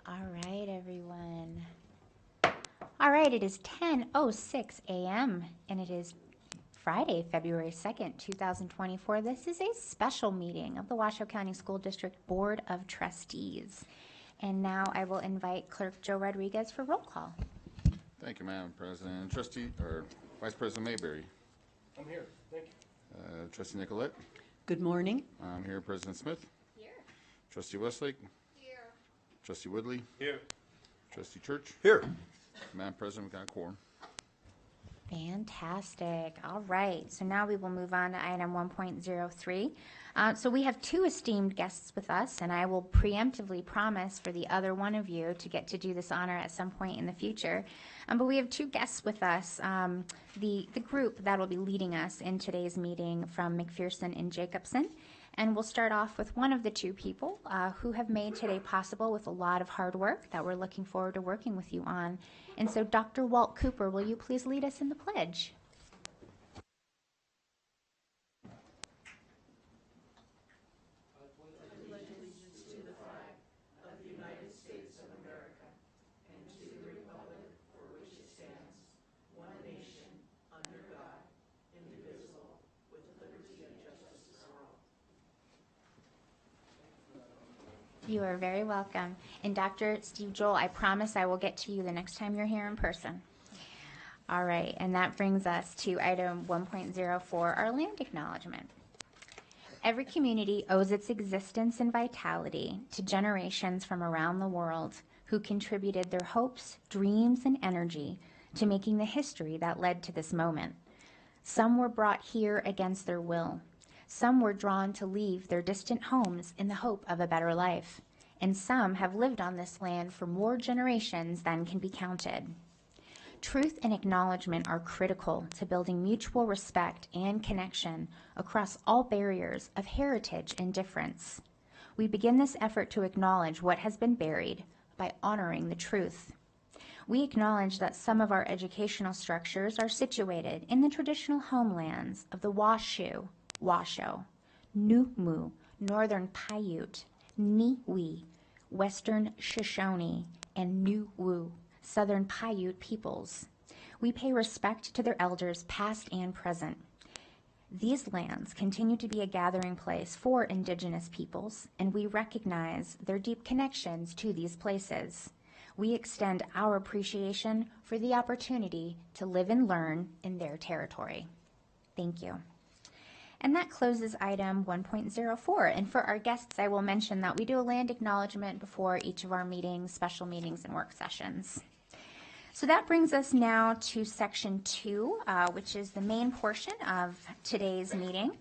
All right, everyone. All right, it is 10:06 a.m. and it is Friday, February 2nd, 2024. This is a special meeting of the Washoe County School District Board of Trustees. And now I will invite Clerk Joe Rodriguez for roll call. Thank you, Madam President. Vice President Mayberry. I'm here. Thank you. Trustee Nicolette. Good morning. I'm here. President Smith. Here. Trustee Westlake. Here. Trustee Woodley. Here. Trustee Church. Here. Madam President, we've got a quorum. Fantastic. All right. So now we will move on to item 1.03. So we have two esteemed guests with us, and I will preemptively promise for the other one of you to get to do this honor at some point in the future. But we have two guests with us. The group that will be leading us in today's meeting from McPherson and Jacobson. And we'll start off with one of the two people who have made today possible with a lot of hard work that we're looking forward to working with you on. And so, Dr. Walt Cooper, will you please lead us in the pledge? You are very welcome. And Dr. Steve Joel, I promise I will get to you the next time you're here in person. All right, and that brings us to item 1.04, our land acknowledgement. Every community owes its existence and vitality to generations from around the world who contributed their hopes, dreams, and energy to making the history that led to this moment. Some were brought here against their will. Some were drawn to leave their distant homes in the hope of a better life, and some have lived on this land for more generations than can be counted. Truth and acknowledgement are critical to building mutual respect and connection across all barriers of heritage and difference. We begin this effort to acknowledge what has been buried by honoring the truth. We acknowledge that some of our educational structures are situated in the traditional homelands of the Washoe, Newmoo, Northern Paiute, Niwi, Western Shoshone, and Nuwu, Southern Paiute peoples. We pay respect to their elders past and present. These lands continue to be a gathering place for Indigenous peoples, and we recognize their deep connections to these places. We extend our appreciation for the opportunity to live and learn in their territory. Thank you. And that closes item 1.04. And for our guests, I will mention that we do a land acknowledgement before each of our meetings, special meetings, and work sessions. So that brings us now to section 2, which is the main portion of today's meeting.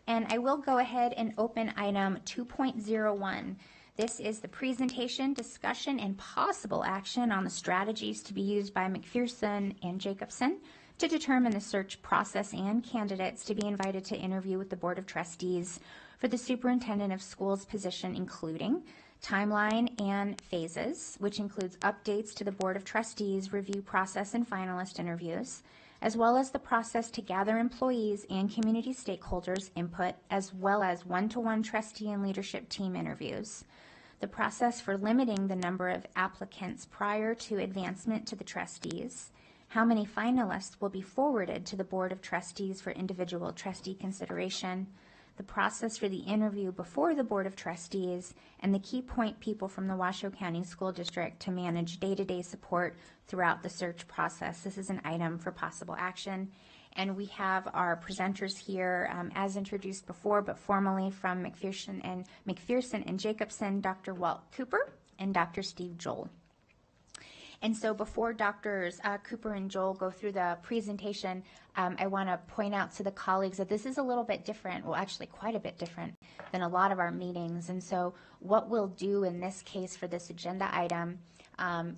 And I will go ahead and open item 2.01. This is the presentation, discussion, and possible action on the strategies to be used by McPherson and Jacobson to determine the search process and candidates to be invited to interview with the Board of Trustees for the Superintendent of Schools position, including timeline and phases, which includes updates to the Board of Trustees review process and finalist interviews, as well as the process to gather employees and community stakeholders' input, as well as one-to-one trustee and leadership team interviews, the process for limiting the number of applicants prior to advancement to the trustees, how many finalists will be forwarded to the Board of Trustees for individual trustee consideration, the process for the interview before the Board of Trustees, and the key point people from the Washoe County School District to manage day-to-day support throughout the search process. This is an item for possible action. And we have our presenters here, as introduced before, but formally from McPherson and Jacobson, Dr. Walt Cooper and Dr. Steve Joel. And so before Drs. Cooper and Joel go through the presentation, I want to point out to the colleagues that this is a little bit different, well, actually quite a bit different than a lot of our meetings. And so what we'll do in this case for this agenda item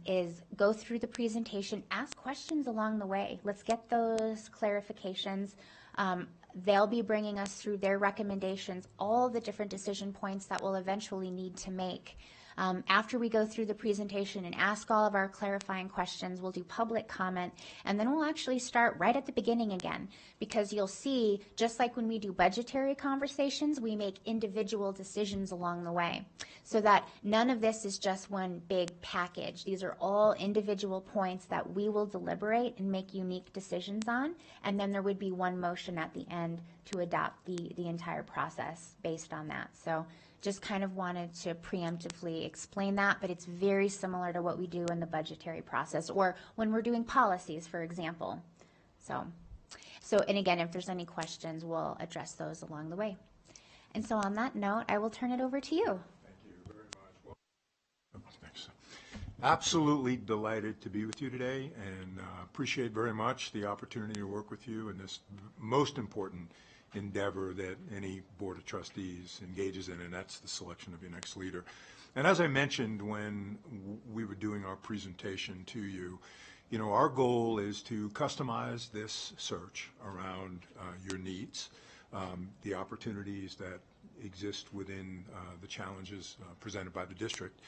is go through the presentation, ask questions along the way. Let's get those clarifications. They'll be bringing us through their recommendations, all the different decision points that we'll eventually need to make. After we go through the presentation and ask all of our clarifying questions, we'll do public comment, and then we'll actually start right at the beginning again, because you'll see, just like when we do budgetary conversations, we make individual decisions along the way, so that none of this is just one big package. These are all individual points that we will deliberate and make unique decisions on, and then there would be one motion at the end to adopt the entire process based on that. So just kind of wanted to preemptively explain that, but it's very similar to what we do in the budgetary process or when we're doing policies, for example. So, and again, if there's any questions, we'll address those along the way. And so on that note, I will turn it over to you. Thank you very much. Well, thanks. Absolutely delighted to be with you today, and appreciate very much the opportunity to work with you in this most important endeavor that any Board of Trustees engages in, and that's the selection of your next leader. And as I mentioned when we were doing our presentation to you, you know, our goal is to customize this search around your needs, the opportunities that exist within the challenges presented by the district.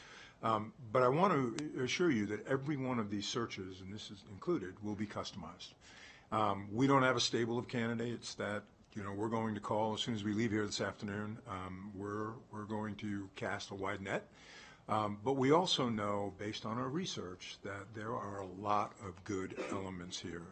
But I want to assure you that every one of these searches, and this is included, will be customized. We don't have a stable of candidates that, you know, we're going to call as soon as we leave here this afternoon. We're going to cast a wide net. But we also know, based on our research, that there are a lot of good elements here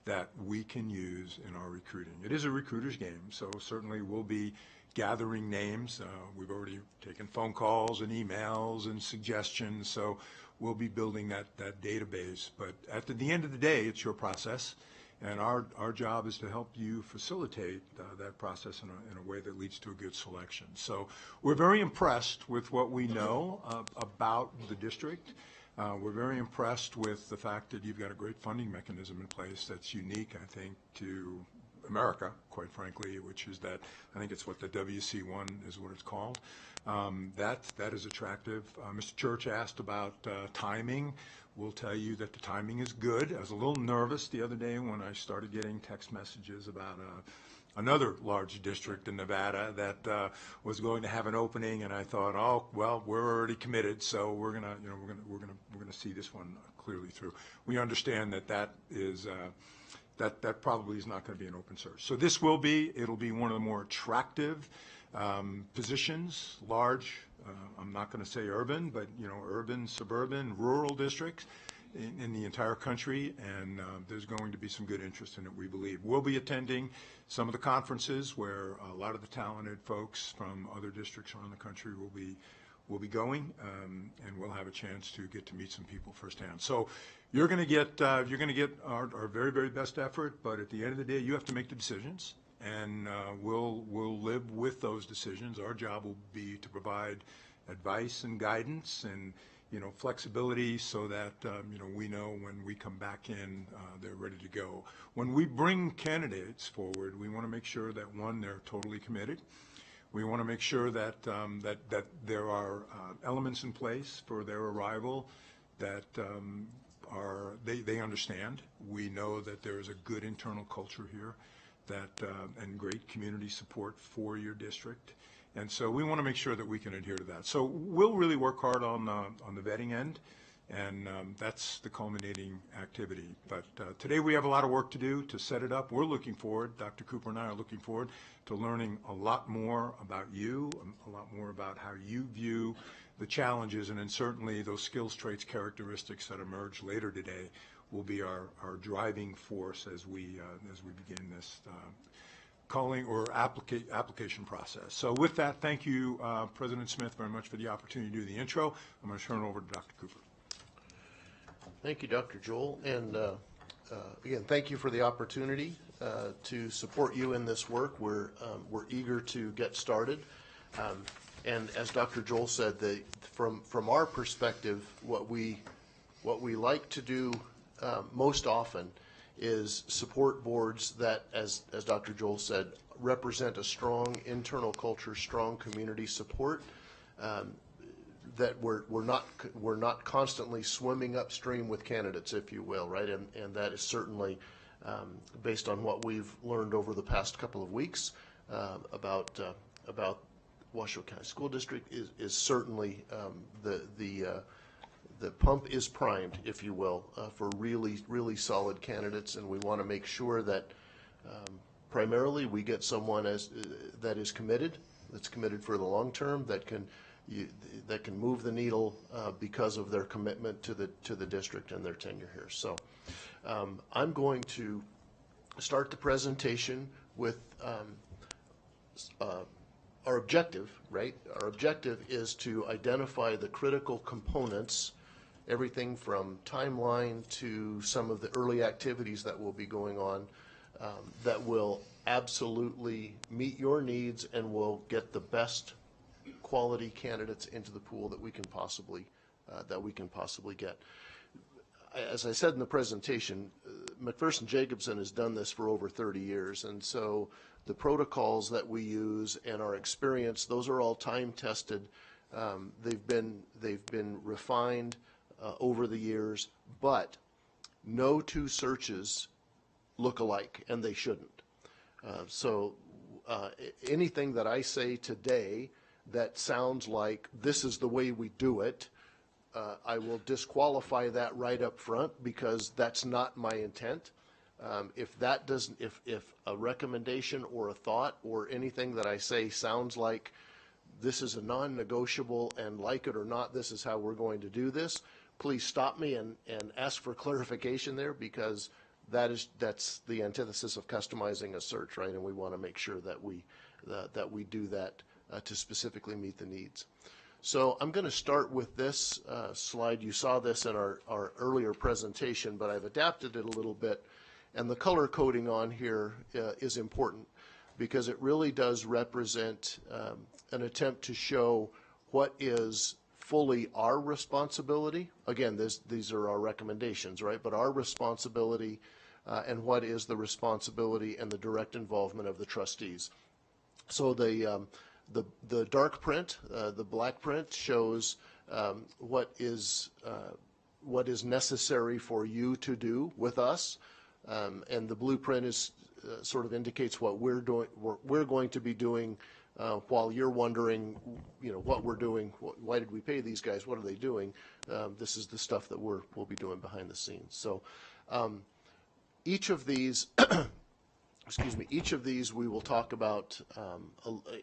that we can use in our recruiting. It is a recruiter's game, so certainly we'll be gathering names. We've already taken phone calls and emails and suggestions, so we'll be building that database. But at the end of the day, it's your process, and our job is to help you facilitate that process in a way that leads to a good selection. So we're very impressed with what we know about the district. We're very impressed with the fact that you've got a great funding mechanism in place that's unique, I think, to America, quite frankly, which is that, I think it's what the WC1 is what it's called. That is attractive. Mr. Church asked about timing. We'll tell you that the timing is good. I was a little nervous the other day when I started getting text messages about another large district in Nevada that was going to have an opening, and I thought, oh well, we're already committed, so we're gonna see this one clearly through. We understand that is. That probably is not going to be an open search. So this it'll be one of the more attractive positions, large, I'm not going to say urban, but you know, urban, suburban, rural districts in the entire country, and there's going to be some good interest in it, we believe. We'll be attending some of the conferences where a lot of the talented folks from other districts around the country will be going, and we'll have a chance to get to meet some people firsthand. So you're going to get our very, very best effort, but at the end of the day, you have to make the decisions, and we'll live with those decisions. Our job will be to provide advice and guidance and, you know, flexibility so that we know when we come back in, they're ready to go. When we bring candidates forward, we want to make sure that, one, they're totally committed. We want to make sure that that there are elements in place for their arrival that they understand. We know that there is a good internal culture here and great community support for your district. And so we want to make sure that we can adhere to that. So we'll really work hard on the vetting end, and that's the culminating activity. But today we have a lot of work to do to set it up. We're looking forward, Dr. Cooper and I are looking forward to learning a lot more about you, a lot more about how you view the challenges, and then certainly those skills, traits, characteristics that emerge later today will be our driving force as we begin this calling or application process. So with that, thank you, President Smith, very much for the opportunity to do the intro. I'm going to turn it over to Dr. Cooper. Thank you, Dr. Joel, and again, thank you for the opportunity to support you in this work. We're eager to get started, and as Dr. Joel said, from our perspective, what we like to do most often is support boards that, as Dr. Joel said, represent a strong internal culture, strong community support. That we're not constantly swimming upstream with candidates, if you will, right? And that is certainly based on what we've learned over the past couple of weeks about Washoe County School District is certainly the pump is primed, if you will, for really solid candidates, and we want to make sure that primarily we get someone that is committed, that's committed for the long term, that can move the needle because of their commitment to the district and their tenure here. So I'm going to start the presentation with our objective, right? Our objective is to identify the critical components, everything from timeline to some of the early activities that will be going on that will absolutely meet your needs and will get the best quality candidates into the pool that we can possibly get. As I said in the presentation, McPherson Jacobson has done this for over 30 years, and so the protocols that we use and our experience, those are all time tested. They've been refined over the years, but no two searches look alike, and they shouldn't. So anything that I say today that sounds like this is the way we do it, I will disqualify that right up front because that's not my intent. If a recommendation or a thought or anything that I say sounds like this is a non-negotiable and like it or not, this is how we're going to do this, please stop me and ask for clarification there, because that's the antithesis of customizing a search, right? And we want to make sure that we do that to specifically meet the needs. So I'm going to start with this slide. You saw this in our earlier presentation, but I've adapted it a little bit. And the color coding on here is important because it really does represent an attempt to show what is fully our responsibility. Again, these are our recommendations, right? But our responsibility and what is the responsibility and the direct involvement of the trustees. So the dark print, the black print, shows what is necessary for you to do with us, and the blue print is sort of indicates what we're going to be doing while you're wondering, what we're doing. Why did we pay these guys? What are they doing? This is the stuff that we'll be doing behind the scenes. So each of these. Each of these we will talk about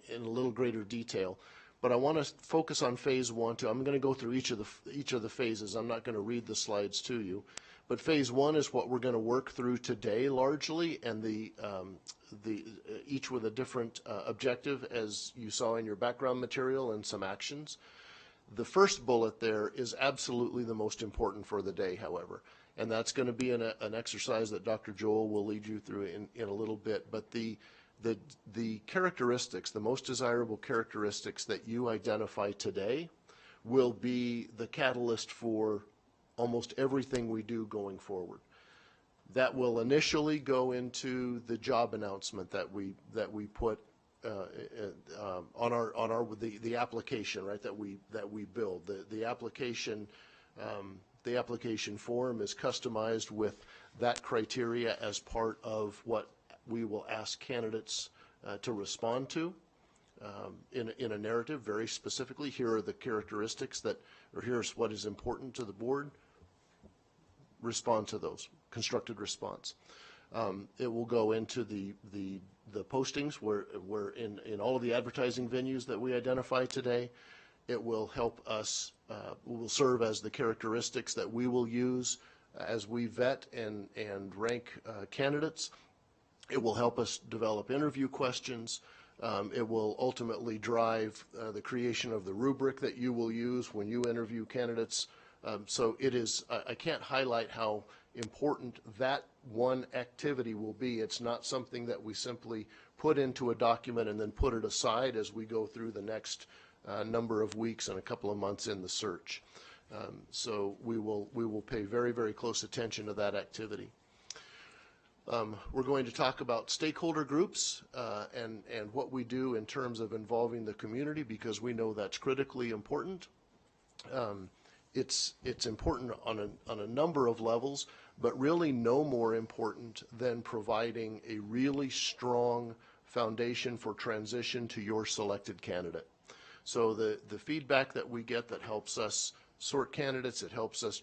in a little greater detail, but I want to focus on phase 1 too. I'm going to go through each of the phases. I'm not going to read the slides to you, but phase 1 is what we're going to work through today largely, and each with a different objective, as you saw in your background material, and some actions. The first bullet there is absolutely the most important for the day, however. And that's going to be an exercise that Dr. Joel will lead you through in a little bit. But the characteristics, the most desirable characteristics that you identify today will be the catalyst for almost everything we do going forward. That will initially go into the job announcement that we put on the application, right? That we build the application. The application form is customized with that criteria as part of what we will ask candidates to respond to in a narrative very specifically. Here are the characteristics or here's what is important to the board. Respond to those. Constructed response. It will go into the postings where in all of the advertising venues that we identify today. It will help us, will serve as the characteristics that we will use as we vet and rank candidates. It will help us develop interview questions. It will ultimately drive the creation of the rubric that you will use when you interview candidates. So it is, I can't highlight how important that one activity will be. It's not something that we simply put into a document and then put it aside as we go through the next number of weeks and a couple of months in the search. So we will pay very, very close attention to that activity. We're going to talk about stakeholder groups and what we do in terms of involving the community, because we know that's critically important. It's important on a number of levels, but really no more important than providing a really strong foundation for transition to your selected candidate. So the feedback that we get that helps us sort candidates, it helps us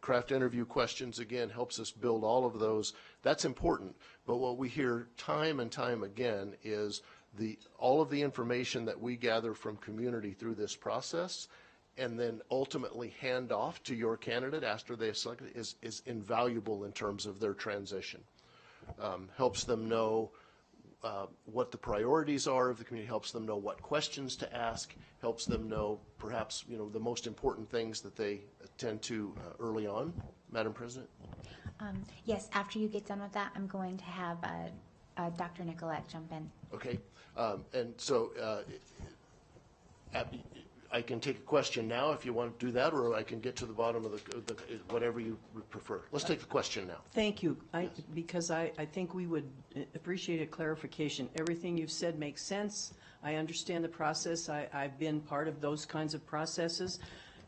craft interview questions, again, helps us build all of those. That's important. But what we hear time and time again is all of the information that we gather from community through this process and then ultimately hand off to your candidate after they select it is invaluable in terms of their transition. Helps them know what the priorities are of the community, helps them know what questions to ask, helps them know perhaps the most important things that they attend to early on. Madam President? Yes, after you get done with that, I'm going to have Dr. Nicolette jump in. Okay, and so I can take a question now if you want to do that, or I can get to the bottom of the whatever you would prefer. Let's take the question now. Thank you, because I think we would appreciate a clarification. Everything you've said makes sense. I understand the process. I've been part of those kinds of processes.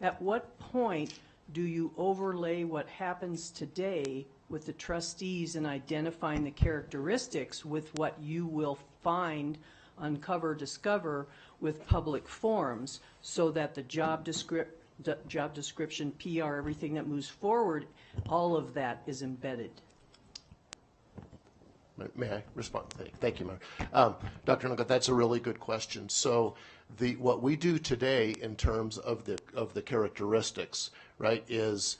At what point do you overlay what happens today with the trustees in identifying the characteristics with what you will find, uncover, discover with public forums, so that the job description, PR, everything that moves forward, all of that is embedded? May I respond? Thank you, Mayor. Dr. Nugget, that's a really good question. So what we do today in terms of the characteristics, right, is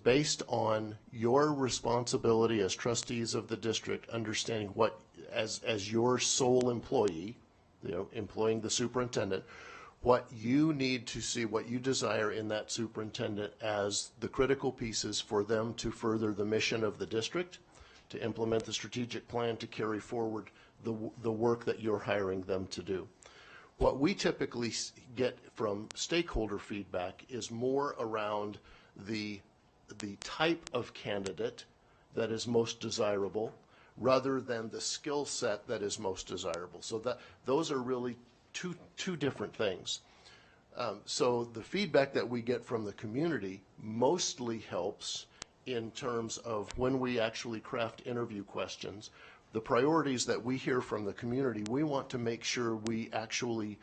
based on your responsibility as trustees of the district, understanding what, as your sole employee, employing the superintendent, what you need to see, what you desire in that superintendent as the critical pieces for them to further the mission of the district, to implement the strategic plan, to carry forward the work that you're hiring them to do. What we typically get from stakeholder feedback is more around the type of candidate that is most desirable, rather than the skill set that is most desirable. So those are really two different things. So the feedback that we get from the community mostly helps in terms of when we actually craft interview questions. The priorities that we hear from the community, we want to make sure we actually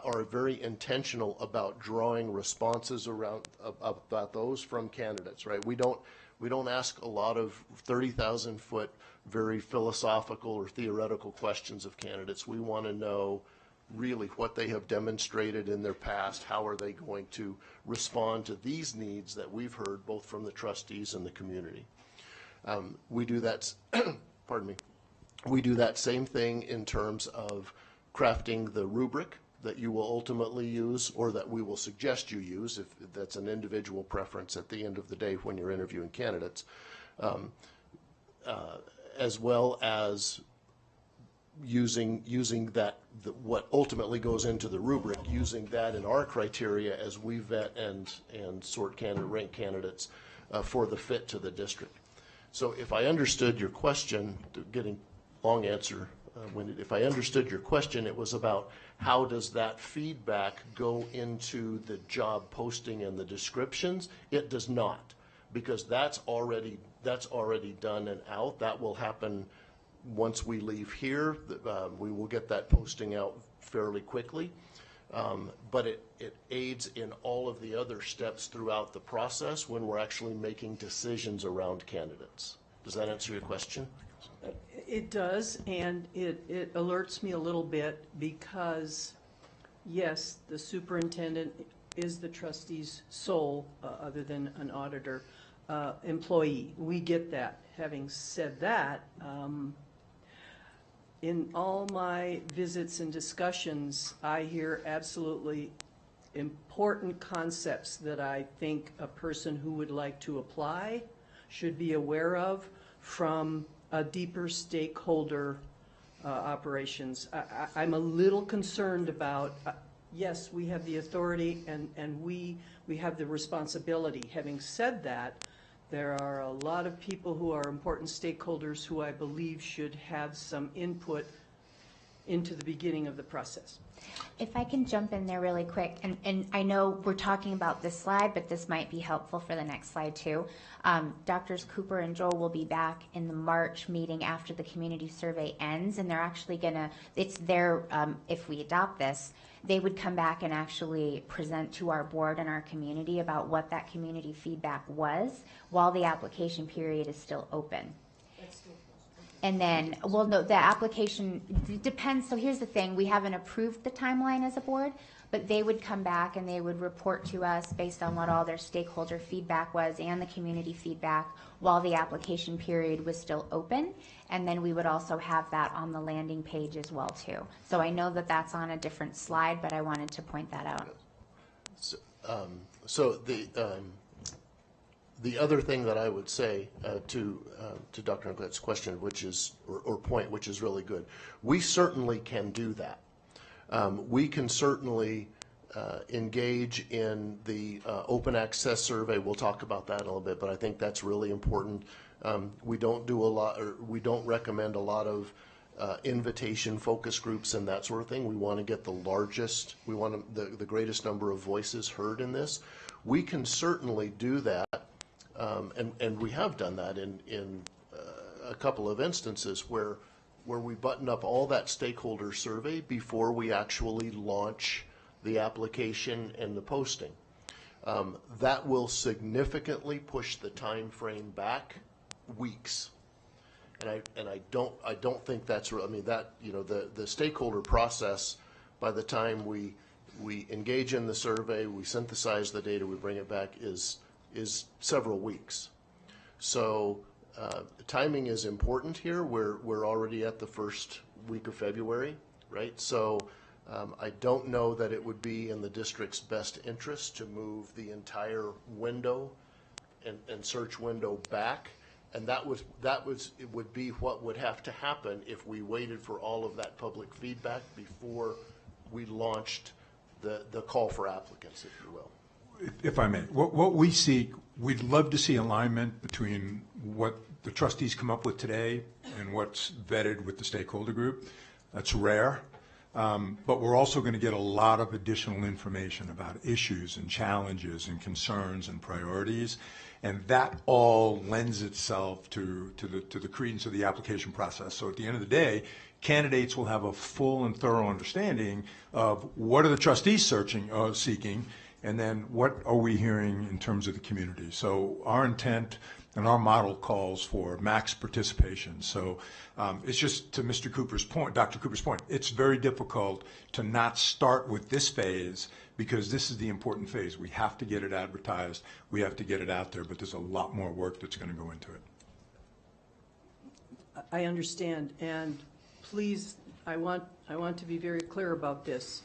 are very intentional about drawing responses about those from candidates, right? We don't ask a lot of 30,000-foot, very philosophical or theoretical questions of candidates. We want to know really what they have demonstrated in their past, how are they going to respond to these needs that we've heard both from the trustees and the community. We do that, pardon me, we do that same thing in terms of crafting the rubric that you will ultimately use, or that we will suggest you use, if that's an individual preference at the end of the day when you're interviewing candidates, as well as using that, what ultimately goes into the rubric, using that in our criteria as we vet and sort rank candidates for the fit to the district. So if I understood your question, getting long answer, if I understood your question, it was about how does that feedback go into the job posting and the descriptions? It does not, because that's already done and out. That will happen once we leave here. We will get that posting out fairly quickly, but it aids in all of the other steps throughout the process when we're actually making decisions around candidates. Does that answer your question? It does, and it alerts me a little bit because, yes, the superintendent is the trustee's sole, other than an auditor, employee. We get that. Having said that, in all my visits and discussions, I hear absolutely important concepts that I think a person who would like to apply should be aware of from a deeper stakeholder operations. I'm a little concerned about, yes, we have the authority and we have the responsibility. Having said that, there are a lot of people who are important stakeholders who I believe should have some input into the beginning of the process. If I can jump in there really quick, and I know we're talking about this slide, but this might be helpful for the next slide too. Doctors Cooper and Joel will be back in the March meeting after the community survey ends, and they're actually gonna, it's their, if we adopt this, they would come back and actually present to our board and our community about what that community feedback was while the application period is still open. And then, well, no, the application depends. So here's the thing. We haven't approved the timeline as a board, but they would come back and they would report to us based on what all their stakeholder feedback was and the community feedback while the application period was still open. And then we would also have that on the landing page as well, too. So I know that that's on a different slide, but I wanted to point that out. So the other thing that I would say to Dr. Nicolette's question, which is, or point, which is really good, we certainly can do that. We can certainly engage in the open access survey. We'll talk about that in a little bit, but I think that's really important. We don't do a lot, or we don't recommend a lot of invitation focus groups and that sort of thing. We want to get the largest, we want the greatest number of voices heard in this. We can certainly do that. And we have done that in a couple of instances where we button up all that stakeholder survey before we actually launch the application and the posting. That will significantly push the time frame back weeks. And I don't think that's, I mean, that, you know, the stakeholder process, by the time we engage in the survey, we synthesize the data, we bring it back, is several weeks. So timing is important here. We're already at the first week of February, right? So I don't know that it would be in the district's best interest to move the entire window and search window back. And that it would be what would have to happen if we waited for all of that public feedback before we launched the call for applicants, if you will. If I may, what we seek, we'd love to see alignment between what the trustees come up with today and what's vetted with the stakeholder group. That's rare, but we're also going to get a lot of additional information about issues and challenges and concerns and priorities, and that all lends itself to the credence of the application process. So at the end of the day, candidates will have a full and thorough understanding of what are the trustees seeking, and then what are we hearing in terms of the community. So our intent and our model calls for max participation. So it's just to Mr. Cooper's point, Dr. Cooper's point, it's very difficult to not start with this phase because this is the important phase. We have to get it advertised, we have to get it out there, but there's a lot more work that's going to go into it. I understand, and please, I want to be very clear about this.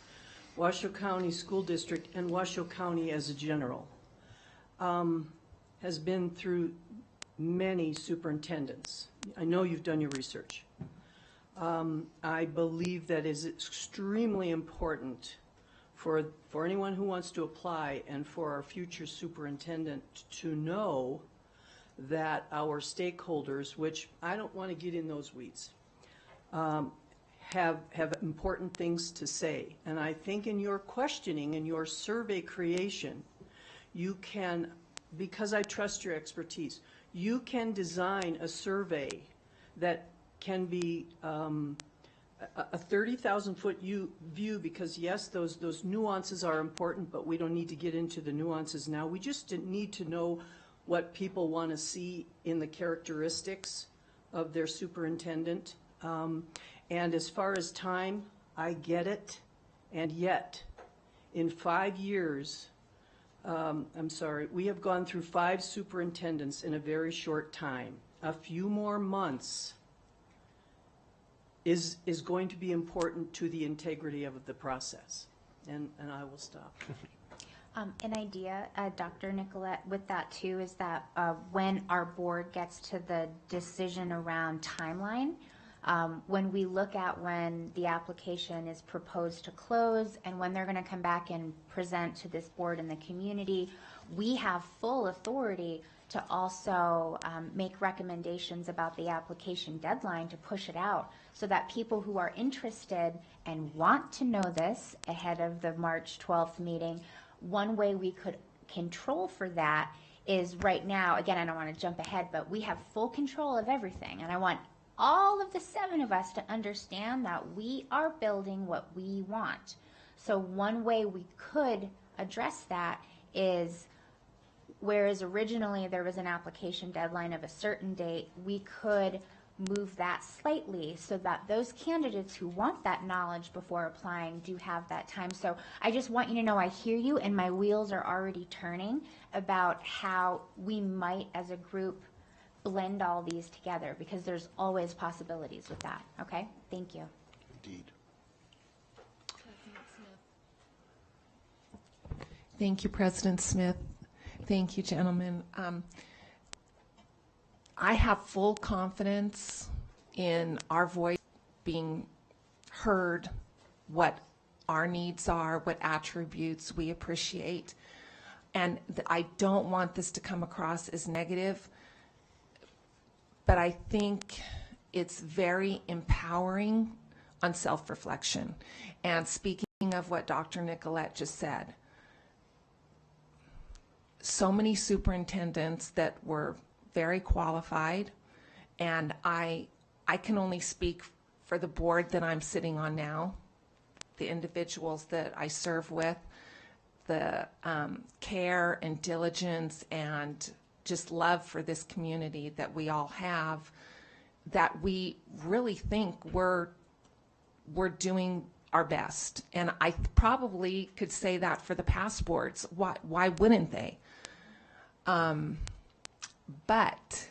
Washoe County School District and Washoe County as a general has been through many superintendents. I know you've done your research. I believe that is extremely important for anyone who wants to apply and for our future superintendent to know that our stakeholders, which I don't want to get in those weeds, have important things to say. And I think in your questioning and your survey creation, you can, because I trust your expertise, you can design a survey that can be a 30,000-foot view, because yes, those nuances are important, but we don't need to get into the nuances now. We just need to know what people want to see in the characteristics of their superintendent. And as far as time, I get it, and yet, in 5 years, we have gone through 5 superintendents in a very short time. A few more months is going to be important to the integrity of the process. And I will stop. An idea, Dr. Nicolette, with that too, is that when our board gets to the decision around timeline, when we look at when the application is proposed to close and when they're going to come back and present to this board and the community, we have full authority to also make recommendations about the application deadline to push it out so that people who are interested and want to know this ahead of the March 12th meeting, one way we could control for that is right now, again, I don't want to jump ahead, but we have full control of everything. And I want all of the 7 of us to understand that we are building what we want. So one way we could address that is, whereas originally there was an application deadline of a certain date, we could move that slightly so that those candidates who want that knowledge before applying do have that time. So I just want you to know I hear you, and my wheels are already turning about how we might as a group blend all these together, because there's always possibilities with that. Okay? Thank you. Indeed. Thank you, President Smith. Thank you, gentlemen. I have full confidence in our voice being heard, what our needs are, what attributes we appreciate. And I don't want this to come across as negative, but I think it's very empowering on self-reflection. And speaking of what Dr. Nicolette just said, so many superintendents that were very qualified, and I can only speak for the board that I'm sitting on now, the individuals that I serve with, the care and diligence and just love for this community that we all have, that we really think we're doing our best. And I probably could say that for the past boards. Why wouldn't they? But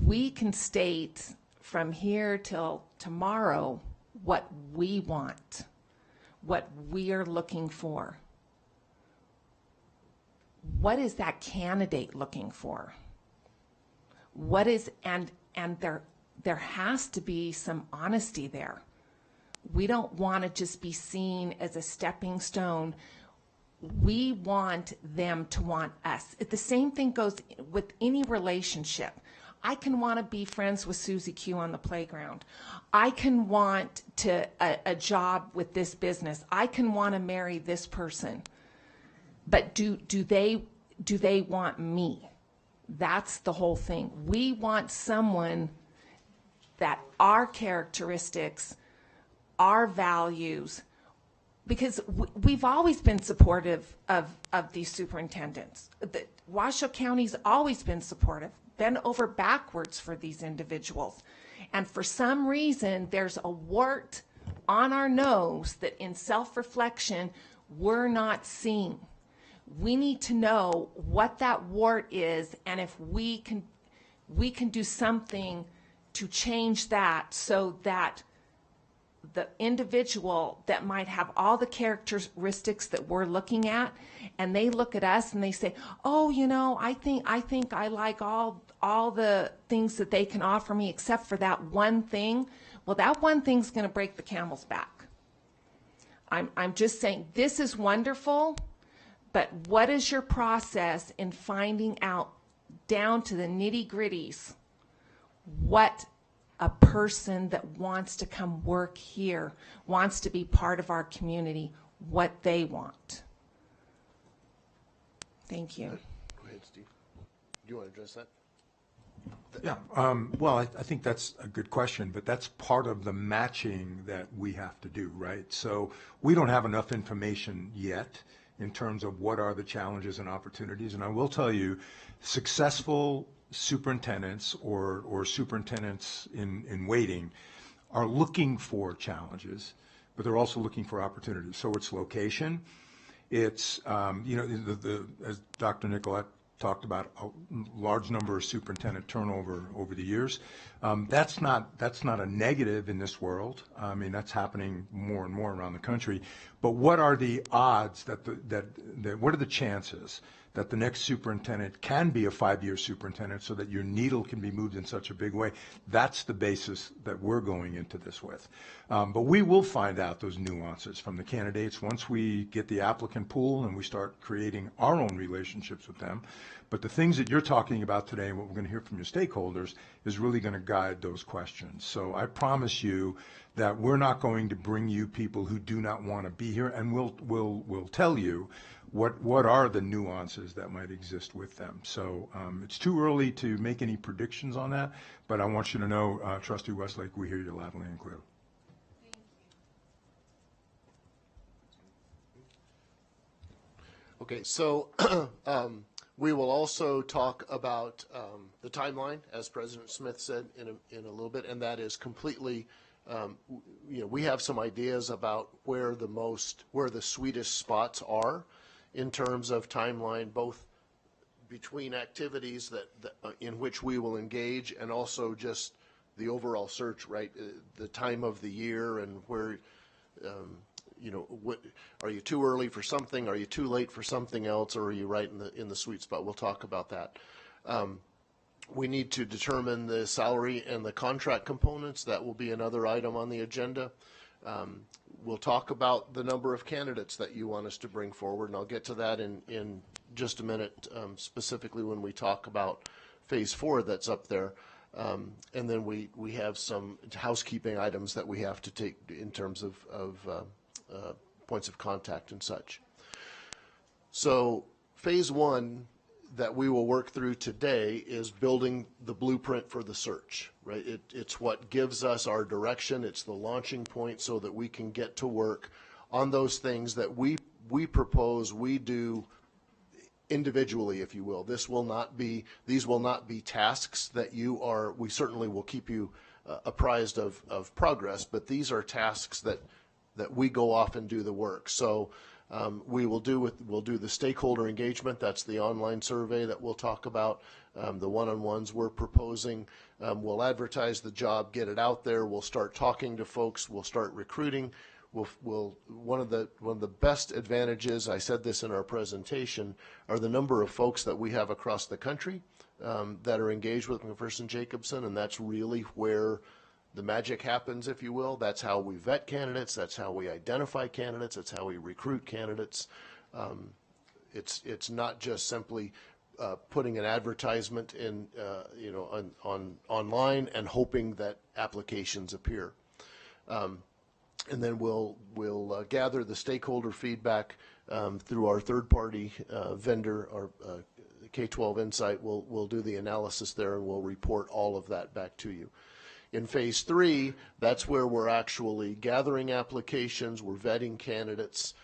we can state from here till tomorrow what we want, what we are looking for. What is that candidate looking for? What is, and there has to be some honesty there. We don't want to just be seen as a stepping stone. We want them to want us. The same thing goes with any relationship. I can want to be friends with Susie Q on the playground. I can want a job with this business. I can want to marry this person. But do they want me? That's the whole thing. We want someone that our characteristics, our values, because we've always been supportive of these superintendents. Washoe County's always been supportive, been over backwards for these individuals. And for some reason, there's a wart on our nose that in self-reflection, we're not seeing. We need to know what that wart is, and if we can do something to change that so that the individual that might have all the characteristics that we're looking at, and they look at us and they say, oh, you know, I think I like all the things that they can offer me except for that one thing. Well, that one thing's going to break the camel's back. I'm just saying, this is wonderful, but what is your process in finding out down to the nitty-gritties what a person that wants to come work here, wants to be part of our community, what they want? Thank you. Go ahead, Steve. Do you want to address that? Yeah, well, I think that's a good question, but that's part of the matching that we have to do, right? So we don't have enough information yet in terms of what are the challenges and opportunities. And I will tell you, successful superintendents or superintendents in waiting are looking for challenges, but they're also looking for opportunities. So it's location, it's, you know, as Dr. Nicolette talked about, a large number of superintendent turnover over the years. That's not a negative in this world. I mean, that's happening more and more around the country. But what are the odds what are the chances that the next superintendent can be a 5-year superintendent so that your needle can be moved in such a big way. That's the basis that we're going into this with. But we will find out those nuances from the candidates once we get the applicant pool and we start creating our own relationships with them. But the things that you're talking about today and what we're going to hear from your stakeholders is really going to guide those questions. So I promise you that we're not going to bring you people who do not want to be here, and we'll tell you what are the nuances that might exist with them. So it's too early to make any predictions on that, but I want you to know, Trustee Westlake, we hear you loudly and clearly. Okay, so we will also talk about the timeline, as President Smith said in a little bit, and that is completely, we have some ideas about where the sweetest spots are in terms of timeline, both between activities that in which we will engage and also just the overall search, right? The time of the year and where, what are you too early for something? Are you too late for something else? Or are you right in the sweet spot? We'll talk about that. We need to determine the salary and the contract components. That will be another item on the agenda. We'll talk about the number of candidates that you want us to bring forward, and I'll get to that in just a minute, specifically when we talk about phase 4 that's up there. And then we have some housekeeping items that we have to take in terms of points of contact and such. So phase 1 that we will work through today is building the blueprint for the search, right? It's what gives us our direction. It's the launching point so that we can get to work on those things that we propose we do individually, if you will. These will not be tasks that we certainly will keep you apprised of progress, but these are tasks that we go off and do the work. So we'll do the stakeholder engagement. That's the online survey that we'll talk about. The one-on-ones we're proposing. We'll advertise the job, get it out there. We'll start talking to folks. We'll start recruiting. One of the best advantages, I said this in our presentation, are the number of folks that we have across the country that are engaged with McPherson Jacobson, and that's really where the magic happens, if you will. That's how we vet candidates. That's how we identify candidates. That's how we recruit candidates. It's not just simply putting an advertisement in, online and hoping that applications appear. And then we'll gather the stakeholder feedback through our third-party vendor, our K-12 Insight. We'll do the analysis there, and we'll report all of that back to you. In phase 3, that's where we're actually gathering applications, we're vetting candidates.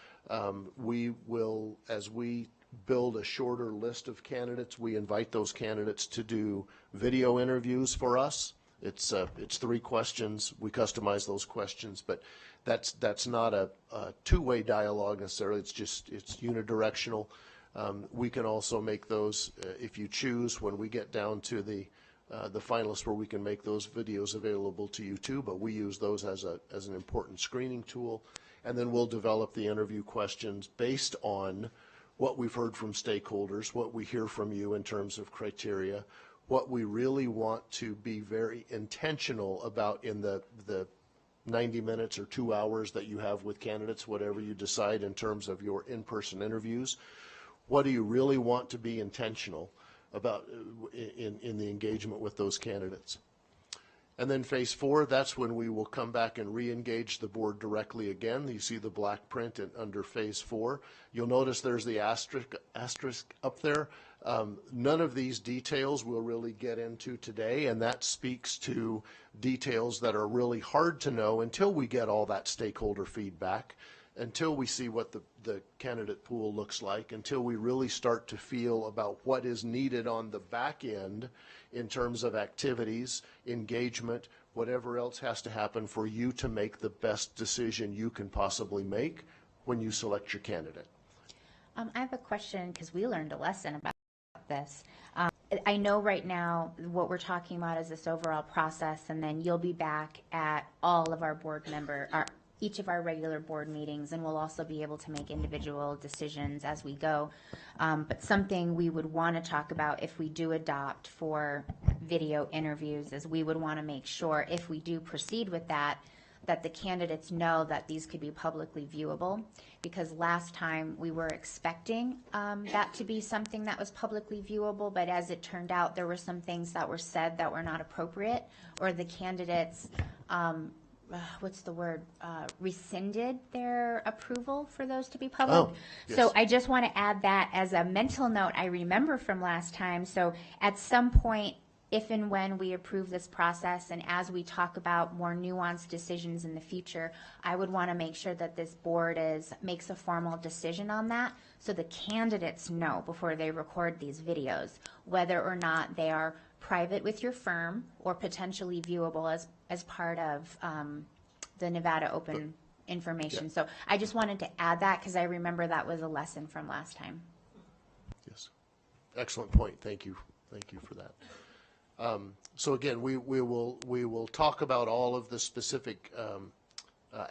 We will, as we build a shorter list of candidates, we invite those candidates to do video interviews for us. It's 3 questions. We customize those questions, but that's not a two-way dialogue necessarily. It's unidirectional. We can also make those, if you choose, when we get down to the finalists, where we can make those videos available to you too, but we use those as an important screening tool. And then we'll develop the interview questions based on what we've heard from stakeholders, what we hear from you in terms of criteria, what we really want to be very intentional about in the 90 minutes or 2 hours that you have with candidates, whatever you decide in terms of your in-person interviews. What do you really want to be intentional about in the engagement with those candidates? And then phase 4, that's when we will come back and re-engage the board directly again. You see the black print under phase 4. You'll notice there's the asterisk up there. None of these details we'll really get into today, and that speaks to details that are really hard to know until we get all that stakeholder feedback, until we see what the candidate pool looks like, until we really start to feel about what is needed on the back end in terms of activities, engagement, whatever else has to happen for you to make the best decision you can possibly make when you select your candidate. I have a question, because we learned a lesson about this. I know right now what we're talking about is this overall process, and then you'll be back at all of our board member, each of our regular board meetings, and we'll also be able to make individual decisions as we go. But something we would want to talk about if we do adopt for video interviews is we would want to make sure, if we do proceed with that, that the candidates know that these could be publicly viewable, because last time we were expecting that to be something that was publicly viewable, but as it turned out, there were some things that were said that were not appropriate, or the candidates, rescinded their approval for those to be public. Oh, yes. So I just want to add that as a mental note I remember from last time. So at some point, if and when we approve this process and as we talk about more nuanced decisions in the future, I would want to make sure that this board makes a formal decision on that, so the candidates know before they record these videos whether or not they are private with your firm or potentially viewable as part of the Nevada Open Information. Yeah. So I just wanted to add that because I remember that was a lesson from last time. Yes. Excellent point. Thank you. Thank you for that. So again, we will talk about all of the specific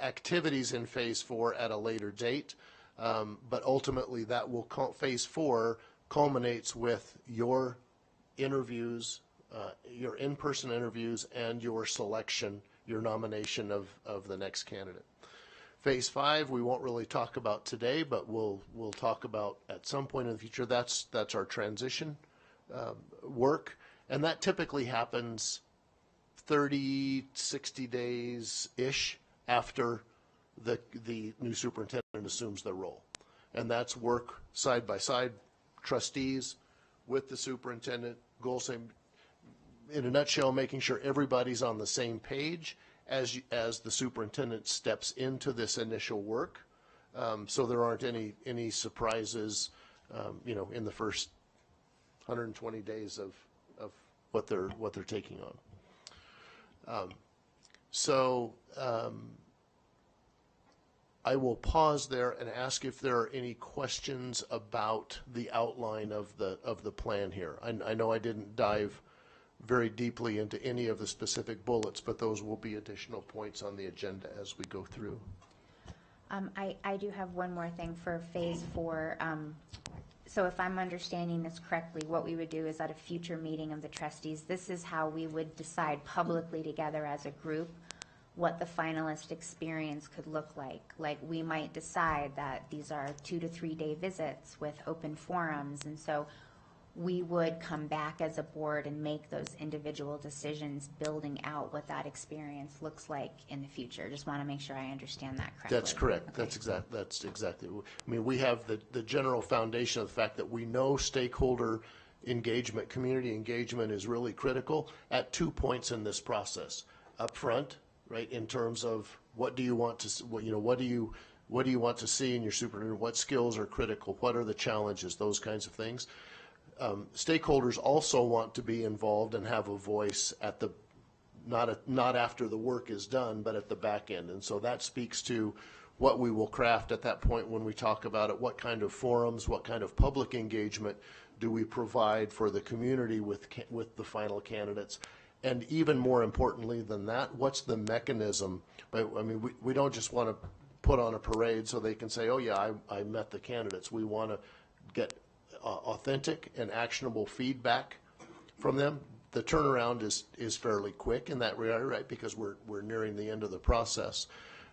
activities in Phase 4 at a later date, but ultimately that will Phase 4 culminates with your interviews, your in-person interviews, and your selection, your nomination of the next candidate. Phase 5 we won't really talk about today, but we'll talk about at some point in the future. That's our transition work. And that typically happens 30, 60 days-ish after the new superintendent assumes the role. And that's work side by side, trustees with the superintendent, goal same, in a nutshell, making sure everybody's on the same page as the superintendent steps into this initial work. So there aren't any surprises, in the first 120 days of what they're taking on. I will pause there and ask if there are any questions about the outline of the plan here. I know I didn't dive very deeply into any of the specific bullets, but those will be additional points on the agenda as we go through. I do have one more thing for Phase 4. So if I'm understanding this correctly, what we would do is at a future meeting of the trustees, this is how we would decide publicly together as a group what the finalist experience could look like. Like, we might decide that these are 2 to 3 day visits with open forums, and so we would come back as a board and make those individual decisions, building out what that experience looks like in the future. Just want to make sure I understand that correctly. That's correct. Okay. That's exactly. I mean, we have the general foundation of the fact that we know stakeholder engagement, community engagement is really critical at 2 points in this process. Up front, right, in terms of what do you want to, what do you want to see in your superintendent? What skills are critical? What are the challenges? Those kinds of things. Stakeholders also want to be involved and have a voice at the, not after the work is done, but at the back end. And so that speaks to what we will craft at that point when we talk about it. What kind of forums, what kind of public engagement do we provide for the community with the final candidates? And even more importantly than that, what's the mechanism? I mean, we don't just want to put on a parade so they can say, oh yeah, I met the candidates. We want to get authentic and actionable feedback from them. The turnaround is fairly quick in that regard, right? Because we're nearing the end of the process.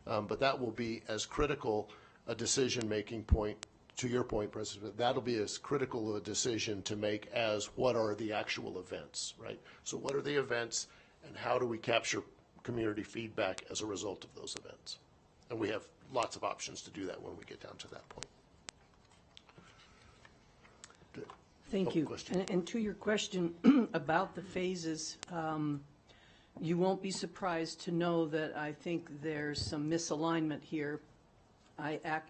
But that will be as critical a decision-making point, to your point, President, that'll be as critical a decision to make as what are the actual events, right? So what are the events and how do we capture community feedback as a result of those events? And we have lots of options to do that when we get down to that point. Thank you. Question. And to your question about the phases, you won't be surprised to know that I think there's some misalignment here. I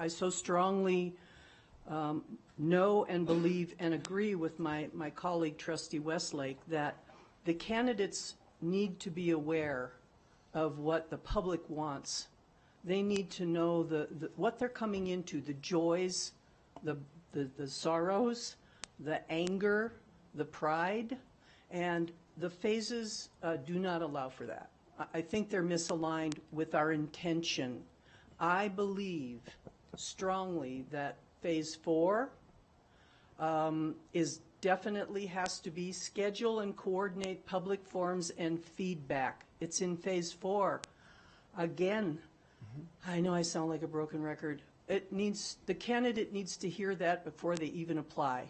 so strongly know and believe and agree with my colleague, Trustee Westlake, that the candidates need to be aware of what the public wants. They need to know what they're coming into, the joys, the sorrows, the anger, the pride, and the phases do not allow for that. I think they're misaligned with our intention. I believe strongly that Phase 4 is definitely has to be schedule and coordinate public forums and feedback. It's in Phase 4. Again, I know I sound like a broken record. The candidate needs to hear that before they even apply.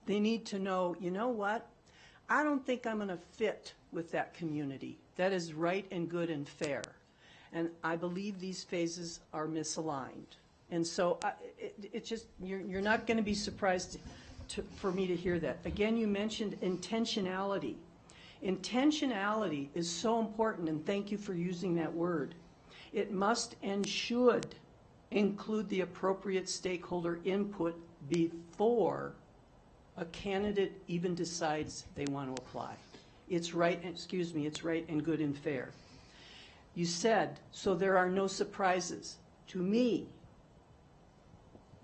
They need to know, you know what? I don't think I'm going to fit with that community. That is right and good and fair. And I believe these phases are misaligned. And so it's just, you're not going to be surprised for me to hear that. Again, you mentioned intentionality. Intentionality is so important, and thank you for using that word. It must and should include the appropriate stakeholder input before a candidate even decides they want to apply. It's right, it's right and good and fair. You said, so there are no surprises. To me,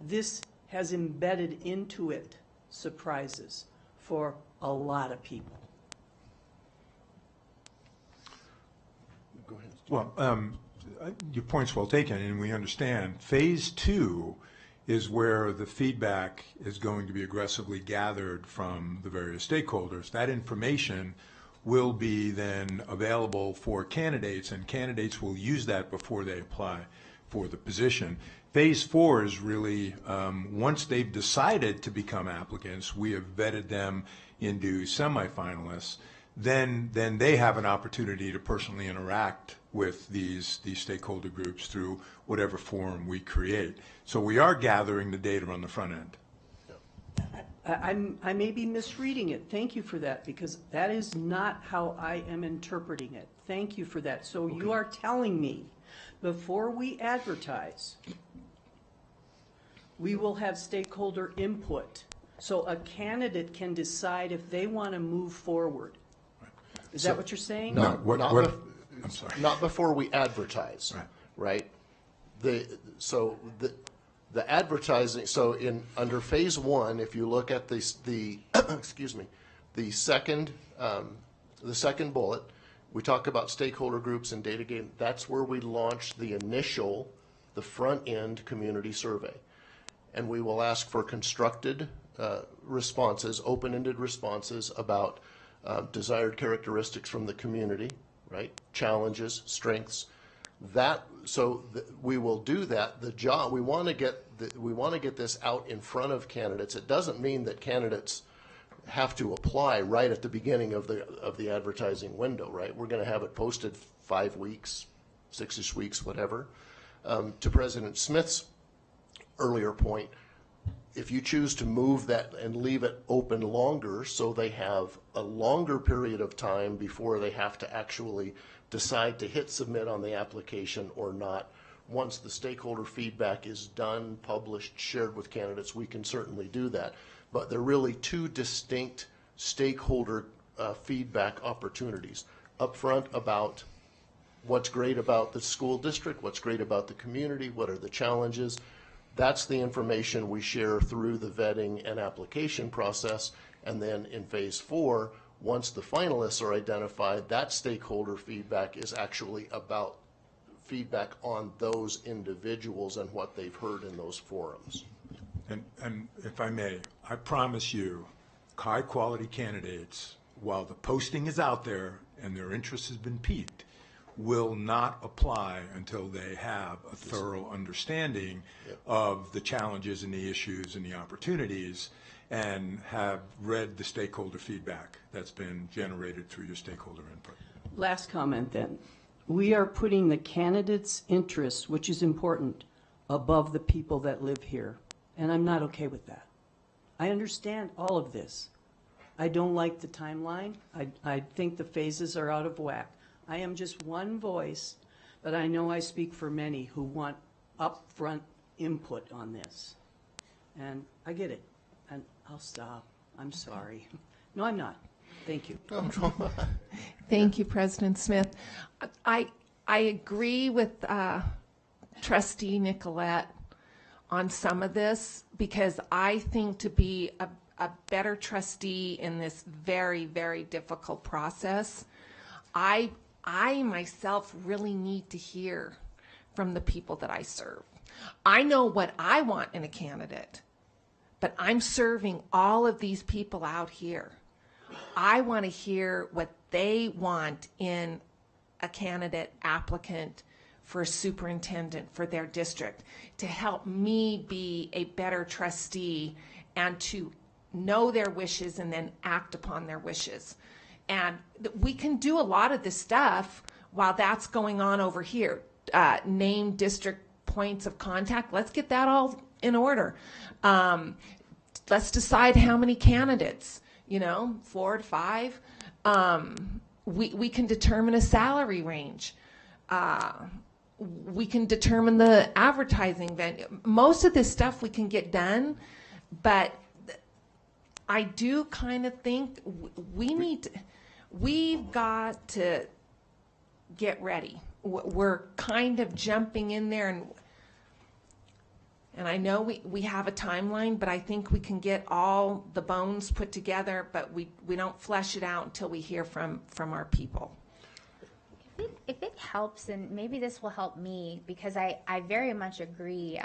this has embedded into it surprises for a lot of people. Go ahead. Well, your point's well taken, and we understand. Phase 2 is where the feedback is going to be aggressively gathered from the various stakeholders. That information will be then available for candidates, and candidates will use that before they apply for the position. Phase 4 is really, once they've decided to become applicants, we have vetted them into semifinalists, then they have an opportunity to personally interact with these stakeholder groups through whatever forum we create. So we are gathering the data on the front end. I may be misreading it. Thank you for that, because that is not how I am interpreting it. Thank you for that. So you are telling me before we advertise, we will have stakeholder input so a candidate can decide if they want to move forward. Is that what you're saying? No, I'm sorry. not before we advertise, right? The advertising, so under Phase 1, if you look at the excuse me, the second bullet, we talk about stakeholder groups and data game. That's where we launch the front end community survey. And we will ask for constructed responses, open-ended responses about desired characteristics from the community, right? Challenges, strengths. We will do that. We want to get this out in front of candidates. It doesn't mean that candidates have to apply right at the beginning of the advertising window, right? We're going to have it posted 5 weeks, 6-ish weeks, whatever. To President Smith's earlier point, if you choose to move that and leave it open longer so they have a longer period of time before they have to actually decide to hit submit on the application or not, once the stakeholder feedback is done, published, shared with candidates, we can certainly do that. But they're really two distinct stakeholder feedback opportunities. Upfront about what's great about the school district, what's great about the community, what are the challenges. That's the information we share through the vetting and application process. And then in Phase 4, once the finalists are identified, that stakeholder feedback is actually about feedback on those individuals and what they've heard in those forums. And if I may, I promise you, high-quality candidates, while the posting is out there and their interest has been piqued, will not apply until they have a thorough understanding of the challenges and the issues and the opportunities, and have read the stakeholder feedback that's been generated through your stakeholder input. Last comment then. We are putting the candidates' interests, which is important, above the people that live here. And I'm not okay with that. I understand all of this. I don't like the timeline. I think the phases are out of whack. I am just one voice, but I know I speak for many who want upfront input on this. And I get it. And I'll stop. I'm sorry. No, I'm not. Thank you. Thank you, President Smith. I agree with Trustee Nicolette on some of this, because I think to be a better trustee in this very, very difficult process, I I myself really need to hear from the people that I serve. I know what I want in a candidate, but I'm serving all of these people out here. I want to hear what they want in a candidate applicant for a superintendent for their district to help me be a better trustee and to know their wishes and then act upon their wishes. And we can do a lot of this stuff while that's going on over here. Name district points of contact. Let's get that all in order. Let's decide how many candidates, 4 to 5. We can determine a salary range. We can determine the advertising venue. Most of this stuff we can get done, but I do kind of think we've got to get ready. We're kind of jumping in there, and I know we have a timeline, but I think we can get all the bones put together, but we don't flesh it out until we hear from our people. If it helps, and maybe this will help me, because I very much agree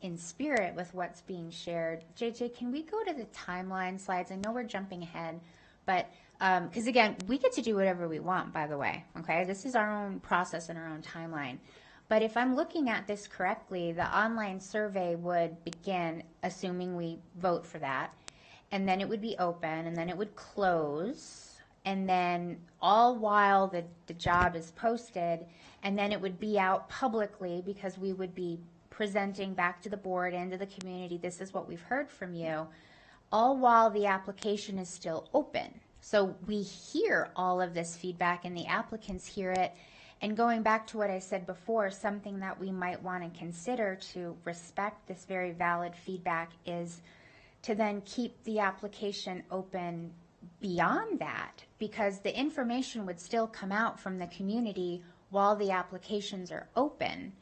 in spirit with what's being shared. JJ, can we go to the timeline slides? I know we're jumping ahead, but because again, we get to do whatever we want, by the way, okay? This is our own process and our own timeline. But if I'm looking at this correctly, the online survey would begin, assuming we vote for that, and then it would be open, and then it would close, and then all while the job is posted, and then it would be out publicly because we would be presenting back to the board and to the community, this is what we've heard from you, all while the application is still open. So we hear all of this feedback and the applicants hear it. And going back to what I said before, something that we might want to consider to respect this very valid feedback is to then keep the application open beyond that, because the information would still come out from the community while the applications are open.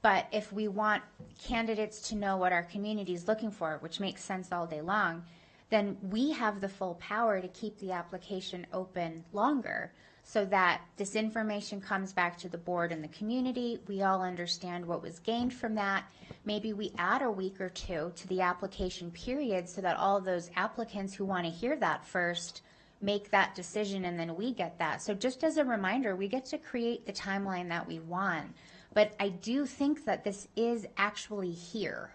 But if we want candidates to know what our community is looking for, which makes sense all day long, then we have the full power to keep the application open longer so that this information comes back to the board and the community. We all understand what was gained from that. Maybe we add a week or two to the application period so that all those applicants who want to hear that first make that decision, and then we get that. So just as a reminder, we get to create the timeline that we want. But I do think that this is actually here.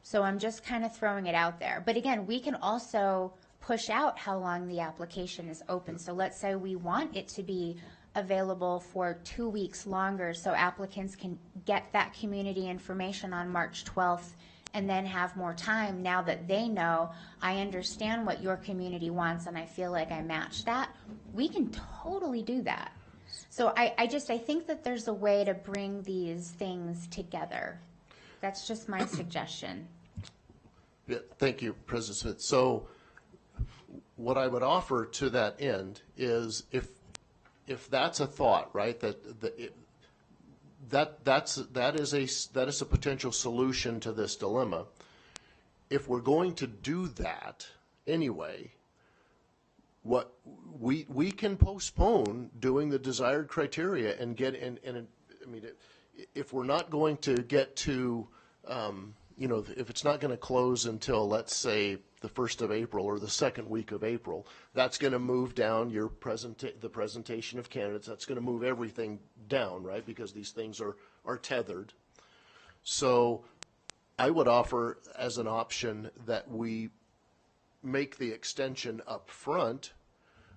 So I'm just kind of throwing it out there. But again, we can also push out how long the application is open. So let's say we want it to be available for 2 weeks longer so applicants can get that community information on March 12th and then have more time now that they know, I understand what your community wants and I feel like I match that. We can totally do that. So I think that there's a way to bring these things together. That's just my suggestion. Yeah, thank you, President Smith. So what I would offer to that end is if that's a thought, right, that is a potential solution to this dilemma. If we're going to do that anyway, what we can postpone doing the desired criteria and get in. I mean, if we're not going to get to, if it's not going to close until, let's say, the 1st of April or the second week of April, that's going to move down the presentation of candidates. That's going to move everything down, right? Because these things are tethered. So I would offer as an option that we make the extension up front.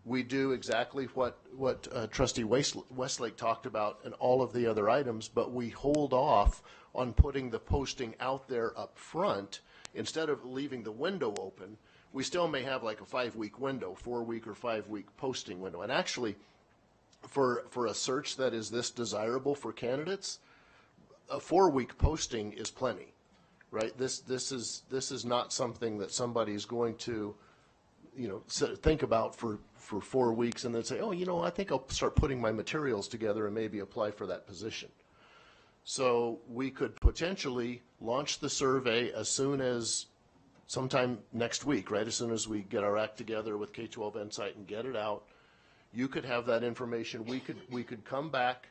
We do exactly what Trustee Westlake talked about and all of the other items, but we hold off on putting the posting out there up front. Instead of leaving the window open, we still may have like a 5-week window, 4-week or 5-week posting window. And actually, for a search that is this desirable for candidates, a 4-week posting is plenty, right? This is not something that somebody is going to, think about for 4 weeks and then say, oh, I think I'll start putting my materials together and maybe apply for that position. So we could potentially launch the survey as soon as sometime next week, right? As soon as we get our act together with K-12 Insight and get it out, You could have that information. We could come back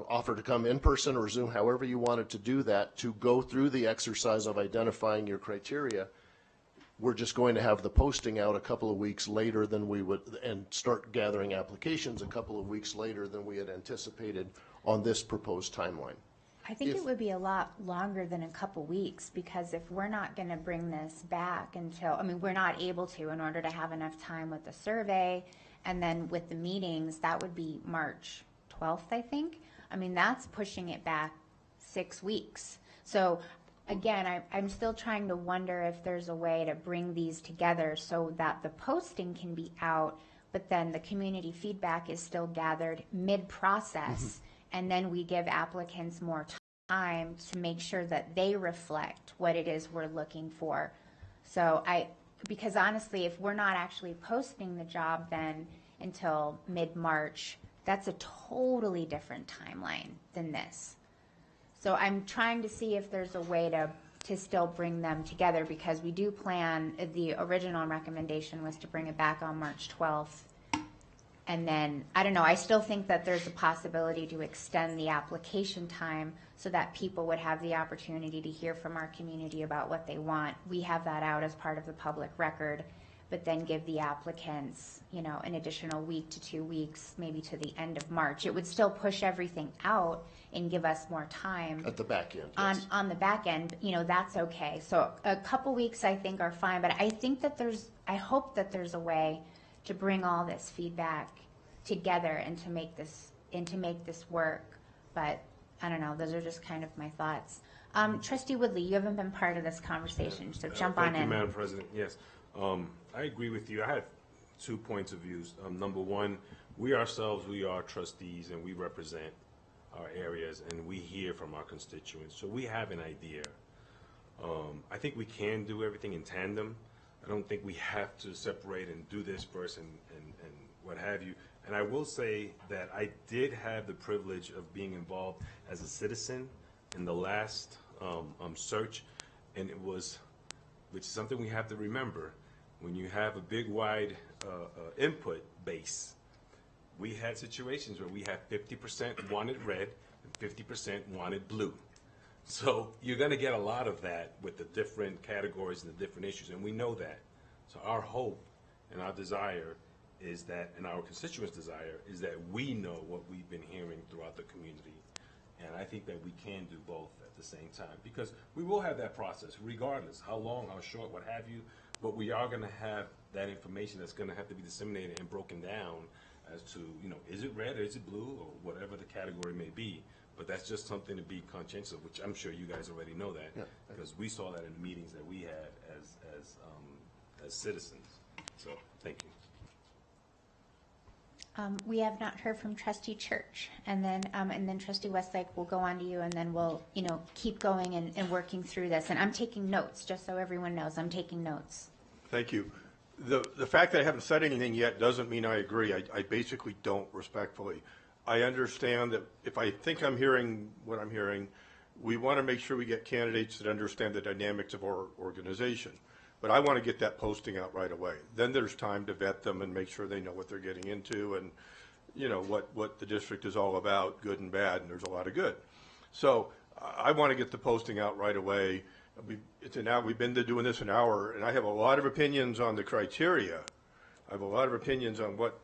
offer to come in person or Zoom, however you wanted to do that, to go through the exercise of identifying your criteria. We're just going to have the posting out a couple of weeks later than we would, and start gathering applications a couple of weeks later than we had anticipated on this proposed timeline. I think it would be a lot longer than a couple weeks, because if we're not going to bring this back until, I mean, we're not able to in order to have enough time with the survey and then with the meetings, that would be March 12th, I think. I mean, that's pushing it back 6 weeks. So again, I'm still trying to wonder if there's a way to bring these together so that the posting can be out, but then the community feedback is still gathered mid-process, and then we give applicants more time to make sure that they reflect what it is we're looking for. So because honestly, if we're not actually posting the job then until mid-March, that's a totally different timeline than this. So I'm trying to see if there's a way to still bring them together, because we do plan, the original recommendation was to bring it back on March 12th. And then, I don't know, I still think that there's a possibility to extend the application time so that people would have the opportunity to hear from our community about what they want. We have that out as part of the public record, but then give the applicants, an additional week to 2 weeks, maybe to the end of March. It would still push everything out and give us more time. At the back end, yes. On the back end, that's okay. So a couple weeks I think are fine, but I think that I hope that there's a way to bring all this feedback together and to make this work. But I don't know, those are just kind of my thoughts. Trustee Woodley, you haven't been part of this conversation, so jump on in. Thank you, Madam President. Yes, I agree with you. I have 2 points of views. Number one, we are trustees, and we represent our areas, and we hear from our constituents, so we have an idea. I think we can do everything in tandem. I don't think we have to separate and do this first and what have you. And I will say that I did have the privilege of being involved as a citizen in the last search, and which is something we have to remember. When you have a big, wide input base, we had situations where we had 50% wanted red and 50% wanted blue. So you're going to get a lot of that with the different categories and the different issues, and we know that. So our hope and our desire is that, and our constituents' desire, is that we know what we've been hearing throughout the community. And I think that we can do both at the same time, because we will have that process regardless, how long, how short, what have you, but we are going to have that information that's going to have to be disseminated and broken down as to, is it red or is it blue or whatever the category may be. But that's just something to be conscientious of, which I'm sure you guys already know that, because we saw that in the meetings that we had as citizens. So, thank you. We have not heard from Trustee Church, and then Trustee Westlake will go on to you, and then we'll, keep going and working through this. And I'm taking notes, just so everyone knows, I'm taking notes. Thank you. The fact that I haven't said anything yet doesn't mean I agree. I basically don't, respectfully. I understand that if I think I'm hearing what I'm hearing, we want to make sure we get candidates that understand the dynamics of our organization. But I want to get that posting out right away. Then there's time to vet them and make sure they know what they're getting into and, what the district is all about, good and bad, and there's a lot of good. So I want to get the posting out right away. We've been doing this an hour, and I have a lot of opinions on the criteria. I have a lot of opinions on what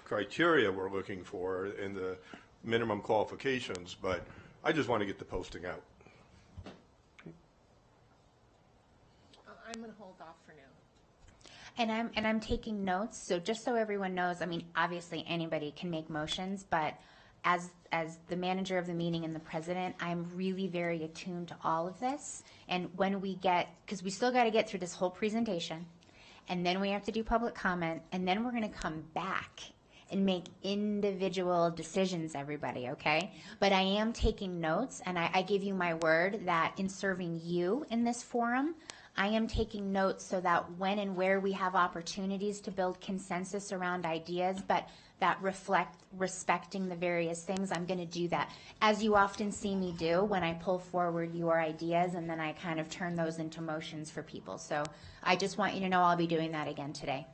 criteria we're looking for in the minimum qualifications, but I just want to get the posting out. I'm going to hold off for now. And I'm taking notes, so just so everyone knows, I mean, obviously anybody can make motions, but as the manager of the meeting and the president, I'm really very attuned to all of this. And when we because we still got to get through this whole presentation, and then we have to do public comment, and then we're going to come back and make individual decisions, everybody, okay? But I am taking notes, and I give you my word that in serving you in this forum, I am taking notes so that when and where we have opportunities to build consensus around ideas, but that respecting the various things, I'm going to do that. As you often see me do when I pull forward your ideas, and then I kind of turn those into motions for people. So I just want you to know I'll be doing that again today.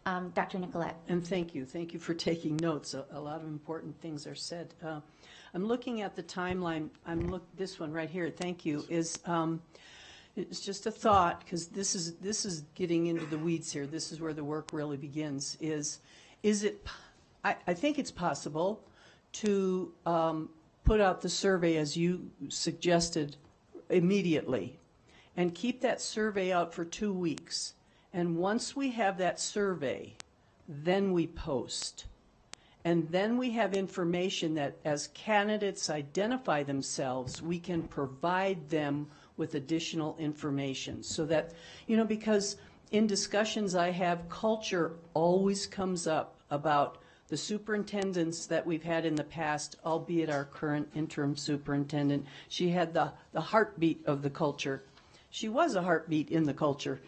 Dr. Nicolette. And thank you for taking notes. A lot of important things are said. I'm looking at the timeline. This one right here. Thank you. It's just a thought, because this is getting into the weeds here. This is where the work really begins. I think it's possible to put out the survey as you suggested immediately, and keep that survey out for 2 weeks. And once we have that survey, then we post. And then we have information that as candidates identify themselves, we can provide them with additional information. So that, because in discussions I have, culture always comes up about the superintendents that we've had in the past, albeit our current interim superintendent. She had the heartbeat of the culture. She was a heartbeat in the culture.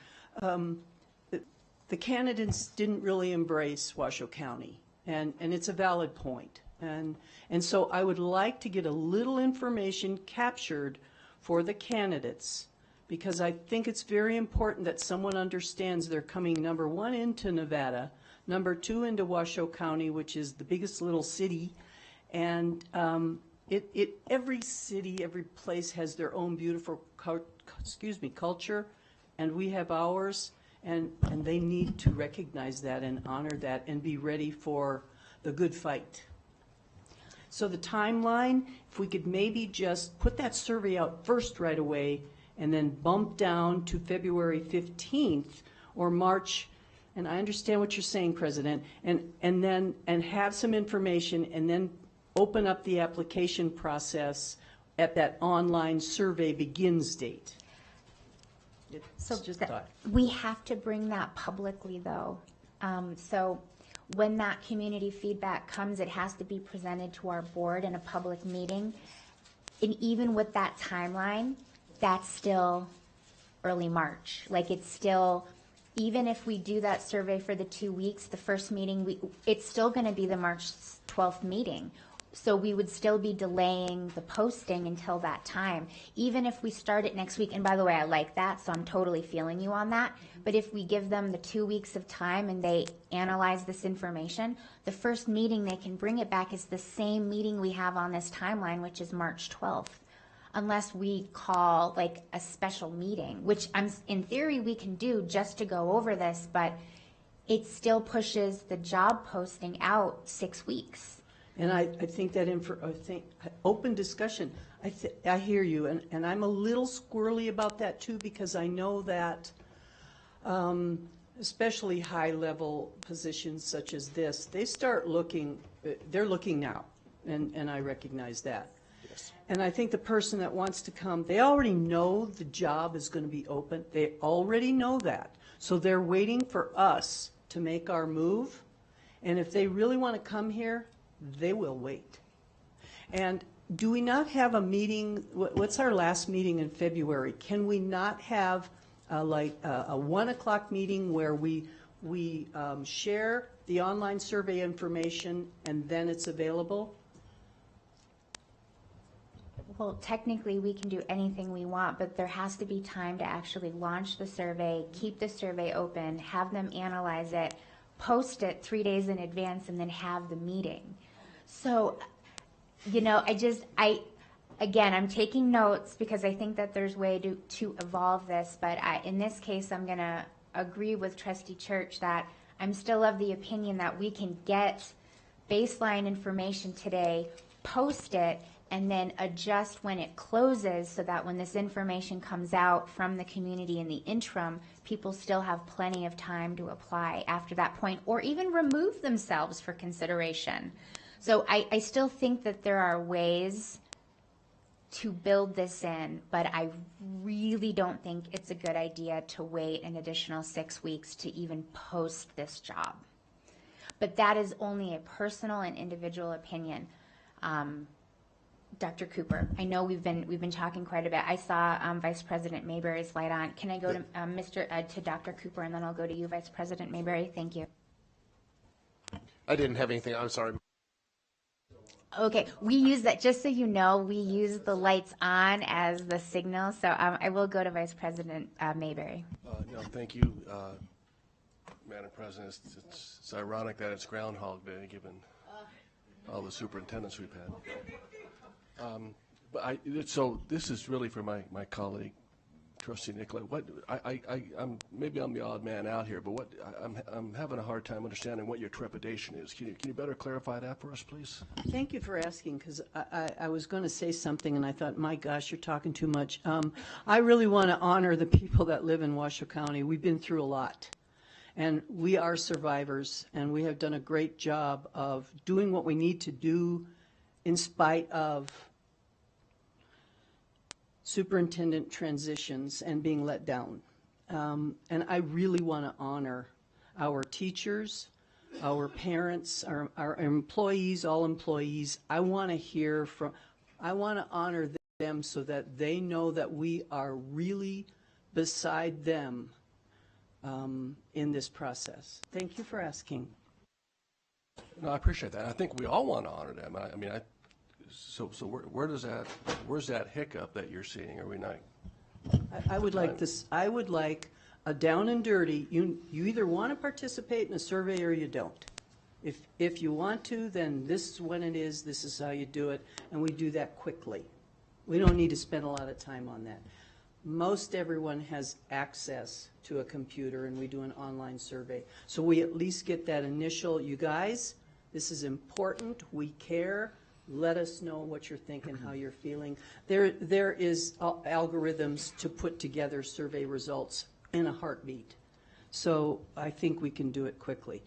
The candidates didn't really embrace Washoe County, and it's a valid point. And so I would like to get a little information captured for the candidates, because I think it's very important that someone understands they're coming, number one, into Nevada, number two, into Washoe County, which is the biggest little city. And every city, every place has their own beautiful culture, and we have ours. And they need to recognize that and honor that and be ready for the good fight. So the timeline, if we could maybe just put that survey out first right away, and then bump down to February 15th or March, and I understand what you're saying, President, and have some information, and then open up the application process at that online survey begins date. So Just a thought. we have to bring that publicly, though. So when that community feedback comes, it has to be presented to our board in a public meeting. And even with that timeline, that's still early March. Like, it's still, even if we do that survey for the 2 weeks, the first meeting, it's still going to be the March 12th meeting. So we would still be delaying the posting until that time, even if we start it next week. And by the way, I like that, so I'm totally feeling you on that. But if we give them the 2 weeks of time and they analyze this information, the first meeting they can bring it back is the same meeting we have on this timeline, which is March 12th. Unless we call like a special meeting, which in theory we can do just to go over this, but it still pushes the job posting out 6 weeks. And I think that open discussion, I hear you, and I'm a little squirrely about that too, because I know that especially high-level positions such as this, they're looking now, and I recognize that. Yes. And I think the person that wants to come, they already know the job is going to be open. They already know that. So they're waiting for us to make our move, and if they really want to come here, they will wait. And do we not have a meeting? What's our last meeting in February? Can we not have a 1 o'clock meeting where we share the online survey information and then it's available? Well, technically we can do anything we want, but there has to be time to actually launch the survey, keep the survey open, have them analyze it, post it 3 days in advance, and then have the meeting. So, I'm taking notes because I think that there's way to evolve this, but in this case, I'm going to agree with Trustee Church that I'm still of the opinion that we can get baseline information today, post it, and then adjust when it closes so that when this information comes out from the community in the interim, people still have plenty of time to apply after that point, or even remove themselves for consideration. So I still think that there are ways to build this in, but I really don't think it's a good idea to wait an additional 6 weeks to even post this job. But that is only a personal and individual opinion. Dr. Cooper, I know we've been talking quite a bit. I saw Vice President Mayberry's light on. Can I go to to Dr. Cooper, and then I'll go to you, Vice President Mayberry? Thank you. I didn't have anything. I'm sorry. Okay, we use that, just so you know, we use the lights on as the signal. So I will go to Vice President Mayberry. No, thank you. Madam President. It's ironic that it's Groundhog Day, given all the superintendents we've had. So this is really for my colleague, Trustee Nicolay. I'm maybe I'm the odd man out here, but I'm having a hard time understanding what your trepidation is. Can you better clarify that for us, please? Thank you for asking, because I was going to say something, and I thought, my gosh, you're talking too much. I really want to honor the people that live in Washoe County. We've been through a lot, and we are survivors, and we have done a great job of doing what we need to do in spite of superintendent transitions and being let down. And I really want to honor our teachers, our parents, our employees, all employees. I want to honor them so that they know that we are really beside them in this process. Thank you for asking. No, I appreciate that. I think we all want to honor them. So where's that hiccup that you're seeing? Are we not? I would like this. I would like a down and dirty. You either want to participate in a survey or you don't. If you want to, then this is when it is. This is how you do it, and we do that quickly. We don't need to spend a lot of time on that. Most everyone has access to a computer, and we do an online survey. So we at least get that initial, you guys, this is important. We care. Let us know what you're thinking, how you're feeling. There is algorithms to put together survey results in a heartbeat. So I think we can do it quickly.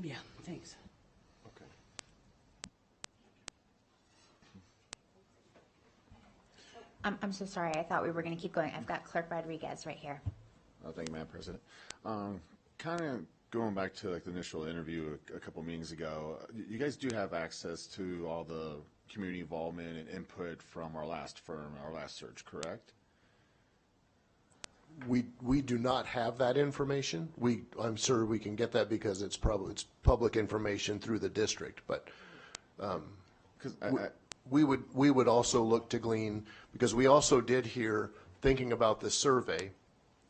Yeah, thanks. Okay. I'm so sorry. I thought we were going to keep going. I've got Clerk Rodriguez right here. Thank you, Madam President. Kind of going back to like the initial interview a couple meetings ago, you guys do have access to all the community involvement and input from our last firm, our last search, correct? We do not have that information. I'm sure we can get that because it's public information through the district, but we would also look to glean, because we also did hear, thinking about this survey,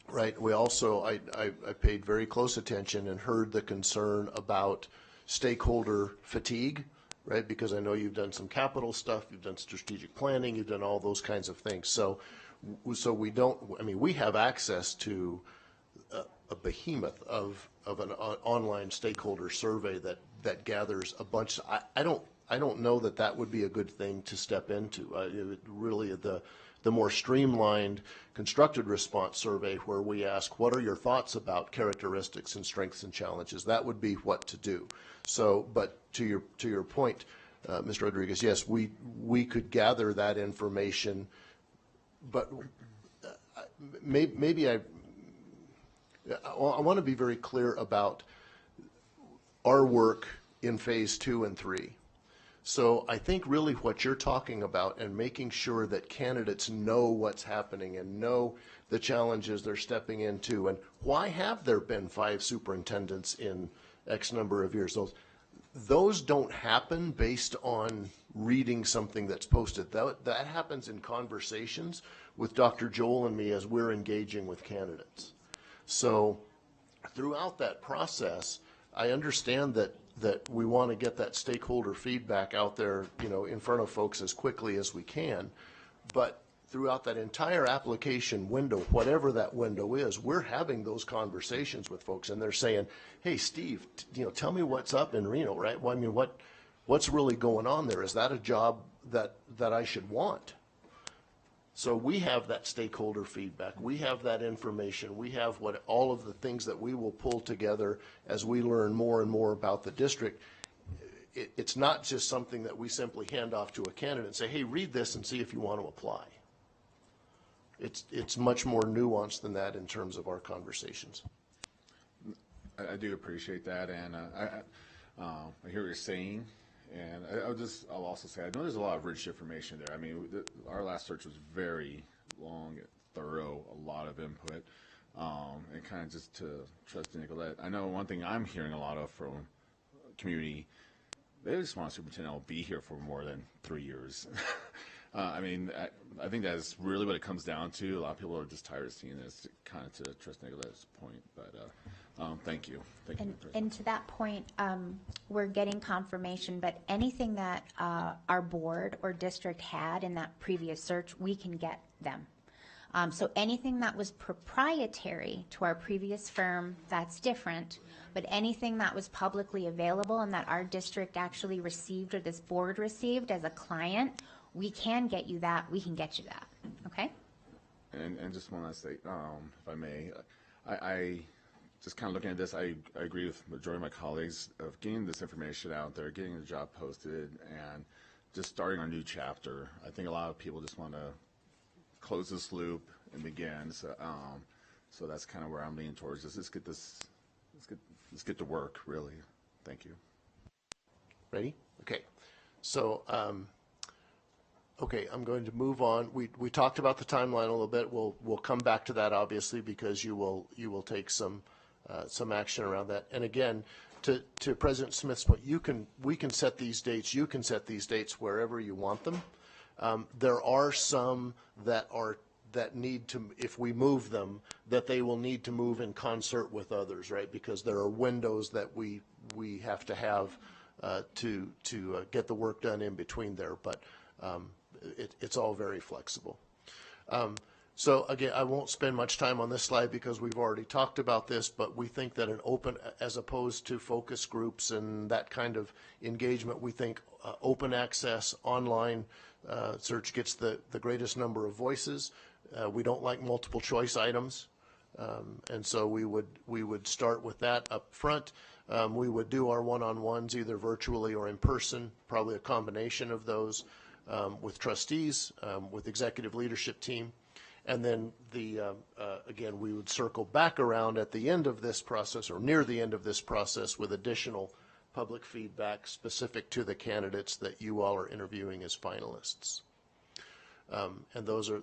right, we also, I paid very close attention and heard the concern about stakeholder fatigue, right, because I know you've done some capital stuff, you've done strategic planning, you've done all those kinds of things. So we don't, I mean, we have access to a behemoth of an online stakeholder survey that gathers a bunch. I don't know that would be a good thing to step into. Really, the more streamlined, constructed response survey where we ask, what are your thoughts about characteristics and strengths and challenges? That would be what to do. So, but to your point, Mr. Rodriguez, yes, we could gather that information, but maybe I want to be very clear about our work in phase 2 and 3. So I think really what you're talking about and making sure that candidates know what's happening and know the challenges they're stepping into, and why have there been 5 superintendents in X number of years. Those don't happen based on reading something that's posted. That happens in conversations with Dr. Joel and me as we're engaging with candidates. So throughout that process, I understand that we want to get that stakeholder feedback out there, in front of folks as quickly as we can. But throughout that entire application window, whatever that window is, we're having those conversations with folks, and they're saying, "Hey, Steve, tell me what's up in Reno, right? Well, I mean, what's really going on there? Is that a job that I should want?" So we have that stakeholder feedback. We have that information. We have all of the things that we will pull together as we learn more and more about the district. It's not just something that we simply hand off to a candidate and say, "Hey, read this and see if you want to apply." It's much more nuanced than that in terms of our conversations. I do appreciate that, and I hear what you're saying. And I'll also say, I know there's a lot of rich information there. I mean, our last search was very long, thorough, a lot of input. And kind of just to Trustee Nicolette, I know one thing I'm hearing a lot of from community, they just want a superintendent to be here for more than 3 years. I mean, I think that's really what it comes down to. A lot of people are just tired of seeing this, kind of to Trustee Nicolet's point. But thank you. Thank you. And to that point, we're getting confirmation, but anything that our board or district had in that previous search, we can get them. So anything that was proprietary to our previous firm, that's different. But anything that was publicly available and that our district actually received or this board received as a client, we can get you that. We can get you that. Okay? And just one last thing, if I may. I just kind of looking at this, I agree with the majority of my colleagues of getting this information out there, getting the job posted, and just starting our new chapter. I think a lot of people just want to close this loop and begin. So that's kind of where I'm leaning towards. Let's get to work, really. Thank you. Ready? Okay. So, okay, I'm going to move on. We talked about the timeline a little bit. We'll come back to that, obviously, because you will take some action around that. And again, to President Smith's point, we can set these dates. You can set these dates wherever you want them. There are some that need to, if we move them, that they will need to move in concert with others, right? Because there are windows that we have to have to get the work done in between there. But it's all very flexible. So again, I won't spend much time on this slide because we've already talked about this, but we think that an open, as opposed to focus groups and that kind of engagement, we think open access online search gets the greatest number of voices. We don't like multiple choice items, and so we would start with that up front. We would do our one-on-ones either virtually or in person, probably a combination of those with trustees, with executive leadership team. And then again, we would circle back around at the end of this process or near the end of this process with additional public feedback specific to the candidates that you all are interviewing as finalists. And those are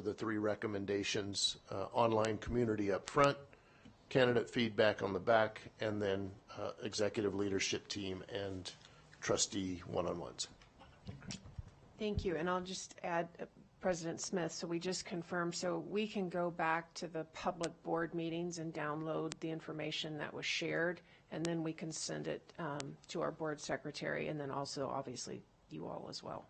the three recommendations: online community up front, candidate feedback on the back, and then executive leadership team and trustee one-on-ones. Thank you. And I'll just add, President Smith, so we just confirmed, so we can go back to the public board meetings and download the information that was shared, and then we can send it to our board secretary, and then also obviously you all as well.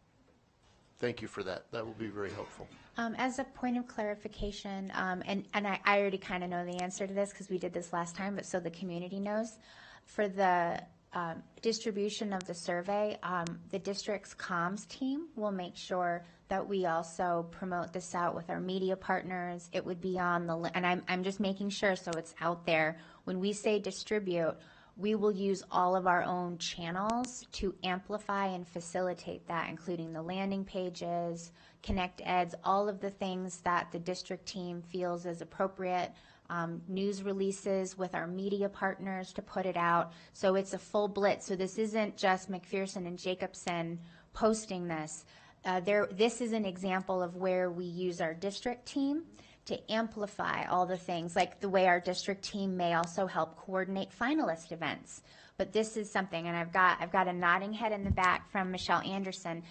Thank you for that. That will be very helpful. As a point of clarification, and I already kind of know the answer to this because we did this last time, but so the community knows, for the distribution of the survey, the district's comms team will make sure that we also promote this out with our media partners. It would be on the, and I'm just making sure so it's out there. When we say distribute, we will use all of our own channels to amplify and facilitate that, including the landing pages, Connect Eds, all of the things that the district team feels is appropriate, news releases with our media partners to put it out. So it's a full blitz. So this isn't just McPherson and Jacobson posting this. This is an example of where we use our district team to amplify all the things, like the way our district team may also help coordinate finalist events. But this is something, and I've got a nodding head in the back from Michelle Anderson.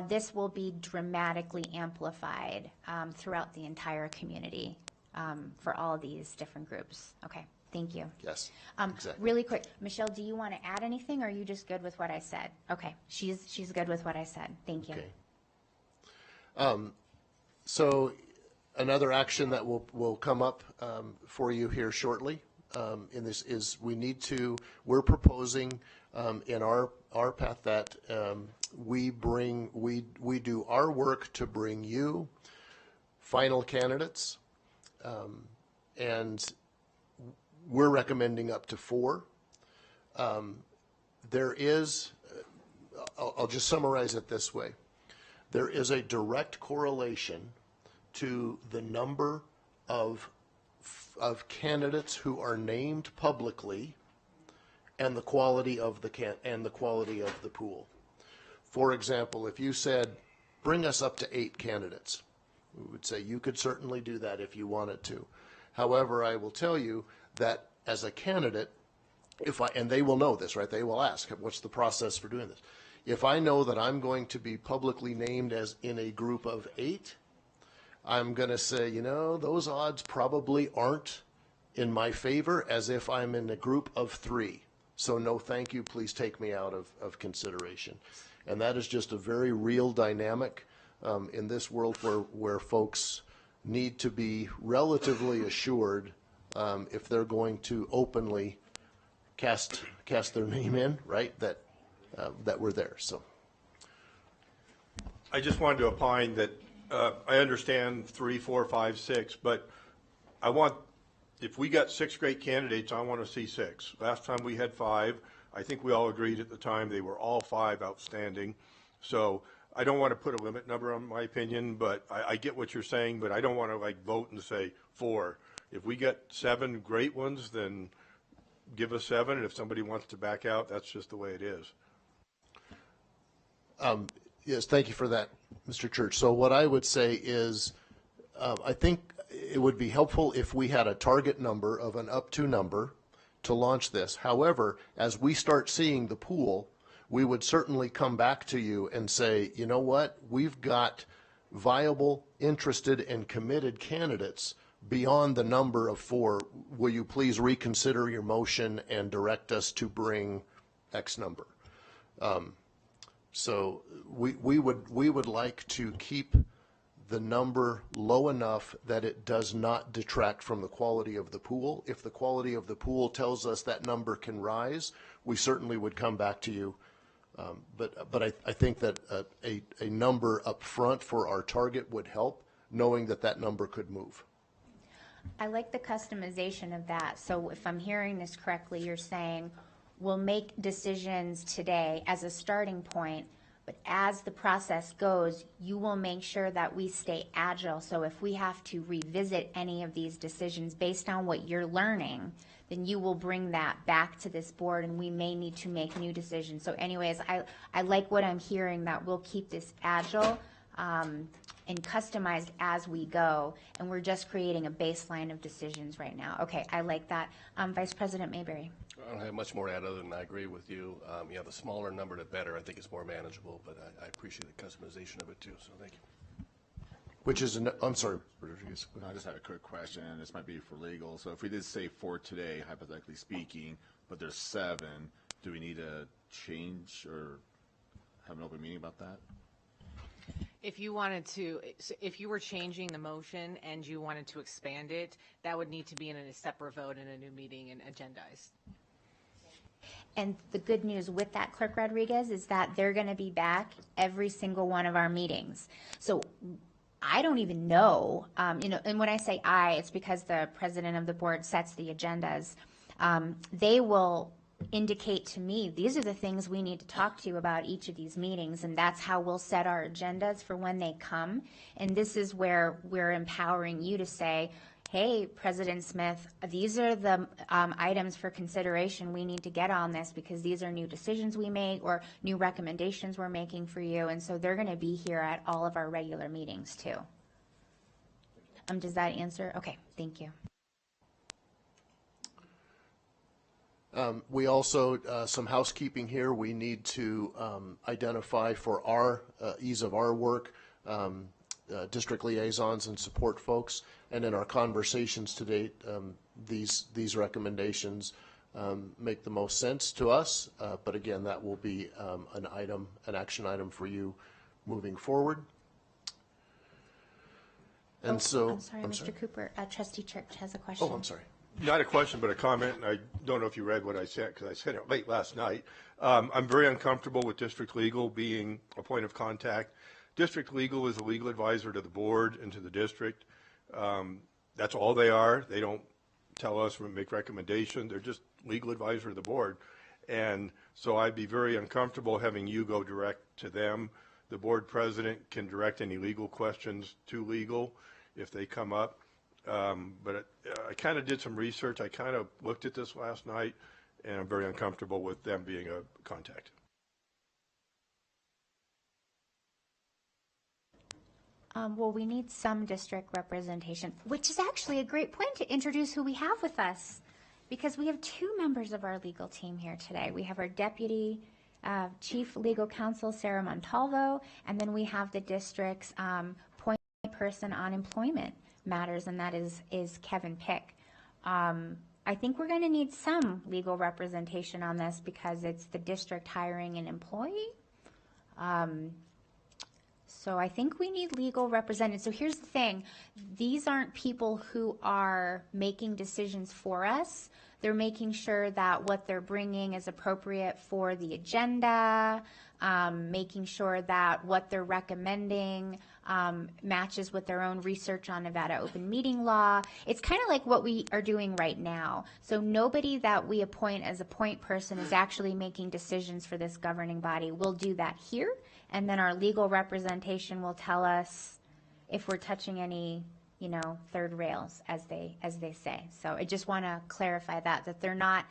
This will be dramatically amplified throughout the entire community for all these different groups. Okay, thank you. Yes, exactly. Really quick, Michelle, do you want to add anything, or are you just good with what I said? Okay, she's good with what I said. Thank you. Okay. So another action that will come up for you here shortly in this is we're proposing in our path that we do our work to bring you final candidates, and we're recommending up to 4. There is, I'll just summarize it this way. There is a direct correlation to the number of candidates who are named publicly and the quality of the pool. For example, if you said, bring us up to 8 candidates, we would say you could certainly do that if you wanted to. However, I will tell you that as a candidate, and they will know this, right? They will ask, what's the process for doing this? If I know that I'm going to be publicly named as in a group of 8, I'm going to say, those odds probably aren't in my favor as if I'm in a group of 3. So no, thank you, please take me out of consideration. And that is just a very real dynamic in this world where folks need to be relatively assured if they're going to openly cast their name in, right, that we're there. So I just wanted to opine that I understand 3, 4, 5, 6, but if we got 6 great candidates, I want to see 6. Last time we had 5. I think we all agreed at the time they were all 5 outstanding. So I don't want to put a limit number on my opinion, but I get what you're saying, but I don't want to vote and say 4. If we get 7 great ones, then give us 7, and if somebody wants to back out, that's just the way it is. Yes, thank you for that, Mr. Church. So what I would say is I think it would be helpful if we had a target number of an up to number to launch this. However, as we start seeing the pool, we would certainly come back to you and say, you know what, we've got viable, interested, and committed candidates beyond the number of 4. Will you please reconsider your motion and direct us to bring X number? So we would like to keep the number low enough that it does not detract from the quality of the pool. If the quality of the pool tells us that number can rise, we certainly would come back to you. But I think that a number up front for our target would help, knowing that number could move. I like the customization of that. So if I'm hearing this correctly, you're saying we'll make decisions today as a starting point, but as the process goes, you will make sure that we stay agile. So if we have to revisit any of these decisions based on what you're learning, then you will bring that back to this board and we may need to make new decisions. So anyways, I like what I'm hearing, that we'll keep this agile and customized as we go, and we're just creating a baseline of decisions right now. Okay, I like that. Vice President Mayberry. I don't have much more to add other than I agree with you. The smaller number, the better. I think it's more manageable, but I appreciate the customization of it too, so thank you. Which is, I'm sorry. I just had a quick question, and this might be for legal. So if we did say 4 today, hypothetically speaking, but there's 7, do we need to change or have an open meeting about that? If you wanted to, if you were changing the motion and you wanted to expand it, that would need to be in a separate vote in a new meeting and agendized. And the good news with that, Clerk Rodriguez, is that they're going to be back every single one of our meetings. So I don't even know, and when I say it's because the president of the board sets the agendas. They will indicate to me, these are the things we need to talk to you about each of these meetings, and that's how we'll set our agendas for when they come. And this is where we're empowering you to say, hey, President Smith, these are the items for consideration we need to get on this, because these are new decisions we make or new recommendations we're making for you. And so they're going to be here at all of our regular meetings too. Does that answer? Okay, thank you. We also, some housekeeping here, we need to identify for our ease of our work, district liaisons and support folks. And in our conversations to date, these recommendations make the most sense to us. But again, that will be an action item for you moving forward. And I'm sorry, Mr. Cooper. Trustee Church has a question. Oh, I'm sorry. Not a question, but a comment. I don't know if you read what I said, because I said it late last night. I'm very uncomfortable with district legal being a point of contact. District legal is a legal advisor to the board and to the district. That's all they are. They don't tell us or make recommendations. They're just legal advisor to the board. And so I'd be very uncomfortable having you go direct to them. The board president can direct any legal questions to legal if they come up. But I kind of did some research. I kind of looked at this last night, and I'm very uncomfortable with them being a contact. Well, we need some district representation, which is actually a great point to introduce who we have with us, because we have 2 members of our legal team here today. We have our deputy Chief Legal Counsel Sarah Montalvo, and then we have the district's point person on employment matters, and that is Kevin Pick. I think we're going to need some legal representation on this because it's the district hiring an employee. So I think we need legal representatives. So here's the thing. These aren't people who are making decisions for us. They're making sure that what they're bringing is appropriate for the agenda, making sure that what they're recommending matches with their own research on Nevada open meeting law. It's kind of like what we are doing right now. So nobody that we appoint as a point person is actually making decisions for this governing body. We'll do that here, and then our legal representation will tell us if we're touching any, you know, third rails, as they say. So I just want to clarify that they're not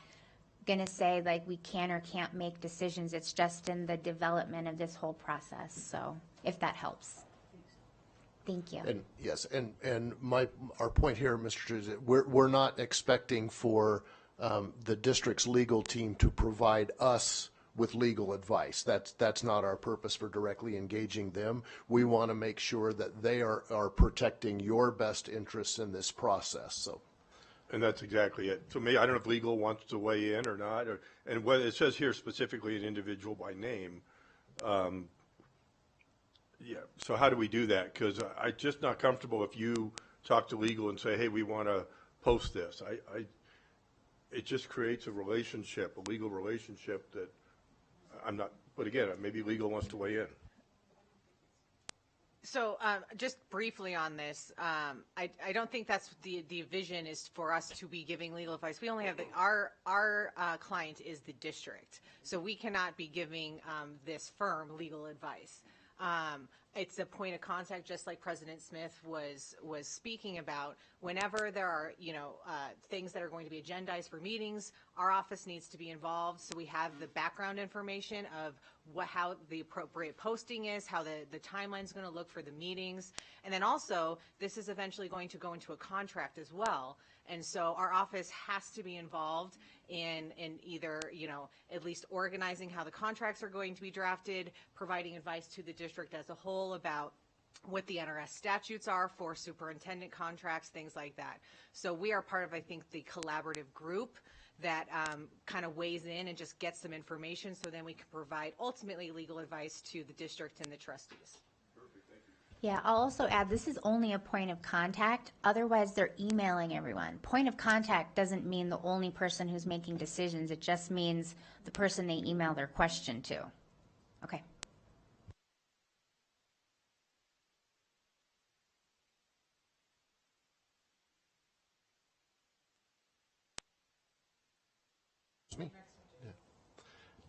going to say like we can or can't make decisions. It's just in the development of this whole process. So if that helps. Thank you. And yes, and our point here, Mr. Chair, is that we're not expecting for the district's legal team to provide us with legal advice. That's not our purpose for directly engaging them. We want to make sure that they are protecting your best interests in this process. So. And that's exactly it. To me, I don't know if legal wants to weigh in or not, and whether it says here specifically an individual by name. Yeah, so how do we do that? Because I'm just not comfortable if you talk to legal and say, hey, we want to post this. It just creates a relationship, a legal relationship that I'm not, but again, maybe legal wants to weigh in. So just briefly on this, I don't think that's the vision is for us to be giving legal advice. We only have our client is the district, so we cannot be giving this firm legal advice. It's a point of contact, just like President Smith was speaking about. Whenever there are, you know, things that are going to be agendized for meetings, our office needs to be involved, so we have the background information of how the appropriate posting is, how the timeline is going to look for the meetings, and then also this is eventually going to go into a contract as well. And so our office has to be involved in either, you know, at least organizing how the contracts are going to be drafted, providing advice to the district as a whole about what the NRS statutes are for superintendent contracts, things like that. So we are part of, I think, the collaborative group that kind of weighs in and just gets some information, so then we can provide ultimately legal advice to the district and the trustees. Yeah, I'll also add, this is only a point of contact. Otherwise, they're emailing everyone. Point of contact doesn't mean the only person who's making decisions. It just means the person they email their question to. Okay. Me?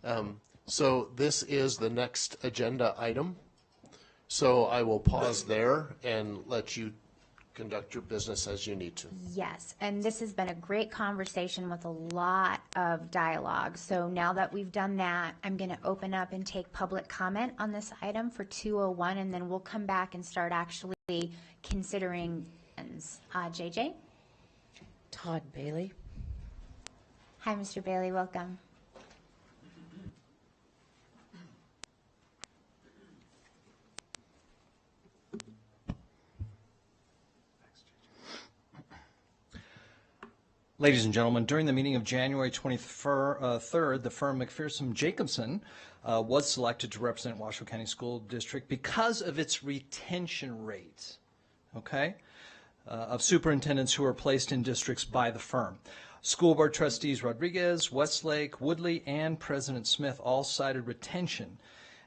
Yeah. So this is the next agenda item. So I will pause there and let you conduct your business as you need to. Yes, and this has been a great conversation with a lot of dialogue. So now that we've done that, I'm going to open up and take public comment on this item for 201, and then we'll come back and start actually considering JJ? Todd Bailey. Hi, Mr. Bailey, welcome. Ladies and gentlemen, during the meeting of January 23rd, the firm McPherson Jacobson was selected to represent Washoe County School District because of its retention rate, okay, of superintendents who are placed in districts by the firm. School Board Trustees Rodriguez, Westlake, Woodley, and President Smith all cited retention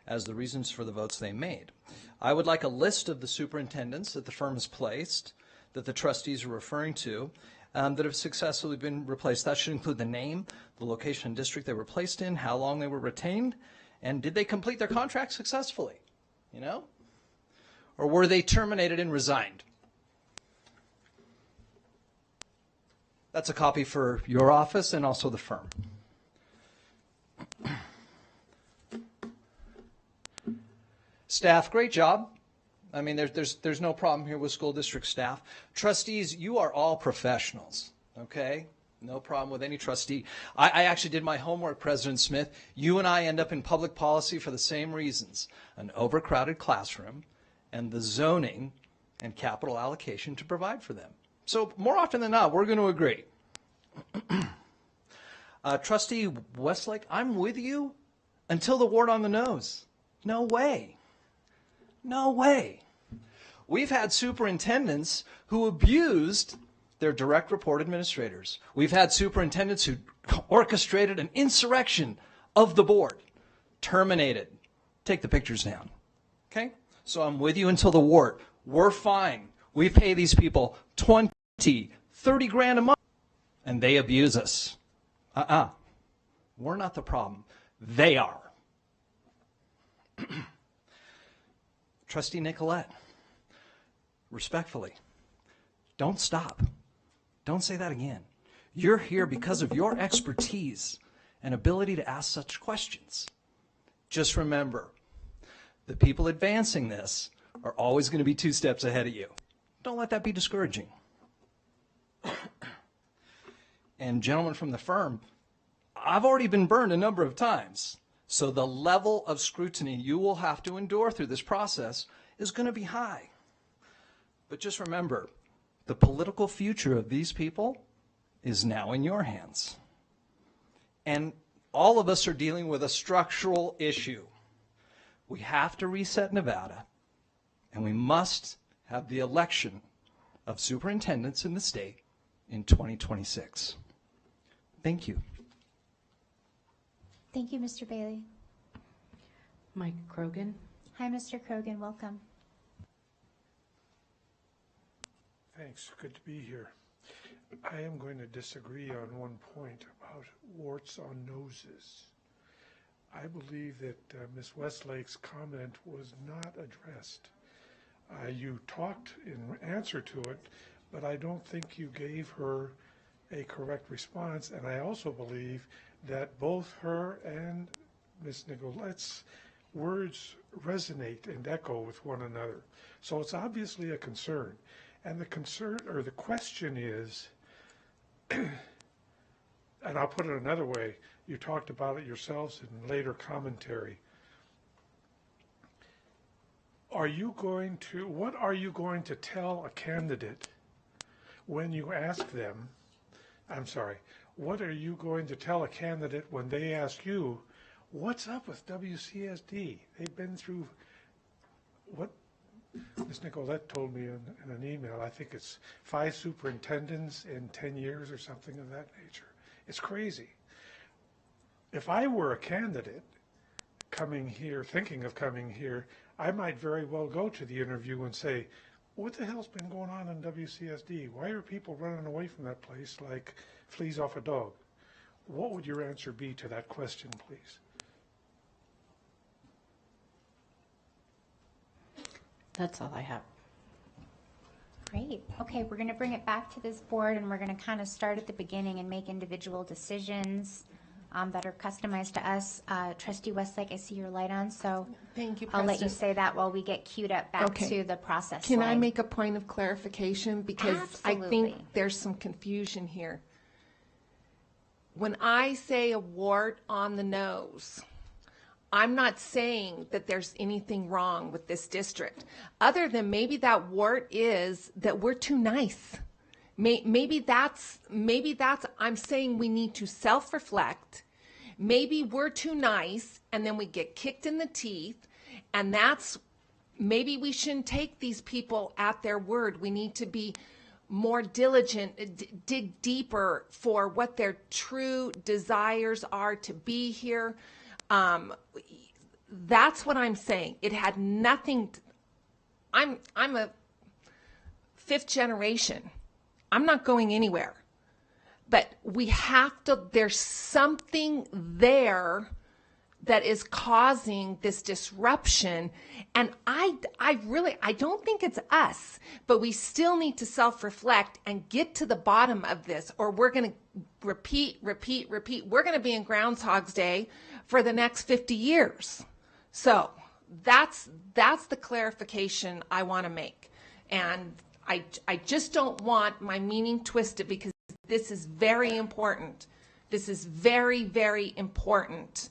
as the reasons for the votes they made. I would like a list of the superintendents that the firm has placed, that the trustees are referring to, that have successfully been replaced. That should include the name, the location and district they were placed in, how long they were retained, and did they complete their contract successfully, you know? Or were they terminated and resigned? That's a copy for your office and also the firm. Staff, great job. I mean, there's no problem here with school district staff. Trustees, you are all professionals, okay? No problem with any trustee. I actually did my homework, President Smith. You and I end up in public policy for the same reasons. An overcrowded classroom and the zoning and capital allocation to provide for them. So more often than not, we're going to agree. Trustee Westlake, I'm with you until the wart on the nose. No way. No way. We've had superintendents who abused their direct report administrators. We've had superintendents who orchestrated an insurrection of the board, terminated. Take the pictures down. Okay? So I'm with you until the wart. We're fine. We pay these people 20, 30 grand a month, and they abuse us. We're not the problem. They are. Trustee Nicolette, respectfully, don't stop. Don't say that again. You're here because of your expertise and ability to ask such questions. Just remember, the people advancing this are always going to be 2 steps ahead of you. Don't let that be discouraging. And gentlemen from the firm, I've already been burned a number of times. So the level of scrutiny you will have to endure through this process is going to be high. But just remember, the political future of these people is now in your hands. And all of us are dealing with a structural issue. We have to reset Nevada, and we must have the election of superintendents in the state in 2026. Thank you. Thank you, Mr. Bailey. Mike Krogan. Hi, Mr. Krogan. Welcome. Thanks. Good to be here. I am going to disagree on one point about warts on noses. I believe that Ms. Westlake's comment was not addressed. You talked in answer to it, but I don't think you gave her a correct response. And I also believe that both her and Ms. Nicolette's words resonate and echo with one another. So it's obviously a concern. And the concern, or the question is, and I'll put it another way, you talked about it yourselves in later commentary. What are you going to tell a candidate when you ask them, what are you going to tell a candidate when they ask you, what's up with WCSD? They've been through what Ms. Nicolette told me in an email. I think it's 5 superintendents in 10 years or something of that nature. It's crazy. If I were a candidate coming here, thinking of coming here, I might very well go to the interview and say, what the hell's been going on in WCSD? Why are people running away from that place like fleas off a dog? What would your answer be to that question, please? That's all I have. Great. Okay, we're going to bring it back to this board, and we're going to kind of start at the beginning and make individual decisions that are customized to us. Trustee Westlake, I see your light on, so Thank you, I'll let you President. say that while we get queued up back Okay. to the process Can I slide. make a point of clarification? Because I think Absolutely. there's some confusion here. When I say a wart on the nose, I'm not saying that there's anything wrong with this district, other than maybe that wart is that we're too nice. Maybe that's, I'm saying we need to self-reflect. Maybe we're too nice and then we get kicked in the teeth, and maybe we shouldn't take these people at their word. We need to be more diligent, dig deeper for what their true desires are to be here. That's what I'm saying. It had nothing. I'm a 5th generation. I'm not going anywhere. But we have to, there's something there that is causing this disruption. And I don't think it's us, but we still need to self-reflect and get to the bottom of this, or we're going to repeat. We're going to be in Groundhog's Day for the next 50 years. So that's the clarification I want to make. And I just don't want my meaning twisted, because This is very important. This is very, very important.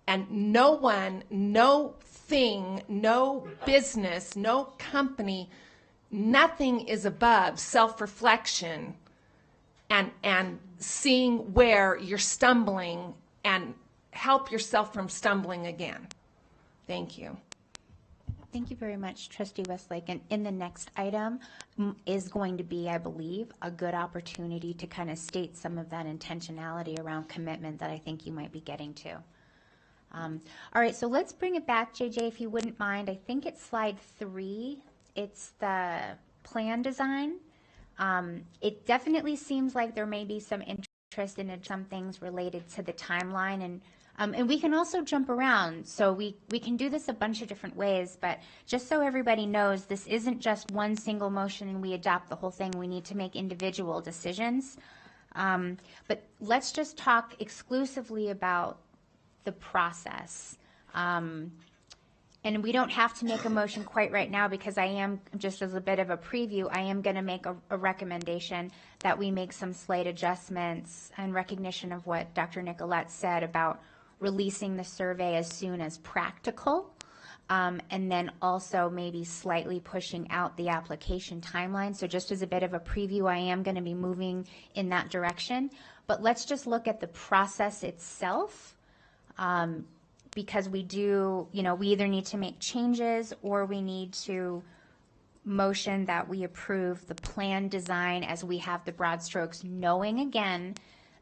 And no one, no thing, no business, no company, nothing is above self-reflection and seeing where you're stumbling and help yourself from stumbling again. Thank you. Thank you very much, Trustee Westlake. And in the next item is going to be, I believe, a good opportunity to kind of state some of that intentionality around commitment that I think you might be getting to. All right, so let's bring it back, JJ, if you wouldn't mind. I think it's slide 3. It's the plan design. It definitely seems like there may be some interest in some things related to the timeline, and we can also jump around. So we can do this a bunch of different ways, but just so everybody knows, this isn't just one single motion and we adopt the whole thing. We need to make individual decisions. But let's just talk exclusively about the process. And we don't have to make a motion quite right now because I am, just as a bit of a preview, I am going to make a recommendation that we make some slight adjustments in recognition of what Dr. Nicolette said about releasing the survey as soon as practical, and then also maybe slightly pushing out the application timeline. So just as a bit of a preview, I am going to be moving in that direction. But let's just look at the process itself. Because we do, we either need to make changes or we need to motion that we approve the plan design as we have the broad strokes, knowing again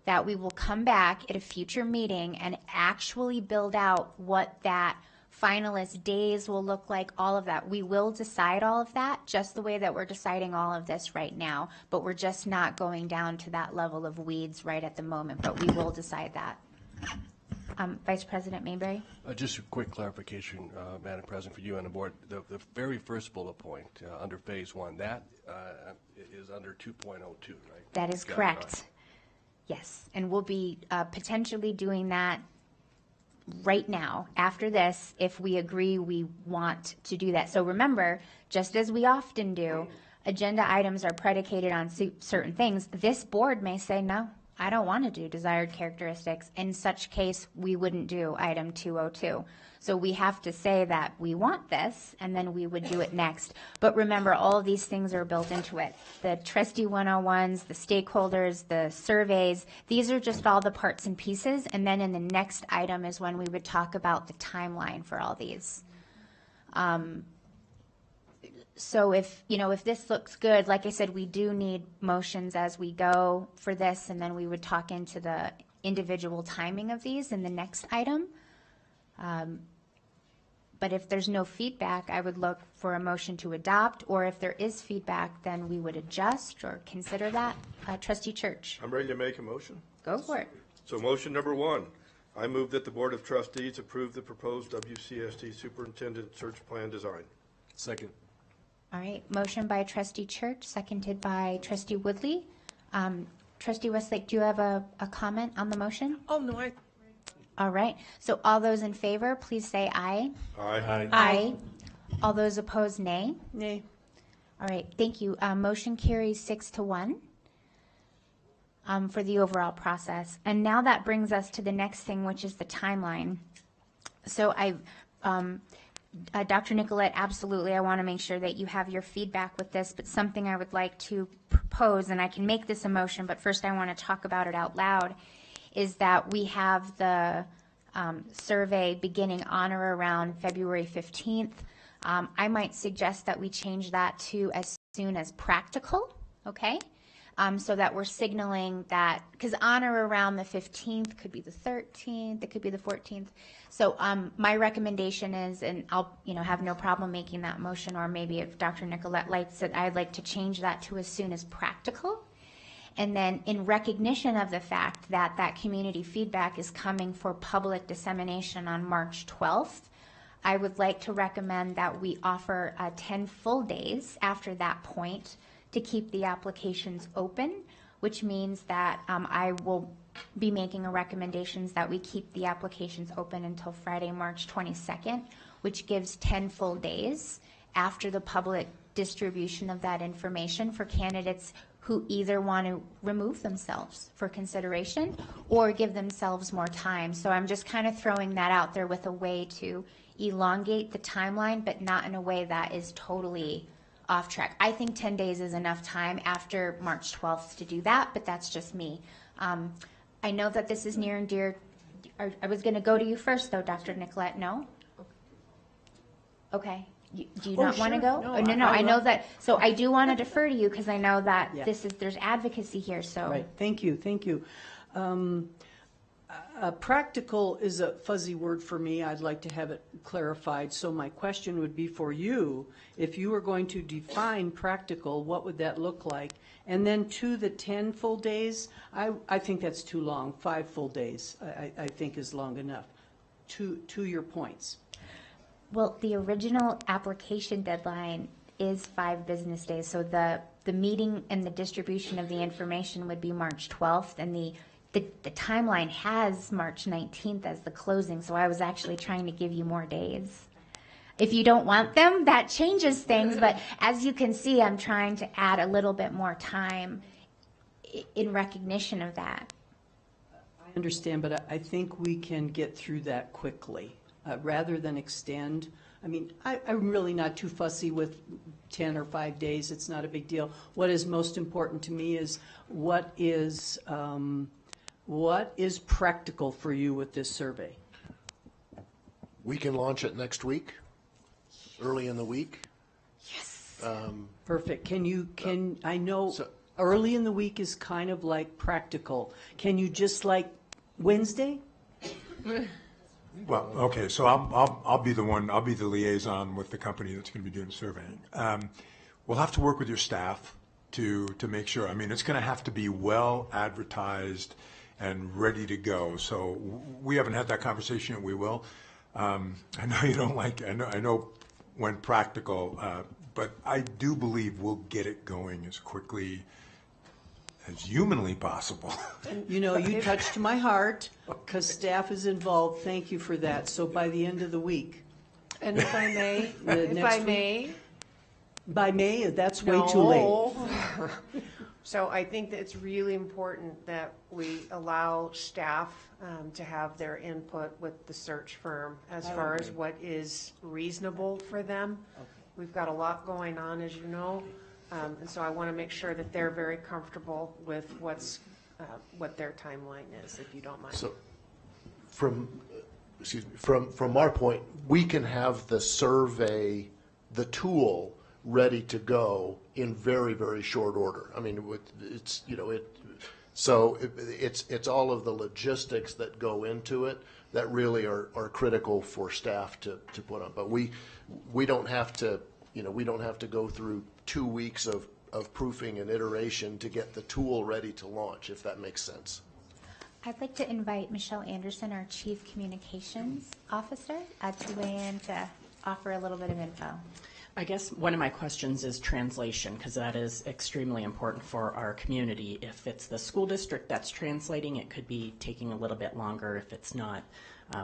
that we will come back at a future meeting and actually build out what that finalist days will look like, all of that. We will decide all of that just the way that we're deciding all of this right now, but we're just not going down to that level of weeds right at the moment, but we will decide that. Vice President Mayberry? Just a quick clarification, Madam President, for you and the board. The very first bullet point under Phase 1, that is under 2.02, right? That is correct. Yes, and we'll be potentially doing that right now after this if we agree we want to do that. So remember, just as we often do, agenda items are predicated on certain things. This board may say no. I don't want to do desired characteristics. In such case, we wouldn't do item 202. So we have to say that we want this, and then we would do it next. But remember, all of these things are built into it. The trustee 101s, the stakeholders, the surveys, these are just all the parts and pieces. And then in the next item is when we would talk about the timeline for all these. So if this looks good, like I said, we do need motions as we go for this, and then we would talk into the individual timing of these in the next item. But if there's no feedback, I would look for a motion to adopt, or if there is feedback, then we would adjust or consider that. Trustee Church. I'm ready to make a motion. Go for it. So motion number 1, I move that the Board of Trustees approve the proposed WCSD Superintendent Search Plan design. Second. All right, motion by Trustee Church, seconded by Trustee Woodley. Trustee Westlake, do you have a comment on the motion? Oh, no, All right, so all those in favor, please say aye. Aye. Aye. All those opposed, nay. Nay. All right, thank you. Motion carries 6-1 for the overall process. And now that brings us to the next thing, which is the timeline. So Dr. Nicolette, absolutely, I want to make sure that you have your feedback with this, but something I would like to propose, and I can make this a motion, but first I want to talk about it out loud, is that we have the survey beginning on or around February 15th. I might suggest that we change that to as soon as practical, okay? So that we're signaling that, because on or around the 15th could be the 13th, it could be the 14th. So my recommendation is, and I'll have no problem making that motion, or maybe if Dr. Nicolette likes it, I'd like to change that to as soon as practical. And then in recognition of the fact that that community feedback is coming for public dissemination on March 12th, I would like to recommend that we offer 10 full days after that point to keep the applications open, which means that I will be making a recommendations that we keep the applications open until Friday, March 22nd, which gives 10 full days after the public distribution of that information for candidates who either want to remove themselves for consideration or give themselves more time. So I'm just kind of throwing that out there with a way to elongate the timeline, but not in a way that is totally off track. I think 10 days is enough time after March 12th to do that, but that's just me. I know that this is near and dear. I was going to go to you first, though, Dr. Nicolette. No? Okay. Do you not want to sure. go? No, Oh, no. I I know will. that. So I do want to defer to you because I know that Yeah. there's advocacy here. So Right, thank you. Practical is a fuzzy word for me. I'd like to have it clarified. So my question would be for you, if you were going to define practical, what would that look like? And then to the 10 full days, I think that's too long. 5 full days, I think is long enough. To your points. Well, the original application deadline is 5 business days. So the meeting and the distribution of the information would be March 12th, and the timeline has March 19th as the closing. So I was actually trying to give you more days. If you don't want them, that changes things. But as you can see, I'm trying to add a little bit more time in recognition of that. I understand, but I think we can get through that quickly. Rather than extend, I mean, I'm really not too fussy with 10 or 5 days. It's not a big deal. What is most important to me is what is practical for you with this survey? We can launch it next week, early in the week. Yes. Perfect. I know early in the week is kind of like practical. Can you just like Wednesday? Well, okay, so I'll be the one, I'll be the liaison with the company that's going to be doing the surveying. We'll have to work with your staff to make sure. I mean, it's going to have to be well advertised and ready to go. So we haven't had that conversation yet. We will. I know you don't like. I know when practical, but I do believe we'll get it going as quickly as humanly possible. You know, you touched my heart because staff is involved. Thank you for that. So by the end of the week. And if I may, By May, that's way too late. No. So I think that it's really important that we allow staff to have their input with the search firm as far as what is reasonable for them. We've got a lot going on, as you know. And so I want to make sure that they're very comfortable with what their timeline is, if you don't mind. So from our point, we can have the survey, the tool ready to go in very, very short order. I mean, it's all of the logistics that go into it that really are critical for staff to put on. But we don't have to, we don't have to go through 2 weeks of proofing and iteration to get the tool ready to launch, if that makes sense. I'd like to invite Michelle Anderson, our Chief Communications Officer, to weigh in to offer a little bit of info. I guess one of my questions is translation, because that is extremely important for our community. If it's the school district that's translating, it could be taking a little bit longer. If it's not,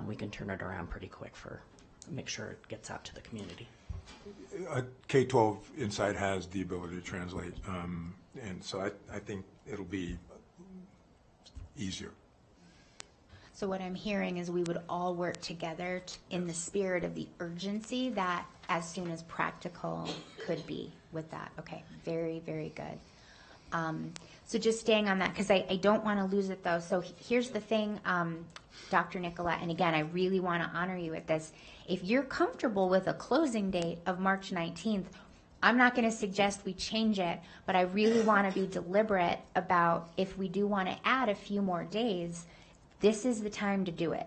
we can turn it around pretty quick make sure it gets out to the community. K-12 Insight has the ability to translate, and so I think it'll be easier. So what I'm hearing is we would all work together in the spirit of the urgency that as soon as practical could be with that. Okay, very, very good. So just staying on that, because I don't want to lose it though. So here's the thing, Dr. Nicolette, and again, I really want to honor you with this. If you're comfortable with a closing date of March 19th, I'm not going to suggest we change it, but I really want to be deliberate about if we do want to add a few more days, this is the time to do it.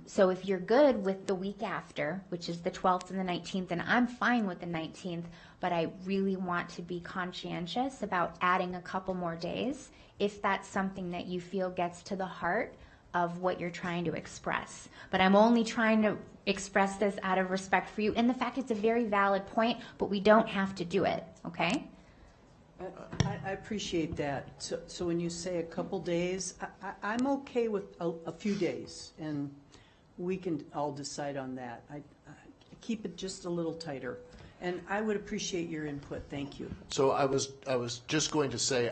So if you're good with the week after, which is the 12th and the 19th, and I'm fine with the 19th, but I really want to be conscientious about adding a couple more days, if that's something that you feel gets to the heart of what you're trying to express. But I'm only trying to express this out of respect for you, and the fact it's a very valid point, but we don't have to do it, okay? I appreciate that. So when you say a couple days, I'm okay with a few days, and we can all decide on that. I keep it just a little tighter. And I would appreciate your input. Thank you. So I was just going to say,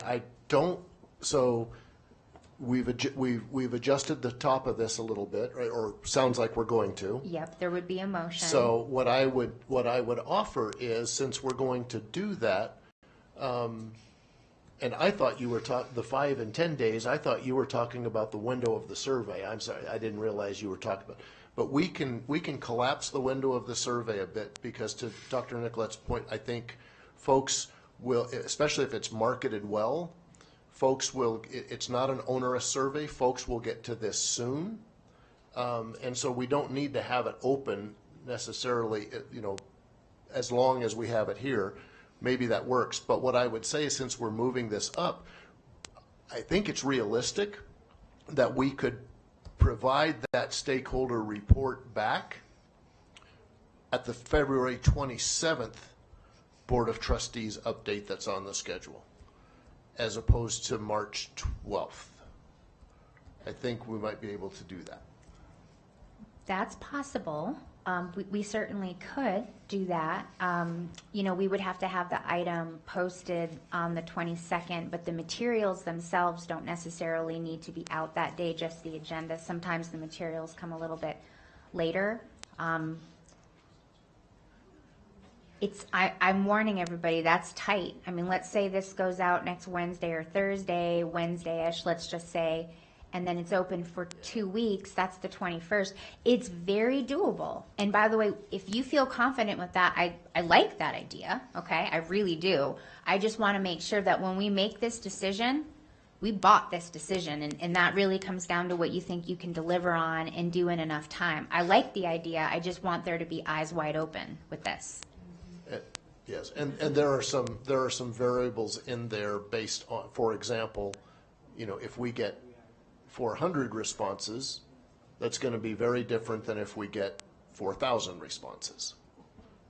so we've adjusted the top of this a little bit, right? Or sounds like we're going to. Yep, there would be a motion. So what I would offer is, since we're going to do that, and I thought you were the 5 and 10 days, I thought you were talking about the window of the survey. I'm sorry, I didn't realize you were talking about. But we can collapse the window of the survey a bit, because to Dr. Nicolette's point, I think folks will, especially if it's marketed well, folks will, it's not an onerous survey, folks will get to this soon. And so we don't need to have it open necessarily, as long as we have it here. Maybe that works. But what I would say is, since we're moving this up, I think it's realistic that we could provide that stakeholder report back at the February 27th Board of Trustees update that's on the schedule, as opposed to March 12th. I think we might be able to do that. That's possible. We certainly could do that. We would have to have the item posted on the 22nd, but the materials themselves don't necessarily need to be out that day, just the agenda. Sometimes the materials come a little bit later. I'm warning everybody, that's tight. I mean, let's say this goes out next Wednesday or Thursday, Wednesday-ish, let's just say, and then it's open for 2 weeks, that's the 21st. It's very doable. And by the way, if you feel confident with that, I like that idea, okay? I really do. I just want to make sure that when we make this decision, we bought this decision, and that really comes down to what you think you can deliver on and do in enough time. I like the idea, I just want there to be eyes wide open with this. Yes, and there are some variables in there based on, for example, if we get 400 responses, that's going to be very different than if we get 4,000 responses,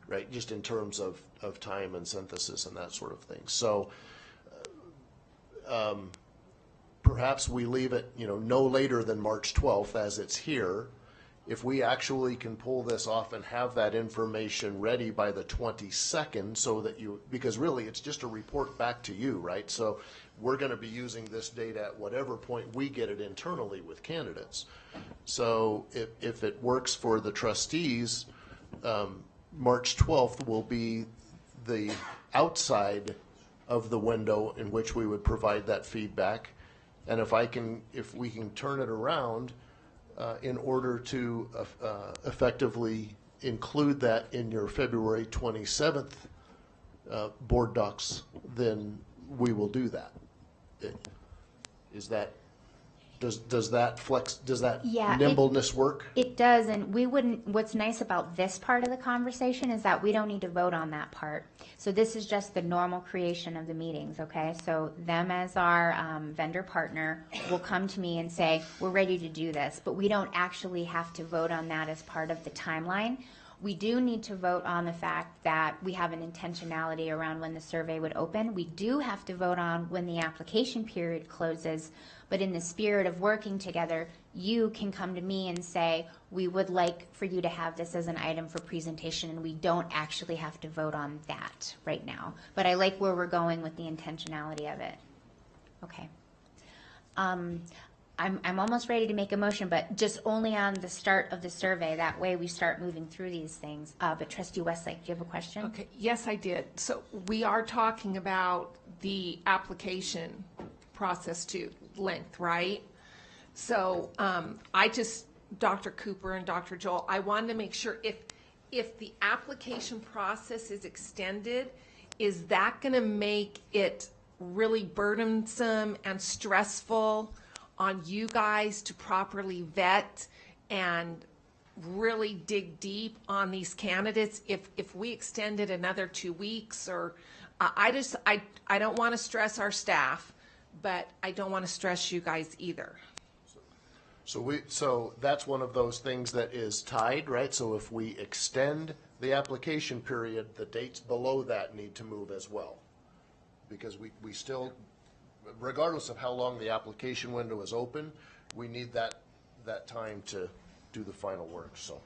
right? Just in terms of time and synthesis and that sort of thing. So perhaps we leave it, no later than March 12th as it's here. If we actually can pull this off and have that information ready by the 22nd, so that because really it's just a report back to you, right? So we're going to be using this data at whatever point we get it internally with candidates. So if it works for the trustees, March 12th will be the outside of the window in which we would provide that feedback. And if we can turn it around in order to effectively include that in your February 27th board docs, then we will do that. Does that nimbleness work? It does, and what's nice about this part of the conversation is that we don't need to vote on that part. So this is just the normal creation of the meetings, okay? So them as our vendor partner will come to me and say, we're ready to do this, but we don't actually have to vote on that as part of the timeline. We do need to vote on the fact that we have an intentionality around when the survey would open. We do have to vote on when the application period closes, but in the spirit of working together, you can come to me and say, we would like for you to have this as an item for presentation, and we don't actually have to vote on that right now. But I like where we're going with the intentionality of it. Okay. I'm almost ready to make a motion, but just only on the start of the survey. That way we start moving through these things. But Trustee Westlake, do you have a question? Okay, yes, I did. So we are talking about the application process to length, right? So Dr. Cooper and Dr. Joel, I wanted to make sure if the application process is extended, is that going to make it really burdensome and stressful on you guys to properly vet and really dig deep on these candidates if we extend it another 2 weeks? Or I don't want to stress our staff, but I don't want to stress you guys either. So that's one of those things that is tied, right? So if we extend the application period, the dates below that need to move as well, because we still, regardless of how long the application window is open, we need that time to do the final work. So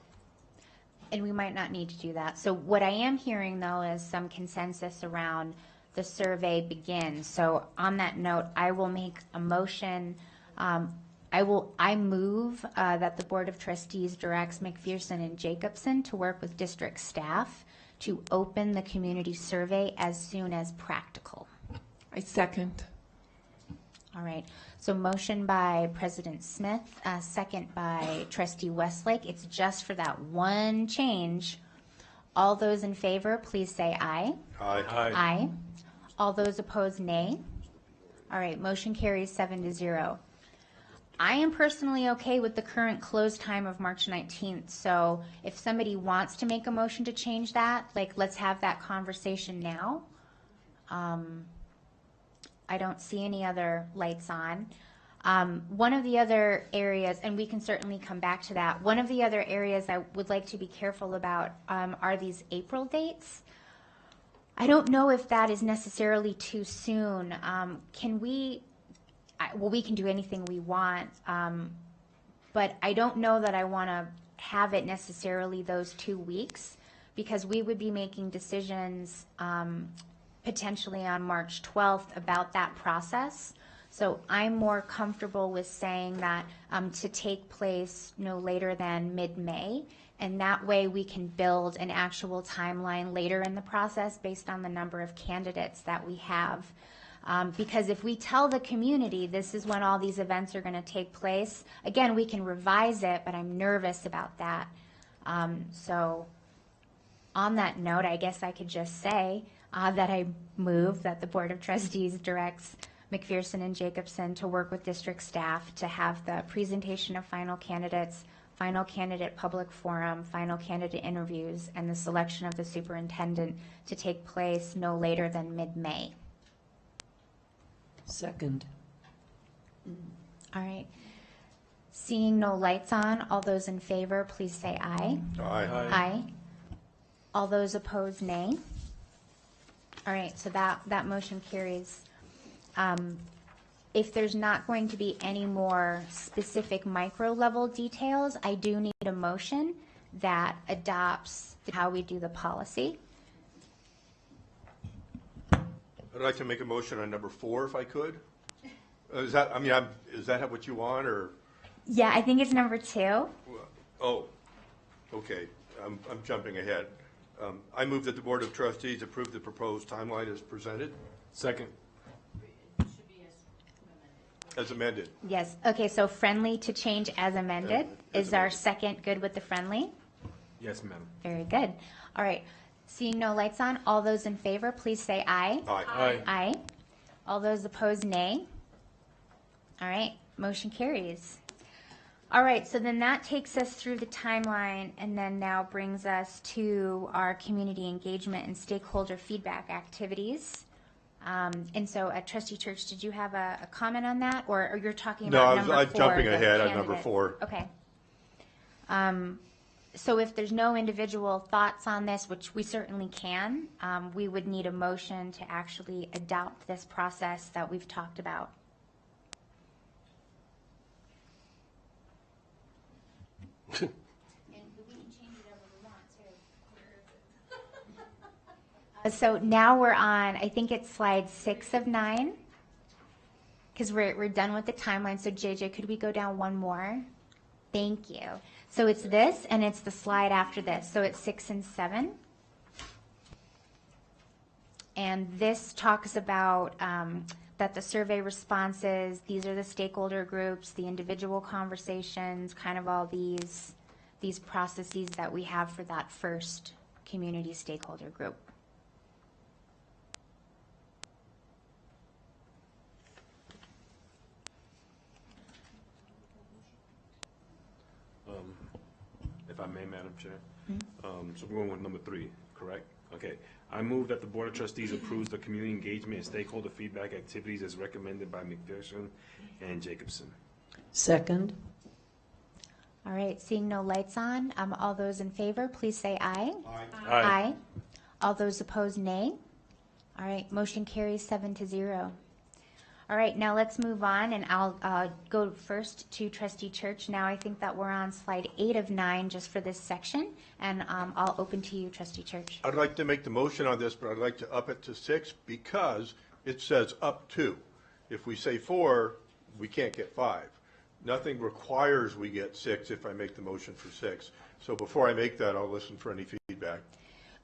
And we might not need to do that. So what I am hearing, though, is some consensus around the survey begins. So on that note, I will make a motion. I move that the Board of Trustees directs McPherson and Jacobson to work with district staff to open the community survey as soon as practical. I second. All right. So motion by President Smith, second by Trustee Westlake. It's just for that one change. All those in favor, please say aye. Aye. Aye. All those opposed, nay. All right, motion carries 7-0. I am personally okay with the current close time of March 19th. So if somebody wants to make a motion to change that, like, let's have that conversation now. I don't see any other lights on. One of the other areas, and we can certainly come back to that, one of the other areas I would like to be careful about are these April dates. I don't know if that is necessarily too soon. Can we, well, we can do anything we want, but I don't know that I want to have it necessarily those 2 weeks, because we would be making decisions potentially on March 12th about that process. So I'm more comfortable with saying that to take place no later than mid-May, and that way we can build an actual timeline later in the process based on the number of candidates that we have. Because if we tell the community this is when all these events are going to take place, again, we can revise it, but I'm nervous about that. So on that note, I guess I could just say that I move that the Board of Trustees directs McPherson and Jacobson to work with district staff to have the presentation of final candidates, final candidate public forum, final candidate interviews, and the selection of the superintendent to take place no later than mid-May. Second. All right. Seeing no lights on, all those in favor, please say aye. Aye. Aye. All those opposed, nay. All right, so that motion carries. If there's not going to be any more specific micro-level details, I do need a motion that adopts how we do the policy. I'd like to make a motion on number 4, if I could. Is that, I mean, is that what you want, or? Yeah, I think it's number 2. Oh, okay. I'm jumping ahead. I move that the Board of Trustees approve the proposed timeline as presented. Second. As amended. Yes, okay, so friendly to change as amended. Is our second good with the friendly? Yes, ma'am. Very good. All right, seeing no lights on, all those in favor, please say aye. Aye. Aye. Aye. All those opposed, nay. All right, motion carries. All right, so then that takes us through the timeline and then now brings us to our community engagement and stakeholder feedback activities. And so at Trustee Church, did you have a comment on that, or you're talking about number 4? No, I'm jumping the ahead on number candidate? 4. Okay. So if there's no individual thoughts on this, which we certainly can, we would need a motion to actually adopt this process that we've talked about. And we can change it over we want to. So now we're on, I think it's slide 6 of 9, because we're done with the timeline. So JJ, could we go down one more? Thank you. So it's this, and it's the slide after this. So it's 6 and 7. And this talks about that the survey responses, these are the stakeholder groups, the individual conversations, kind of all these processes that we have for that first community stakeholder group. If I may, Madam Chair. So we're going with number 3, correct? Okay. I move that the Board of Trustees approves the community engagement and stakeholder feedback activities as recommended by McPherson and Jacobson. Second. All right, seeing no lights on, all those in favor, please say aye. Aye. Aye. All those opposed, nay. All right, motion carries 7-0. All right, now let's move on, and I'll go first to Trustee Church. Now I think that we're on slide 8 of 9 just for this section, and I'll open to you, Trustee Church. I'd like to make the motion on this, but I'd like to up it to 6 because it says up to. If we say 4, we can't get 5. Nothing requires we get 6 if I make the motion for 6. So before I make that, I'll listen for any feedback.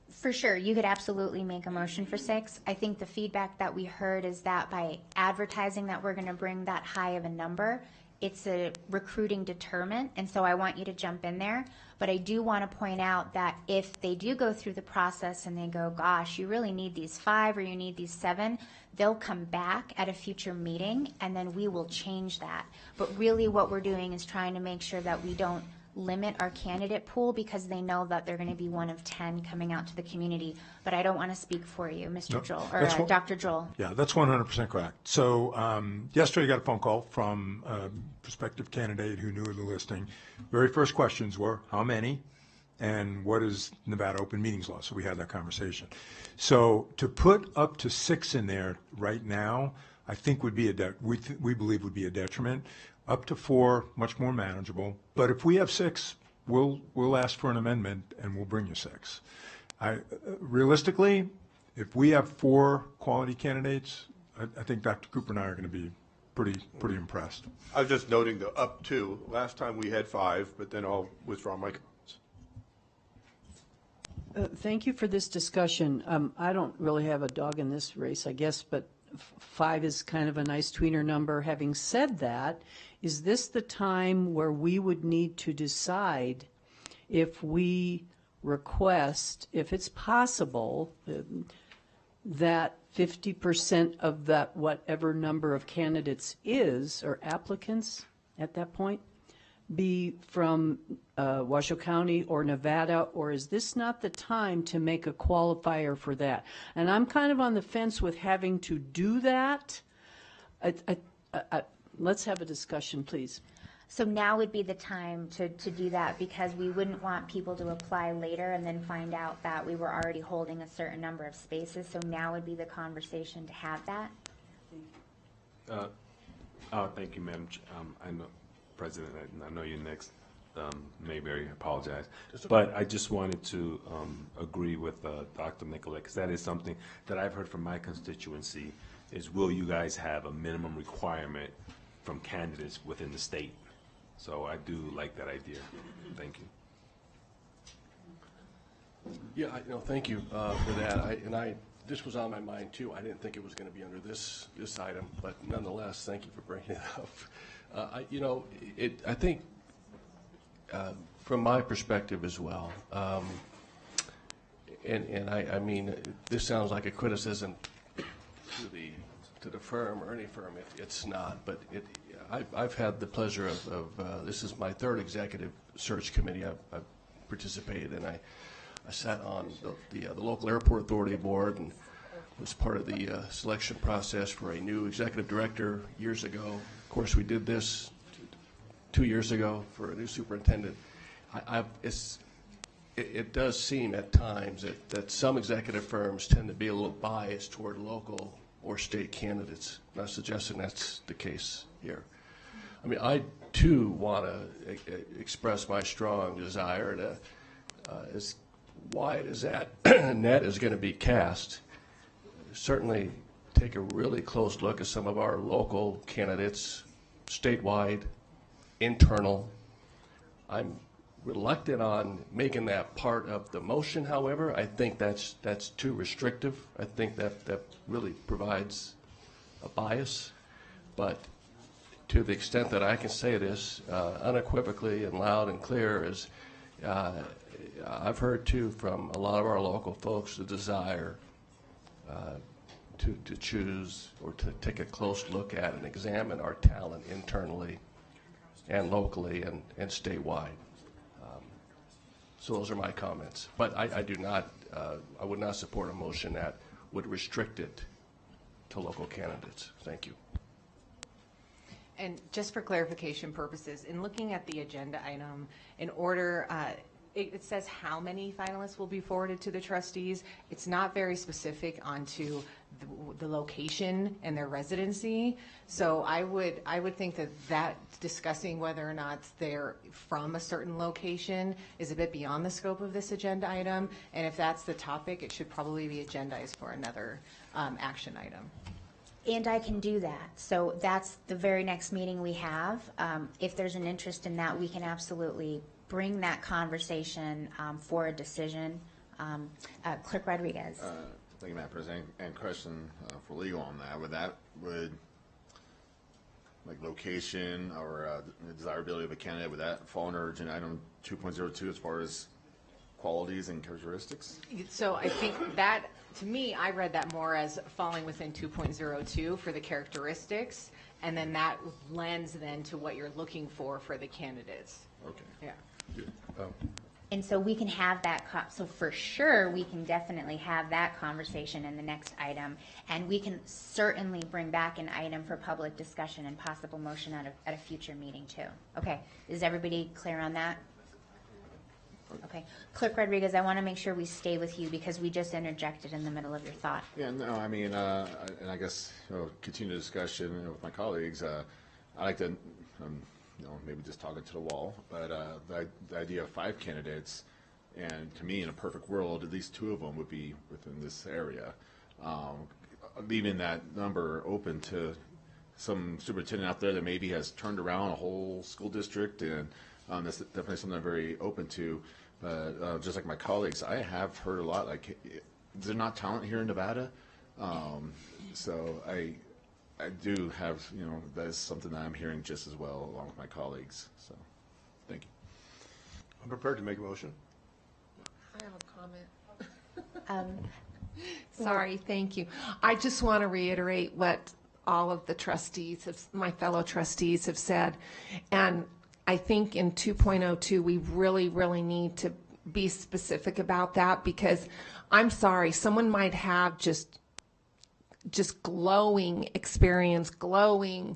For sure, you could absolutely make a motion for 6. I think the feedback that we heard is that by advertising that we're going to bring that high of a number, it's a recruiting deterrent, and so I want you to jump in there. But I do want to point out that if they do go through the process and they go, gosh, you really need these 5 or you need these 7, they'll come back at a future meeting, and then we will change that. But really what we're doing is trying to make sure that we don't limit our candidate pool because they know that they're going to be one of 10 coming out to the community. But I don't want to speak for you, Mr. Joel, or Dr. Joel. Yeah, that's 100% correct. So yesterday I got a phone call from a prospective candidate who knew of the listing. Very first questions were, how many? And what is Nevada open meetings law? So we had that conversation. So to put up to 6 in there right now, I think would be we believe would be a detriment. Up to 4, much more manageable. But if we have 6, we'll ask for an amendment and we'll bring you 6. Realistically, if we have 4 quality candidates, I think Dr. Cooper and I are going to be pretty impressed. I was just noting the up to. Last time we had 5, but then I'll withdraw my comments. Thank you for this discussion. I don't really have a dog in this race, I guess, but 5 is kind of a nice tweener number. Having said that, is this the time where we would need to decide if we request, if it's possible, that 50% of that whatever number of candidates is, or applicants at that point, be from Washoe County or Nevada, or is this not the time to make a qualifier for that? And I'm kind of on the fence with having to do that. Let's have a discussion, please. So now would be the time to do that because we wouldn't want people to apply later and then find out that we were already holding a certain number of spaces. So now would be the conversation to have that. Thank you, Madam I know, President, I know you're next. Mayberry, I apologize. But I just wanted to agree with Dr. Nicolette, because that is something that I've heard from my constituency, is will you guys have a minimum requirement from candidates within the state? So I do like that idea. Thank you. Yeah, thank you for that. This was on my mind too. I didn't think it was going to be under this item, but nonetheless, thank you for bringing it up. I think from my perspective as well, and I mean, this sounds like a criticism to the firm or any firm. It's not, but I've had the pleasure of this is my 3rd executive search committee I've participated in. I sat on the local airport authority board and was part of the selection process for a new executive director years ago. Of course, we did this 2 years ago for a new superintendent. It does seem at times that some executive firms tend to be a little biased toward local or state candidates. I'm not suggesting that's the case here. I mean, I too want to express my strong desire to, as wide as that net is going to be cast, certainly take a really close look at some of our local candidates, statewide, internal. I'm reluctant on making that part of the motion, however. I think that's too restrictive. I think that really provides a bias. But to the extent that I can say this unequivocally and loud and clear is I've heard too from a lot of our local folks the desire to choose or to take a close look at and examine our talent internally and locally and statewide. So those are my comments. But I would not support a motion that would restrict it to local candidates. Thank you. And just for clarification purposes, in looking at the agenda item, in order it says how many finalists will be forwarded to the trustees. It's not very specific onto the location and their residency. So I would think that discussing whether or not they're from a certain location is a bit beyond the scope of this agenda item. And if that's the topic, it should probably be agendized for another action item. And I can do that. So that's the very next meeting we have. If there's an interest in that, we can absolutely bring that conversation for a decision. Clerk Rodriguez. Thank you, Madam President. And question for legal on that. Would like location or the desirability of a candidate, would that fall under agenda item 2.02 as far as qualities and characteristics? So I think that, to me, I read that more as falling within 2.02 for the characteristics, and then that lends then to what you're looking for the candidates. Okay. Yeah. Good. And so we can have that, so for sure, we can definitely have that conversation in the next item. And we can certainly bring back an item for public discussion and possible motion at a future meeting too. Okay, is everybody clear on that? Okay. Clerk Rodriguez, I want to make sure we stay with you because we just interjected in the middle of your thought. Yeah, no, I mean, and I guess, continue the discussion with my colleagues. I like to, maybe just talking to the wall, but the idea of 5 candidates, and to me, in a perfect world, at least 2 of them would be within this area. Leaving that number open to some superintendent out there that maybe has turned around a whole school district, and that's definitely something I'm very open to. But just like my colleagues, I have heard a lot, like, is there not talent here in Nevada? So I do have, that is something that I'm hearing just as well along with my colleagues. So, thank you. I'm prepared to make a motion. I have a comment. Sorry, thank you. I just want to reiterate what all of the trustees, my fellow trustees have said. And I think in 2.02, we really, really need to be specific about that, because I'm sorry, someone might have just glowing experience, glowing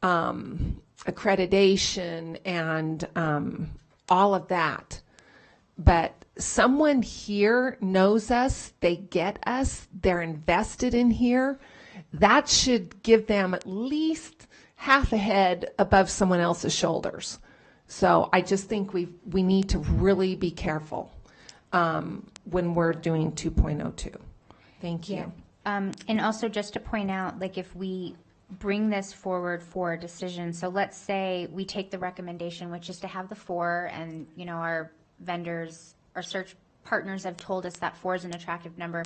accreditation, and all of that. But someone here knows us, they get us, they're invested in here. That should give them at least half a head above someone else's shoulders. So I just think we need to really be careful when we're doing 2.02. Thank you. Yeah. And also just to point out, like, if we bring this forward for a decision, so let's say we take the recommendation, which is to have the 4, and our vendors, our search partners have told us that 4 is an attractive number.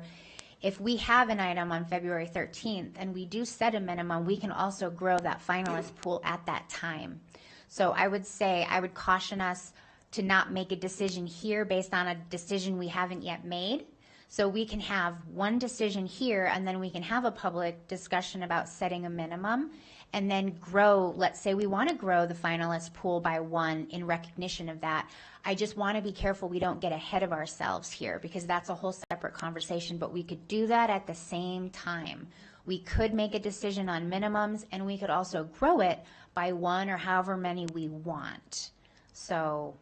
If we have an item on February 13th and we do set a minimum, we can also grow that finalist pool at that time. So I would caution us to not make a decision here based on a decision we haven't yet made. So we can have one decision here, and then we can have a public discussion about setting a minimum, and then grow. Let's say we want to grow the finalist pool by 1 in recognition of that. I just want to be careful we don't get ahead of ourselves here, because that's a whole separate conversation, but we could do that at the same time. We could make a decision on minimums, and we could also grow it by 1 or however many we want. So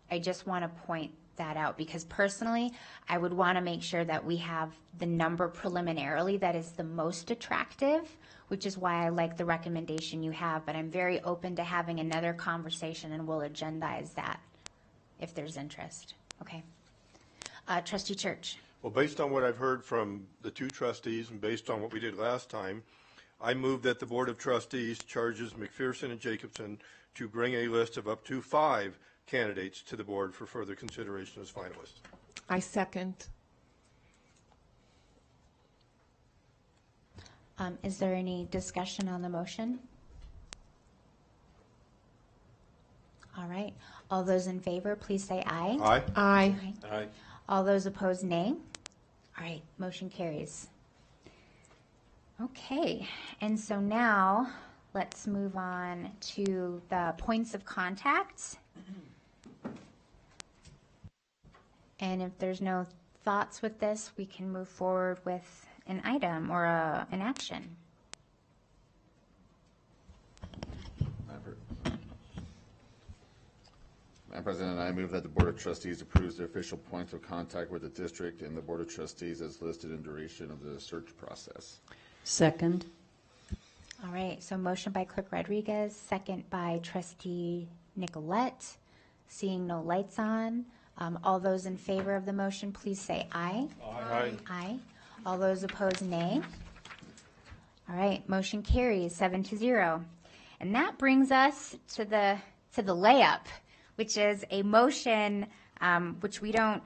I just want to point that out, because personally, I would want to make sure that we have the number preliminarily that is the most attractive, which is why I like the recommendation you have, but I'm very open to having another conversation, and we'll agendize that if there's interest. Okay. Trustee Church. Well, based on what I've heard from the 2 trustees and based on what we did last time, I move that the Board of Trustees charges McPherson and Jacobson to bring a list of up to 5 candidates to the board for further consideration as finalists. I second. Is there any discussion on the motion? All right. All those in favor, please say aye. Aye. Aye. Aye. All those opposed, nay. All right, motion carries. Okay, and so now let's move on to the points of contact. And if there's no thoughts with this, we can move forward with an item or an action. Madam President, I move that the Board of Trustees approves the official points of contact with the district and the Board of Trustees as listed in duration of the search process. Second. All right, so motion by Clerk Rodriguez, second by Trustee Nicolette. Seeing no lights on, all those in favor of the motion, please say aye. Aye. Aye. All those opposed, nay. All right, motion carries 7-0. And that brings us to the layup, which is a motion which we don't,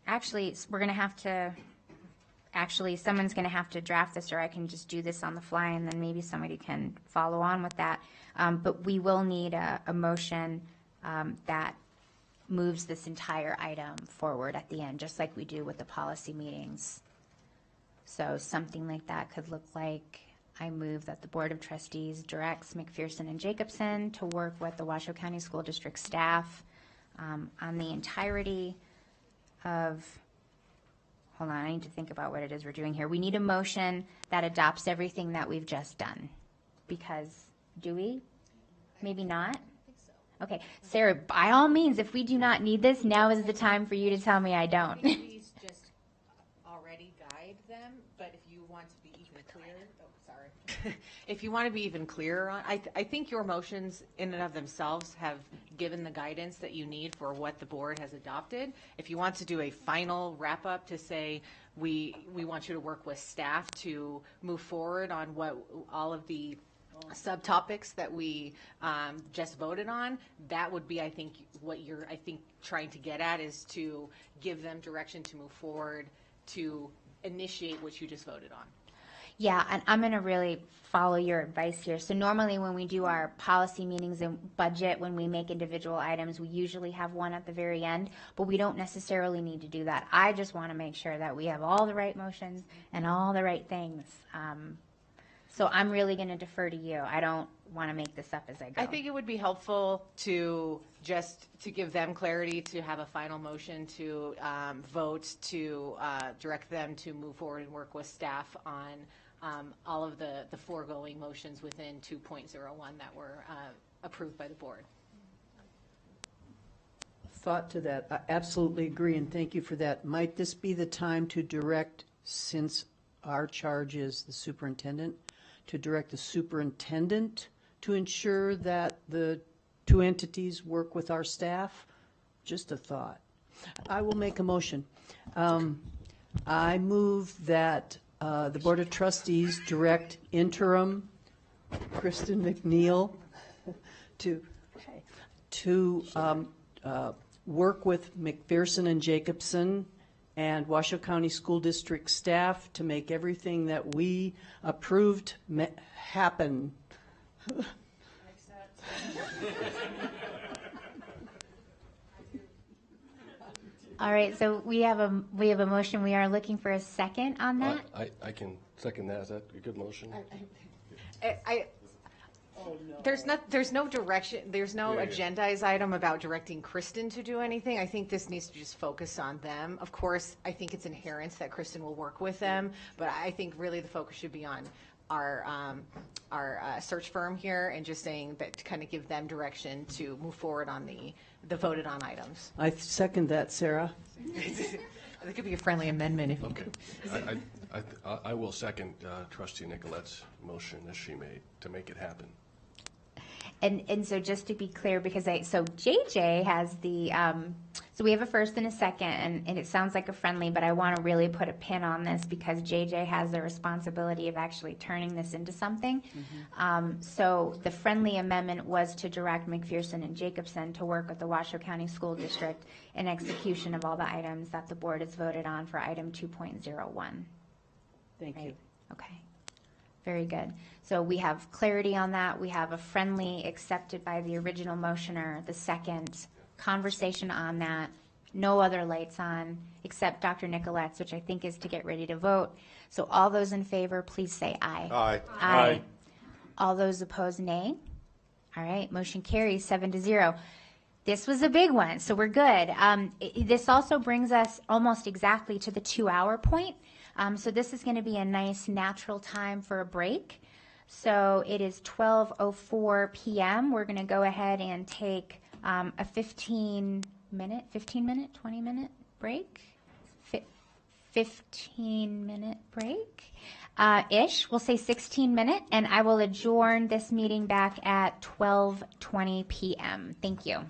actually, we're going to have to, someone's going to have to draft this, or I can just do this on the fly, and then maybe somebody can follow on with that. But we will need a motion that moves this entire item forward at the end, just like we do with the policy meetings. So something like that could look like, I move that the Board of Trustees directs McPherson and Jacobson to work with the Washoe County School District staff on the entirety of, hold on, I need to think about what it is we're doing here. We need a motion that adopts everything that we've just done. Because, do we? Maybe not? Okay, Sarah, by all means, if we do not need this, now is the time for you to tell me I don't. Please just already guide them, but if you want to be even clearer, if you want to be even clearer on, I think your motions in and of themselves have given the guidance that you need for what the board has adopted. If you want to do a final wrap up to say, we want you to work with staff to move forward on what all of the subtopics that we just voted on, that would be, I think, what you're, trying to get at is to give them direction to move forward to initiate what you just voted on. Yeah, and I'm going to really follow your advice here. So normally when we do our policy meetings and budget, when we make individual items, we usually have one at the very end, but we don't necessarily need to do that. I just want to make sure that we have all the right motions and all the right things. So I'm really going to defer to you. I don't want to make this up as I go. I think it would be helpful to just to give them clarity, to have a final motion to vote to direct them to move forward and work with staff on all of the foregoing motions within 2.01 that were approved by the board. Thought to that. I absolutely agree, and thank you for that. Might this be the time to direct, since our charge is the superintendent, to direct the superintendent to ensure that the two entities work with our staff? Just a thought. I will make a motion. I move that the Board of Trustees direct interim Kristen McNeil to work with McPherson and Jacobson and Washoe County School District staff to make everything that we approved happen. All right, so we have a motion. We are looking for a second on that. I can second that. Is that a good motion? There's no direction, there's no agendized item about directing Kristen to do anything. I think this needs to just focus on them. Of course, I think it's inherent that Kristen will work with them, but I think really the focus should be on our search firm here and just saying that to kind of give them direction to move forward on the voted on items. I second that, Sarah. It could be a friendly amendment if you could. I will second Trustee Nicolette's motion as she made to make it happen. And so just to be clear, because so JJ has the, so we have a first and a second, and it sounds like a friendly, but I want to really put a pin on this because JJ has the responsibility of actually turning this into something. So the friendly amendment was to direct McPherson and Jacobson to work with the Washoe County School District in execution of all the items that the board has voted on for item 2.01. Thank you. Okay. Very good. So we have clarity on that. We have a friendly accepted by the original motioner, the second conversation on that. No other lights on except Dr. Nicolette's, which I think is to get ready to vote. So all those in favor, please say aye. Aye. Aye. All those opposed, nay. All right, motion carries 7-0. This was a big one, so we're good. This also brings us almost exactly to the 2-hour point. So this is going to be a nice natural time for a break. So it is 12:04 p.m. We're going to go ahead and take a 15-minute, 20-minute break. 15-minute break ish. We'll say 16-minute, and I will adjourn this meeting back at 12:20 p.m. Thank you.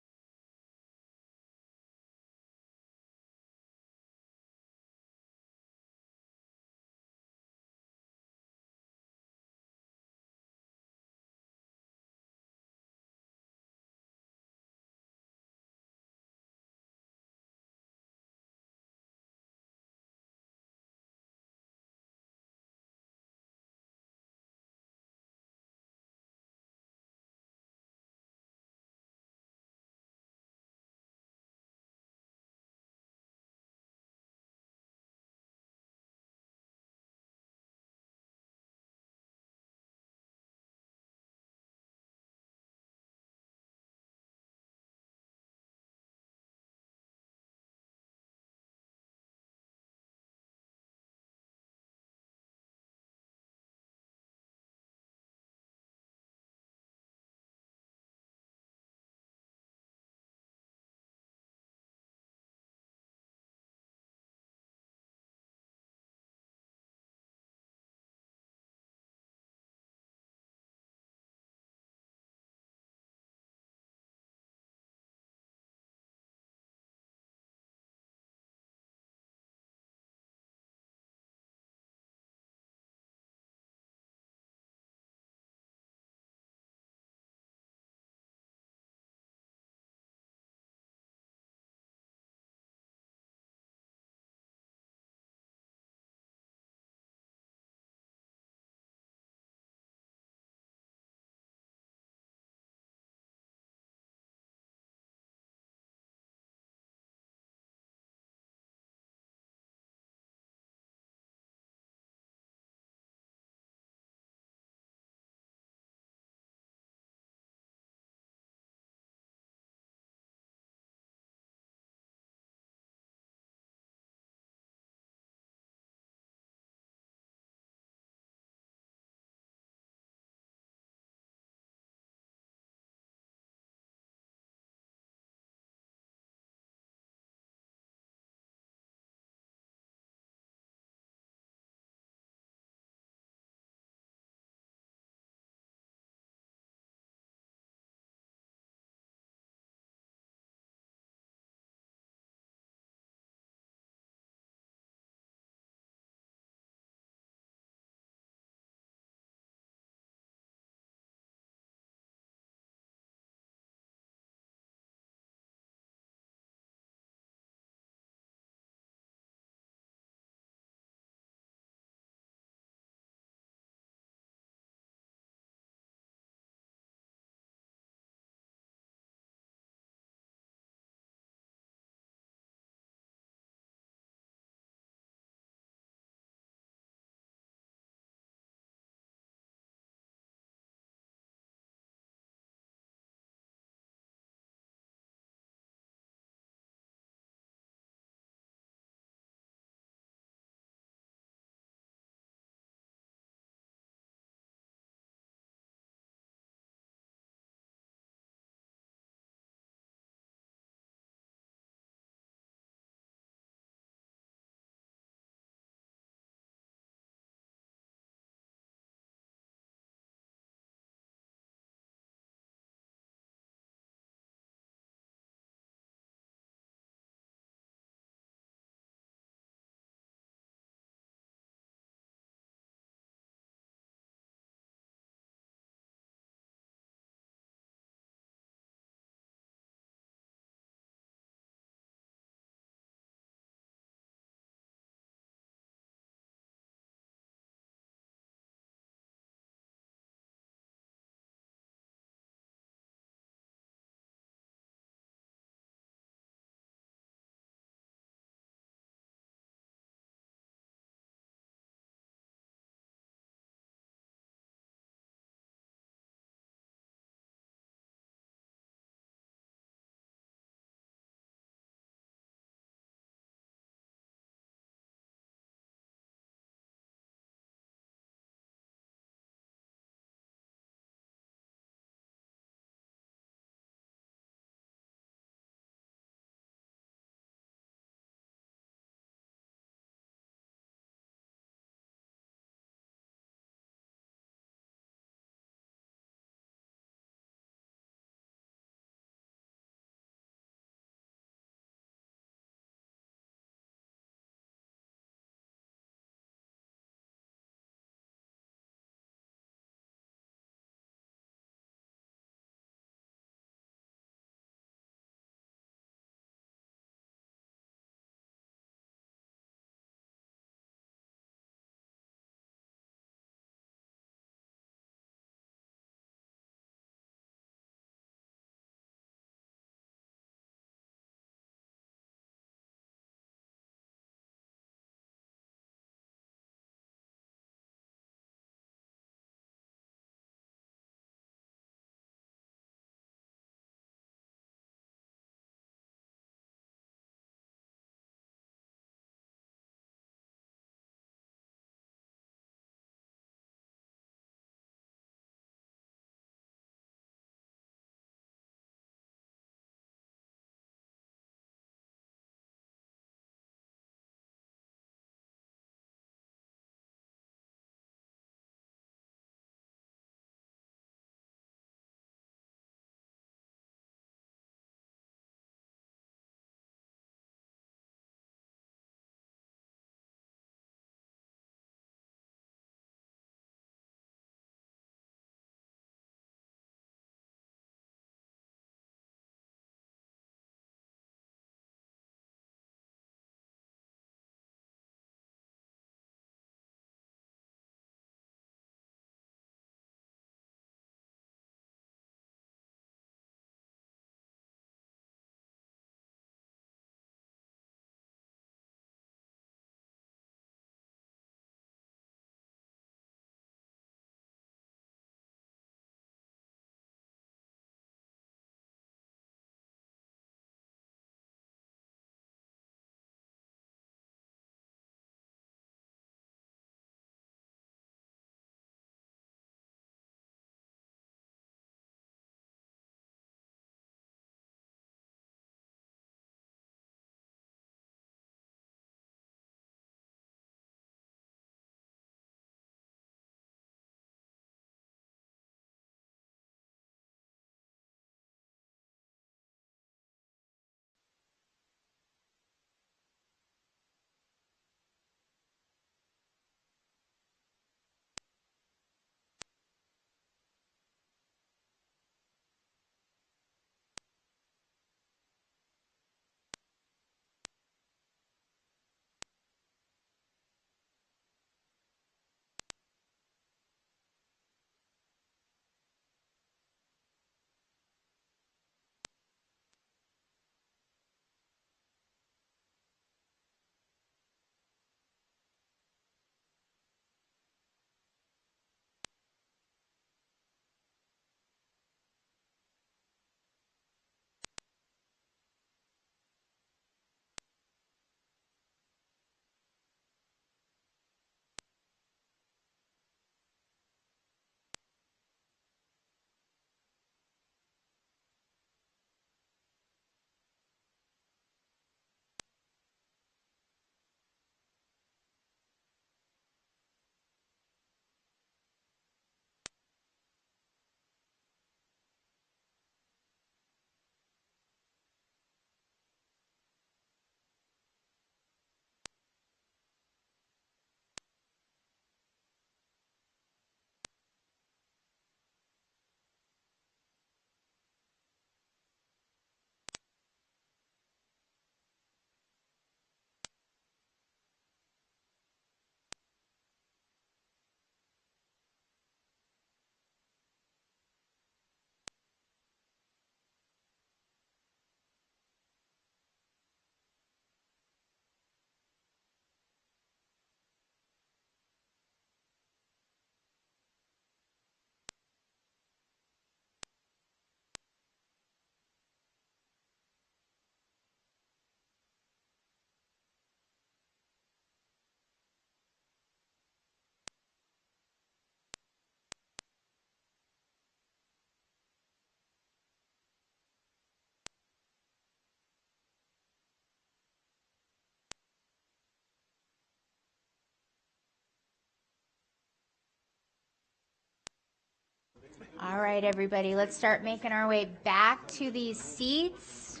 All right, everybody, let's start making our way back to these seats.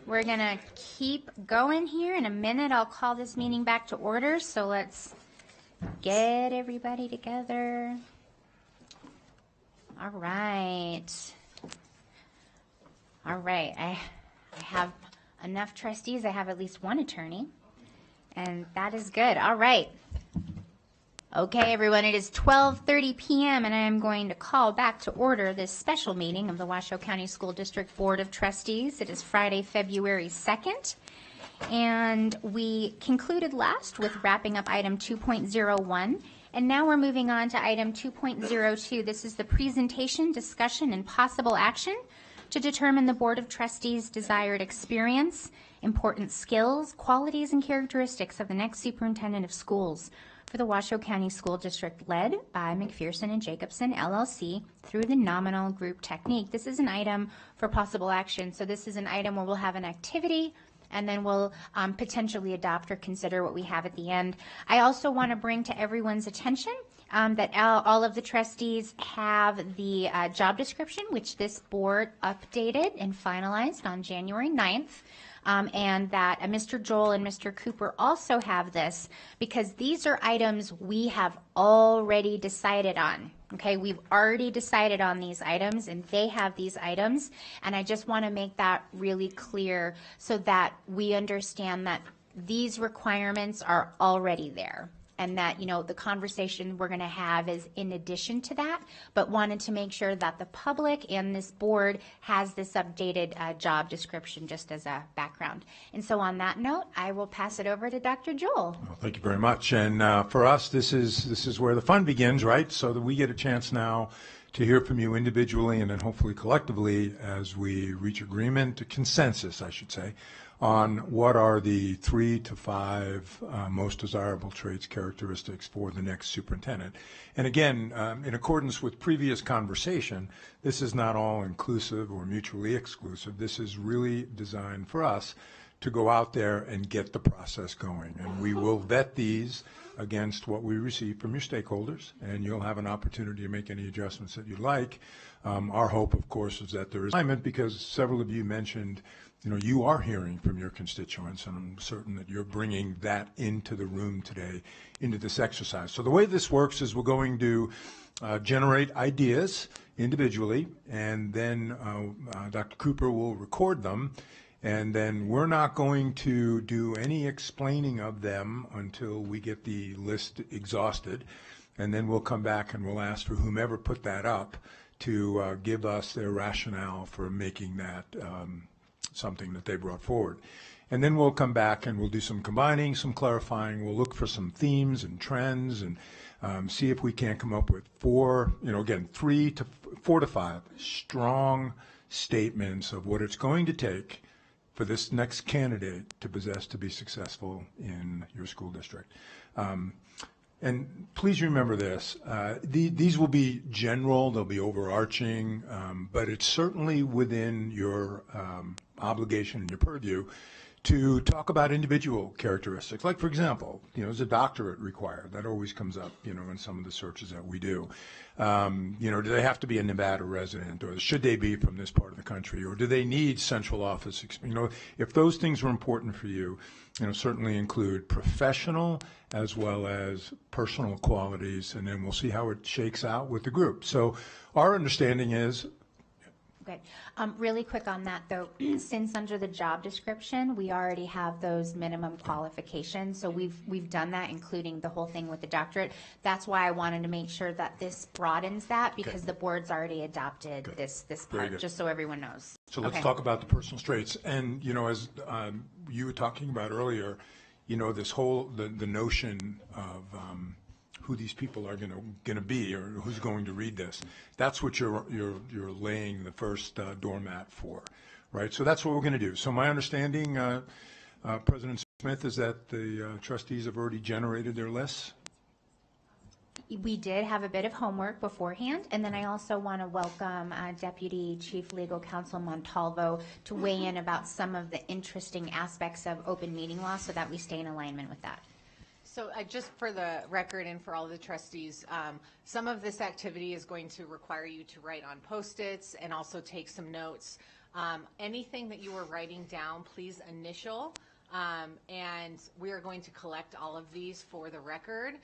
We're going to keep going here. In a minute, I'll call this meeting back to order, so let's get everybody together. All right. All right, I have enough trustees. I have at least one attorney, and that is good. All right. Okay, everyone, it is 12:30 p.m., and I am going to call back to order this special meeting of the Washoe County School District Board of Trustees. It is Friday, February 2nd, and we concluded last with wrapping up item 2.01, and now we're moving on to item 2.02. This is the presentation, discussion, and possible action to determine the Board of Trustees' desired experience, important skills, qualities, and characteristics of the next superintendent of schools for the Washoe County School District, led by McPherson and Jacobson, LLC, through the nominal group technique. This is an item for possible action. So this is an item where we'll have an activity, and then we'll potentially adopt or consider what we have at the end. I also want to bring to everyone's attention that all of the trustees have the job description, which this board updated and finalized on January 9th. And that Mr. Joel and Mr. Cooper also have this, because these are items we have already decided on. Okay, we've already decided on these items, and they have these items, and I just want to make that really clear so that we understand that these requirements are already there. And that, you know, the conversation we're going to have is in addition to that, but wanted to make sure that the public and this board has this updated job description just as a background. And so on that note, I will pass it over to Dr. Joel. Well, thank you very much. And for us, this is where the fun begins, right? So that we get a chance now to hear from you individually and then hopefully collectively as we reach agreement, a consensus, I should say, on what are the 3 to 5 most desirable traits, characteristics for the next superintendent. And again, in accordance with previous conversation, this is not all inclusive or mutually exclusive. This is really designed for us to go out there and get the process going. And we will vet these against what we receive from your stakeholders, and you'll have an opportunity to make any adjustments that you like. Our hope, of course, is that there is alignment, because several of you mentioned, you know, you are hearing from your constituents, and I'm certain that you're bringing that into the room today, into this exercise. So the way this works is we're going to generate ideas individually, and then Dr. Cooper will record them, and then we're not going to do any explaining of them until we get the list exhausted, and then we'll come back and we'll ask for whomever put that up to give us their rationale for making that something that they brought forward. And then we'll come back and we'll do some combining, some clarifying. We'll look for some themes and trends and see if we can't come up with 4 to 5 strong statements of what it's going to take for this next candidate to possess to be successful in your school district. And please remember this, these will be general, they'll be overarching, but it's certainly within your obligation and your purview to talk about individual characteristics. Like, for example, you know, is a doctorate required? That always comes up, you know, in some of the searches that we do. You know, do they have to be a Nevada resident, or should they be from this part of the country, or do they need central office? You know, if those things are important for you, you know, certainly include professional as well as personal qualities, and then we'll see how it shakes out with the group. So our understanding is. Okay. Really quick on that, though, since under the job description, we already have those minimum qualifications, so we've done that, including the whole thing with the doctorate. That's why I wanted to make sure that this broadens that, because the board's already adopted this part, just so everyone knows. So let's talk about the personal traits. And, you know, as you were talking about earlier, you know, this whole, the notion of who these people are going to be, or who's going to read this. That's what you're laying the first doormat for, right? So that's what we're going to do. So my understanding, President Smith, is that the trustees have already generated their lists. We did have a bit of homework beforehand, and then I also want to welcome Deputy Chief Legal Counsel Montalvo to weigh in about some of the interesting aspects of open meeting law so that we stay in alignment with that. So just for the record and for all the trustees, some of this activity is going to require you to write on Post-its and also take some notes. Anything that you are writing down, please initial. And we are going to collect all of these for the record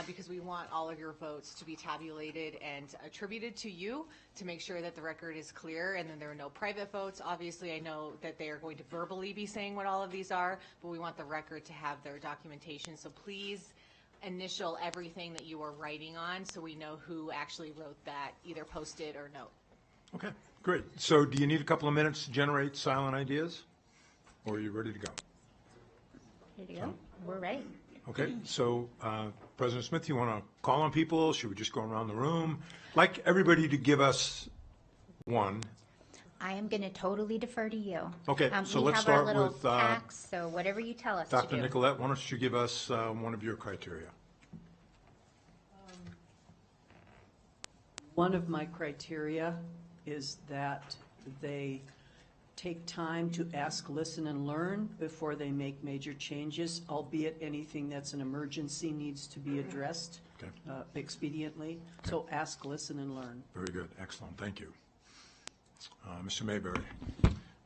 because we want all of your votes to be tabulated and attributed to you to make sure that the record is clear and then there are no private votes. Obviously, I know that they are going to verbally be saying what all of these are, but we want the record to have their documentation. So please initial everything that you are writing on so we know who actually wrote that, either Post-it or note. Okay, great. So do you need a couple of minutes to generate silent ideas? Or are you ready to go? Ready to go? We're ready. Okay, so President Smith, you want to call on people? Should we just go around the room? I'd like everybody to give us one. I am going to totally defer to you. Okay, so we let's have our start little with packs, so whatever you tell us to Dr. do. Nicolette. Why don't you give us one of your criteria? One of my criteria is that they take time to ask, listen, and learn before they make major changes, albeit anything that's an emergency needs to be addressed expediently. Okay. So ask, listen, and learn. Very good. Excellent. Thank you. Mr. Mayberry.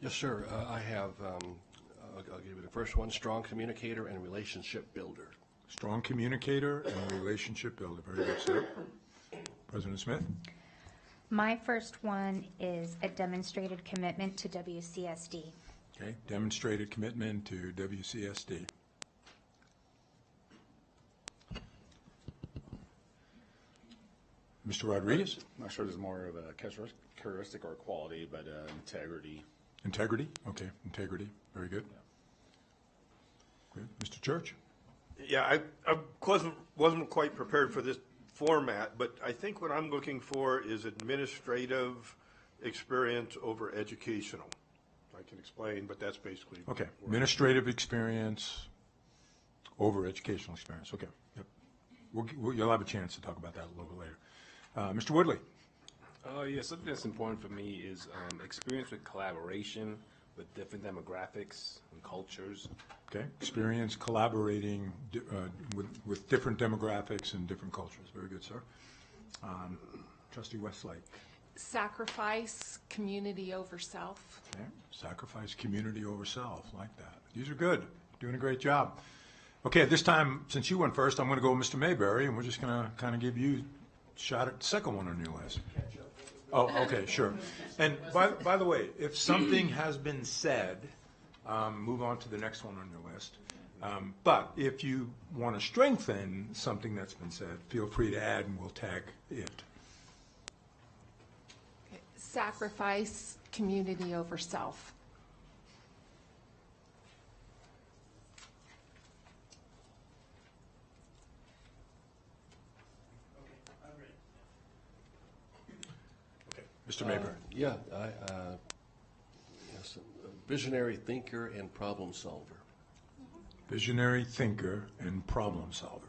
Yes, sir. I have, I'll give you the first one, strong communicator and relationship builder. Strong communicator and relationship builder. Very good, sir. President Smith. My first one is a demonstrated commitment to WCSD. Okay, demonstrated commitment to WCSD. Mr. Rodriguez? I'm not sure there's more of a characteristic or quality, but integrity. Integrity? Okay, integrity. Very good. Good. Mr. Church? Yeah, I wasn't quite prepared for this format, but I think what I'm looking for is administrative experience over educational. I can explain, but that's basically. Okay, administrative experience over educational experience. Okay, yep. You'll have a chance to talk about that a little bit later. Mr. Woodley. Yeah, something that's important for me is experience with collaboration with different demographics and cultures. Okay, experience collaborating with different demographics and different cultures. Very good, sir. Trustee Westlake. Sacrifice community over self. Okay, sacrifice community over self. Like that. These are good. Doing a great job. Okay, this time, since you went first, I'm going to go with Mr. Mayberry, and we're just going to kind of give you a shot at the second one on your list. Oh, okay, sure. And by the way, if something has been said, move on to the next one on your list. But if you want to strengthen something that's been said, feel free to add and we'll tag it. Okay. Sacrifice community over self. Mr. Mayberry. Yeah, yes, visionary thinker and problem solver. Visionary thinker and problem solver.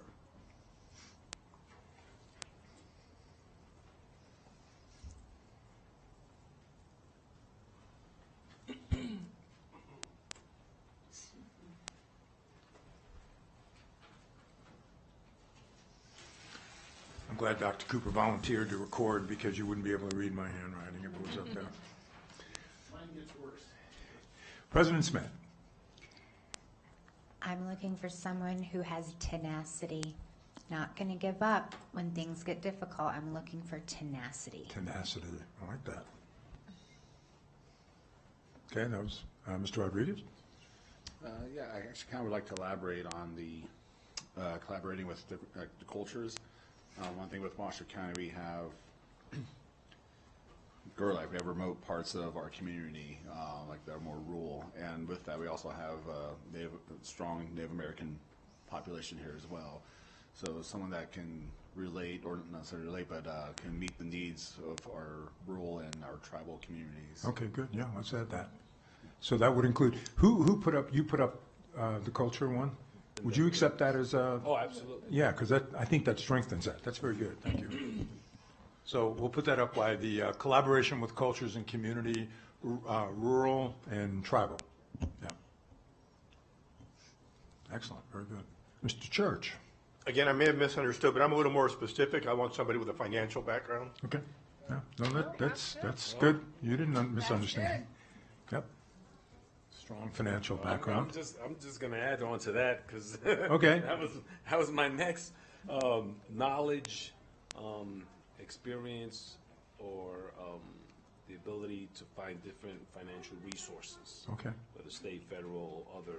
I'm glad Dr. Cooper volunteered to record because you wouldn't be able to read my handwriting if it was up there. Mine gets worse. President Smith. I'm looking for someone who has tenacity. Not going to give up when things get difficult. I'm looking for tenacity. Tenacity. I like that. Okay, that was Mr. Rodriguez. Yeah, I actually kind of would like to elaborate on the collaborating with the cultures. One thing with Washoe County, we have we have remote parts of our community, like that are more rural, and with that we also have strong Native American population here as well. So someone that can relate, or not necessarily relate, but can meet the needs of our rural and our tribal communities. Okay, good. Yeah, let's add that. So that would include who put up the culture one. Would you accept that as a? Oh, absolutely. Yeah, because I think that strengthens that. That's very good. Thank you. So we'll put that up by the collaboration with cultures and community, rural and tribal. Yeah. Excellent. Very good. Mr. Church. Again, I may have misunderstood, but I'm a little more specific. I want somebody with a financial background. Okay. Yeah. No, that's good. You didn't misunderstand. Yep. Strong financial background. I'm just going to add on to that because Okay. that was my next knowledge, experience, or the ability to find different financial resources. Okay. Whether state, federal, other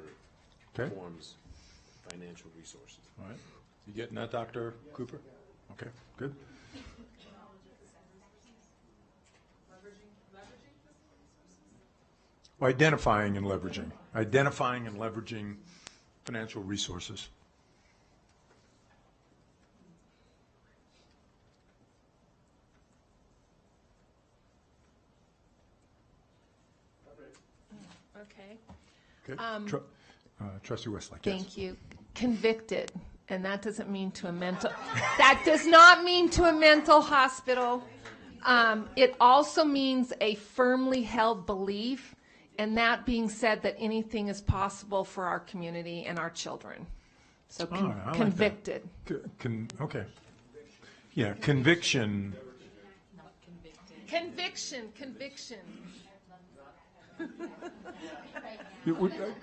Okay. forms of financial resources. All right. You getting that, Dr. Cooper? Okay, good. Well, identifying and leveraging financial resources. Okay. Okay. Trustee Westlake. Thank you. Convicted, and that doesn't mean to a mental. That does not mean to a mental hospital. It also means a firmly held belief, and that being said, that anything is possible for our community and our children. So I like that. convicted. Okay. Yeah, conviction. Conviction. It would-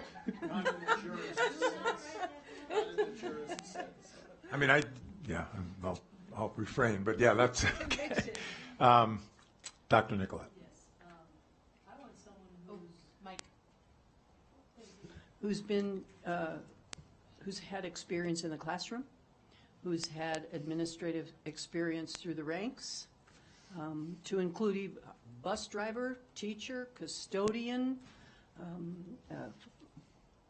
I mean, I'll refrain, but yeah, that's okay. Dr. Nicolette. Who's had experience in the classroom, who's had administrative experience through the ranks, to include bus driver, teacher, custodian,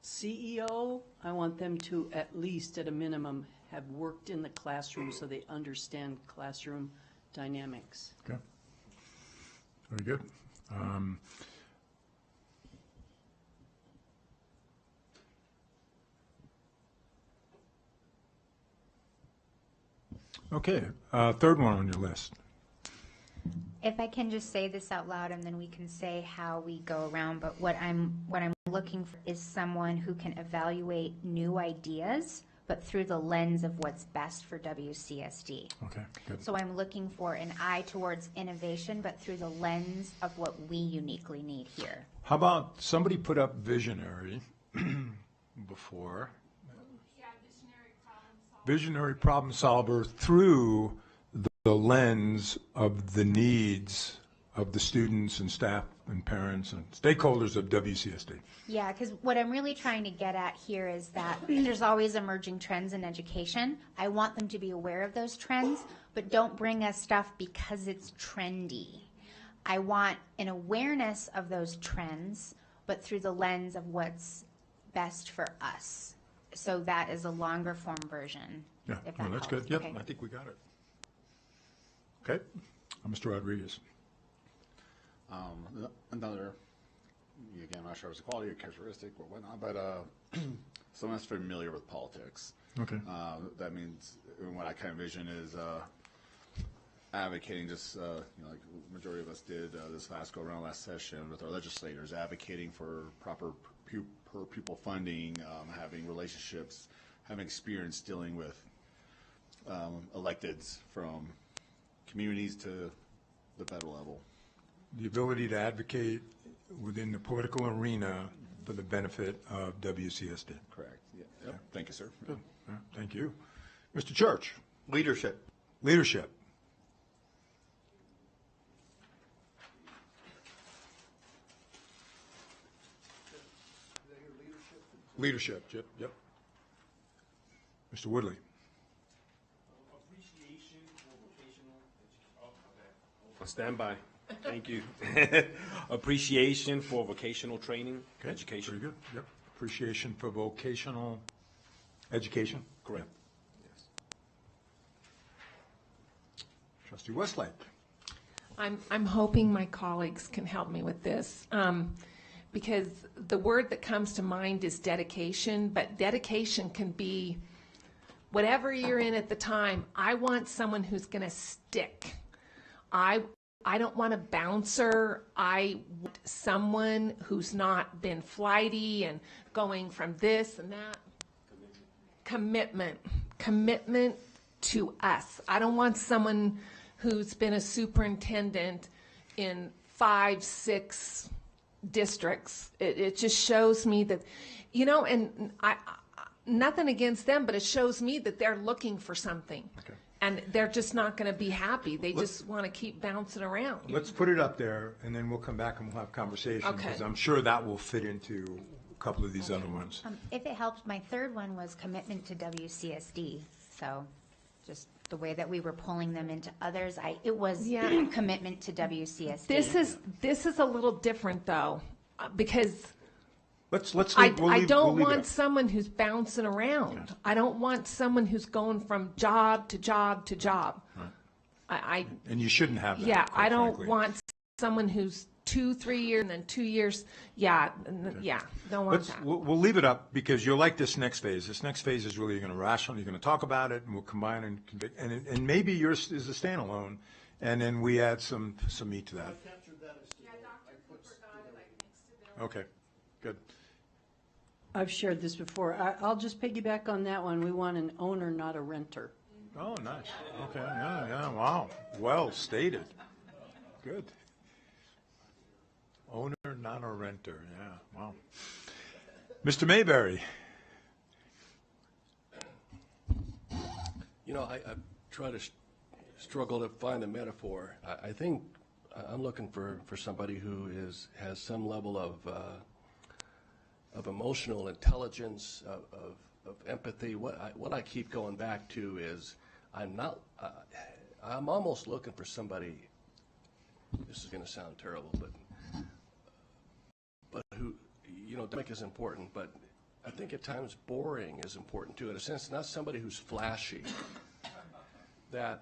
CEO. I want them to, at least at a minimum, have worked in the classroom so they understand classroom dynamics. Okay. Very good. Okay, third one on your list. If I can just say this out loud and then we can say how we go around, but what I'm looking for is someone who can evaluate new ideas, but through the lens of what's best for WCSD. Okay, good. So I'm looking for an eye towards innovation, but through the lens of what we uniquely need here. How about somebody put up visionary before? Visionary problem solver through the lens of the needs of the students and staff and parents and stakeholders of WCSD. Yeah, because what I'm really trying to get at here is that there's always emerging trends in education. I want them to be aware of those trends, but don't bring us stuff because it's trendy. I want an awareness of those trends, but through the lens of what's best for us. So that is a longer form version. Yeah, if no, that that's helps. good. Yep, Okay. I think we got it. Okay, Mr. Rodriguez. Another, again, I'm not sure if it's a quality or characteristic or whatnot, but someone that's familiar with politics. Okay. That means, what I kind of envision is advocating, just like the majority of us did this last go around last session with our legislators, advocating for proper per pupil funding, having relationships, having experience dealing with electeds from communities to the federal level. The ability to advocate within the political arena for the benefit of WCSD. Correct. Yeah. Yep. Thank you, sir. Good. Yeah, thank you. Mr. Church. Leadership. Leadership. Leadership, yep. Mr. Woodley. Stand by. Thank you. Appreciation for vocational training, Okay, education. Very good, yep. Appreciation for vocational education. Correct. Yes. Trustee Westlake. I'm hoping my colleagues can help me with this, because the word that comes to mind is dedication, but dedication can be whatever you're in at the time. I want someone who's going to stick. I don't want a bouncer. I want someone who's not been flighty and going from this and that. commitment to us. I don't want someone who's been a superintendent in 5, 6 districts. It just shows me that, and I nothing against them, but it shows me that they're looking for something. Okay. And they're just not going to be happy. They just want to keep bouncing around. Let's put it up there, and then we'll come back and we'll have conversation, Okay. because I'm sure that will fit into a couple of these other ones. If it helps, my third one was commitment to WCSD. So just the way that we were pulling them into others, it was commitment to WCSD. This is a little different though, because I don't want someone who's bouncing around. I don't want someone who's going from job to job to job. And you shouldn't have that. Yeah, quite I don't frankly. want someone who's 2, 3 years and then 2 years. Don't want that. We'll leave it up, because you'll like this next phase. This next phase is really, you're going to rational, you're going to talk about it, and we'll combine and convict. And maybe yours is a standalone, and then we add some meat to that. Okay, good. I've shared this before. I'll just piggyback on that one. We want an owner, not a renter. Oh, nice. Okay, yeah, wow. Well stated. Good. Owner, not a renter, yeah, wow. Mr. Mayberry. I try to struggle to find a metaphor. I think I'm looking for somebody who has some level of emotional intelligence, of empathy. What I keep going back to is I'm almost looking for somebody. This is going to sound terrible, but who, dynamic is important, but I think at times boring is important too. In a sense, not somebody who's flashy, that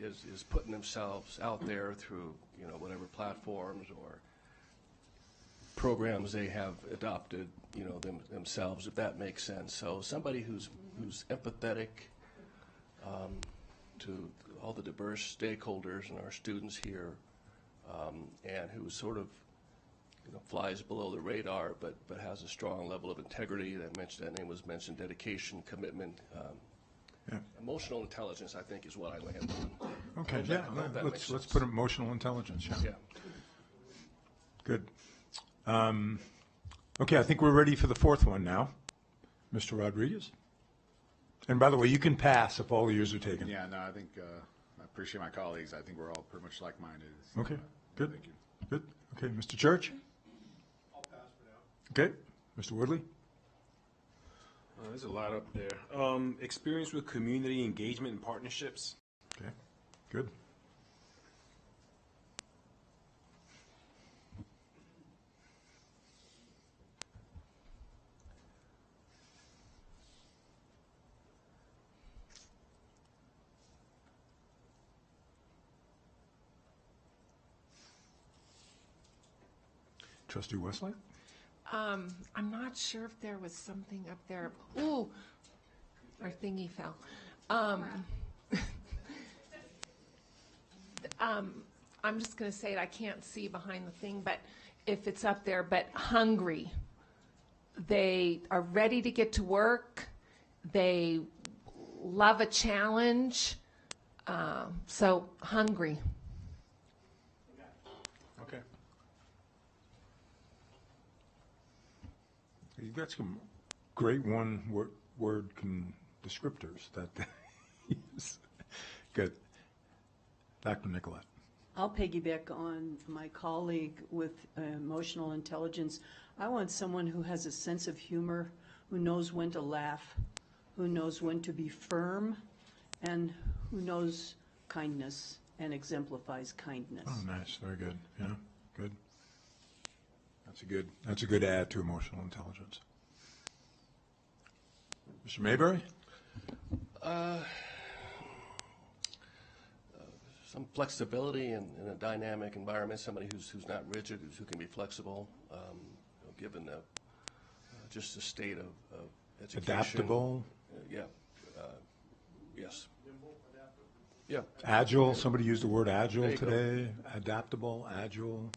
is putting themselves out there through whatever platforms or programs they have adopted themselves, if that makes sense. So somebody who's empathetic to all the diverse stakeholders and our students here, and who sort of flies below the radar, but has a strong level of integrity. That name was mentioned. Dedication, commitment, emotional intelligence, I think, is what I land on. Okay, yeah, let's put emotional intelligence. Yeah. Good. Okay, I think we're ready for the fourth one now. Mr. Rodriguez. And by the way, you can pass if all yours are taken. Yeah, no, I think I appreciate my colleagues. I think we're all pretty much like-minded. Okay, good. Thank you. Good. Okay, Mr. Church. I'll pass for now. Okay, Mr. Woodley. There's a lot up there. Experience with community engagement and partnerships. Okay, good. Trustee Westlake? I'm not sure if there was something up there. Ooh, our thingy fell. I'm just going to say it. I can't see behind the thing, but if it's up there, but hungry. They are ready to get to work. They love a challenge. So hungry. Okay. You've got some great one-word descriptors that use. Good. Dr. Nicolette. I'll piggyback on my colleague with emotional intelligence. I want someone who has a sense of humor, who knows when to laugh, who knows when to be firm, and who knows kindness and exemplifies kindness. Oh, nice. Very good. Yeah, good. That's a good add to emotional intelligence. Mr. Mayberry? Some flexibility in a dynamic environment, somebody who's not rigid, who can be flexible, given just the state of education. Adaptable? Yeah. Yes. Yeah. Agile, somebody used the word agile today. Adaptable, agile,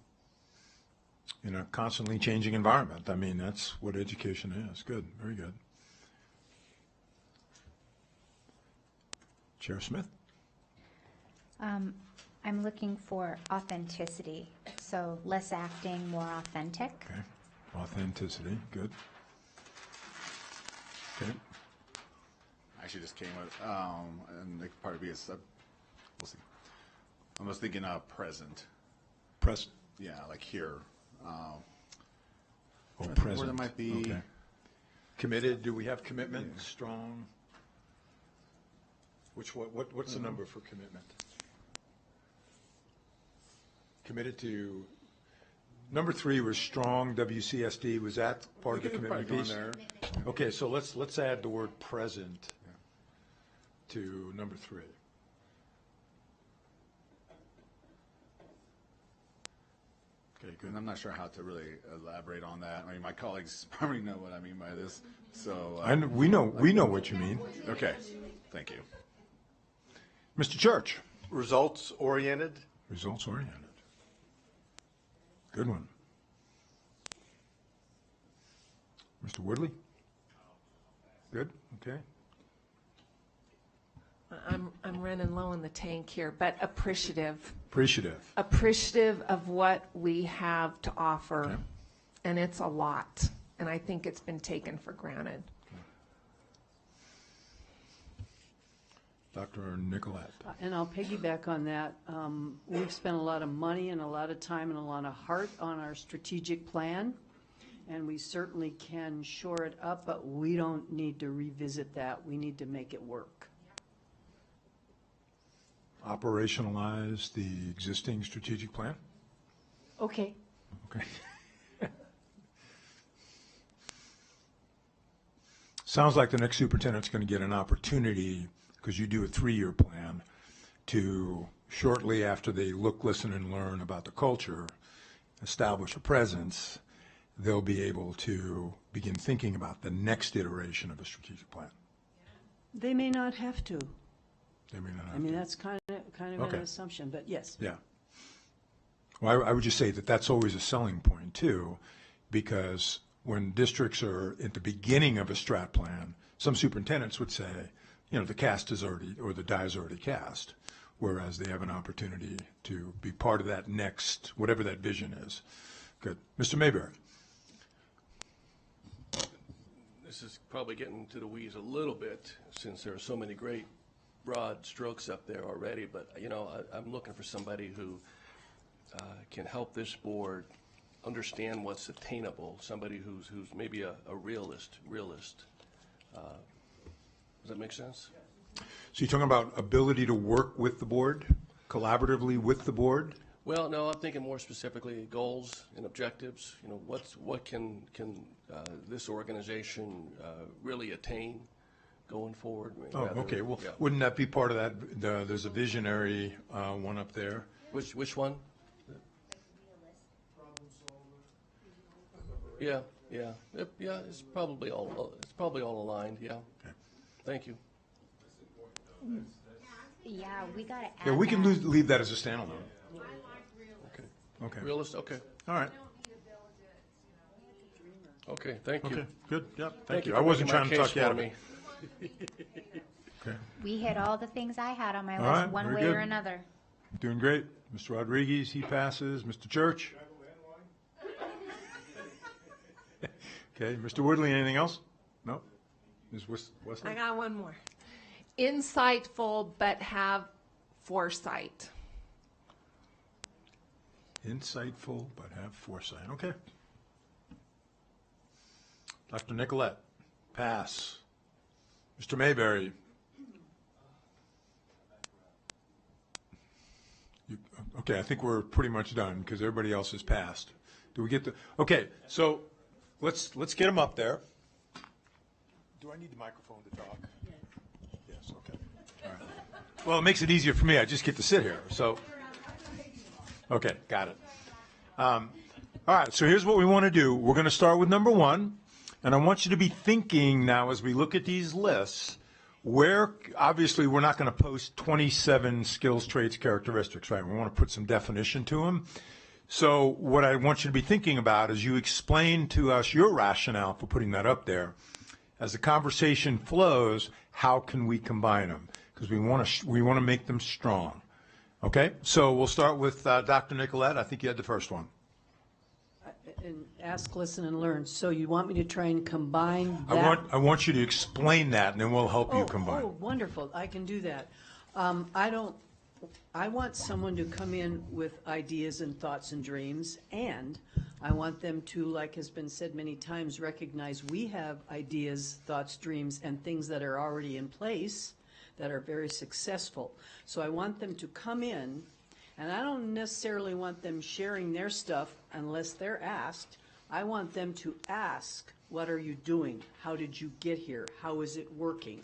in a constantly changing environment. I mean, that's what education is. Good, very good. Chair Smith? I'm looking for authenticity, so less acting, more authentic. Okay. Authenticity, good. Okay. I actually just came with, and it could probably be we'll see. I was thinking present. Present. Yeah, like here. Present. Where there might be. Okay. Committed, do we have commitment? Yeah. Strong? What's the number for commitment? Committed to, number 3 was strong, WCSD, was that part of the commitment piece? There. Okay, so let's add the word present to number 3. Okay, good. And I'm not sure how to really elaborate on that. I mean, my colleagues probably know what I mean by this. So We know what you mean. Okay, thank you. Mr. Church. Results oriented. Results oriented. Good one. Mr. Woodley? Good, okay. I'm running low in the tank here, but appreciative. Appreciative. Appreciative of what we have to offer, Okay. and it's a lot, and I think it's been taken for granted. Dr. Nicolette. And I'll piggyback on that. We've spent a lot of money and a lot of time and a lot of heart on our strategic plan, and we certainly can shore it up, but we don't need to revisit that. We need to make it work. Operationalize the existing strategic plan? Okay. Okay. Sounds like the next superintendent's going to get an opportunity, because you do a 3-year plan, to shortly after they look, listen, and learn about the culture, establish a presence, they'll be able to begin thinking about the next iteration of a strategic plan. They may not have to. They may not have I mean, to. that's kind of Okay. an assumption, but yes. Yeah. Well, I would just say that that's always a selling point, too, because when districts are at the beginning of a strat plan, some superintendents would say, the cast is already, or the die is already cast, whereas they have an opportunity to be part of that next, whatever that vision is. Good. Mr. Mayberry. This is probably getting to the weeds a little bit, since there are so many great broad strokes up there already, but I'm looking for somebody who can help this board understand what's attainable, somebody who's maybe a realist. Does that make sense? So you're talking about ability to work with the board, collaboratively with the board? Well, no, I'm thinking more specifically goals and objectives. What can this organization really attain going forward? Okay. Well, wouldn't that be part of that? There's a visionary one up there. Which one? Yeah. It's probably all aligned. Yeah. Okay. Thank you. Yeah, we got to add Yeah, we can that. leave that as a standalone. Okay. Realist. Okay. All right. Okay. Thank you. Okay. Good. Yep. Thank Thank you. you I for wasn't making trying my to talk case you out for of me. it. Okay. We hit all the things I had on my All list, right, one very way good. or another. Doing great. Mr. Rodriguez, he passes. Mr. Church? Okay. Mr. Woodley, anything else? No? Ms. Wesley? I got one more. Insightful, but have foresight. Insightful, but have foresight. Okay. Dr. Nicolette? Pass. Mr. Mayberry? Okay, I think we're pretty much done because everybody else has passed. Do we get the? Okay, so let's get them up there. Do I need the microphone to talk? Yes. Okay. All right. Well, it makes it easier for me. I just get to sit here. So. Okay, got it. All right, so here's what we want to do. We're going to start with number 1, and I want you to be thinking now as we look at these lists, where obviously we're not going to post 27 skills, traits, characteristics, right? We want to put some definition to them. So what I want you to be thinking about is you explain to us your rationale for putting that up there. As the conversation flows, how can we combine them? because we want to make them strong. Okay, so we'll start with Dr. Nicolette. I think you had the first one. And ask, listen, and learn. So you want me to try and combine that? I want you to explain that, and then we'll help you combine. Oh, wonderful. I can do that. I want someone to come in with ideas and thoughts and dreams, and I want them to, like has been said many times, recognize we have ideas, thoughts, dreams, and things that are already in place that are very successful. So I want them to come in, and I don't necessarily want them sharing their stuff unless they're asked. I want them to ask, what are you doing? How did you get here? How is it working?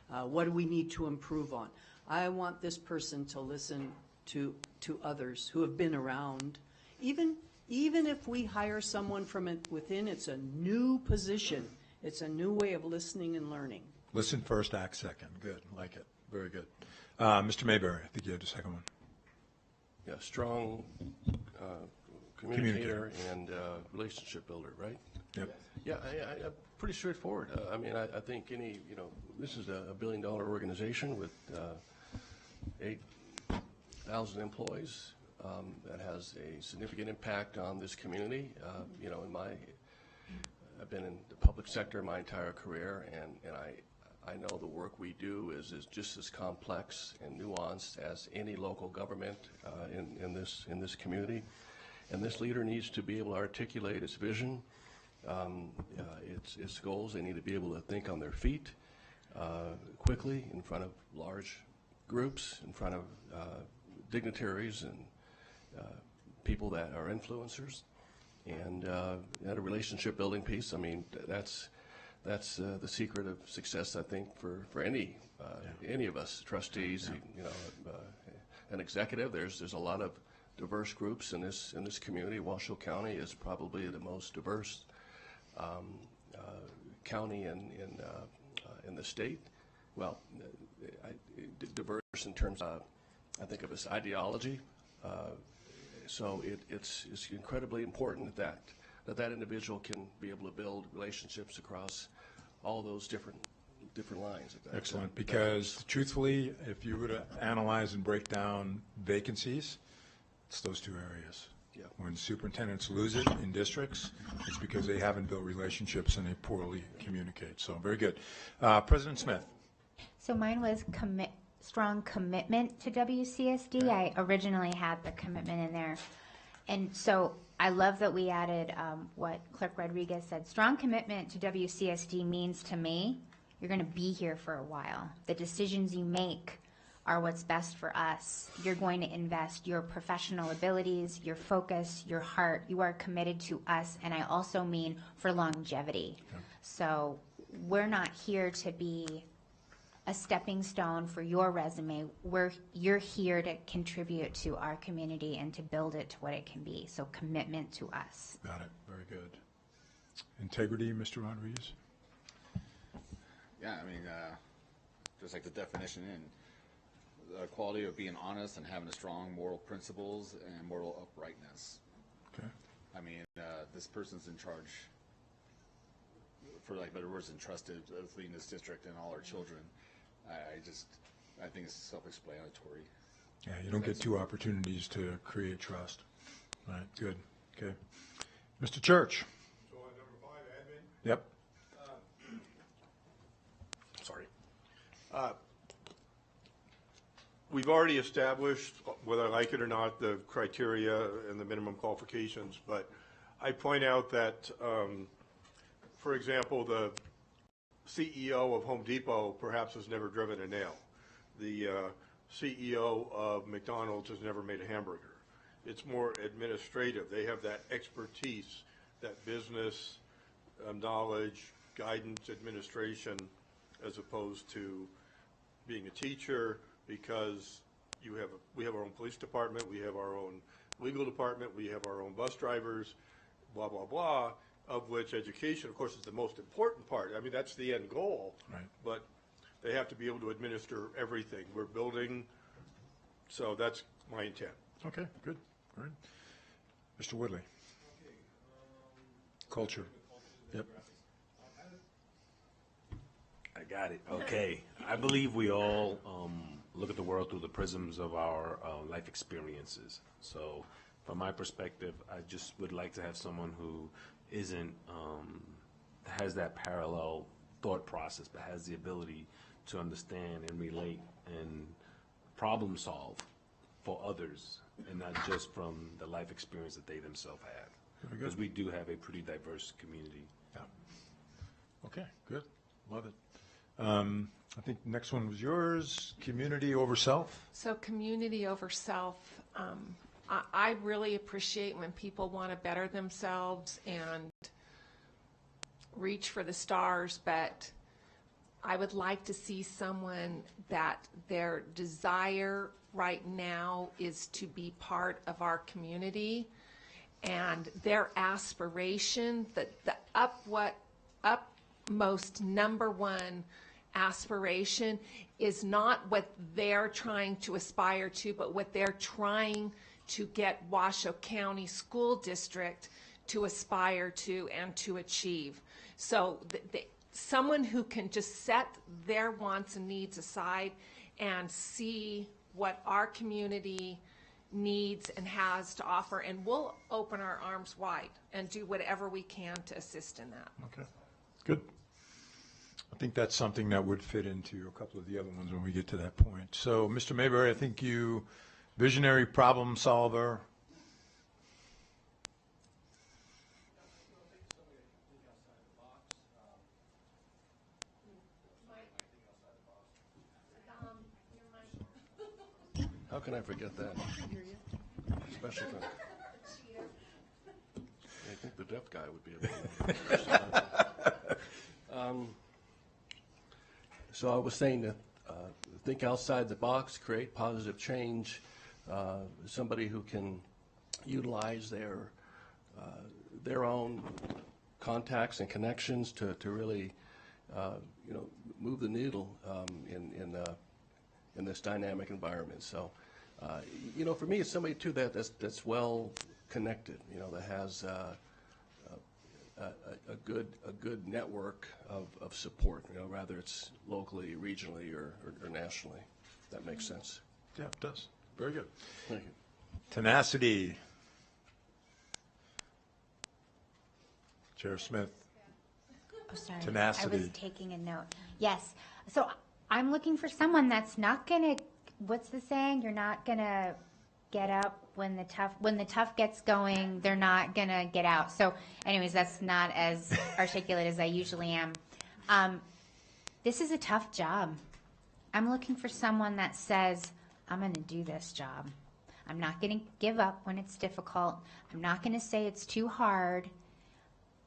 What do we need to improve on? I want this person to listen to others who have been around. Even if we hire someone from within, it's a new position. It's a new way of listening and learning. Listen first, act second. Good, like it. Very good. Mr. Mayberry, I think you had the second one. Yeah, strong communicator and relationship builder, right? Yep. Yeah, pretty straightforward. I mean, I think this is a billion-dollar organization with 8,000 employees that has a significant impact on this community. I've been in the public sector my entire career, and I know the work we do is just as complex and nuanced as any local government in this community. And this leader needs to be able to articulate its vision, its goals. They need to be able to think on their feet quickly in front of large groups, in front of dignitaries and people that are influencers. And a relationship building piece, I mean, that's the secret of success, I think, for any of us trustees, an executive. There's a lot of diverse groups in this community. Washoe County is probably the most diverse county in the state. Well, diverse in terms of, I think of as ideology. So it's incredibly important that individual can be able to build relationships across all those different lines. Excellent, because truthfully, if you were to analyze and break down vacancies, it's those two areas. Yeah. When superintendents lose it in districts, it's because they haven't built relationships and they poorly communicate. So very good. President Smith. So mine was strong commitment to WCSD. Okay. I originally had the commitment in there. And so I love that we added what Clerk Rodriguez said. Strong commitment to WCSD means to me, you're going to be here for a while. The decisions you make are what's best for us. You're going to invest your professional abilities, your focus, your heart. You are committed to us, and I also mean for longevity. Okay. So we're not here to be a stepping stone for your resume. You're here to contribute to our community and to build it to what it can be. So commitment to us. Got it. Very good. Integrity, Mr. Rodriguez? Yeah, I mean, just like the definition in the quality of being honest and having a strong moral principles and moral uprightness. Okay. I mean, this person's in charge, for like better words, entrusted of leading this district and all our children. I think it's self-explanatory. Yeah, you don't get two opportunities to create trust. Right, good, okay. Mr. Church. So on number 5, admin? Yep. Sorry. We've already established, whether I like it or not, the criteria and the minimum qualifications, but I point out that, for example, the CEO of Home Depot perhaps has never driven a nail. The CEO of McDonald's has never made a hamburger. It's more administrative. They have that expertise, that business knowledge, guidance, administration, as opposed to being a teacher, because we have our own police department, we have our own legal department, we have our own bus drivers, blah, blah, blah, of which education, of course, is the most important part. I mean, that's the end goal. Right. But they have to be able to administer everything. We're building, so that's my intent. Okay, good. All right. Mr. Woodley. Culture. Yep. I got it. Okay. I believe we all look at the world through the prisms of our life experiences. So, from my perspective, I just would like to have someone who isn't has that parallel thought process, but has the ability to understand and relate and problem solve for others, and not just from the life experience that they themselves have. Because we do have a pretty diverse community. Yeah. Okay, good. Love it. I think the next one was yours, community over self. So community over self, I really appreciate when people want to better themselves and reach for the stars, but I would like to see someone that their desire right now is to be part of our community, and their aspiration, the upmost number one aspiration is not what they're trying to aspire to, but what they're trying to get Washoe County School District to aspire to and to achieve. So someone who can just set their wants and needs aside and see what our community needs and has to offer, and we'll open our arms wide and do whatever we can to assist in that. Okay, good. I think that's something that would fit into a couple of the other ones when we get to that point. So, Mr. Mayberry, I think you, visionary problem solver. How can I forget that? Especially for, I think the deaf guy would be able to. So I was saying that think outside the box, create positive change, somebody who can utilize their own contacts and connections to really move the needle in this dynamic environment. So, for me, it's somebody too that's well connected. That has a good network of support. Rather it's locally, regionally, or nationally. If that makes sense. Yeah, it does. Very good. Thank you. Tenacity. Chair Smith. Oh, sorry. Tenacity. I was taking a note. Yes. So I'm looking for someone that's not going to, what's the saying? You're not going to get up when the tough gets going, they're not going to get out. So anyways, that's not as articulate as I usually am. This is a tough job. I'm looking for someone that says, I'm going to do this job. I'm not going to give up when it's difficult. I'm not going to say it's too hard.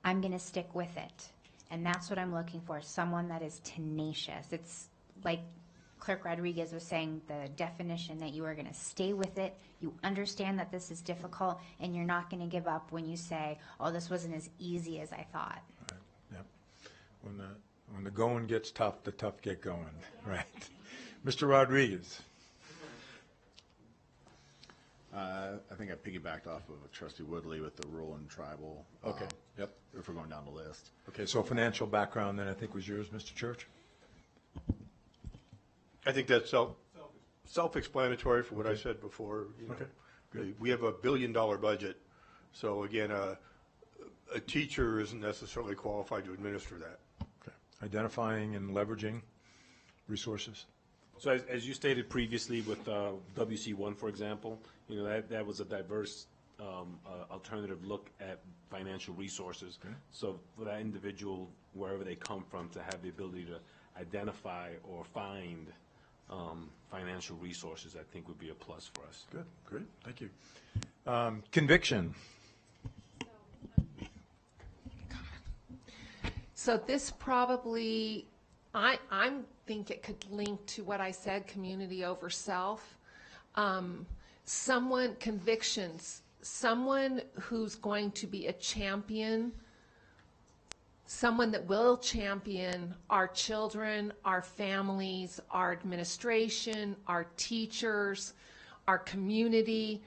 I'm going to stick with it. And that's what I'm looking for, someone that is tenacious. It's like Clerk Rodriguez was saying, the definition that you are going to stay with it, you understand that this is difficult, and you're not going to give up when you say, oh, this wasn't as easy as I thought. Right. Yep. When the going gets tough, the tough get going. Right. Mr. Rodriguez. I think I piggybacked off of Trustee Woodley with the rural and tribal. Okay. Yep. If we're going down the list. Okay, so financial background then I think was yours, Mr. Church? I think that's self-explanatory for what I said before. Okay. We have a $1 billion budget, so again, a teacher isn't necessarily qualified to administer that. Okay. Identifying and leveraging resources. So as you stated previously with WC1, for example, that was a diverse alternative look at financial resources. Okay. So for that individual, wherever they come from, to have the ability to identify or find financial resources, I think would be a plus for us. Good, great, thank you. Conviction. So this probably, I think it could link to what I said, community over self. Convictions, someone who's going to be a champion, someone that will champion our children, our families, our administration, our teachers, our community,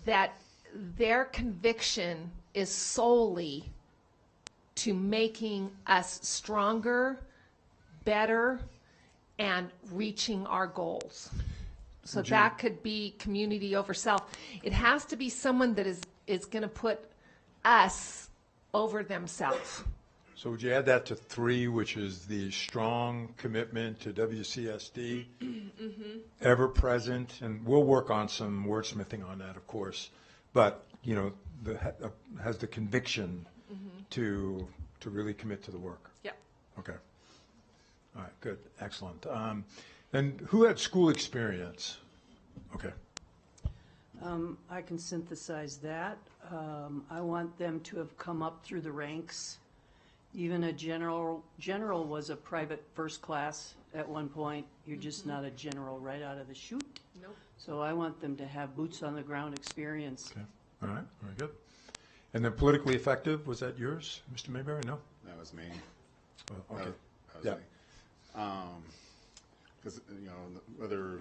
that their conviction is solely to making us stronger, better and reaching our goals. So that could be community over self. It has to be someone that is going to put us over themselves. So would you add that to 3, which is the strong commitment to WCSD, ever present, and we'll work on some wordsmithing on that, of course, but, you know, has the conviction to really commit to the work. Yep. Okay. All right, good, excellent. And who had school experience? Okay. I can synthesize that. I want them to have come up through the ranks. Even a general was a private first class at one point. You're just not a general right out of the chute. Nope. So I want them to have boots on the ground experience. Okay, all right, very good. And then politically effective, was that yours, Mr. Mayberry? No? That was me. Oh, okay. That was me. Because, you know, whether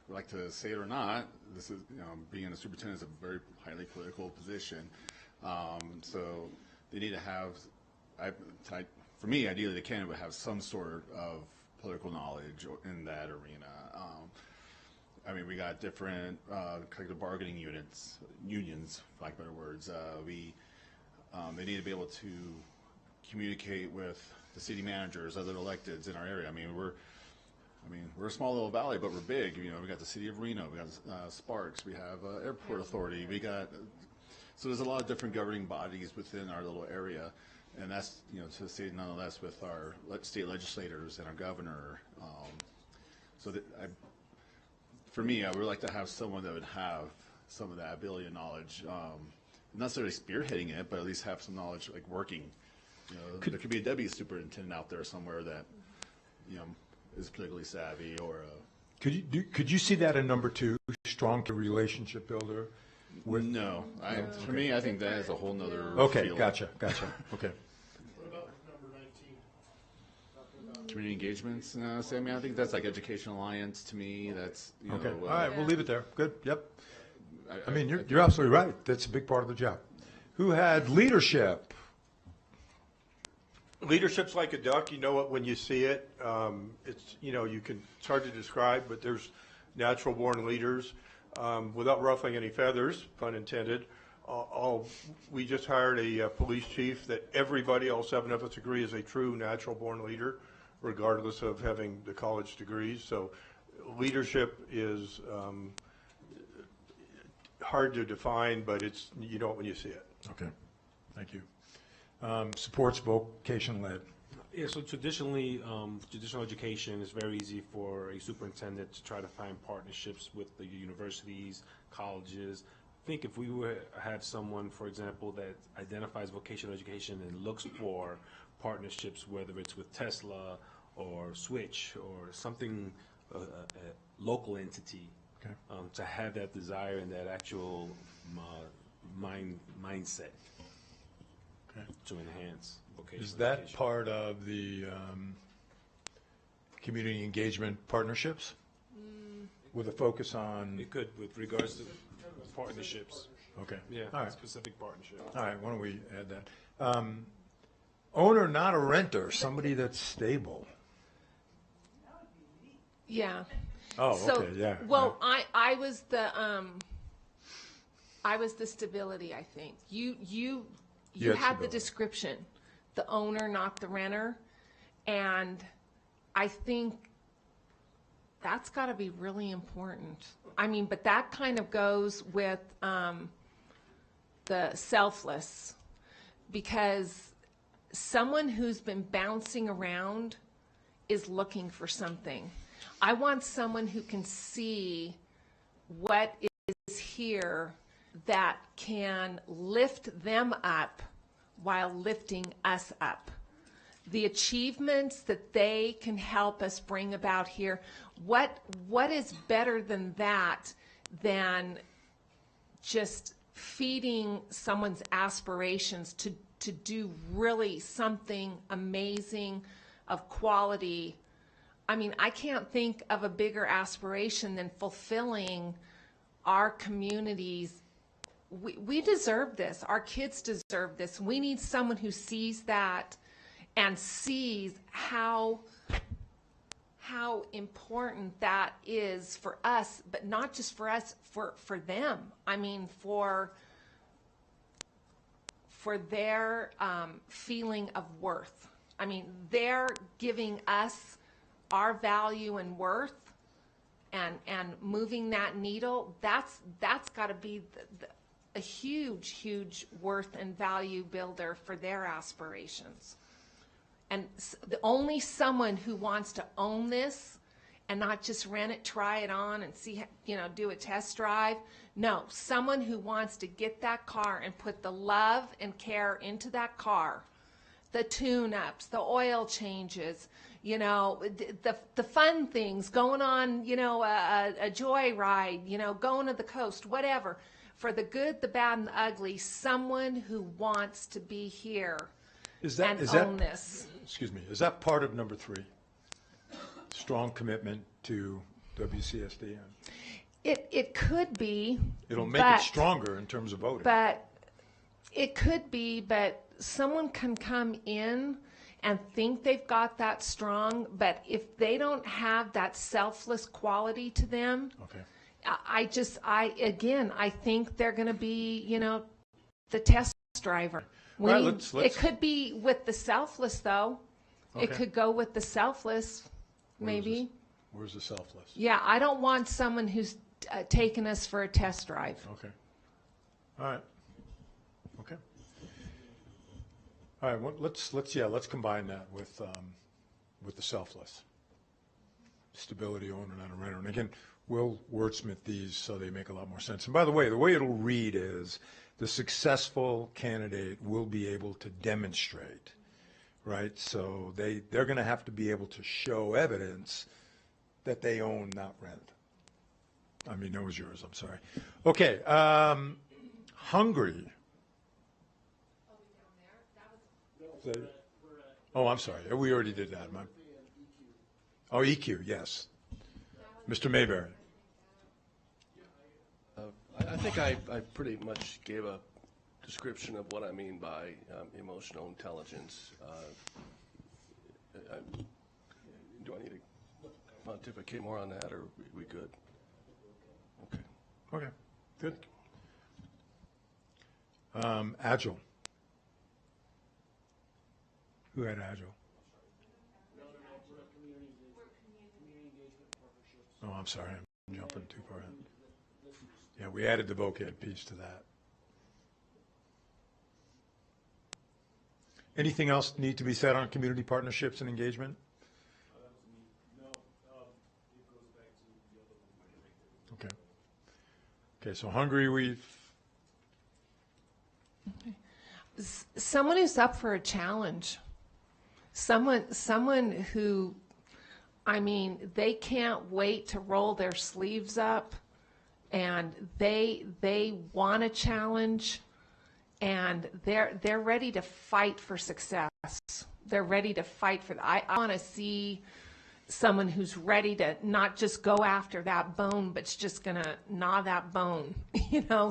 we like to say it or not, this is, you know, being a superintendent is a very highly political position. So they need to have, for me, ideally, the candidate would have some sort of political knowledge in that arena. I mean, we got different collective bargaining unions, for lack of better words. They need to be able to communicate with the city managers, other electeds in our area. I mean, we're a small little valley, but we're big. You know, we got the city of Reno, we got Sparks, we have Airport Authority, we got. So there's a lot of different governing bodies within our little area, and that's, you know, to say nonetheless with our state legislators and our governor. So that for me, I would like to have someone that would have some of that ability and knowledge, not necessarily spearheading it, but at least have some knowledge, like working. You know, there could be a W superintendent out there somewhere that, you know, is politically savvy, or Could you see that in number 2, strong relationship builder? No, for me, I think that is a whole nother Okay, field. gotcha. Okay. What about number 19? Community engagements, Sammy, I think that's like Education Alliance to me. That's, you know, Okay, all right, we'll leave it there. Good, yep. I mean, I you're absolutely right. That's a big part of the job. Who had leadership? Leadership's like a duck. You know it when you see it. It's, you know, it's hard to describe, but there's natural born leaders. Without ruffling any feathers, pun intended, we just hired a police chief that everybody, all 7 of us agree, is a true natural born leader, regardless of having the college degrees. So leadership is hard to define, but you know it when you see it. Okay, thank you. Supports vocation-led. Yeah, so traditionally, traditional education is very easy for a superintendent to try to find partnerships with the universities, colleges. I think if we had someone, for example, that identifies vocational education and looks for partnerships, whether it's with Tesla or Switch or something, a local entity, okay, to have that desire and that actual mindset to enhance vocational Is that education. part of the community engagement partnerships? With a focus on? It could, with regards to partnerships. Okay. Yeah, all right. specific partnerships. All right, why don't we add that? Owner, not a renter, somebody that's stable. Yeah. Oh, So, okay, yeah. well, I was the stability, I think. You had had the stability. description, the owner, not the renter, and I think that's got to be really important. I mean, but that kind of goes with the selfless, because someone who's been bouncing around is looking for something. I want someone who can see what is here that can lift them up while lifting us up. The achievements that they can help us bring about here, what is better than that, than just feeding someone's aspirations to do really something amazing of quality. I mean, I can't think of a bigger aspiration than fulfilling our community's. We deserve this. Our kids deserve this. We need someone who sees that and sees how how important that is for us, but not just for us, for them. I mean, for their feeling of worth. I mean, they're giving us our value and worth, and moving that needle. That's got to be a huge worth and value builder for their aspirations. And only someone who wants to own this and not just rent it, try it on, and see, do a test drive. No, someone who wants to get that car and put the love and care into that car, the tune-ups, the oil changes, the fun things, going on, a joyride, going to the coast, whatever. For the good, the bad, and the ugly, someone who wants to be here and own this. Excuse me, is that part of number 3? Strong commitment to WCSD? It could be. It'll make it stronger in terms of voting. But it could be, but someone can come in and think they've got that strong, but if they don't have that selfless quality to them, okay. I think they're going to be, the test driver. Let's It could be with the selfless, though. Okay. It could go with the selfless, maybe. Where's the selfless? Yeah, I don't want someone who's taking us for a test drive. Okay. All right. Okay. All right. Well, let's combine that with the selfless. Stability, owner, not a renter. And again, we'll wordsmith these so they make a lot more sense. And by the way it'll read is the successful candidate will be able to demonstrate, right? So they're going to have to be able to show evidence that they own, not rent. I mean, that was yours, I'm sorry. Okay, Hungary. Oh, I'm sorry, we already did that. Oh, EQ, yes. Mr. Mayberry. I think I pretty much gave a description of what I mean by emotional intelligence. Do I need to pontificate more on that, or are we good? Okay. Okay, good. Agile. Who had Agile? Oh, I'm sorry, I'm jumping too far ahead. Yeah, we added the vocab piece to that. Anything else need to be said on community partnerships and engagement? Okay. Okay, so Hungary, we've... Someone who's up for a challenge. Someone who, I mean, they can't wait to roll their sleeves up, and they want a challenge, and they're ready to fight for success. They're ready to fight for I want to see someone who's ready to not just go after that bone, but's just going to gnaw that bone.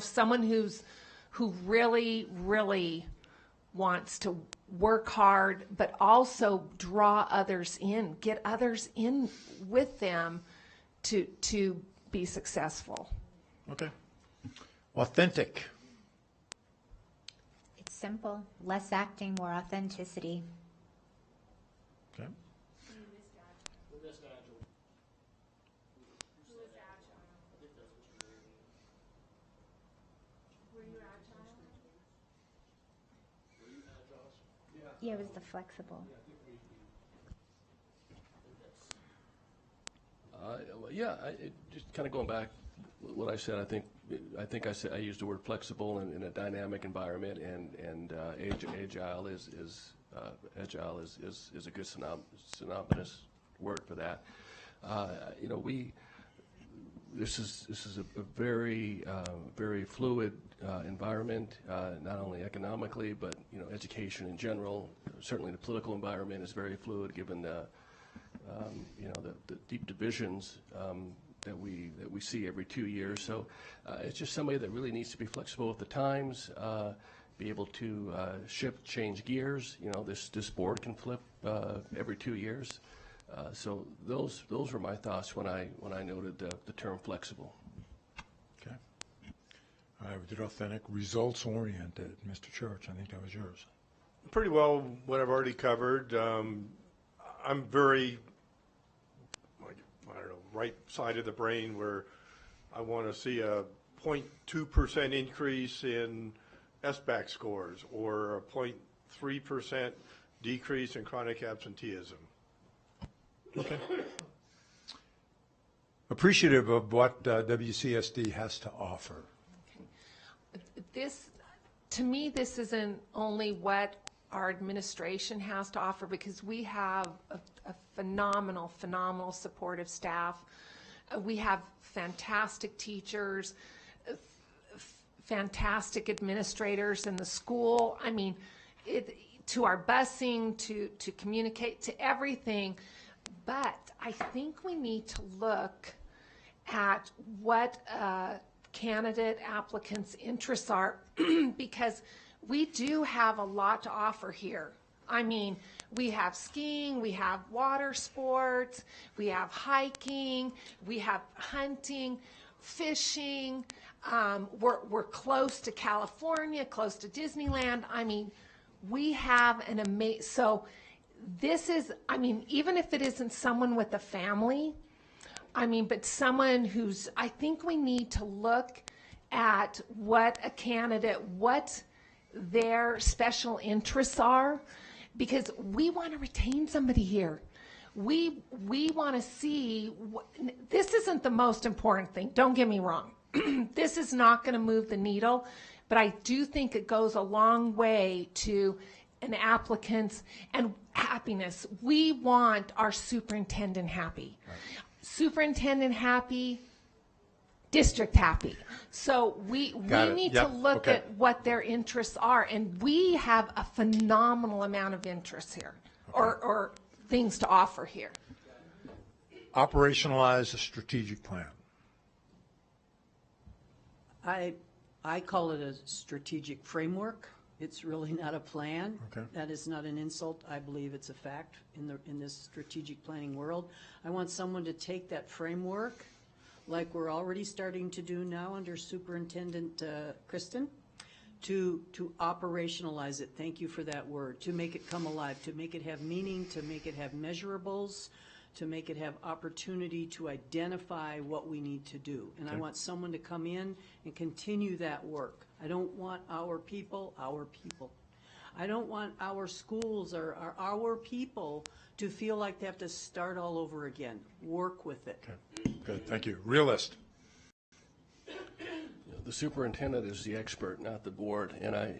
Someone who really wants to work hard, but also draw others in, get others in with them to be successful. Okay. Authentic. It's simple. Less acting, more authenticity. Okay. Yeah, it was the flexible. Just kind of going back, what I said. I said I used the word flexible in a dynamic environment, and agile is a good synonymous word for that. This is a very fluid environment, not only economically, but education in general. Certainly, the political environment is very fluid, given the deep divisions that we see every 2 years. So it's just somebody that really needs to be flexible with the times, be able to change gears. This board can flip every 2 years. So those were my thoughts when I noted the term flexible. Okay. All right, we did authentic, results-oriented. Mr. Church, I think that was yours. Pretty well what I've already covered. I'm very, like, I don't know, right side of the brain where I want to see a 0.2% increase in SBAC scores or a 0.3% decrease in chronic absenteeism. Okay. Appreciative of what WCSD has to offer. This, to me, this isn't only what our administration has to offer, because we have a phenomenal supportive staff. We have fantastic teachers, fantastic administrators in the school. I mean, to our busing, to communicate, to everything. But I think we need to look at what candidate applicants' interests are, because we do have a lot to offer here. I mean, we have skiing, we have water sports, we have hiking, we have hunting, fishing. We're close to California, close to Disneyland. I mean, we have an amazing, so this is, I mean, even if it isn't someone with a family, I mean, but someone who's, I think we need to look at what a candidate, what their special interests are, because we want to retain somebody here. We want to see, this isn't the most important thing, don't get me wrong. This is not going to move the needle, but I do think it goes a long way to an applicant's and happiness. We want our superintendent happy. Right. Superintendent happy, district happy. So we need to look at what their interests are, and we have a phenomenal amount of interests here, or things to offer here. Operationalize a strategic plan. I call it a strategic framework. It's really not a plan. Okay. That is not an insult. I believe it's a fact in this strategic planning world. I want someone to take that framework, like we're already starting to do now under Superintendent Kristen, to operationalize it. Thank you for that word. To make it come alive, to make it have meaning, to make it have measurables, to make it have opportunity to identify what we need to do. And I want someone to come in and continue that work. I don't want our people. I don't want our schools or our people to feel like they have to start all over again. Work with it. Okay. Good, thank you. Realist. The superintendent is the expert, not the board, and I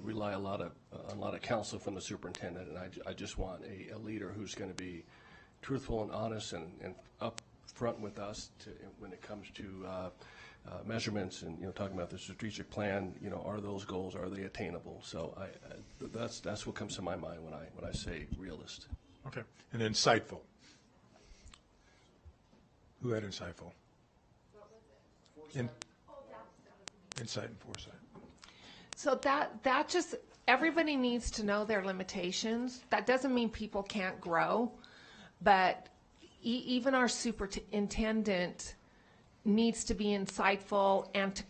rely a lot of counsel from the superintendent, and I just want a leader who's going to be truthful and honest and up front with us when it comes to measurements and talking about the strategic plan. Are those goals, are they attainable? So that's what comes to my mind when I say realist. Okay, and insightful. Who had insightful? Insight and foresight. So that just, everybody needs to know their limitations. That doesn't mean people can't grow, but even our superintendent needs to be insightful, and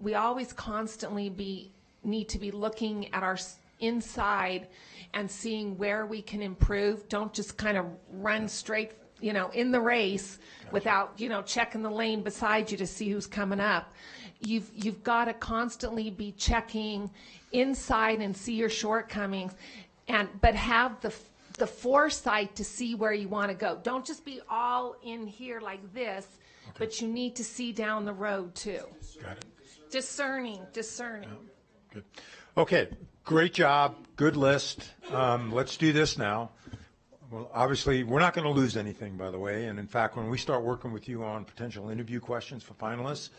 we always constantly need to be looking at our inside and seeing where we can improve. Don't just kind of run straight in the race without checking the lane beside you to see who's coming up. You've got to constantly be checking inside and see your shortcomings, but have the foresight to see where you want to go. Don't just be all in here like this, but you need to see down the road too. Got it. Discerning. Good. Okay, great job, good list. Let's do this now. Well, obviously, we're not going to lose anything, by the way, and in fact, when we start working with you on potential interview questions for finalists,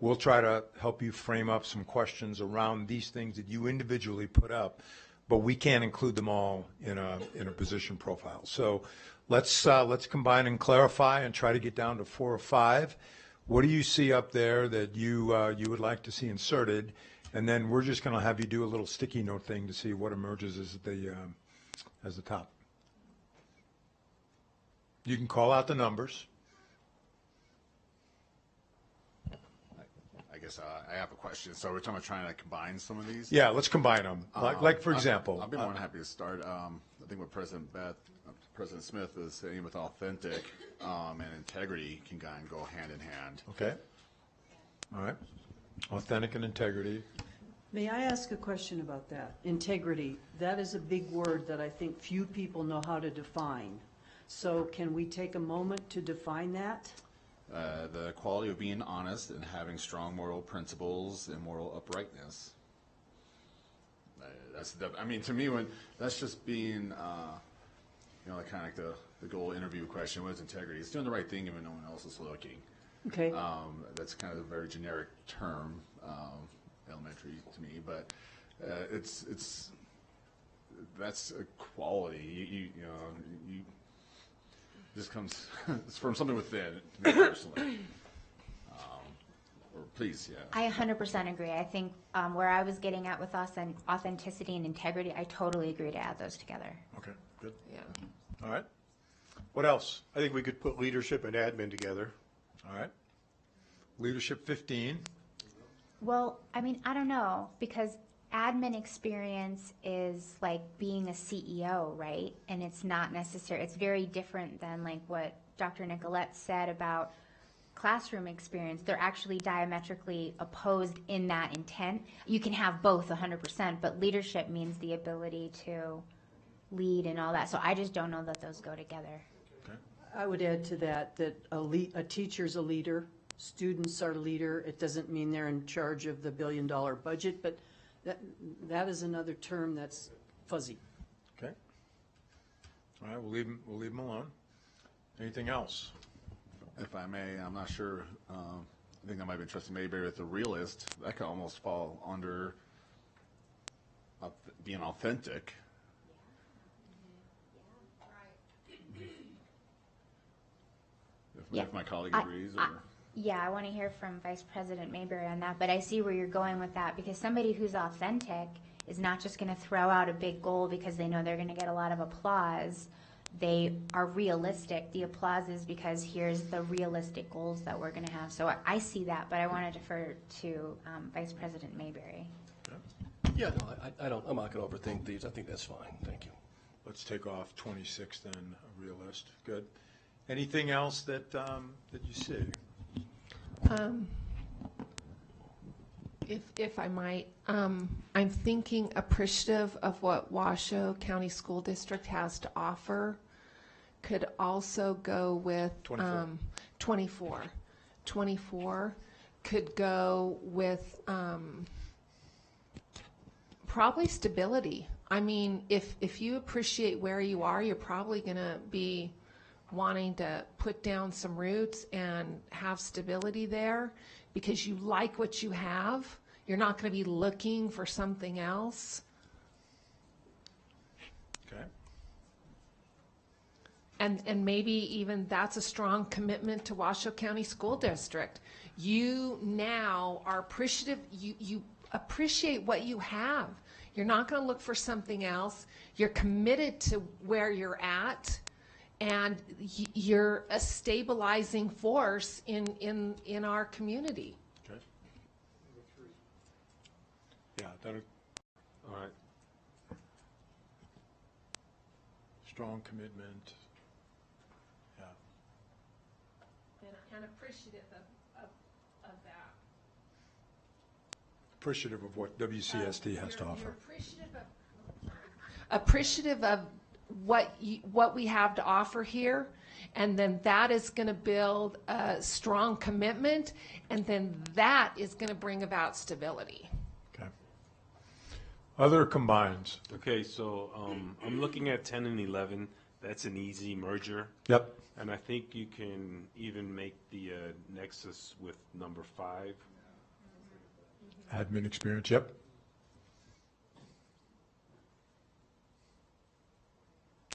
we'll try to help you frame up some questions around these things that you individually put up, but we can't include them all in a position profile. So let's combine and clarify and try to get down to 4 or 5. What do you see up there that you would like to see inserted? And then we're just going to have you do a little sticky note thing to see what emerges as the top. You can call out the numbers. I guess I have a question. So we're talking about trying to combine some of these? Yeah, let's combine them. Like for example. I'll be more than happy to start. I think what President Smith is saying with authentic and integrity can kind of go hand in hand. Okay. All right. Authentic and integrity. May I ask a question about that? Integrity, that is a big word that I think few people know how to define. So can we take a moment to define that? The quality of being honest and having strong moral principles and moral uprightness. I mean, to me, that's just being, kind of like the goal interview question, what is integrity? It's doing the right thing even when no one else is looking. Okay. That's kind of a very generic term, elementary to me, but that's a quality. You this comes it's from something within me personally. Or please, yeah. I 100% agree. I think where I was getting at with authenticity and integrity, I totally agree to add those together. Okay, good. Yeah. All right. What else? I think we could put leadership and admin together. All right. Leadership 15. Well, I mean, I don't know, because admin experience is like being a CEO, right? And it's not necessary. It's very different than like what Dr. Nicolette said about classroom experience. They're actually diametrically opposed in that intent. You can have both 100%, but leadership means the ability to lead and all that. So I just don't know that those go together. Okay. I would add to that a teacher's a leader, students are a leader. It doesn't mean they're in charge of the billion-dollar budget, but that is another term that's fuzzy. Okay. All right, we'll leave them alone. Anything else? If I may, I'm not sure. I think I might be trusting Mayberry with the realist. That could almost fall under being authentic. If my colleague agrees. Yeah, I want to hear from Vice President Mayberry on that, but I see where you're going with that, because somebody who's authentic is not just going to throw out a big goal because they know they're going to get a lot of applause. They are realistic. The applause is because here's the realistic goals that we're going to have. So I see that, but I want to defer to Vice President Mayberry. Yeah, no, I'm not going to overthink these. I think that's fine. Thank you. Let's take off 26 then, a realist. Good. Anything else that you see? If I might, I'm thinking appreciative of what Washoe County School District has to offer. Could also go with 24. 24 could go with probably stability. I mean, if you appreciate where you are, you're probably going to be wanting to put down some roots and have stability there because you like what you have. You're not going to be looking for something else. Okay. And maybe even that's a strong commitment to Washoe County School District. You now are appreciative. You appreciate what you have. You're not going to look for something else. You're committed to where you're at. And you're a stabilizing force in our community. Okay. Yeah, all right. Strong commitment. Yeah. And appreciative of that. Appreciative of what WCSD has to offer. You're appreciative of what we have to offer here, and then that is going to build a strong commitment, and then that is going to bring about stability. Okay. Other combines. Okay, so I'm looking at 10 and 11. That's an easy merger. Yep. And I think you can even make the nexus with number 5. Admin experience, yep.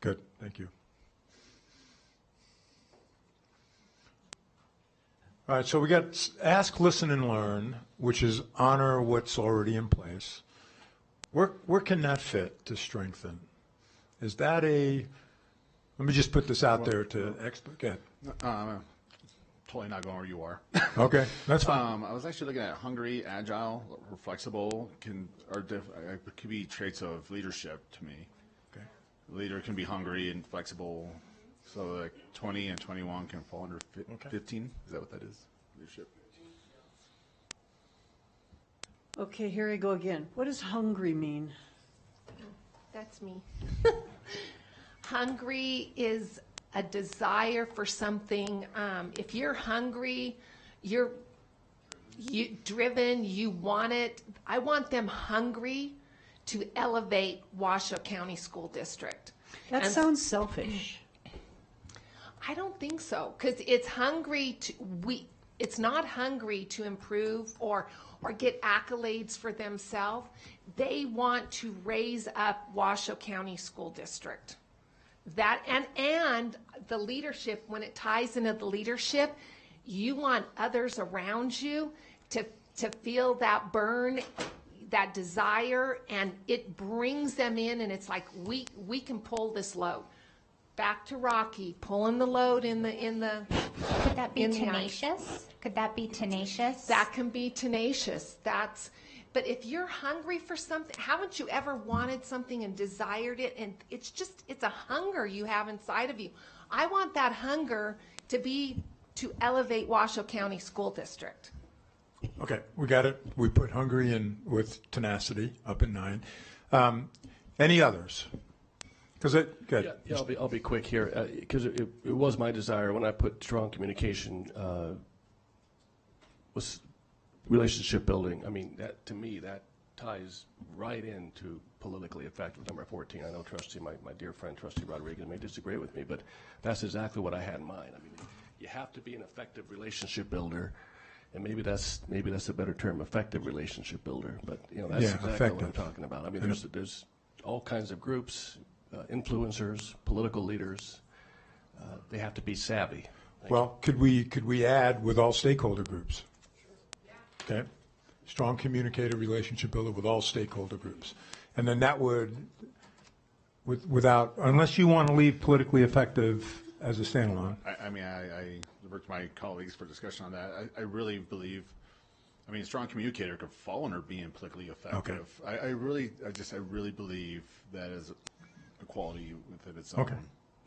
Good, thank you. All right, so we got ask, listen, and learn, which is honor what's already in place. Where can that fit to strengthen? Is that Let me just put this out there to go ahead. Totally not going where you are. Okay, that's fine. I was actually looking at hungry, agile, or flexible could be traits of leadership to me. Okay. Leader can be hungry and flexible. So like 20 and 21 can fall under 15. Is that what that is? Leadership. Okay, here I go again. What does hungry mean? That's me. Hungry is a desire for something. If you're hungry, you're driven, you want it. I want them hungry to elevate Washoe County School District. That sounds selfish. I don't think so, because it's hungry to, it's not hungry to improve or get accolades for themselves. They want to raise up Washoe County School District. That and the leadership, when it ties into the leadership, you want others around you to feel that burn, that desire, and it brings them in, and it's like we can pull this load. Back to Rocky, pulling the load in the. Could that be tenacious? Could that be tenacious? That can be tenacious. But if you're hungry for something, haven't you ever wanted something and desired it? And it's a hunger you have inside of you. I want that hunger to elevate Washoe County School District. Okay, we got it. We put hungry in with tenacity up at 9. Any others? Good. Yeah, I'll be quick here, because it was my desire when I put strong communication was relationship building. I mean, that to me, that ties right into politically effective, number 14. I know my dear friend Trustee Rodriguez may disagree with me, but that's exactly what I had in mind. I mean, you have to be an effective relationship builder, and maybe that's a better term, effective relationship builder. But that's exactly effective. what I'm talking about. I mean, there's all kinds of groups, influencers, political leaders. They have to be savvy. Well, could we add with all stakeholder groups? Okay, strong communicator, relationship builder with all stakeholder groups, and then that would, without, unless you want to leave politically effective as a standalone. I worked with my colleagues for discussion on that. I really believe, a strong communicator could fall under being politically effective. Okay. I really believe that is a quality within its own. Okay.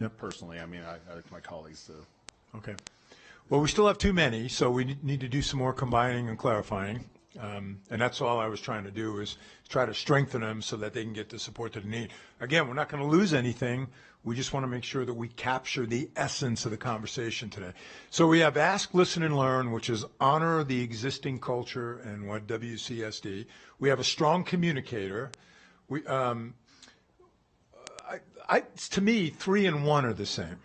Yep. Personally, I like my colleagues to. Okay. Well, we still have too many, so we need to do some more combining and clarifying. And that's all I was trying to do, is try to strengthen them so that they can get the support that they need. Again, we're not going to lose anything. We just want to make sure that we capture the essence of the conversation today. So we have Ask, Listen, and Learn, which is honor the existing culture and what WCSD. We have a strong communicator. To me, 3 and 1 are the same.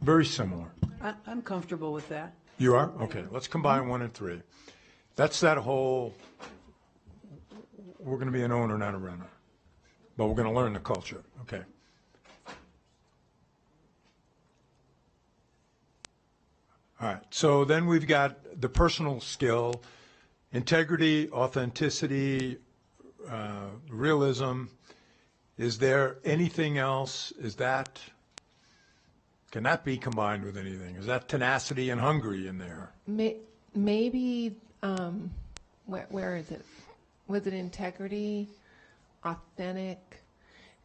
Very similar. I'm comfortable with that. You are? Okay, let's combine 1 and 3. That's that whole, we're going to be an owner, not a renter. But we're going to learn the culture. Okay. All right, so then we've got the personal skill, integrity, authenticity, realism. Is there anything else? Can that be combined with anything? Is that tenacity and hungry in there? Maybe, where is it? Was it integrity, authentic?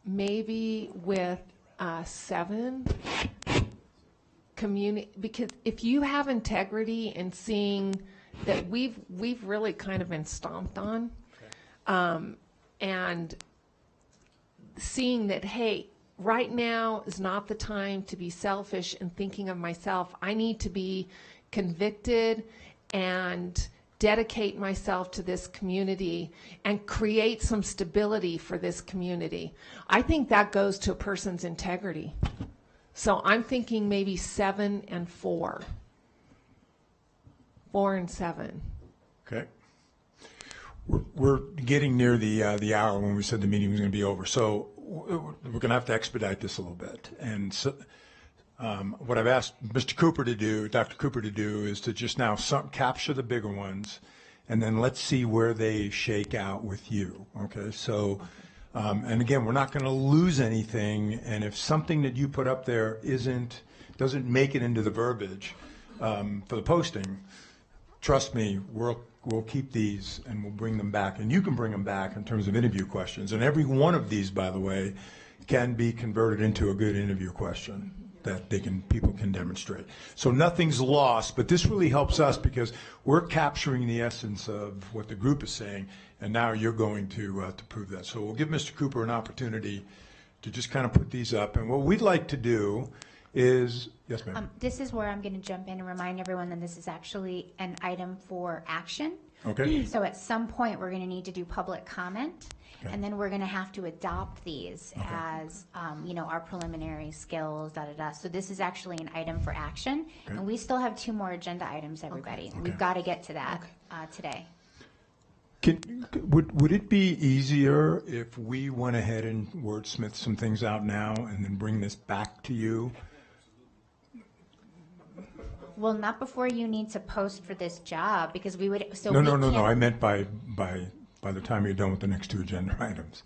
Maybe with 7, because if you have integrity and seeing that we've really kind of been stomped on, and seeing that, hey, right now is not the time to be selfish and thinking of myself. I need to be convicted and dedicate myself to this community and create some stability for this community. I think that goes to a person's integrity. So I'm thinking maybe 7 and 4. 4 and 7. Okay. We're getting near the hour when we said the meeting was going to be over. So we're going to have to expedite this a little bit. And so, what I've asked Mr. Cooper to do, Dr. Cooper to do, is to just now capture the bigger ones, and then let's see where they shake out with you. Okay, so And again, we're not going to lose anything, and if something that you put up there doesn't make it into the verbiage for the posting, trust me, we'll keep these and we'll bring them back. And you can bring them back in terms of interview questions. And every one of these, by the way, can be converted into a good interview question that people can demonstrate. So nothing's lost, but this really helps us because we're capturing the essence of what the group is saying, and now you're going to prove that. So we'll give Mr. Cooper an opportunity to just kind of put these up. And what we'd like to do is, yes, ma'am. This is where I'm going to jump in and remind everyone that this is actually an item for action. Okay. So at some point, we're going to need to do public comment, and then we're going to have to adopt these as, our preliminary skills, So this is actually an item for action, and we still have 2 more agenda items, everybody. We've got to get to that today. Would it be easier if we went ahead and wordsmith some things out now and then bring this back to you? Well, not before you need to post for this job, because we would, so No, I meant by the time you're done with the next 2 agenda items.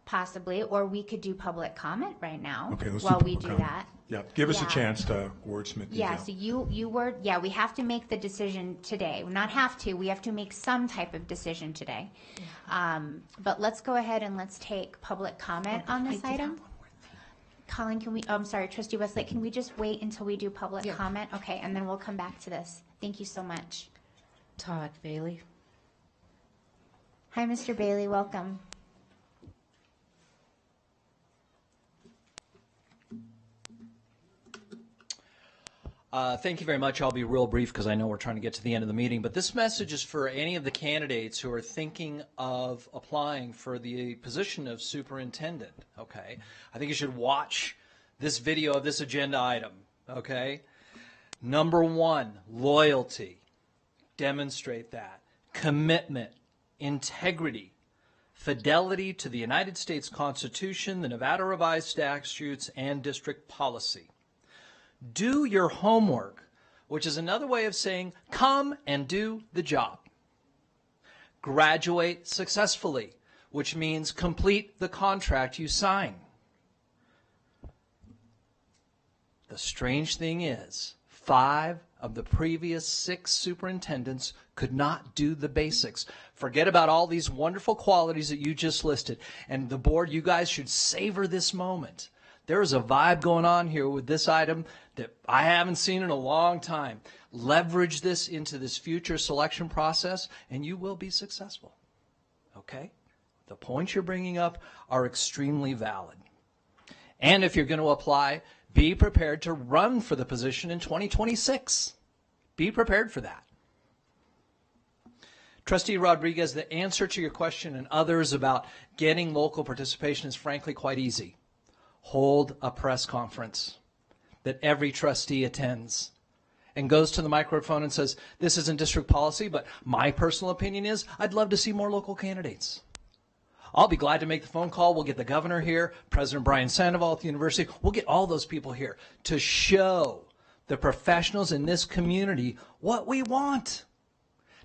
Possibly, or we could do public comment right now. Okay, let's while do we public do comment. that. Yeah, give us a chance to wordsmith these Yeah, out. so we have to make the decision today. We have to make some type of decision today. But let's go ahead and let's take public comment on this item. Colin, I'm sorry, Trustee Westlake, can we just wait until we do public comment? Okay, and then we'll come back to this. Thank you so much. Todd Bailey. Hi, Mr. Bailey, welcome. Thank you very much. I'll be real brief because I know we're trying to get to the end of the meeting. But this message is for any of the candidates who are thinking of applying for the position of superintendent. Okay, I think you should watch this video of this agenda item. Okay, number 1, loyalty. Demonstrate that. Commitment, integrity, fidelity to the United States Constitution, the Nevada Revised Statutes, and district policy. Do your homework, which is another way of saying come and do the job. Graduate successfully, which means complete the contract you sign. The strange thing is, 5 of the previous 6 superintendents could not do the basics. Forget about all these wonderful qualities that you just listed. And the board, you guys should savor this moment. There is a vibe going on here with this item that I haven't seen in a long time. Leverage this into this future selection process, and you will be successful. Okay? The points you're bringing up are extremely valid. And if you're going to apply, be prepared to run for the position in 2026. Be prepared for that. Trustee Rodriguez, the answer to your question and others about getting local participation is frankly quite easy. Hold a press conference that every trustee attends and goes to the microphone and says, this isn't district policy, but my personal opinion is I'd love to see more local candidates. I'll be glad to make the phone call. We'll get the governor here, President Brian Sandoval at the university. We'll get all those people here to show the professionals in this community what we want.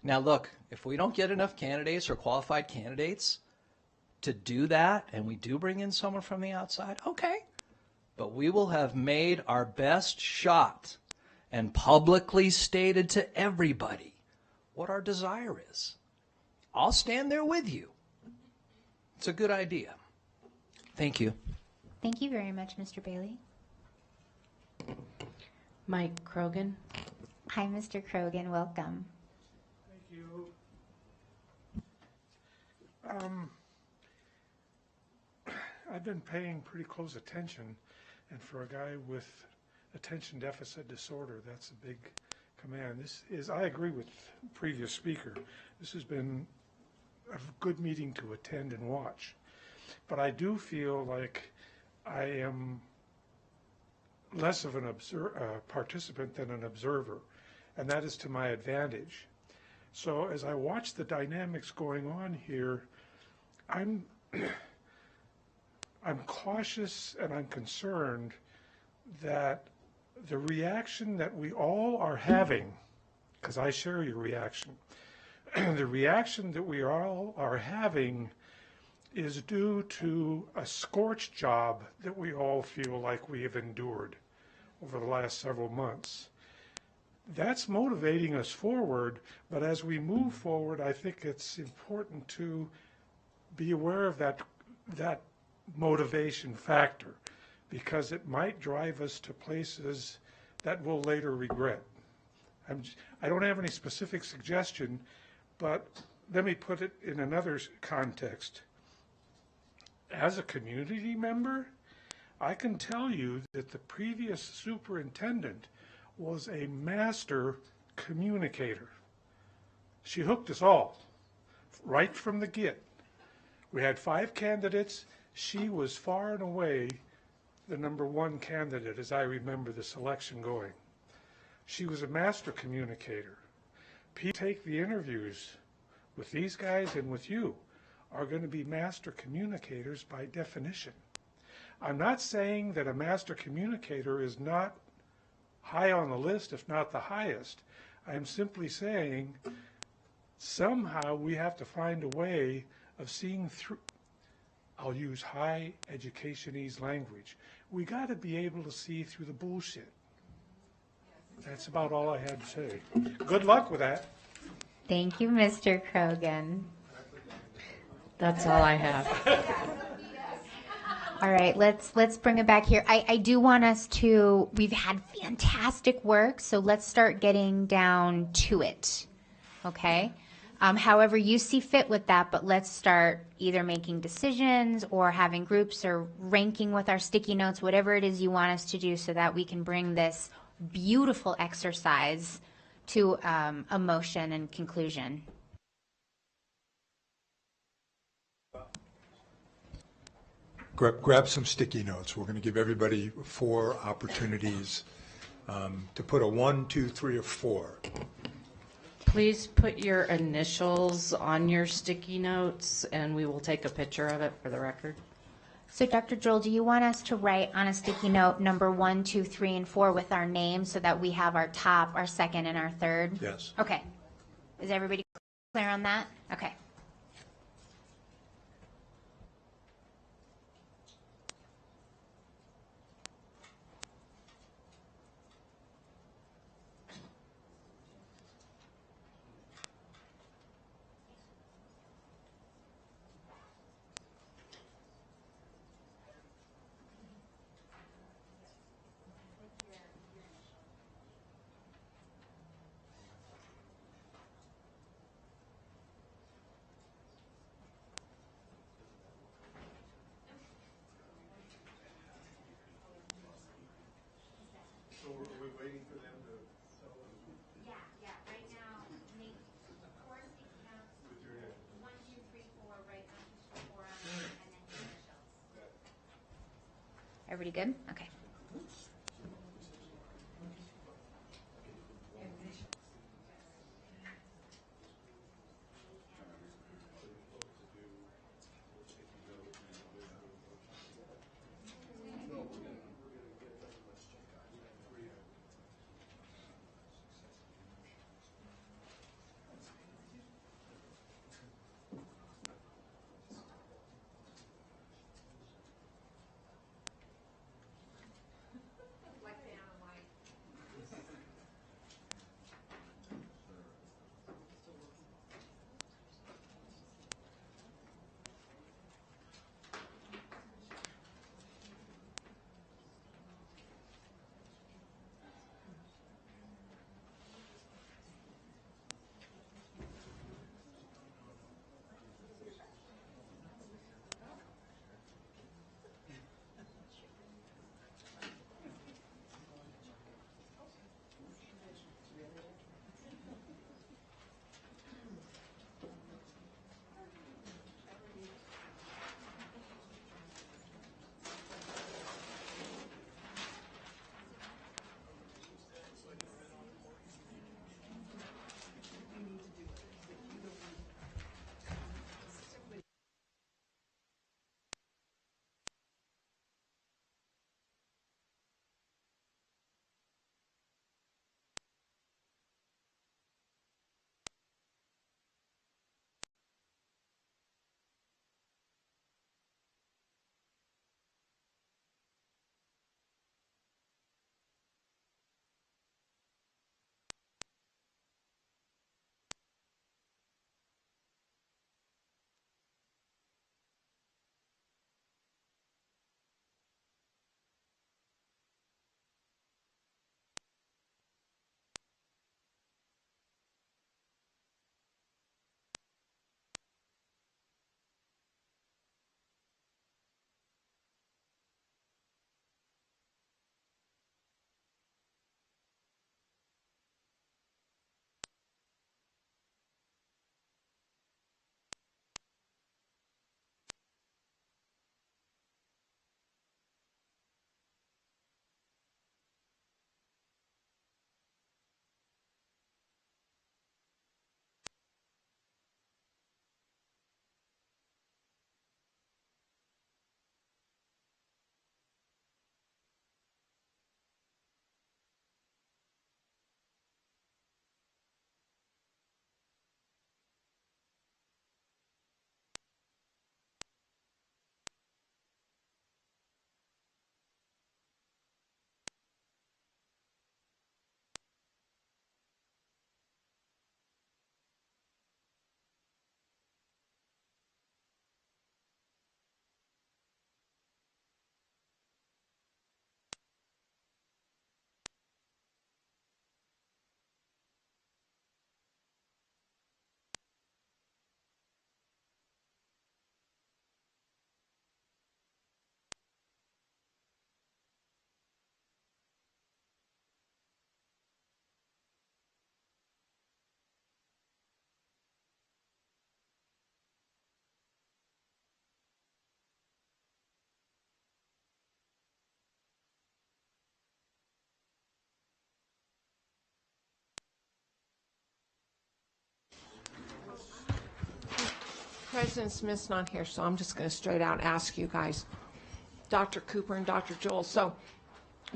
Now, look, if we don't get enough candidates or qualified candidates to do that, and we do bring in someone from the outside, okay. But we will have made our best shot and publicly stated to everybody what our desire is. I'll stand there with you. It's a good idea. Thank you. Thank you very much, Mr. Bailey. Mike Krogan. Hi, Mr. Krogan, welcome. Thank you. I've been paying pretty close attention, and for a guy with attention deficit disorder, that's a big command. I agree with the previous speaker. This has been a good meeting to attend and watch. But I do feel like I am less of an participant than an observer, and that is to my advantage. So as I watch the dynamics going on here, I'm cautious and I'm concerned that the reaction that we all are having, because I share your reaction, the reaction that we all are having is due to a scorch job that we all feel like we have endured over the last several months. That's motivating us forward, but as we move forward, I think it's important to be aware of that motivation factor, because it might drive us to places that we'll later regret. I don't have any specific suggestion, but let me put it in another context. As a community member, I can tell you that the previous superintendent was a master communicator. She hooked us all right from the get. We had 5 candidates. She was far and away the #1 candidate, as I remember the selection going. She was a master communicator. People take the interviews with these guys and with you are going to be master communicators by definition. I'm not saying that a master communicator is not high on the list, if not the highest. I'm simply saying somehow we have to find a way of seeing through. I'll use high educationese language. We got to be able to see through the bullshit. That's about all I had to say. Good luck with that. Thank you, Mr. Krogan. That's all I have. All right, let's bring it back here. I do want us to, we've had fantastic work, so let's start getting down to it, okay? However you see fit with that, but let's start either making decisions or having groups or ranking with our sticky notes, whatever it is you want us to do so that we can bring this beautiful exercise to a motion and conclusion. Grab some sticky notes. We're going to give everybody 4 opportunities to put a 1, 2, 3, or 4. Please put your initials on your sticky notes, and we will take a picture of it for the record. So Dr. Joel, do you want us to write on a sticky note number 1, 2, 3, and 4 with our names so that we have our top, our second, and our third? Yes. Okay. Is everybody clear on that? Okay. So are we waiting for them to tell us? Yeah. Right now, make 4 sticky notes. 1, 2, 3, 4. Write 1, 2, 3, 4 on them, and then your initials. Everybody good? Okay. President Smith's not here, so I'm just going to straight out ask you guys, Dr. Cooper and Dr. Joel. So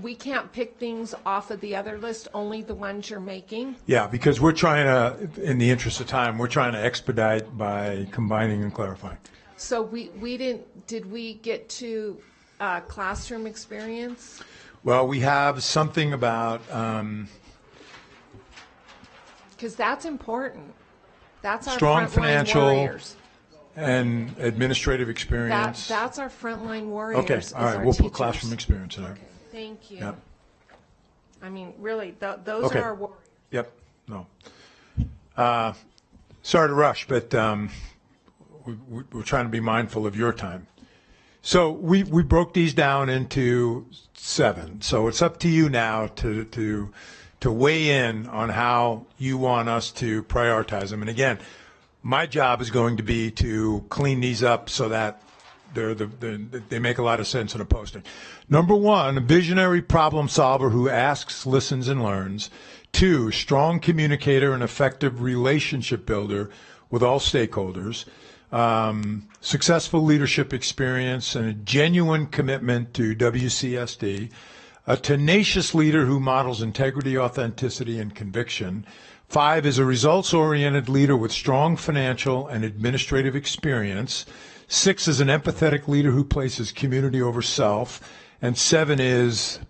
we can't pick things off of the other list, only the ones you're making? Yeah, because we're trying to, in the interest of time, we're trying to expedite by combining and clarifying. So did we get to classroom experience? Well, we have something about, Because that's important. That's our strong frontline financial warriors. and administrative experience. That's our frontline warriors. Okay, is all right, our we'll put teachers. classroom experience in there. Thank you. Yep. I mean, really, those Okay. are our warriors. Yep, no. Sorry to rush, but we're trying to be mindful of your time. So we broke these down into 7. So it's up to you now to weigh in on how you want us to prioritize them. And again, my job is going to be to clean these up so that they make a lot of sense in a posting. Number 1, a visionary problem solver who asks, listens, and learns. 2, strong communicator and effective relationship builder with all stakeholders. Successful leadership experience and a genuine commitment to WCSD. A tenacious leader who models integrity, authenticity, and conviction. 5 is a results-oriented leader with strong financial and administrative experience. 6 is an empathetic leader who places community over self. And 7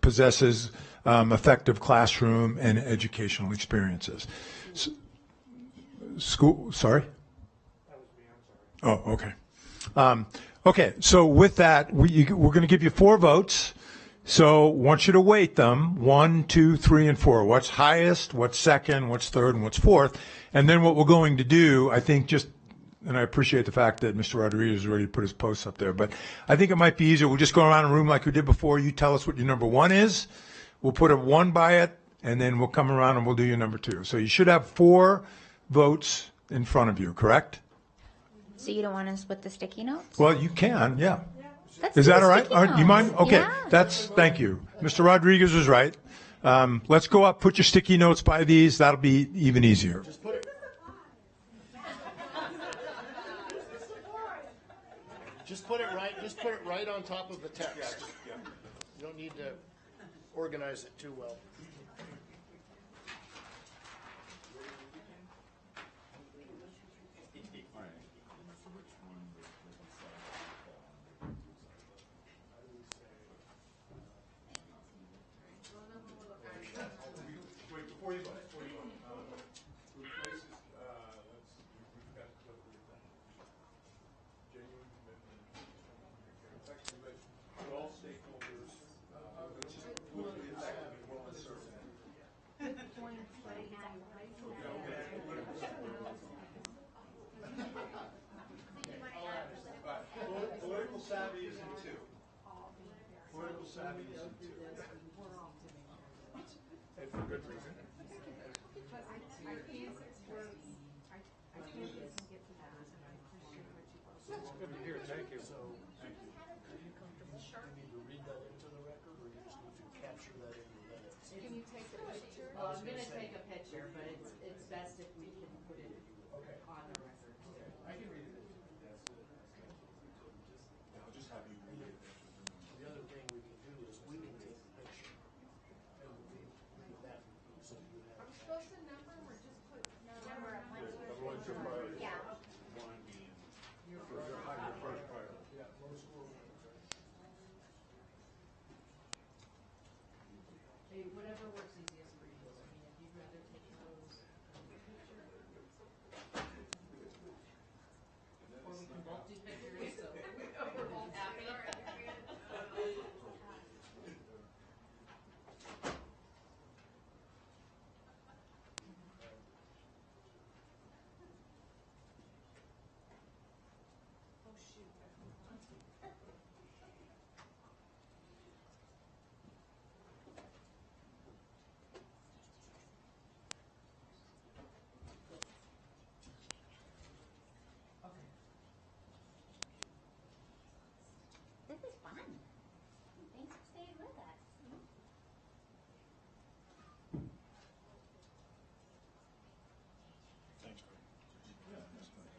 possesses effective classroom and educational experiences. Sorry? Oh, okay. Okay, so with that, we're going to give you 4 votes. So I want you to weight them, 1, 2, 3, and 4. What's highest, what's second, what's third, and what's fourth. And then what we're going to do, I think and I appreciate the fact that Mr. Rodriguez has already put his posts up there, but I think it might be easier. We'll just go around the room like we did before. You tell us what your number 1 is. We'll put a 1 by it, and then we'll come around and we'll do your number 2. So you should have 4 votes in front of you, correct? So you don't want to split the sticky notes? Well, you can, yeah. Let's Is do that the all right? sticky All right, you mind? notes. Okay, Yeah. thank you. Mr. Rodriguez was right. Let's go up, put your sticky notes by these. That'll be even easier. Just put it right on top of the text. You don't need to organize it too well. Political savvy is in 2. Political savvy is in 2. And for good reason. Good to hear, thank you. Can you take the picture? Well, I'm gonna take a picture, but it's best if we can put it on the record. I can read it. I'll just have you read it. The other thing we can do is we can take a picture. And we leave that so you have. Are we supposed to number or just put number at one? Everyone's your priority. Yeah. Hey, whatever works easiest for you. I mean, if you'd rather take those picture. Or we can both do pictures, so we're both happy. Oh, shoot. This is fun. Thanks for staying with us. Thanks, Greg. Yeah, that's fine.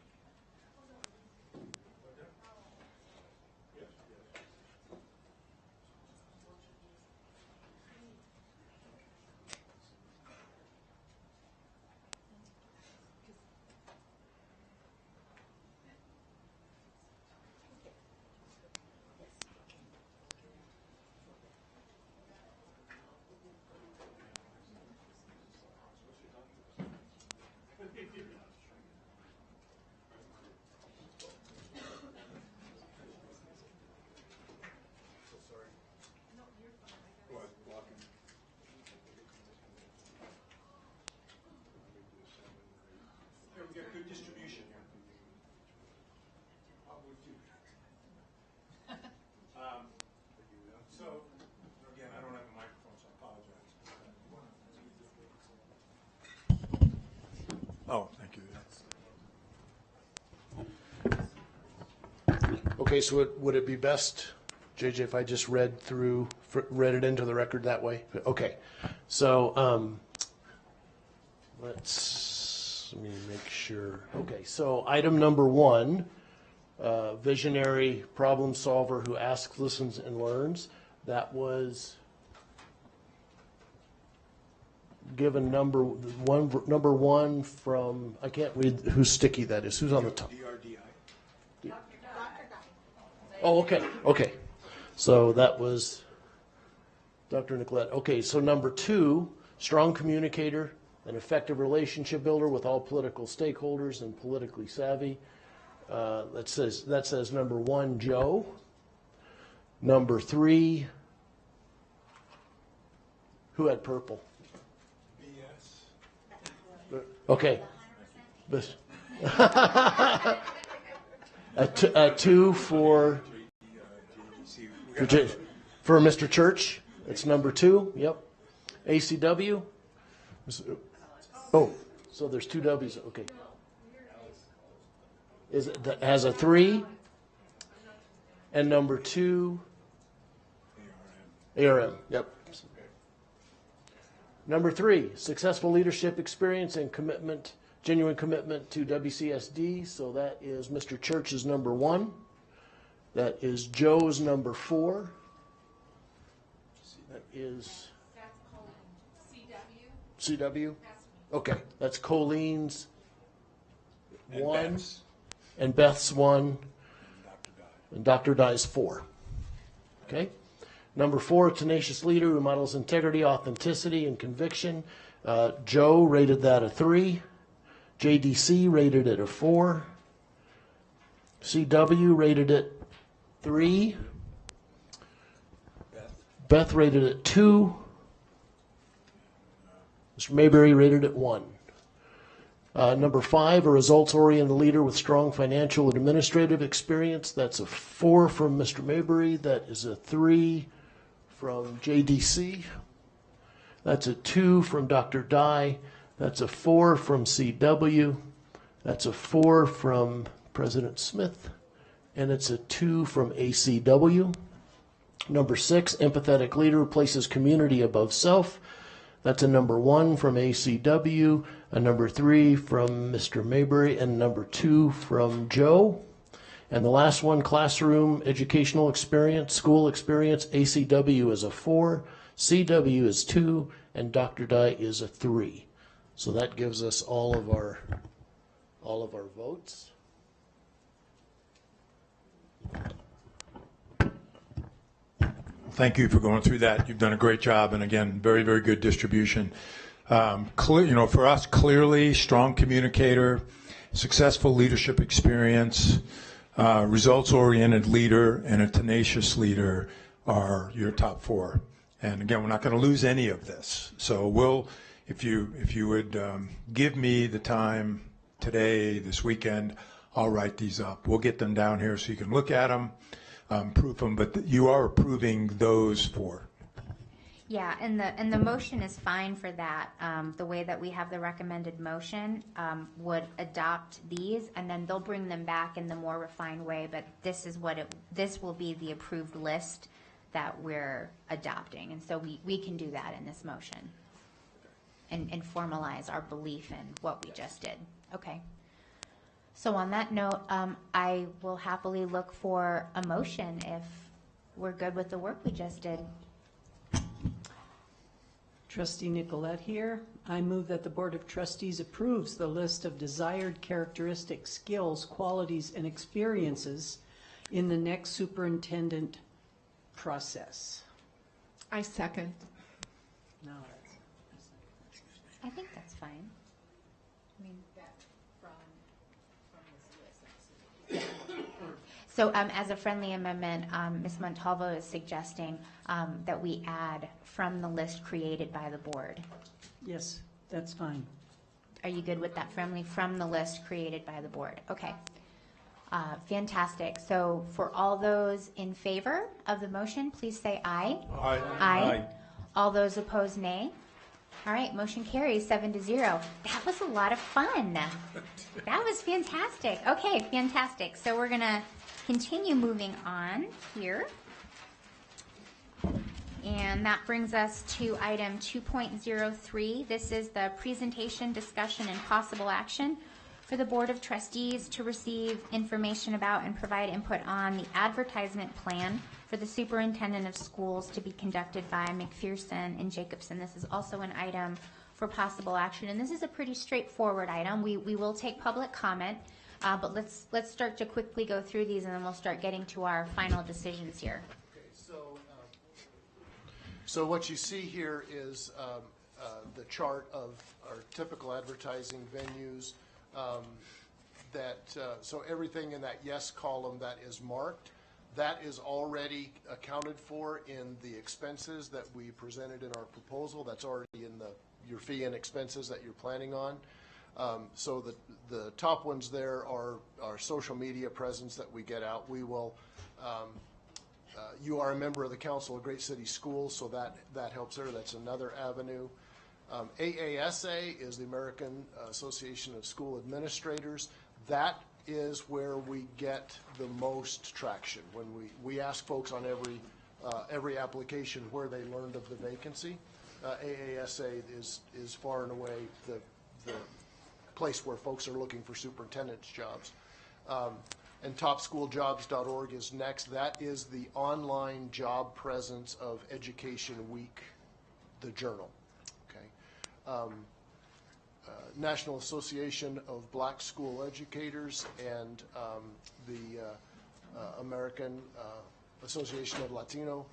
distribution here. So, again, I don't have a microphone, so I apologize. Oh, thank you. Okay, so would it be best, JJ, if I just read it into the record that way? Okay, so let me make sure. Okay, so item number 1, visionary problem solver who asks, listens, and learns. That was given number one from, I can't read whose sticky that is. Who's on the top? Oh, okay. So that was Dr. Nicolette. Okay, so number 2, strong communicator, an effective relationship builder with all political stakeholders and politically savvy. That says number 1, Joe. Number 3, who had purple? BS. Okay. A 2 for Mr. Church. That's number 2. Yep. ACW. Oh, so there's 2 W's. Okay. Is it that has a 3? And number 2. ARM. Yep. Number 3, successful leadership experience and commitment, genuine commitment to WCSD. So that is Mr. Church's number 1. That is Joe's number 4. That is CW. Okay, that's Colleen's 1, and Beth's 1, and Dr. Dye's 4. Okay. Number 4, tenacious leader who models integrity, authenticity, and conviction. Joe rated that a 3. JDC rated it a 4. CW rated it 3. Beth rated it 2. Mr. Mayberry rated it 1. Number 5, a results-oriented leader with strong financial and administrative experience. That's a 4 from Mr. Mayberry. That is a 3 from JDC. That's a 2 from Dr. Dye. That's a 4 from CW. That's a 4 from President Smith. And it's a 2 from ACW. Number 6, empathetic leader who places community above self. That's a number 1 from ACW, a number 3 from Mr. Mayberry, and number 2 from Joe. And the last one, classroom educational experience, school experience. ACW is a 4, CW is 2, and Dr. Dye is a 3. So that gives us all of our votes. Thank you for going through that. You've done a great job, and again, very, very good distribution. For us, clearly, strong communicator, successful leadership experience, results-oriented leader, and a tenacious leader are your top 4. And again, we're not going to lose any of this. So if you would give me the time today, this weekend, I'll write these up. We'll get them down here so you can look at them. Proof them, but you are approving those 4. Yeah, and the motion is fine for that. The way that we have the recommended motion would adopt these, and then they'll bring them back in the more refined way. But this is this will be the approved list that we're adopting, and so we can do that in this motion, and formalize our belief in what we just did. Okay. So on that note, I will happily look for a motion if we're good with the work we just did. Trustee Nicolette here. I move that the Board of Trustees approves the list of desired characteristics, skills, qualities, and experiences in the next superintendent process. I second. No, I think that's fine. I mean, so as a friendly amendment, Ms. Montalvo is suggesting that we add from the list created by the board. yes, that's fine. Are you good with that, Friendly, from the list created by the board? Okay. Fantastic. So for all those in favor of the motion, please say aye. Aye. Aye. All those opposed, nay. All right, motion carries 7-0. That was a lot of fun. That was fantastic. Okay, fantastic. So we're going to continue moving on here. And that brings us to item 2.03. This is the presentation, discussion, and possible action for the Board of Trustees to receive information about and provide input on the advertisement plan for the superintendent of schools to be conducted by McPherson and Jacobson. This is also an item for possible action, and this is a pretty straightforward item. We will take public comment, but let's start to quickly go through these, and then we'll start getting to our final decisions here. So what you see here is the chart of our typical advertising venues. So everything in that yes column that is marked, that is already accounted for in the expenses that we presented in our proposal. That's already in your fee and expenses that you're planning on. So the top ones there are our social media presence that we get out. We will. You are a member of the Council of Great City Schools, so that helps there. That's another avenue. AASA is the American Association of School Administrators. That is where we get the most traction. When we ask folks on every application where they learned of the vacancy, AASA is far and away the place where folks are looking for superintendent's jobs. And topschooljobs.org is next. That is the online job presence of Education Week, the journal. Okay. National Association of Black School Educators and the American Association of Latino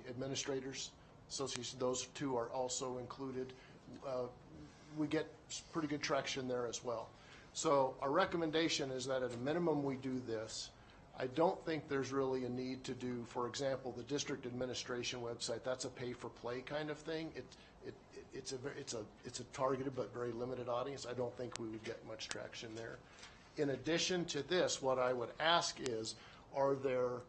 Administrators Association. Those two are also included. We get pretty good traction there as well. So our recommendation is that at a minimum we do this. I don't think there's really a need to do, for example, the district administration website. That's a pay-for-play kind of thing. It's a targeted but very limited audience. I don't think we would get much traction there. In addition to this, what I would ask is, are there,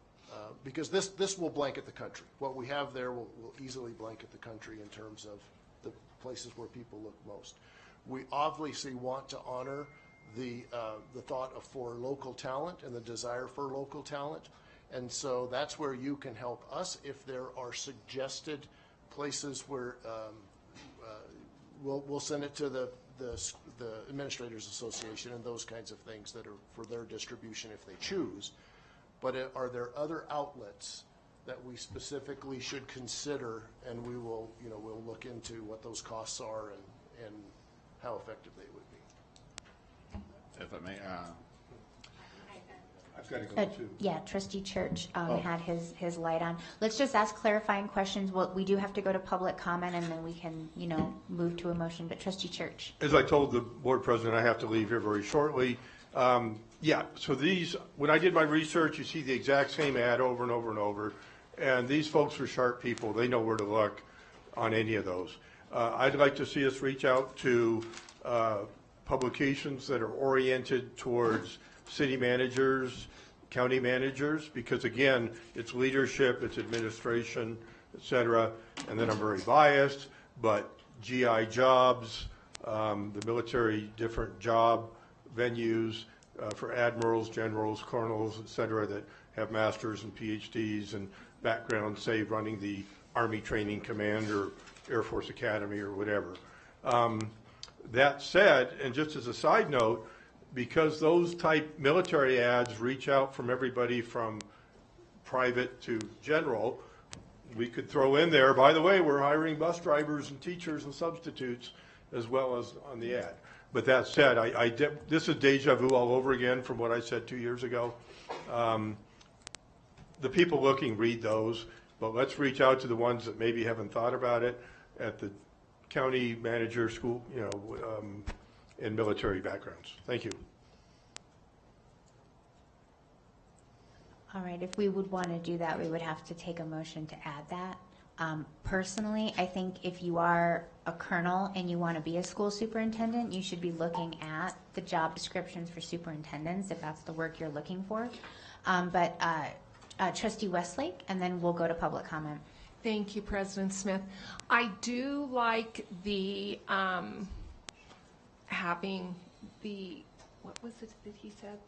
because this will blanket the country. What we have there will easily blanket the country in terms of the places where people look most. We obviously want to honor the thought for local talent and the desire for local talent. And so that's where you can help us if there are suggested places where we'll send it to the Administrators Association and those kinds of things that are for their distribution if they choose. But are there other outlets that we specifically should consider, and we'll look into what those costs are and how effective they would be. If I may, I've got to go too. Yeah, Trustee Church had his light on. Let's just ask clarifying questions. We do have to go to public comment, and then we can, move to a motion. But Trustee Church. As I told the board president, I have to leave here very shortly. So these, when I did my research, you see the exact same ad over and over and over. And these folks are sharp people. They know where to look on any of those. I'd like to see us reach out to publications that are oriented towards city managers, county managers, because again, it's leadership, it's administration, et cetera. And then I'm very biased, but GI jobs, the military different job venues for admirals, generals, colonels, et cetera, that have masters and PhDs and backgrounds, say, running the Army Training Command or Air Force Academy or whatever. That said, and just as a side note, because those type military ads reach out from everybody from private to general, we could throw in there, by the way, we're hiring bus drivers and teachers and substitutes as well as on the ad. But that said, this is deja vu all over again from what I said 2 years ago. The people looking read those, but let's reach out to the ones that maybe haven't thought about it at the county manager, school, and military backgrounds. Thank you. All right, if we would want to do that, we would have to take a motion to add that. Personally, I think if you are a colonel and you want to be a school superintendent, you should be looking at the job descriptions for superintendents if that's the work you're looking for. But Trustee Westlake, and then we'll go to public comment. Thank you, President Smith. I do like the having the, what was it that he said?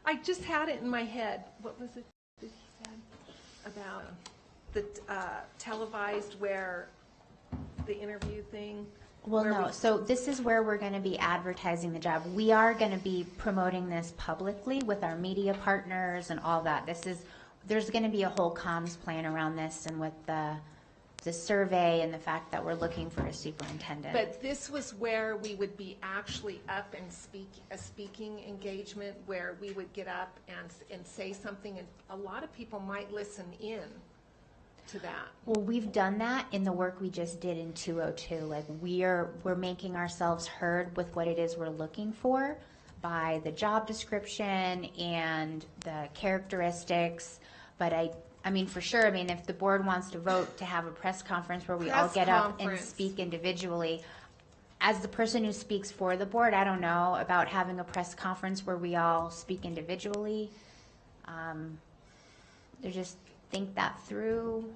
I just had it in my head. What was it that he said about the televised where the interview thing? Well, no. So this is where we're going to be advertising the job. We are going to be promoting this publicly with our media partners and all that. There's going to be a whole comms plan around this, and with the survey and the fact that we're looking for a superintendent. But this was where we would be actually up and a speaking engagement where we would get up and say something, and a lot of people might listen in to that. Well, we've done that in the work we just did in 202. Like we're making ourselves heard with what it is we're looking for by the job description and the characteristics. But I mean, for sure, I mean, if the board wants to vote to have a press conference where we all get up and speak individually, as the person who speaks for the board, I don't know about having a press conference where we all speak individually. Just think that through.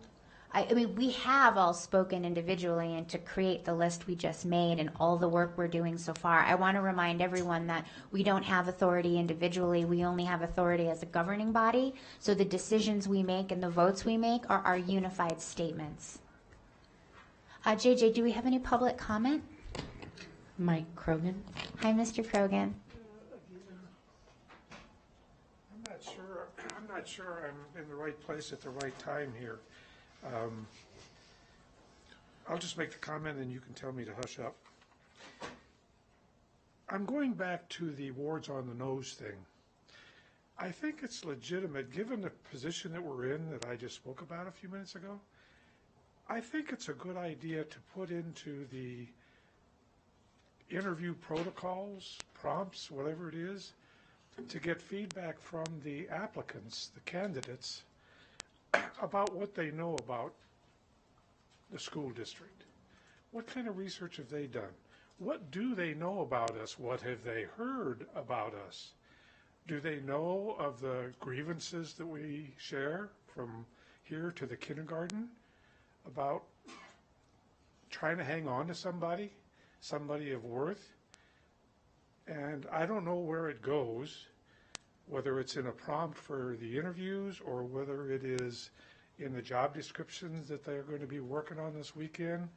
I mean, we have all spoken individually, and to create the list we just made and all the work we're doing so far, I want to remind everyone that we don't have authority individually. We only have authority as a governing body. So the decisions we make and the votes we make are our unified statements. JJ, do we have any public comment? Mike Krogan. Hi, Mr. Krogan. I'm not sure I'm in the right place at the right time here. I'll just make the comment and you can tell me to hush up. I'm going back to the wards on the nose thing. I think it's legitimate, given the position that we're in that I just spoke about a few minutes ago. I think it's a good idea to put into the interview protocols, prompts, whatever it is, to get feedback from the applicants, the candidates, about what they know about the school district. What kind of research have they done? What do they know about us? What have they heard about us? Do they know of the grievances that we share from here to the kindergarten about trying to hang on to somebody of worth? And I don't know where it goes, whether it's in a prompt for the interviews or whether it is in the job descriptions that they're going to be working on this weekend.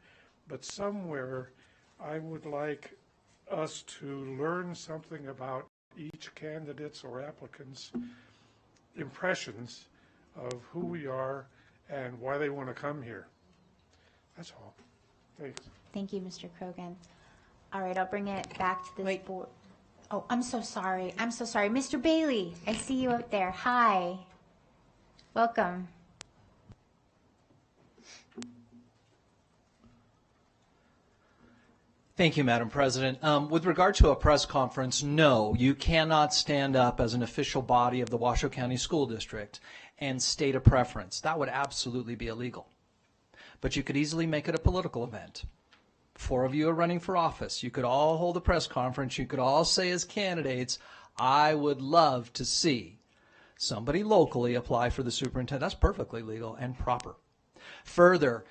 But somewhere I would like us to learn something about each candidate's or applicant's impressions of who we are and why they want to come here. That's all. Thanks. Thank you, Mr. Krogan. All right, I'll bring it back to this board. Oh, I'm so sorry. I'm so sorry. Mr. Bailey, I see you up there. Hi. Welcome. Thank you, Madam President. With regard to a press conference, no, you cannot stand up as an official body of the Washoe County School District and state a preference. That would absolutely be illegal. But you could easily make it a political event. 4 of you are running for office. You could all hold a press conference. You could all say as candidates, I would love to see somebody locally apply for the superintendent. That's perfectly legal and proper. Further,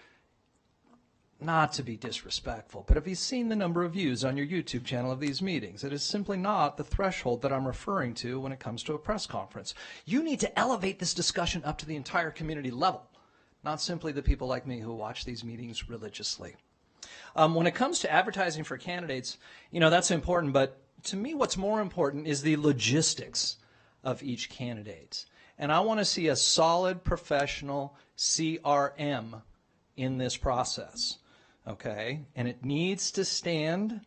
not to be disrespectful, but have you seen the number of views on your YouTube channel of these meetings? It is simply not the threshold that I'm referring to when it comes to a press conference. You need to elevate this discussion up to the entire community level, not simply the people like me who watch these meetings religiously. When it comes to advertising for candidates, you know, that's important, but to me what's more important is the logistics of each candidate. And I want to see a solid professional CRM in this process, okay? And it needs to stand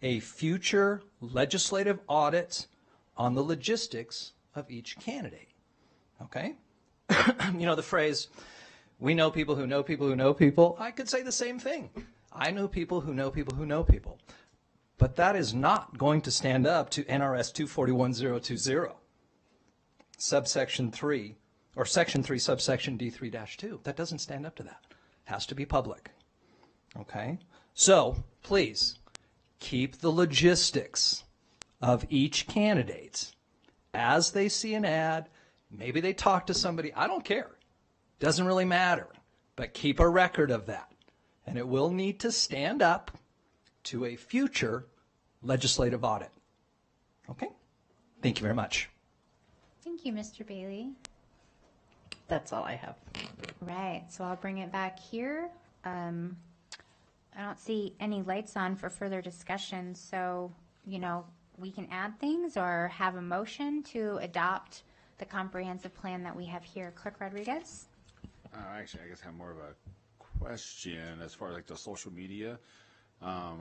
a future legislative audit on the logistics of each candidate, okay? You know the phrase, we know people who know people who know people. I could say the same thing. I know people who know people who know people. But that is not going to stand up to NRS 241020, subsection 3, or section 3, subsection D3-2. That doesn't stand up to that. has to be public. Okay? So, please, keep the logistics of each candidate as they see an ad. Maybe they talk to somebody. I don't care. Doesn't really matter. But keep a record of that. And it will need to stand up to a future legislative audit. Okay? Thank you very much. Thank you, Mr. Bailey. That's all I have. Right, so I'll bring it back here. I don't see any lights on for further discussion, so, we can add things or have a motion to adopt the comprehensive plan that we have here. Clerk Rodriguez? Actually, I guess I have more of a question as far as like the social media. I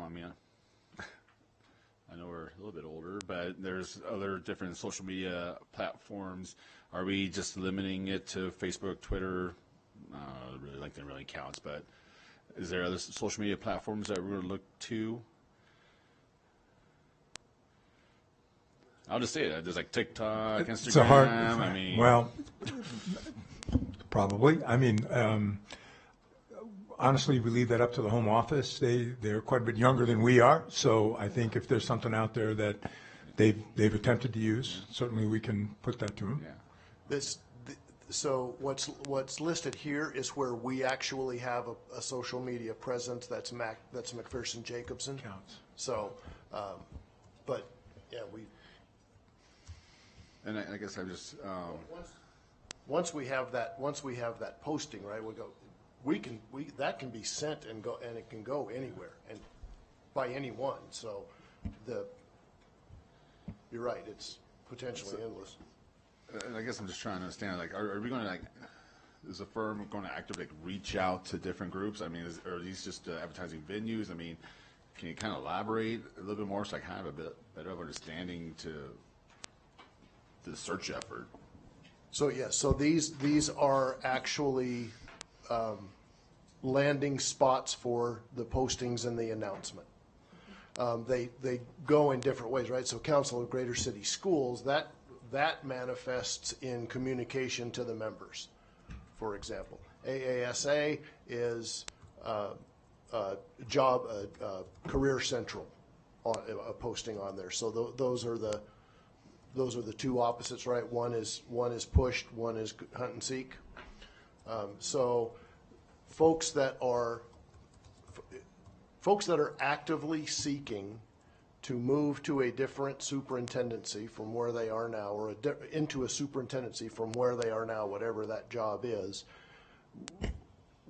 know we're a little bit older, but there's other different social media platforms. Are we just limiting it to Facebook, Twitter? Really, LinkedIn really counts, but is there other social media platforms that we're going to look to? I'll just say it. There's like TikTok, Instagram. It's a hard, well, probably. Honestly, we leave that up to the home office. They're quite a bit younger than we are, so I think if there's something out there that they've attempted to use, certainly we can put that to them. Yeah. So what's listed here is where we actually have a social media presence. That's McPherson Jacobson. Counts. So, but yeah, we. And I guess I just. Once we have that posting, right? That can be sent and go, and it can go anywhere and by anyone. So, you're right. It's potentially endless. And I guess I'm just trying to understand, like, are we going to, is the firm going to actively reach out to different groups? Are these just advertising venues? Can you kind of elaborate a little bit more so I kind of have a bit better of understanding to the search effort? So, yes, so these are actually landing spots for the postings and the announcement. They go in different ways, right? So Council of Greater City Schools, that manifests in communication to the members, for example. AASA is Career Central, a posting on there. So those are the two opposites, right? One is pushed, one is hunt and seek. So folks that are actively seeking to move to a different superintendency from where they are now, or into a superintendency from where they are now, whatever that job is,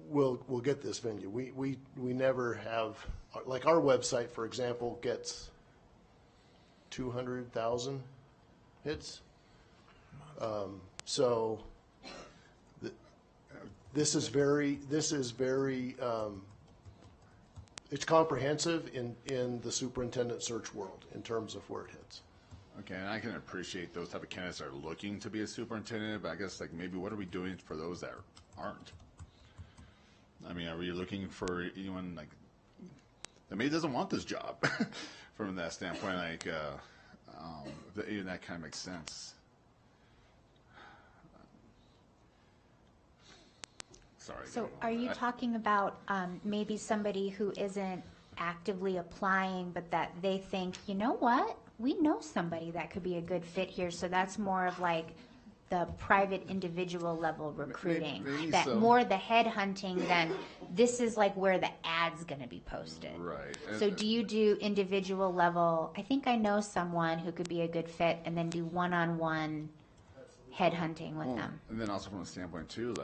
will get this venue. We never have, like our website, for example, gets 200,000 hits. So this is very it's comprehensive in the superintendent search world in terms of where it hits. Okay, and I can appreciate those type of candidates that are looking to be a superintendent, but I guess maybe what are we doing for those that aren't? Are we looking for anyone that maybe doesn't want this job from that standpoint? Even that kind of makes sense. Sorry. So are you talking about maybe somebody who isn't actively applying, but that they think, you know what, we know somebody that could be a good fit here, so that's more of like the private individual level recruiting, maybe that so. more the headhunting than this is like where the ad's going to be posted. Right. So do you do individual level, I think I know someone who could be a good fit, and then do one-on-one headhunting with them? And then also from a standpoint too,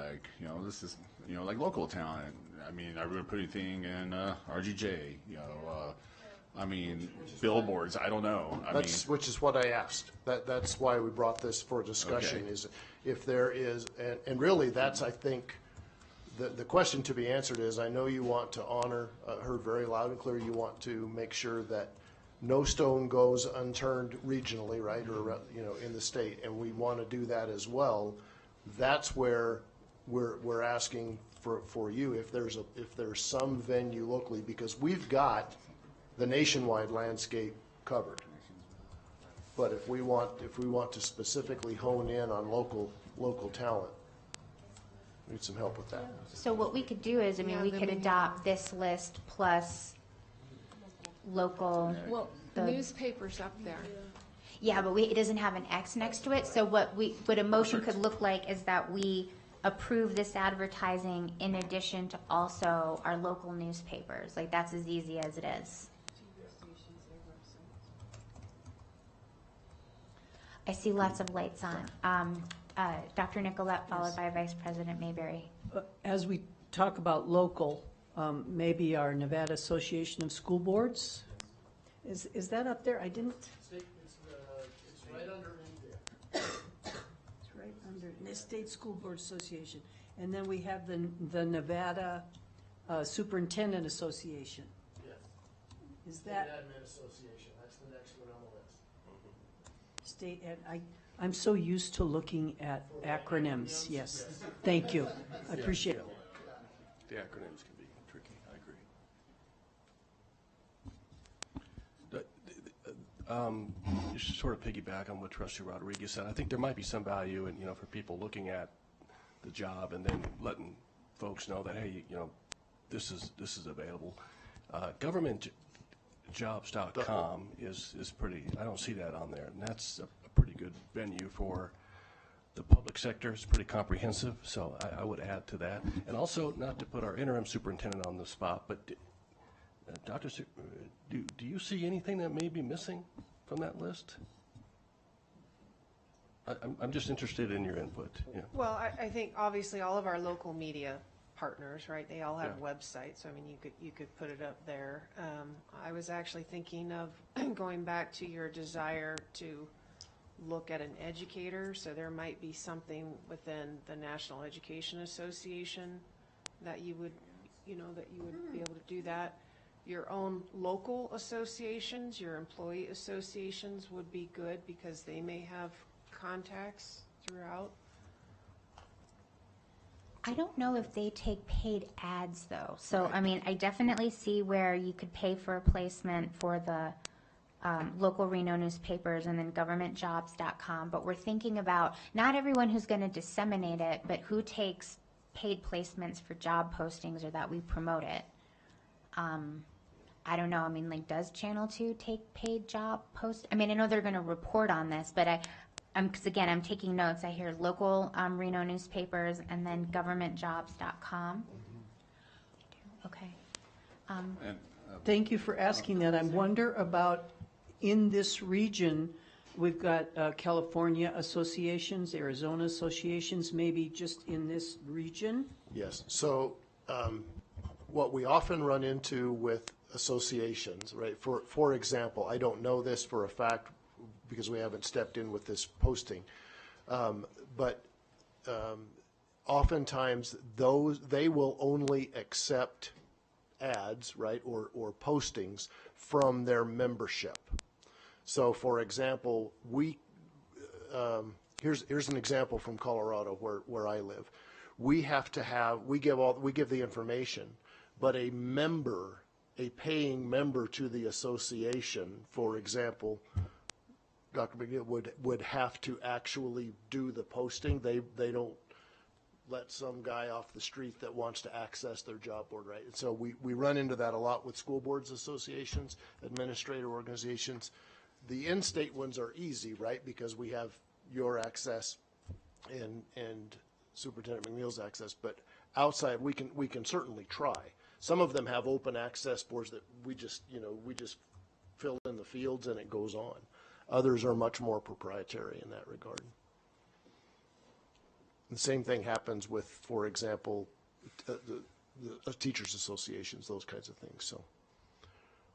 this is, like local talent. Are we putting anything in RGJ? Billboards. I don't know. Which is what I asked. That's why we brought this for discussion. Okay. Is if there is, and really that's, I think, the question to be answered is, I know you want to honor, heard very loud and clear, you want to make sure that no stone goes unturned regionally, right, or in the state, and we want to do that as well. That's where we're asking for you if there's some venue locally, because we've got the nationwide landscape covered. But if we want to specifically hone in on local talent, need some help with that. So what we could do is, I mean, Yeah, we then could we adopt this list plus local. Well, the- newspaper's up there. Yeah, but it doesn't have an X next to it, so what a motion could look like is that we approve this advertising in addition to also our local newspapers, like that's as easy as it is. I see lots of lights on. Dr. Nicolette, followed by Vice President Mayberry. As we talk about local, maybe our Nevada Association of School Boards, is that up there? I didn't. It's right under India. It's right under the State School Board Association. And then we have the Nevada Superintendent Association. Yes. Is that Admin Association, that's the next one on the list. state, I'm so used to looking at acronyms, yes. Thank you. I appreciate it. The acronyms can be tricky, I agree. Just to sort of piggyback on what Trustee Rodriguez said, I think there might be some value in, for people looking at the job and then letting folks know that, hey, this is available. Governmentjobs.com is pretty, I don't see that on there, and that's a pretty good venue for the public sector. It's pretty comprehensive, so I would add to that. And also, not to put our interim superintendent on the spot, but Dr. Do you see anything that may be missing from that list? I'm just interested in your input. Yeah. Well, I think obviously all of our local media partners, right, they all have websites. I mean, you could put it up there. I was actually thinking of going back to your desire to look at an educator, so there might be something within the National Education Association that you would be able to do that. Your own local associations, your employee associations would be good because they may have contacts throughout. I don't know if they take paid ads though. So, I mean, I definitely see where you could pay for a placement for the local Reno newspapers and then governmentjobs.com. But we're thinking about not everyone who's going to disseminate it, but who takes paid placements for job postings or that we promote it. I don't know. I mean, like, does Channel 2 take paid job posts? I mean, I know they're going to report on this, but because again, I'm taking notes. I hear local Reno newspapers and then governmentjobs.com. Okay. Thank you for asking that. I wonder about in this region, we've got California associations, Arizona associations, maybe just in this region? Yes, so what we often run into with associations, right, for example, I don't know this for a fact because we haven't stepped in with this posting, but oftentimes they will only accept ads, right, or postings from their membership. So, for example, here's an example from Colorado where I live. We give the information, but a paying member to the association, for example, Dr. McNeil would have to actually do the posting. They don't let some guy off the street that wants to access their job board, right? And so we run into that a lot with school boards associations, administrator organizations. The in-state ones are easy, right? Because we have your access and Superintendent McNeil's access, but outside we can certainly try. Some of them have open access boards that we just fill in the fields and it goes on. Others are much more proprietary in that regard. The same thing happens with, for example, the teachers associations, those kinds of things. So,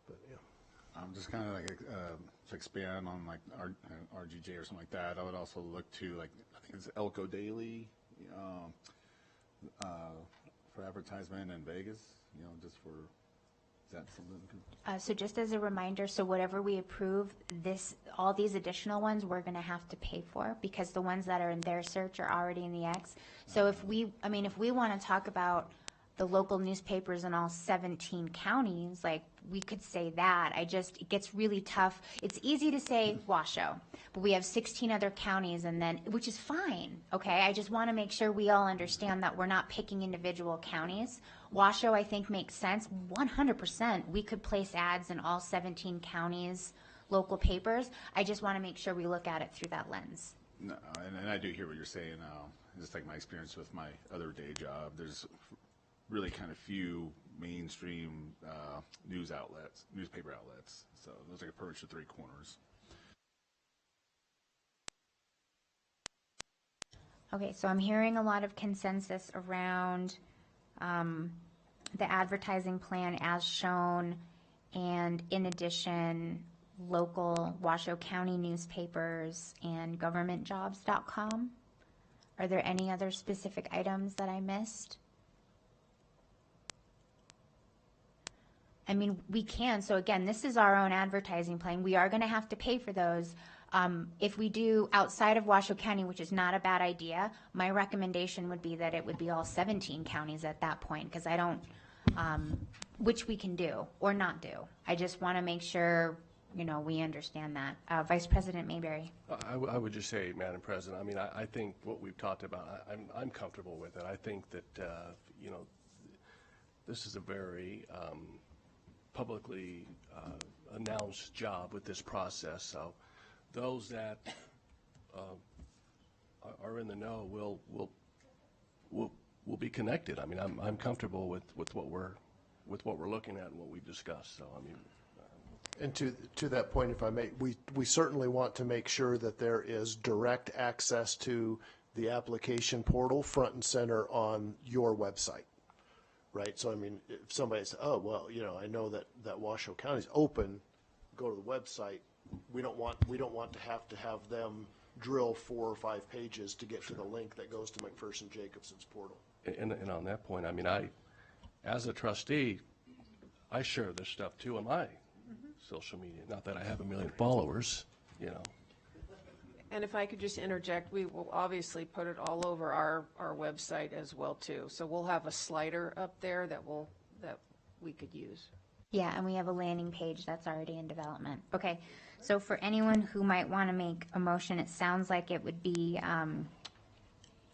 but yeah. Just kind of like to expand on like RGJ or something like that. I would also look to like I think it's Elko Daily for advertisement in Vegas. Just for is that something? So just as a reminder, so whatever we approve, all these additional ones we're going to have to pay for because the ones that are in their search are already in the X. So if we want to talk about the local newspapers in all 17 counties, like we could say that. It gets really tough. It's easy to say Washoe, but we have 16 other counties and then, which is fine, okay? I just want to make sure we all understand that we're not picking individual counties. Washoe, I think, makes sense. 100%. We could place ads in all 17 counties, local papers. I just want to make sure we look at it through that lens. No, and I do hear what you're saying. Just like my experience with my other day job, there's really kind of few mainstream newspaper outlets. So it looks like a perch of three corners. Okay, so I'm hearing a lot of consensus around the advertising plan as shown, and in addition, local Washoe County newspapers and governmentjobs.com. Are there any other specific items that I missed? I mean, we can. So again, this is our own advertising plan. We are going to have to pay for those. If we do outside of Washoe County, which is not a bad idea, my recommendation would be that it would be all 17 counties at that point, because I don't, which we can do or not do. I just want to make sure, we understand that. Vice President Mayberry. I would just say, Madam President, I mean, I think what we've talked about, I'm comfortable with it. I think that, this is a very publicly announced job with this process. So those that are in the know will be connected. I mean, I'm comfortable with what we're looking at and what we've discussed. So I mean. And to that point, if I may, we certainly want to make sure that there is direct access to the application portal front and center on your website, right? So I mean, if somebody says, oh, well, I know that Washoe County is open, go to the website. We don't want to have them drill 4 or 5 pages to get to the link that goes to McPherson Jacobson's portal. And on that point, I mean, as a trustee, I share this stuff too on my social media. Not that I have 1 million followers, And if I could just interject, we will obviously put it all over our website as well too. So we'll have a slider up there that we could use. Yeah, and we have a landing page that's already in development. Okay, so for anyone who might want to make a motion, it sounds like it would be,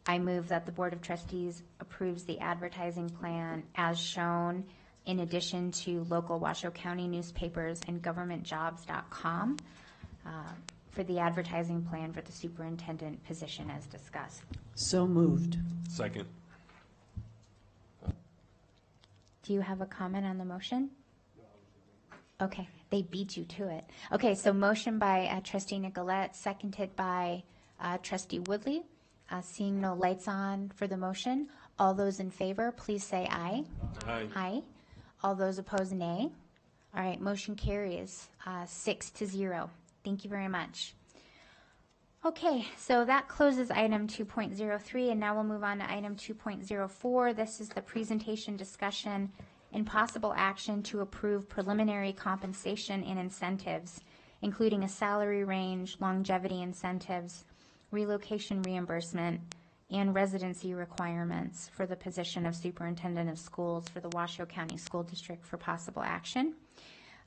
I move that the Board of Trustees approves the advertising plan as shown, in addition to local Washoe County newspapers and governmentjobs.com for the advertising plan for the superintendent position as discussed. So moved. Second. Do you have a comment on the motion? Okay, they beat you to it. Okay, so motion by Trustee Nicolette, seconded by Trustee Woodley. Seeing no lights on for the motion, all those in favor, please say aye. Aye. Aye. All those opposed, nay. All right, motion carries 6-0. Thank you very much. Okay, so that closes item 2.03, and now we'll move on to item 2.04. This is the presentation, discussion, and possible action to approve preliminary compensation and incentives, including a salary range, longevity incentives, relocation reimbursement, and residency requirements for the position of Superintendent of Schools for the Washoe County School District for possible action.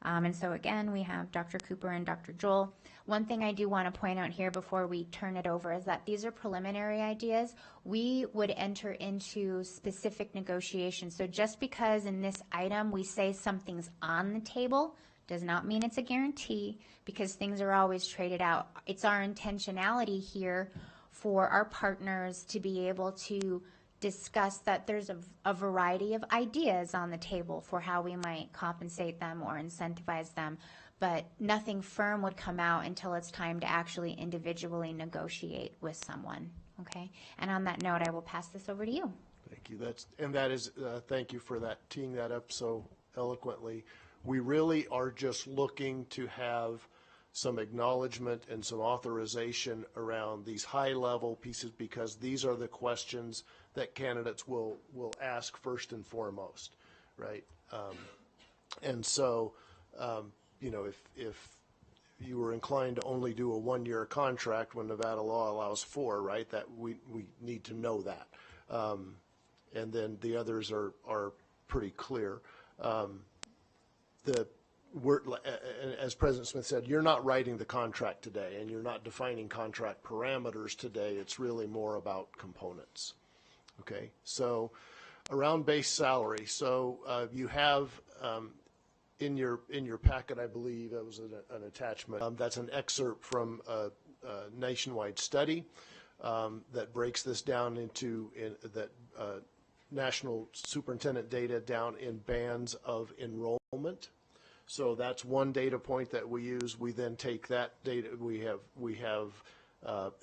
And so again, we have Dr. Cooper and Dr. Joel. One thing I do want to point out here before we turn it over is that these are preliminary ideas. We would enter into specific negotiations. So just because in this item we say something's on the table does not mean it's a guarantee, because things are always traded out. It's our intentionality here for our partners to be able to discuss that there's a variety of ideas on the table for how we might compensate them or incentivize them, but nothing firm would come out until it's time to actually individually negotiate with someone, okay? And on that note, I will pass this over to you. Thank you. Thank you for that, teeing that up so eloquently. We really are just looking to have some acknowledgement and some authorization around these high-level pieces, because these are the questions that candidates will ask first and foremost, right? And so, if you were inclined to only do a 1-year contract when Nevada law allows 4, right, that we need to know that. And then the others are pretty clear. The as President Smith said, you're not writing the contract today, and you're not defining contract parameters today. It's really more about components. Okay, so around base salary. So you have in your packet, I believe that was an attachment. That's an excerpt from a nationwide study that breaks this down into national superintendent data down in bands of enrollment. So that's one data point that we use. We then take that data. We have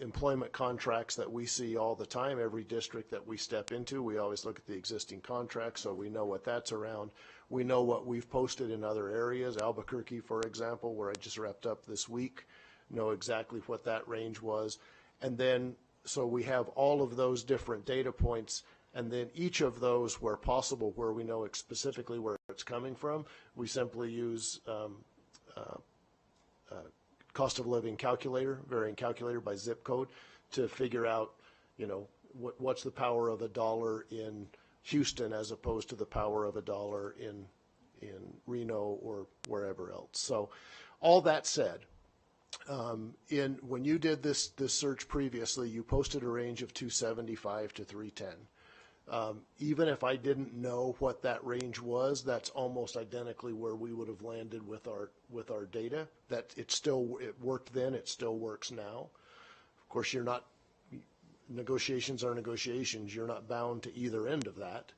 employment contracts that we see all the time. Every district that we step into, we always look at the existing contracts, so we know what that's around. We know what we've posted in other areas. Albuquerque, for example, where I just wrapped up this week, know exactly what that range was. And then, so we have all of those different data points, and then each of those, where possible, where we know specifically where it's coming from, we simply use cost of living calculator, varying calculator by zip code, to figure out, what's the power of $1 in Houston as opposed to the power of $1 in Reno or wherever else. So all that said, when you did this search previously, you posted a range of 275 to 310. Even if I didn't know what that range was, that's almost identically where we would have landed with our data. That it worked then, it still works now. Of course, negotiations are negotiations. You're not bound to either end of that.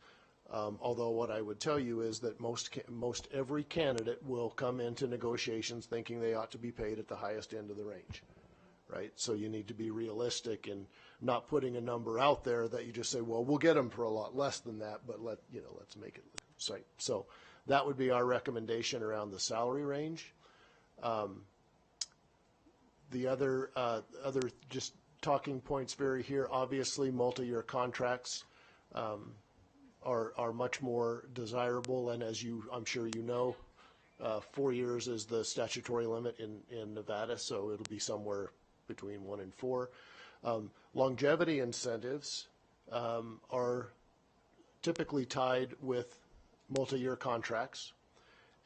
Although what I would tell you is that most every candidate will come into negotiations thinking they ought to be paid at the highest end of the range, right? So you need to be realistic and not putting a number out there that you just say, well, we'll get them for a lot less than that, but let's make it right. So that would be our recommendation around the salary range. The other just talking points vary here. Obviously, multi-year contracts are much more desirable, and as I'm sure you know, 4 years is the statutory limit in Nevada, so it'll be somewhere between 1 and 4. Longevity incentives are typically tied with multi-year contracts,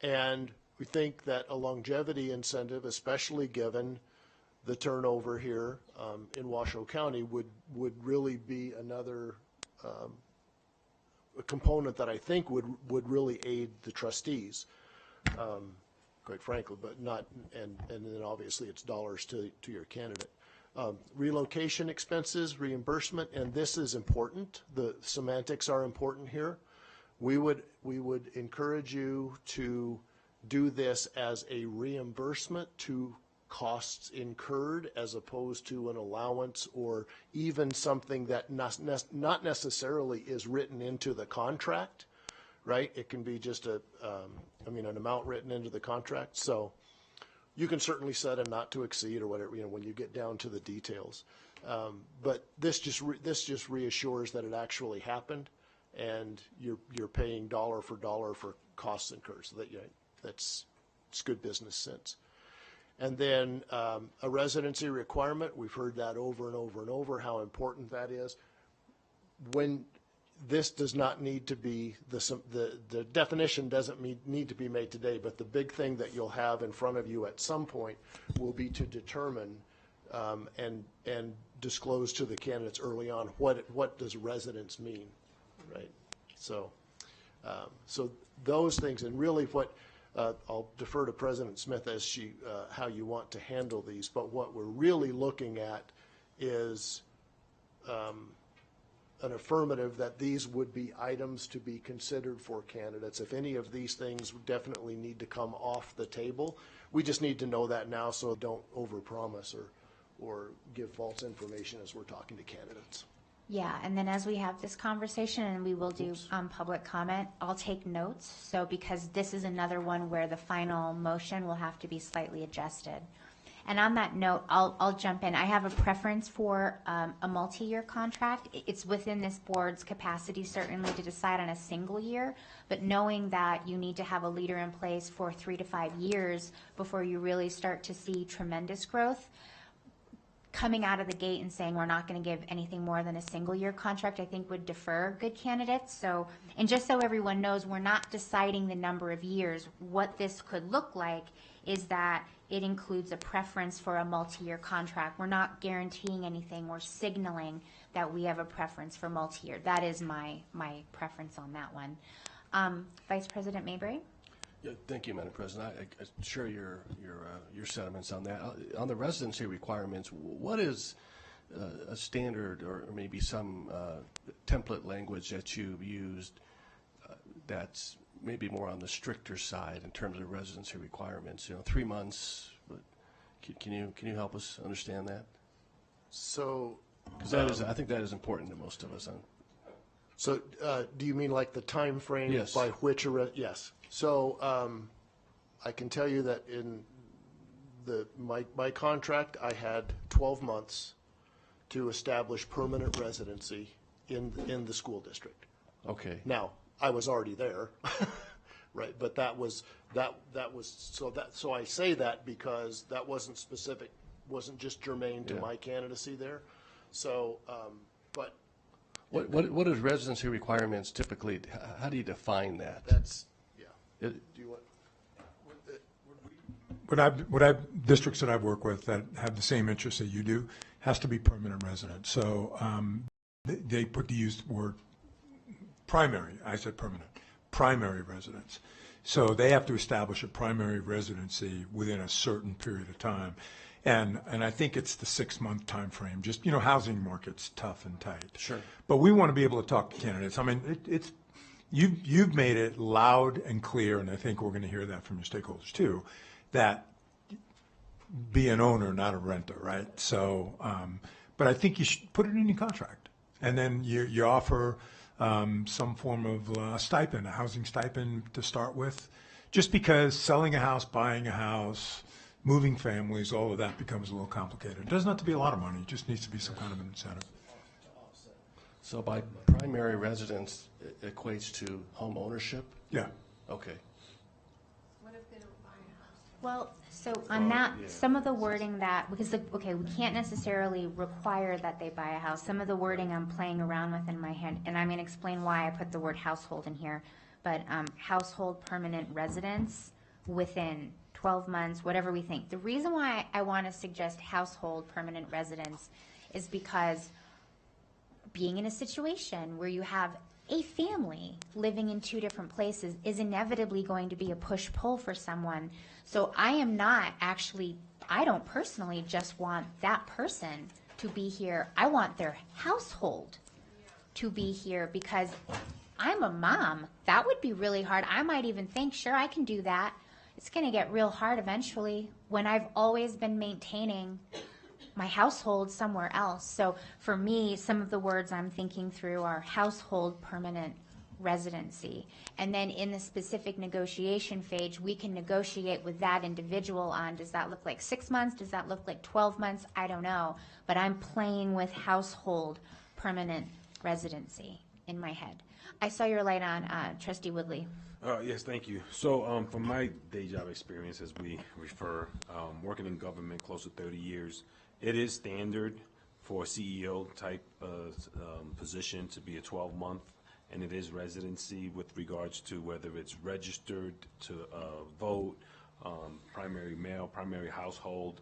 and we think that a longevity incentive, especially given the turnover here in Washoe County, would really be another a component that I think would really aid the trustees, quite frankly, but not, and then obviously it's dollars to your candidate. Relocation expenses, reimbursement, and this is important. The semantics are important here. We would encourage you to do this as a reimbursement to costs incurred as opposed to an allowance or even something that not necessarily is written into the contract, right? It can be just an amount written into the contract. So you can certainly set a not to exceed or whatever, when you get down to the details. But this just reassures that it actually happened, and you're paying dollar for costs incurred. So it's good business sense. And then a residency requirement, we've heard that over and over and over, how important that is. When this does not need to be, the definition doesn't need to be made today, but the big thing that you'll have in front of you at some point will be to determine and disclose to the candidates early on what does residence mean, right? So those things, and really I'll defer to President Smith as how you want to handle these, but what we're really looking at is an affirmative that these would be items to be considered for candidates. If any of these things definitely need to come off the table, we just need to know that now, so don't overpromise or give false information as we're talking to candidates. Yeah, and then as we have this conversation, and we will do public comment, I'll take notes. So because this is another one where the final motion will have to be slightly adjusted. And on that note, I'll jump in. I have a preference for a multi-year contract. It's within this board's capacity certainly to decide on a single year, but knowing that you need to have a leader in place for 3 to 5 years before you really start to see tremendous growth, coming out of the gate and saying we're not going to give anything more than a single year contract, I think would defer good candidates. So, and just so everyone knows, we're not deciding the number of years. What this could look like is that it includes a preference for a multi-year contract. We're not guaranteeing anything. We're signaling that we have a preference for multi-year. That is my preference on that one. Vice President Mabry? Yeah, thank you, Madam President. I share your sentiments on that. On the residency requirements, what is a standard or maybe some template language that you've used that's maybe more on the stricter side in terms of residency requirements? 3 months. But can you help us understand that? So, because I think that is important to most of us. So, do you mean like the time frame Yes. by which yes. So, I can tell you that in my contract, I had 12 months to establish permanent residency in the school district. Okay. Now, I was already there, right? But that was so I say that because that wasn't specific, wasn't just germane to my candidacy there. So, but what is residency requirements typically? How do you define that? that's It, do you want? What I've districts that I've worked with that have the same interests that you do has to be permanent resident. So they put the word primary. I said permanent. Primary residence. So they have to establish a primary residency within a certain period of time. And I think it's the 6-month time frame. Just, housing market's tough and tight. Sure. But we want to be able to talk to candidates. I mean, you've made it loud and clear, and I think we're going to hear that from your stakeholders too, that be an owner, not a renter, right? So, but I think you should put it in your contract, and then you offer some form of stipend, a housing stipend to start with, just because selling a house, buying a house, moving families, all of that becomes a little complicated. It doesn't have to be a lot of money. It just needs to be some kind of an incentive. So by primary residence equates to home ownership? Yeah. Okay. Well, so on that, some of the wording that, because, we can't necessarily require that they buy a house. Some of the wording I'm playing around with in my head, and I'm going to explain why I put the word household in here, but household permanent residence within 12 months, whatever we think. The reason why I want to suggest household permanent residence is because being in a situation where you have a family living in 2 different places is inevitably going to be a push-pull for someone. So I don't personally just want that person to be here. I want their household to be here because I'm a mom. That would be really hard. I might even think, sure, I can do that. It's going to get real hard eventually when I've always been maintaining my household somewhere else. So for me, some of the words I'm thinking through are household permanent residency. And then in the specific negotiation phase, we can negotiate with that individual on, does that look like 6 months? Does that look like 12 months? I don't know. But I'm playing with household permanent residency in my head. I saw your light on, Trustee Woodley. Yes, thank you. So from my day job experience, as we refer, working in government close to 30 years, it is standard for a CEO type position to be a 12-month, and it is residency with regards to whether it's registered to vote, primary male, primary household.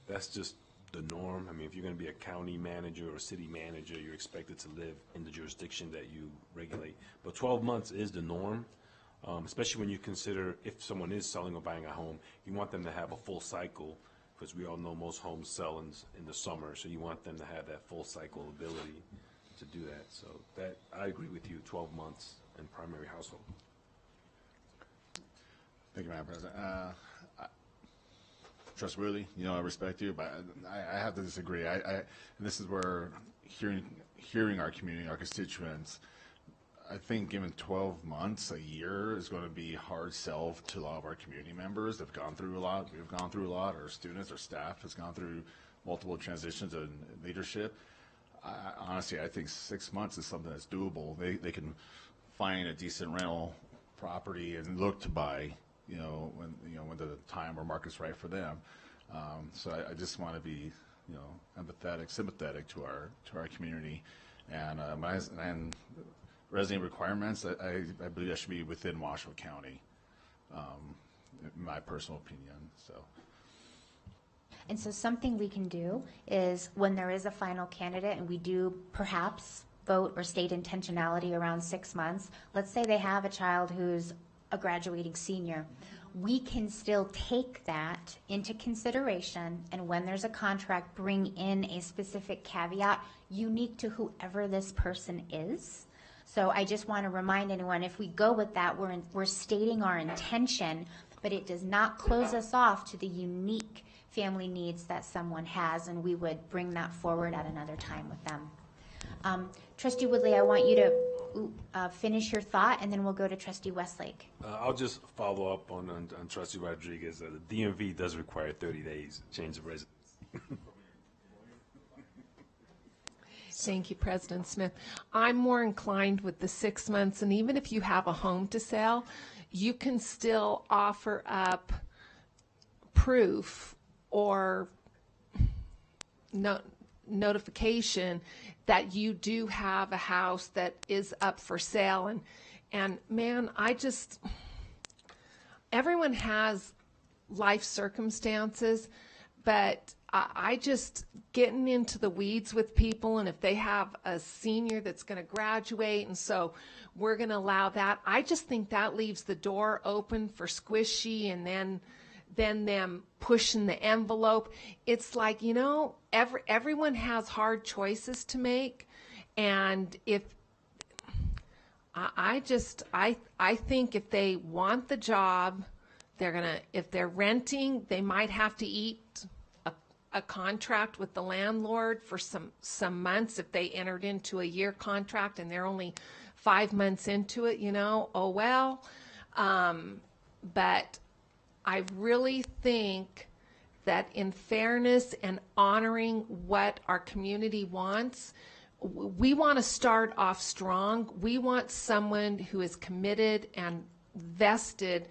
That's just the norm. I mean, if you're going to be a county manager or city manager, you're expected to live in the jurisdiction that you regulate. But 12 months is the norm, especially when you consider if someone is selling or buying a home, you want them to have a full cycle, because we all know most homes sell in the summer, so you want them to have that full cycle ability to do that. So that, I agree with you, 12 months and primary household. Thank you, Madam President. Trustee Willie, I respect you, but I have to disagree. And this is where hearing our community, our constituents, I think given 12 months, a year is going to be hard sell to a lot of our community members. They've gone through a lot. We've gone through a lot. Our students, our staff has gone through multiple transitions in leadership. Honestly, I think 6 months is something that's doable. They can find a decent rental property and look to buy, when the time or market's right for them. So I just want to be, empathetic, sympathetic to our community, and resident requirements. I believe that should be within Washoe County, in my personal opinion. So. And so something we can do is when there is a final candidate and we do perhaps vote or state intentionality around 6 months, let's say they have a child who's a graduating senior, we can still take that into consideration, and when there's a contract, bring in a specific caveat unique to whoever this person is. So I just want to remind anyone, if we go with that, we're stating our intention, but it does not close us off to the unique family needs that someone has, and we would bring that forward at another time with them. Trustee Woodley, I want you to finish your thought, and then we'll go to Trustee Westlake. I'll just follow up on Trustee Rodriguez. The DMV does require 30 days change of residence. Thank you, President Smith. I'm more inclined with the 6 months, and even if you have a home to sell, you can still offer up proof or notification that you do have a house that is up for sale. And man, everyone has life circumstances, but I just getting into the weeds with people, and if they have a senior that's going to graduate, and so we're going to allow that, I just think that leaves the door open for squishy, and then them pushing the envelope. It's like, everyone has hard choices to make, and I think if they want the job, if they're renting, they might have to eat a contract with the landlord for some months. If they entered into a year contract and they're only 5 months into it, oh well. But I really think that in fairness and honoring what our community wants, we want to start off strong. We want someone who is committed and vested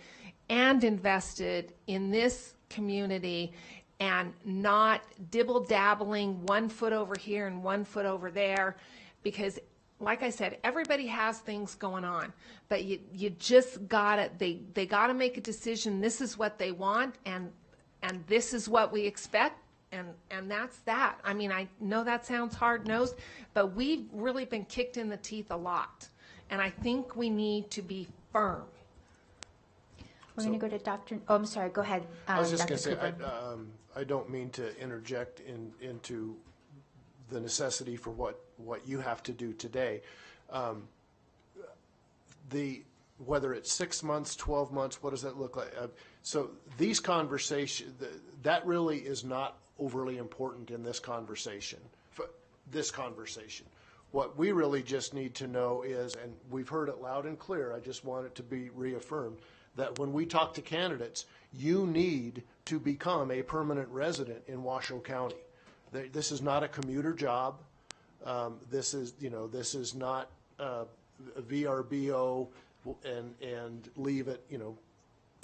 and invested in this community, and not dibble-dabbling 1 foot over here and 1 foot over there, because like I said, everybody has things going on, but you just gotta, they gotta make a decision. This is what they want, and this is what we expect, and that's that. I mean, I know that sounds hard-nosed, but we've really been kicked in the teeth a lot, and I think we need to be firm. We're going to go to Dr. Oh, I'm sorry. Go ahead. I was just Dr. going to say, Cooper. I don't mean to interject into the necessity for what you have to do today. Whether it's 6 months, 12 months, what does that look like? So these conversations, that really is not overly important in this conversation. What we really just need to know is, and we've heard it loud and clear, I just want it to be reaffirmed, that when we talk to candidates, you need to become a permanent resident in Washoe County. This is not a commuter job. This is not a VRBO and leave at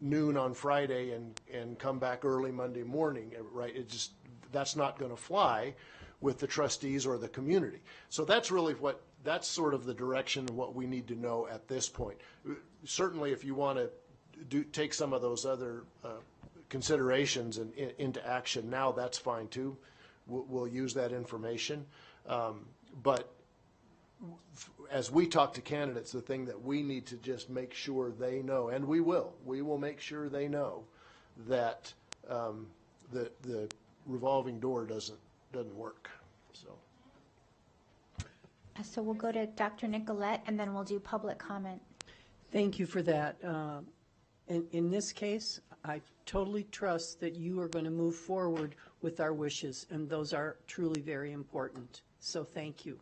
noon on Friday and come back early Monday morning, right? That's not going to fly with the trustees or the community. So that's really that's sort of the direction of what we need to know at this point. Certainly, if you want to take some of those other considerations into action now, that's fine too. We'll use that information. But as we talk to candidates, the thing that we need to just make sure they know, and we will make sure they know that the revolving door doesn't work. So we'll go to Dr. Nicolette, and then we'll do public comment. Thank you for that. In this case, I totally trust that you are going to move forward with our wishes, and those are truly very important. So thank you.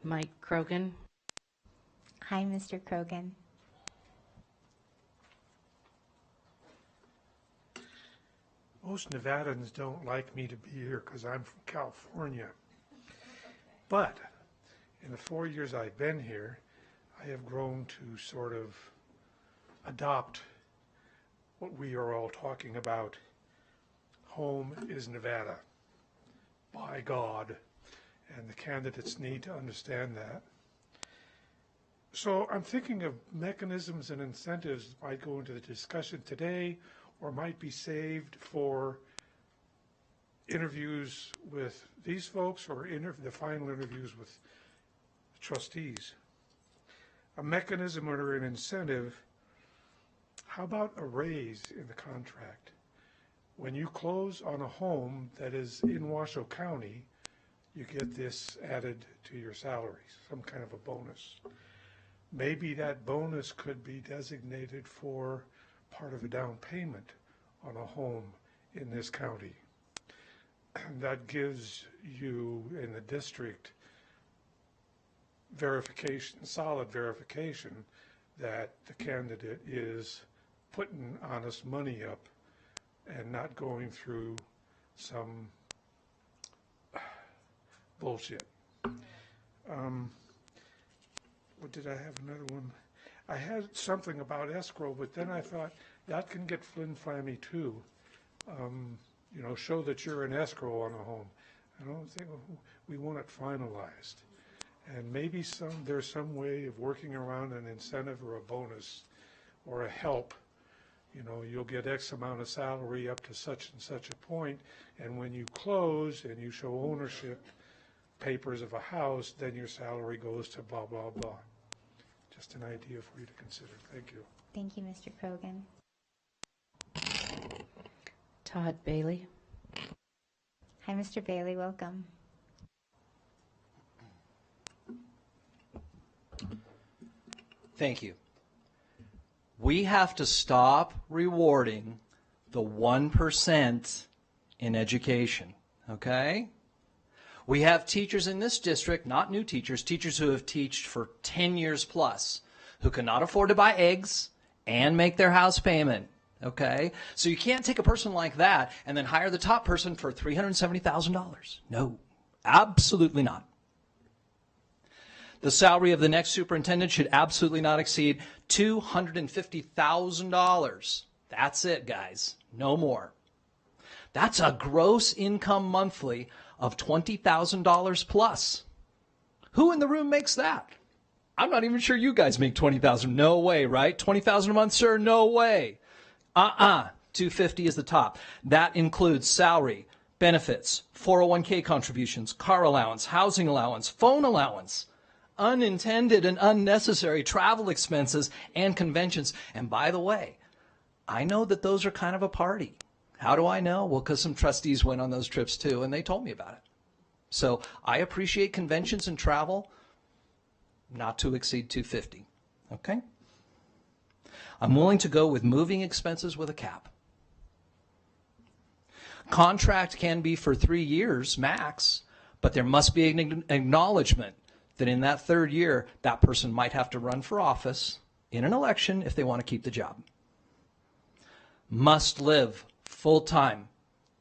Mike Krogan. Hi, Mr. Krogan. most Nevadans don't like me to be here because I'm from California. But in the 4 years I've been here, I have grown to sort of adopt what we are all talking about. Home is Nevada, by God, and the candidates need to understand that. So I'm thinking of mechanisms and incentives that might go into the discussion today or might be saved for interviews with these folks or the final interviews with the trustees. A mechanism or an incentive, how about a raise in the contract? When you close on a home that is in Washoe County, you get this added to your salary, some kind of a bonus. Maybe that bonus could be designated for part of a down payment on a home in this county. And that gives you in the district verification, solid verification that the candidate is putting honest money up and not going through some bullshit. What did I have another one? I had something about escrow, but then I thought that can get flim-flammy too. You know, show that you're in escrow on a home. I don't think we want it finalized. And maybe there's some way of working around an incentive or a bonus or a help. You know, you'll get X amount of salary up to such and such a point, and when you close and you show ownership papers of a house, then your salary goes to blah, blah, blah. Just an idea for you to consider. Thank you. Thank you, Mr. Krogan. Todd Bailey. Hi, Mr. Bailey. Welcome. Thank you. We have to stop rewarding the 1% in education, okay? We have teachers in this district, not new teachers, teachers who have taught for 10 years plus, who cannot afford to buy eggs and make their house payment, okay? So you can't take a person like that and then hire the top person for $370,000. No, absolutely not. The salary of the next superintendent should absolutely not exceed $250,000. That's it, guys. No more. That's a gross income monthly of $20,000 plus. Who in the room makes that? I'm not even sure you guys make $20,000. No way, right? $20,000 a month, sir? No way. $250,000 is the top. That includes salary, benefits, 401k contributions, car allowance, housing allowance, phone allowance, unintended and unnecessary travel expenses, and conventions. And by the way, I know that those are kind of a party. How do I know? Well, because some trustees went on those trips too, and they told me about it. So I appreciate conventions and travel, not to exceed $250,000. Okay? I'm willing to go with moving expenses with a cap. Contract can be for 3 years max, but there must be an acknowledgement that in that third year, that person might have to run for office in an election if they want to keep the job. Must live full-time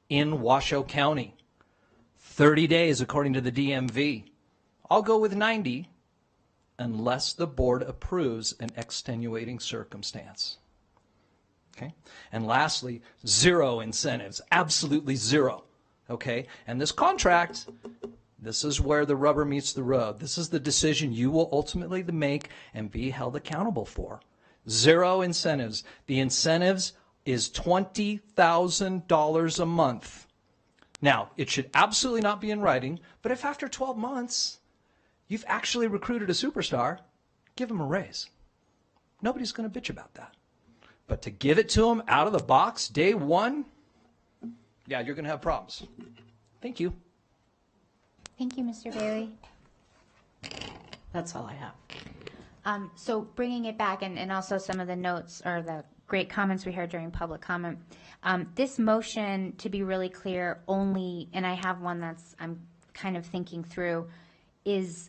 in Washoe County. 30 days according to the DMV. I'll go with 90 unless the board approves an extenuating circumstance. Okay? And lastly, zero incentives. Absolutely zero. Okay? And this contract, this is where the rubber meets the road. This is the decision you will ultimately make and be held accountable for. Zero incentives. The incentives is $20,000 a month. Now, it should absolutely not be in writing, but if after 12 months you've actually recruited a superstar, give them a raise. Nobody's going to bitch about that. But to give it to them out of the box, day one, yeah, you're going to have problems. Thank you. Thank you, Mr. Bailey. That's all I have. So bringing it back, and also some of the notes or the great comments we heard during public comment. This motion, to be really clear, only, and I have one that's I'm kind of thinking through,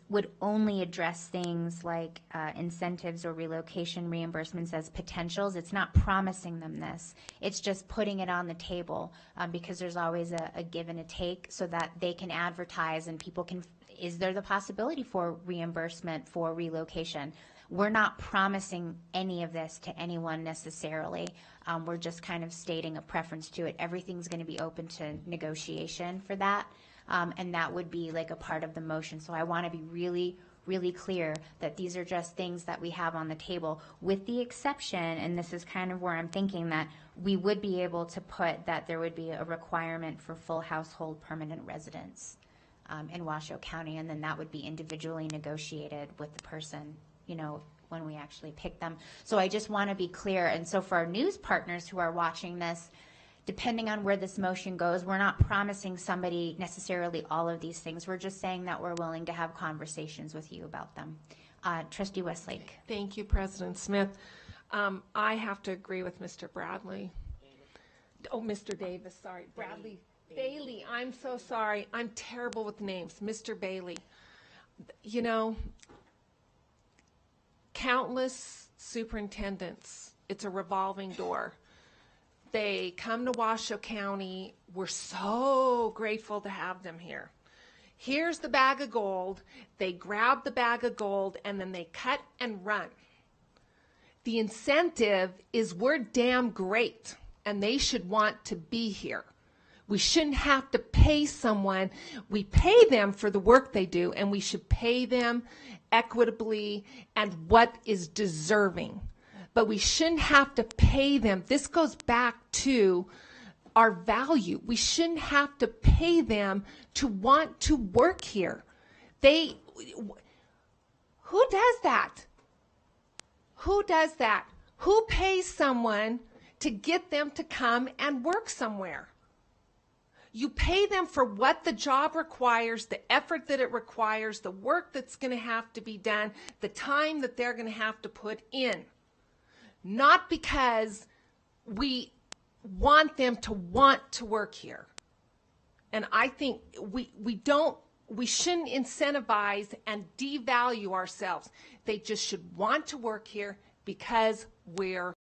would only address things like incentives or relocation reimbursements as potentials. It's not promising them this. It's just putting it on the table because there's always a give and a take so that they can advertise and people can, is there the possibility for reimbursement for relocation? We're not promising any of this to anyone necessarily. We're just kind of stating a preference to it. Everything's going to be open to negotiation for that. And that would be like a part of the motion. So I want to be really, really clear that these are just things that we have on the table, with the exception, and this is kind of where I'm thinking that we would be able to put that there would be a requirement for full household permanent residence in Washoe County, and then that would be individually negotiated with the person, you know, when we actually pick them. So I just want to be clear. And so for our news partners who are watching this, depending on where this motion goes, we're not promising somebody necessarily all of these things. We're just saying that we're willing to have conversations with you about them. Trustee Westlake. Thank you, President Smith. I have to agree with Mr. Bradley. Oh, Mr. Davis, sorry. Bradley. Bailey, I'm so sorry. I'm terrible with names. Mr. Bailey. You know, countless superintendents, it's a revolving door. They come to Washoe County. We're so grateful to have them here. Here's the bag of gold. They grab the bag of gold and then they cut and run. The incentive is we're damn great and they should want to be here. We shouldn't have to pay someone. We pay them for the work they do, and we should pay them equitably and what is deserving. But we shouldn't have to pay them. This goes back to our value. We shouldn't have to pay them to want to work here. Who does that? Who does that? Who pays someone to get them to come and work somewhere? You pay them for what the job requires, the effort that it requires, the work that's going to have to be done, the time that they're going to have to put in. Not because we want them to want to work here. And I think we shouldn't incentivize and devalue ourselves. They just should want to work here because we're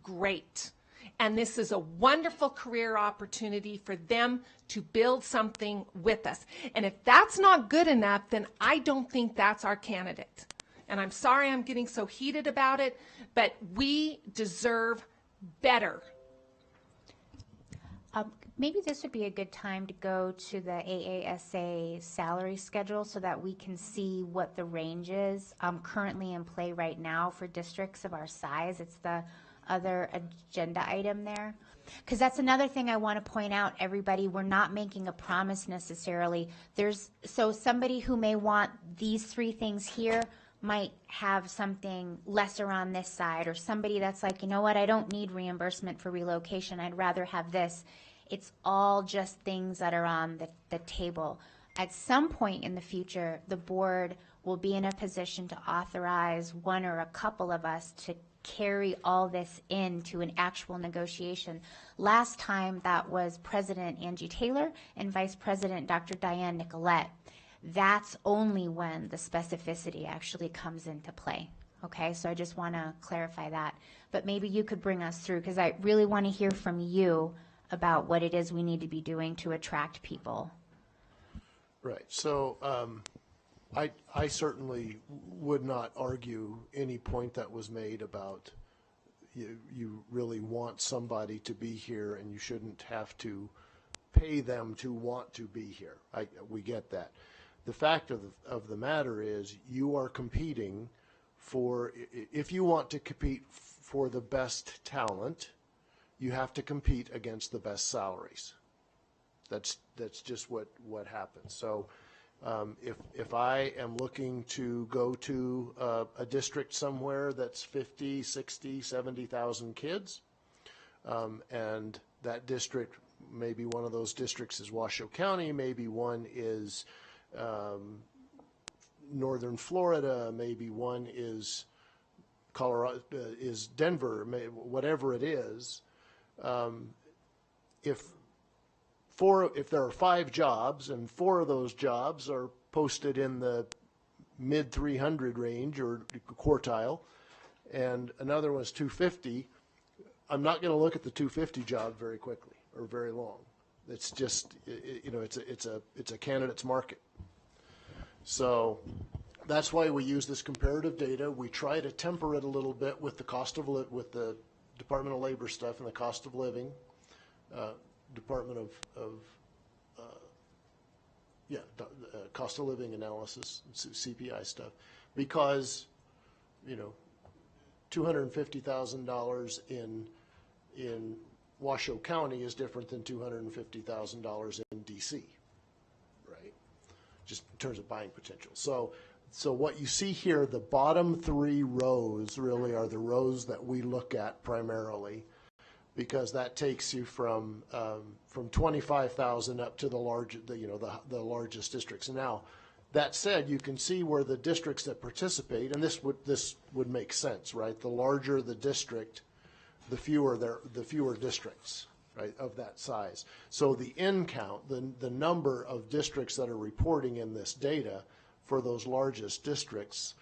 great. And this is a wonderful career opportunity for them to build something with us. And if that's not good enough, then I don't think that's our candidate. And I'm sorry I'm getting so heated about it, but we deserve better. Maybe this would be a good time to go to the AASA salary schedule so that we can see what the range is currently in play right now for districts of our size. It's the other agenda item there. Because that's another thing I want to point out, everybody. We're not making a promise necessarily. So somebody who may want these three things here might have something lesser on this side, or somebody that's like, you know what, I don't need reimbursement for relocation. I'd rather have this. It's all just things that are on the table. At some point in the future, the board will be in a position to authorize one or a couple of us to carry all this into an actual negotiation. Last time that was President Angie Taylor and Vice President Dr. Diane Nicolette. That's only when the specificity actually comes into play. Okay, so I just want to clarify that. But maybe you could bring us through, because I really want to hear from you about what it is we need to be doing to attract people. Right. So I certainly would not argue any point that was made about you really want somebody to be here and you shouldn't have to pay them to want to be here. We get that. The fact of the matter is you are competing for, if you want to compete for the best talent, you have to compete against the best salaries. That's just what happens. So if I am looking to go to a district somewhere that's 50, 60, 70,000 kids, and that district, maybe one of those districts is Washoe County, maybe one is Northern Florida, maybe one is Colorado, is Denver, whatever it is. If there are 5 jobs and 4 of those jobs are posted in the mid 300 range or quartile, and another was 250, I'm not going to look at the 250 job very quickly or very long. It's just, it's a candidate's market. So that's why we use this comparative data. We try to temper it a little bit with the cost of with the Department of Labor stuff and the cost of living, Department of cost of living analysis, CPI stuff, because $250,000 in Washoe County is different than $250,000 in DC, right? Just in terms of buying potential. So what you see here, the bottom 3 rows really are the rows that we look at primarily, because that takes you from 25,000 up to the largest districts. Now, that said, you can see where the districts that participate, and this would make sense, right? The larger the district, the fewer districts, right, of that size. So the end count, the number of districts that are reporting in this data for those largest districts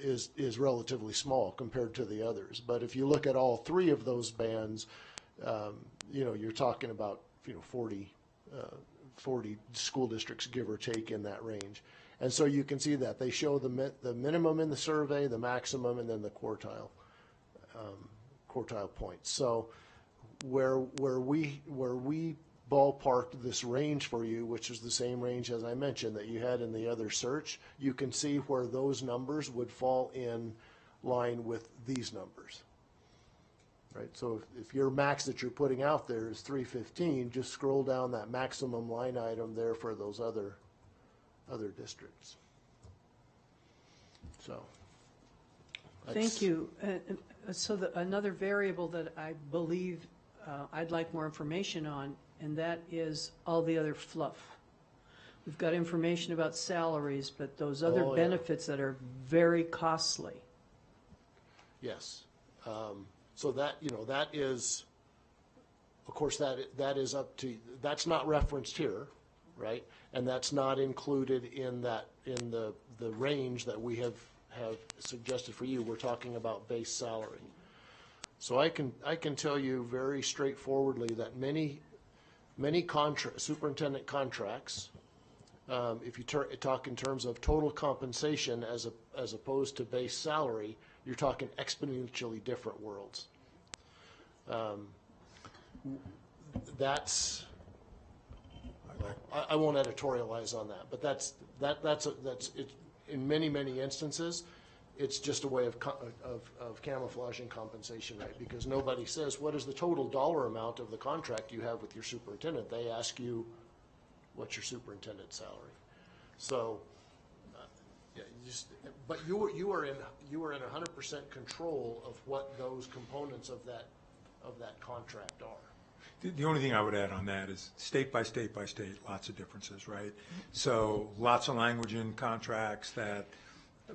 is relatively small compared to the others. But if you look at all 3 of those bands, you're talking about 40 school districts, give or take, in that range. And so you can see that they show the minimum in the survey, the maximum, and then the quartile points. So where we ballparked this range for you, which is the same range as I mentioned that you had in the other search, you can see where those numbers would fall in line with these numbers. Right? So if your max that you're putting out there is 315, just scroll down that maximum line item there for those other districts. So thank you. So another variable that I believe I'd like more information on, and that is all the other fluff. We've got information about salaries, but those other benefits that are very costly. Yes. So that, that is, of course, that is up to, that's not referenced here, right? And that's not included in the range that we have suggested for you. We're talking about base salary. So I can tell you very straightforwardly that many superintendent contracts, if you talk in terms of total compensation as opposed to base salary, you're talking exponentially different worlds. That's, I won't editorialize on that, but that's it. In many instances, it's just a way of camouflaging compensation rate, because nobody says, what is the total dollar amount of the contract you have with your superintendent? They ask you, what's your superintendent's salary? So, but you are in 100% control of what those components of that contract are. The only thing I would add on that is state by state, lots of differences, right? So lots of language in contracts that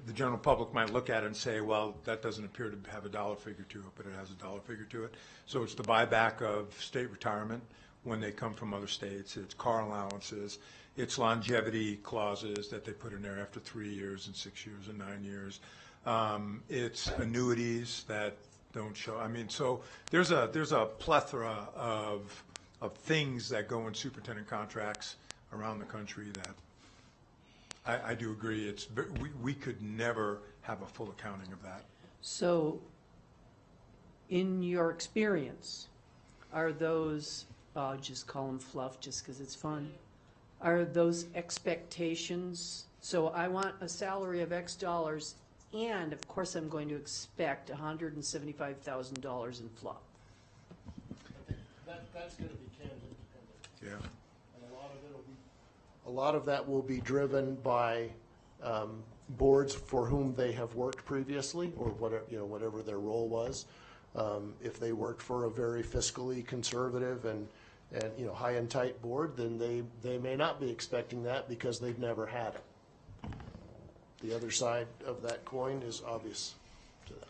the general public might look at it and say, well, that doesn't appear to have a dollar figure to it, but it has a dollar figure to it. So it's the buyback of state retirement when they come from other states. It's car allowances. It's longevity clauses that they put in there after 3 years and 6 years and 9 years. It's annuities that don't show. I mean, so there's a plethora of things that go in superintendent contracts around the country that I do agree. We could never have a full accounting of that. So, in your experience, are those, I'll just call them fluff just because it's fun, are those expectations? So I want a salary of X dollars, and of course I'm going to expect $175,000 in fluff. That's going to be candidate dependent. Yeah. And a lot of that will be driven by boards for whom they have worked previously, or whatever their role was. If they worked for a very fiscally conservative and high and tight board, then they may not be expecting that because they've never had it. The other side of that coin is obvious to them.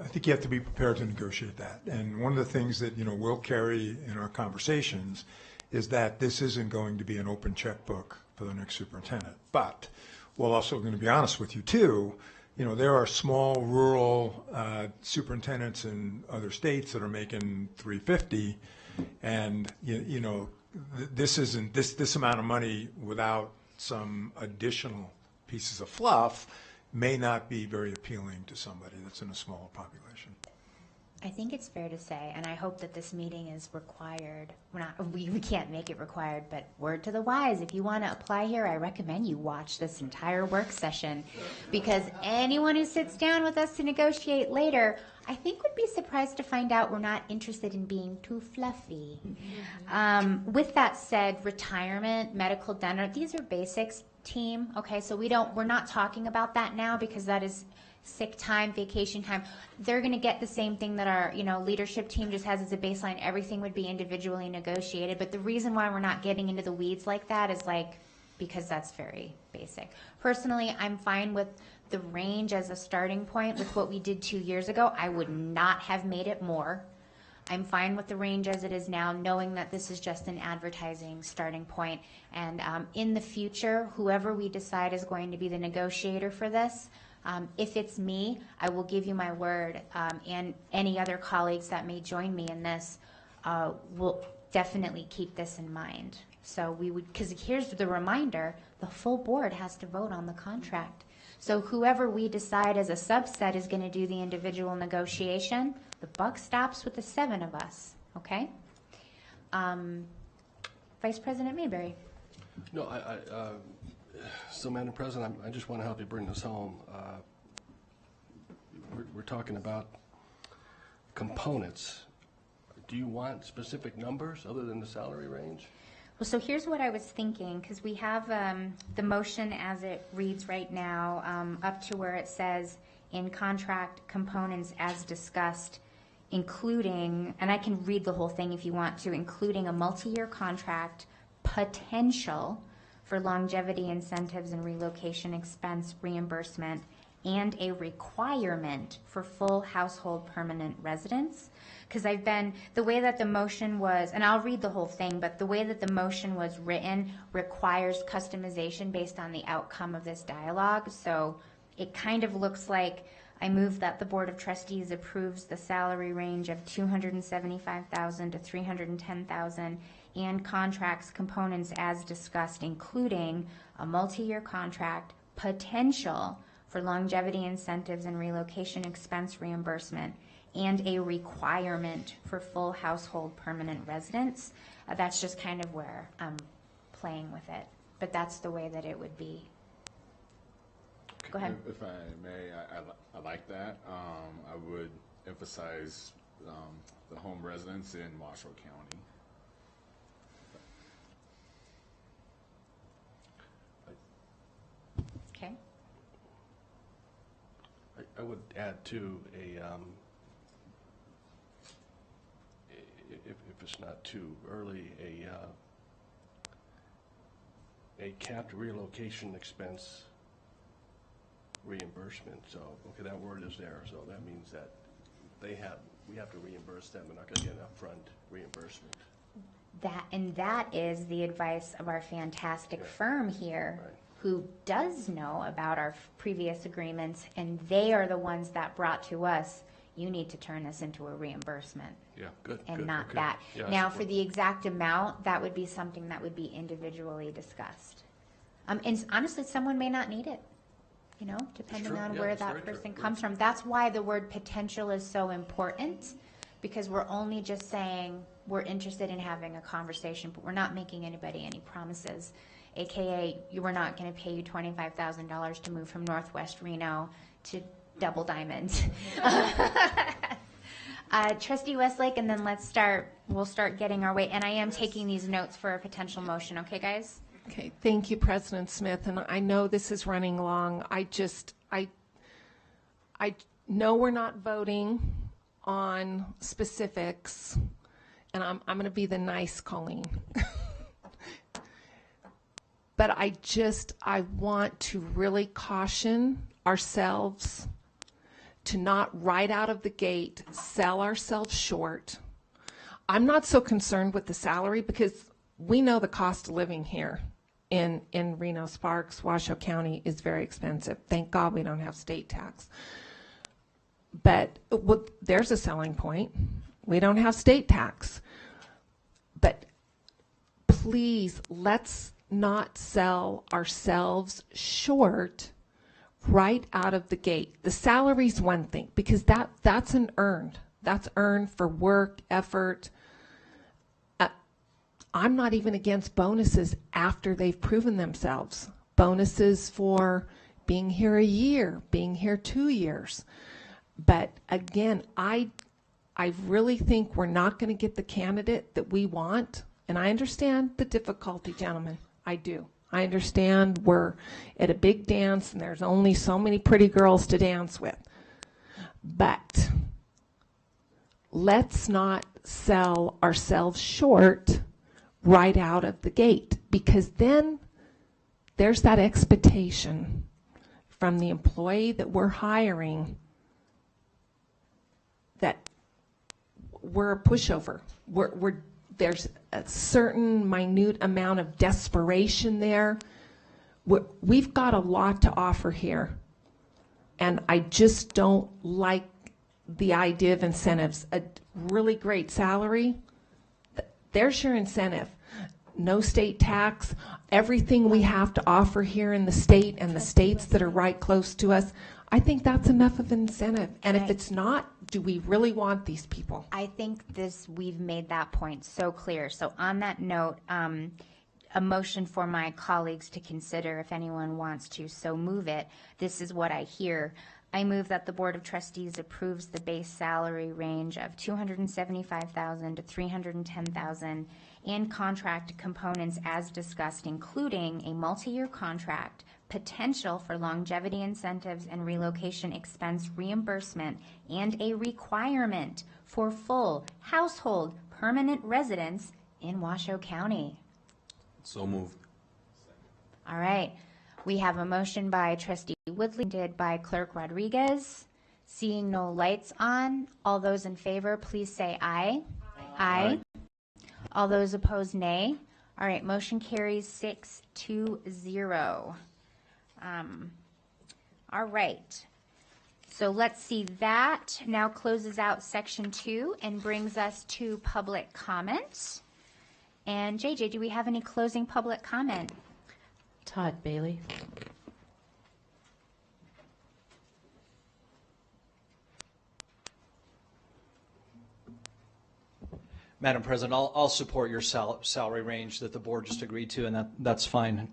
I think you have to be prepared to negotiate that. And one of the things that we'll carry in our conversations is that this isn't going to be an open checkbook for the next superintendent. But well, also going to be honest with you too, there are small rural superintendents in other states that are making $350, and this amount of money without some additional pieces of fluff may not be very appealing to somebody that's in a smaller population. I think it's fair to say, and I hope that this meeting is required. We can't make it required, but word to the wise, if you want to apply here, I recommend you watch this entire work session, because anyone who sits down with us to negotiate later, I think would be surprised to find out we're not interested in being too fluffy. With that said, retirement, medical, dental, these are basics, team. Okay, so we're not talking about that now, because that is sick time, vacation time. They're going to get the same thing that our leadership team just has as a baseline. Everything would be individually negotiated, but the reason why we're not getting into the weeds like that is because that's very basic. Personally, I'm fine with the range as a starting point with what we did 2 years ago. I would not have made it more. I'm fine with the range as it is now, knowing that this is just an advertising starting point. And in the future, whoever we decide is going to be the negotiator for this, if it's me, I will give you my word, and any other colleagues that may join me in this will definitely keep this in mind. So because here's the reminder, the full board has to vote on the contract. So whoever we decide as a subset is going to do the individual negotiation. The buck stops with the 7 of us, okay? Vice President Mayberry. No, so, Madam President, I just want to help you bring this home. We're talking about components. Do you want specific numbers other than the salary range? Well, so here's what I was thinking, because we have the motion as it reads right now, up to where it says in contract components as discussed, including, and I can read the whole thing if you want to, including a multi-year contract, potential for longevity incentives and relocation expense reimbursement, and a requirement for full household permanent residence. Because the way that the motion was, and I'll read the whole thing, but the way that the motion was written requires customization based on the outcome of this dialogue. So it kind of looks like I move that the Board of Trustees approves the salary range of $275,000 to $310,000 and contracts components as discussed, including a multi-year contract, potential for longevity incentives and relocation expense reimbursement, and a requirement for full household permanent residence. That's just kind of where I'm playing with it, but that's the way that it would be. Go ahead. If I may, I like that. I would emphasize the home residence in Washoe County. Okay. I would add too if it's not too early, a capped relocation expense reimbursement. So okay, that word is there. So that means that we have to reimburse them. We're not going to get an upfront reimbursement. That is the advice of our fantastic firm here, Right. who does know about our previous agreements, and they are the ones that brought to us, you need to turn this into a reimbursement. Yeah, good. And good, not okay. that. Yeah, Now, I for support- the exact amount, that would be something that would be individually discussed. And honestly, someone may not need it, depending true. on Yeah, where that's that very true. person comes from. That's why the word potential is so important, because we're only just saying we're interested in having a conversation, but we're not making anybody any promises. AKA, we're not going to pay you $25,000 to move from Northwest Reno to Double Diamond. Trustee Westlake, and then we'll start getting our way. And I am taking these notes for a potential motion. Okay, guys? Okay, thank you, President Smith. And I know this is running long. I know we're not voting on specifics, and I'm going to be the nice Colleen. But I want to really caution ourselves to not right out of the gate sell ourselves short. I'm not so concerned with the salary because we know the cost of living here. in Reno Sparks, Washoe County is very expensive. Thank God we don't have state tax. But well, there's a selling point. We don't have state tax. But please, let's not sell ourselves short right out of the gate. The salary's one thing, because that's an earned. That's earned for work, effort. I'm not even against bonuses after they've proven themselves. Bonuses for being here a year, being here 2 years. But again, I really think we're not going to get the candidate that we want. And I understand the difficulty, gentlemen. I do. I understand we're at a big dance and there's only so many pretty girls to dance with. But let's not sell ourselves short right out of the gate, because then there's that expectation from the employee that we're hiring that we're a pushover. There's a certain minute amount of desperation there. We've got a lot to offer here, and I just don't like the idea of incentives. A really great salary, there's your incentive. No state tax, everything we have to offer here in the state and the states that are right close to us. I think that's enough of an incentive. And if it's not, do we really want these people? I think we've made that point so clear. So on that note, a motion for my colleagues to consider, if anyone wants to so move it. This is what I hear. I move that the Board of Trustees approves the base salary range of $275,000 to $310,000 and contract components as discussed, including a multi-year contract, potential for longevity incentives and relocation expense reimbursement, and a requirement for full household permanent residence in Washoe County. So moved. All right. We have a motion by Trustee Woodley, seconded by Clerk Rodriguez. Seeing no lights on, all those in favor, please say aye. Aye. All those opposed, nay. All right, motion carries 6-0. All right. So let's see, that now closes out section 2 and brings us to public comment. And JJ, do we have any closing public comment? Todd Bailey. Madam President, I'll support your salary range that the board just agreed to, and that's fine.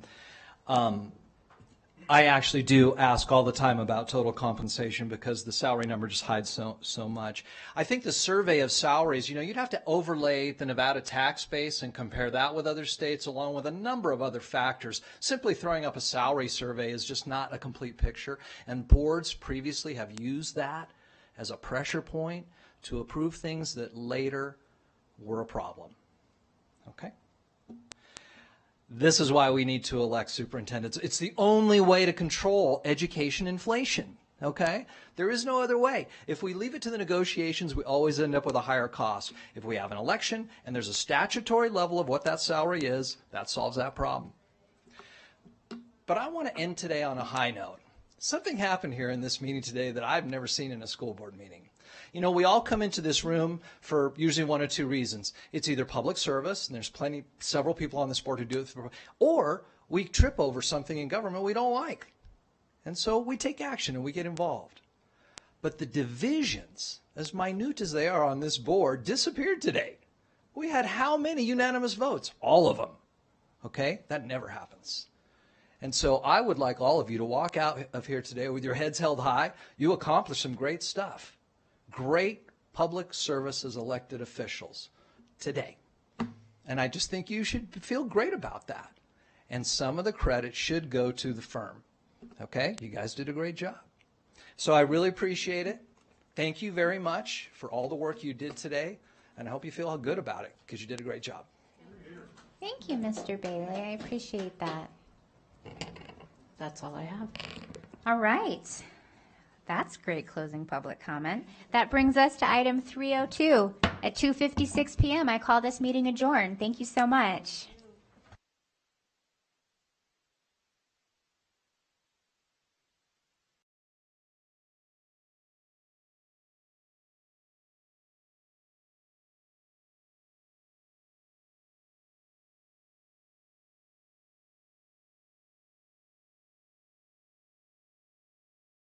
I actually do ask all the time about total compensation because the salary number just hides so much. I think the survey of salaries, you'd have to overlay the Nevada tax base and compare that with other states along with a number of other factors. Simply throwing up a salary survey is just not a complete picture, and boards previously have used that as a pressure point to approve things that later were a problem. Okay? This is why we need to elect superintendents. It's the only way to control education inflation, okay? There is no other way. If we leave it to the negotiations, we always end up with a higher cost. If we have an election and there's a statutory level of what that salary is, that solves that problem. But I want to end today on a high note. Something happened here in this meeting today that I've never seen in a school board meeting. We all come into this room for usually one or two reasons. It's either public service, and there's several people on this board who do it, or we trip over something in government we don't like. And so we take action and we get involved. But the divisions, as minute as they are on this board, disappeared today. We had how many unanimous votes? All of them. Okay? That never happens. And so I would like all of you to walk out of here today with your heads held high. You accomplished some great stuff. Great public service as elected officials today. And I just think you should feel great about that. And some of the credit should go to the firm. Okay? You guys did a great job. So I really appreciate it. Thank you very much for all the work you did today. And I hope you feel good about it because you did a great job. Thank you, Mr. Bailey. I appreciate that. That's all I have. All right. That's great closing public comment. That brings us to item 302. At 2:56 p.m., I call this meeting adjourned. Thank you so much.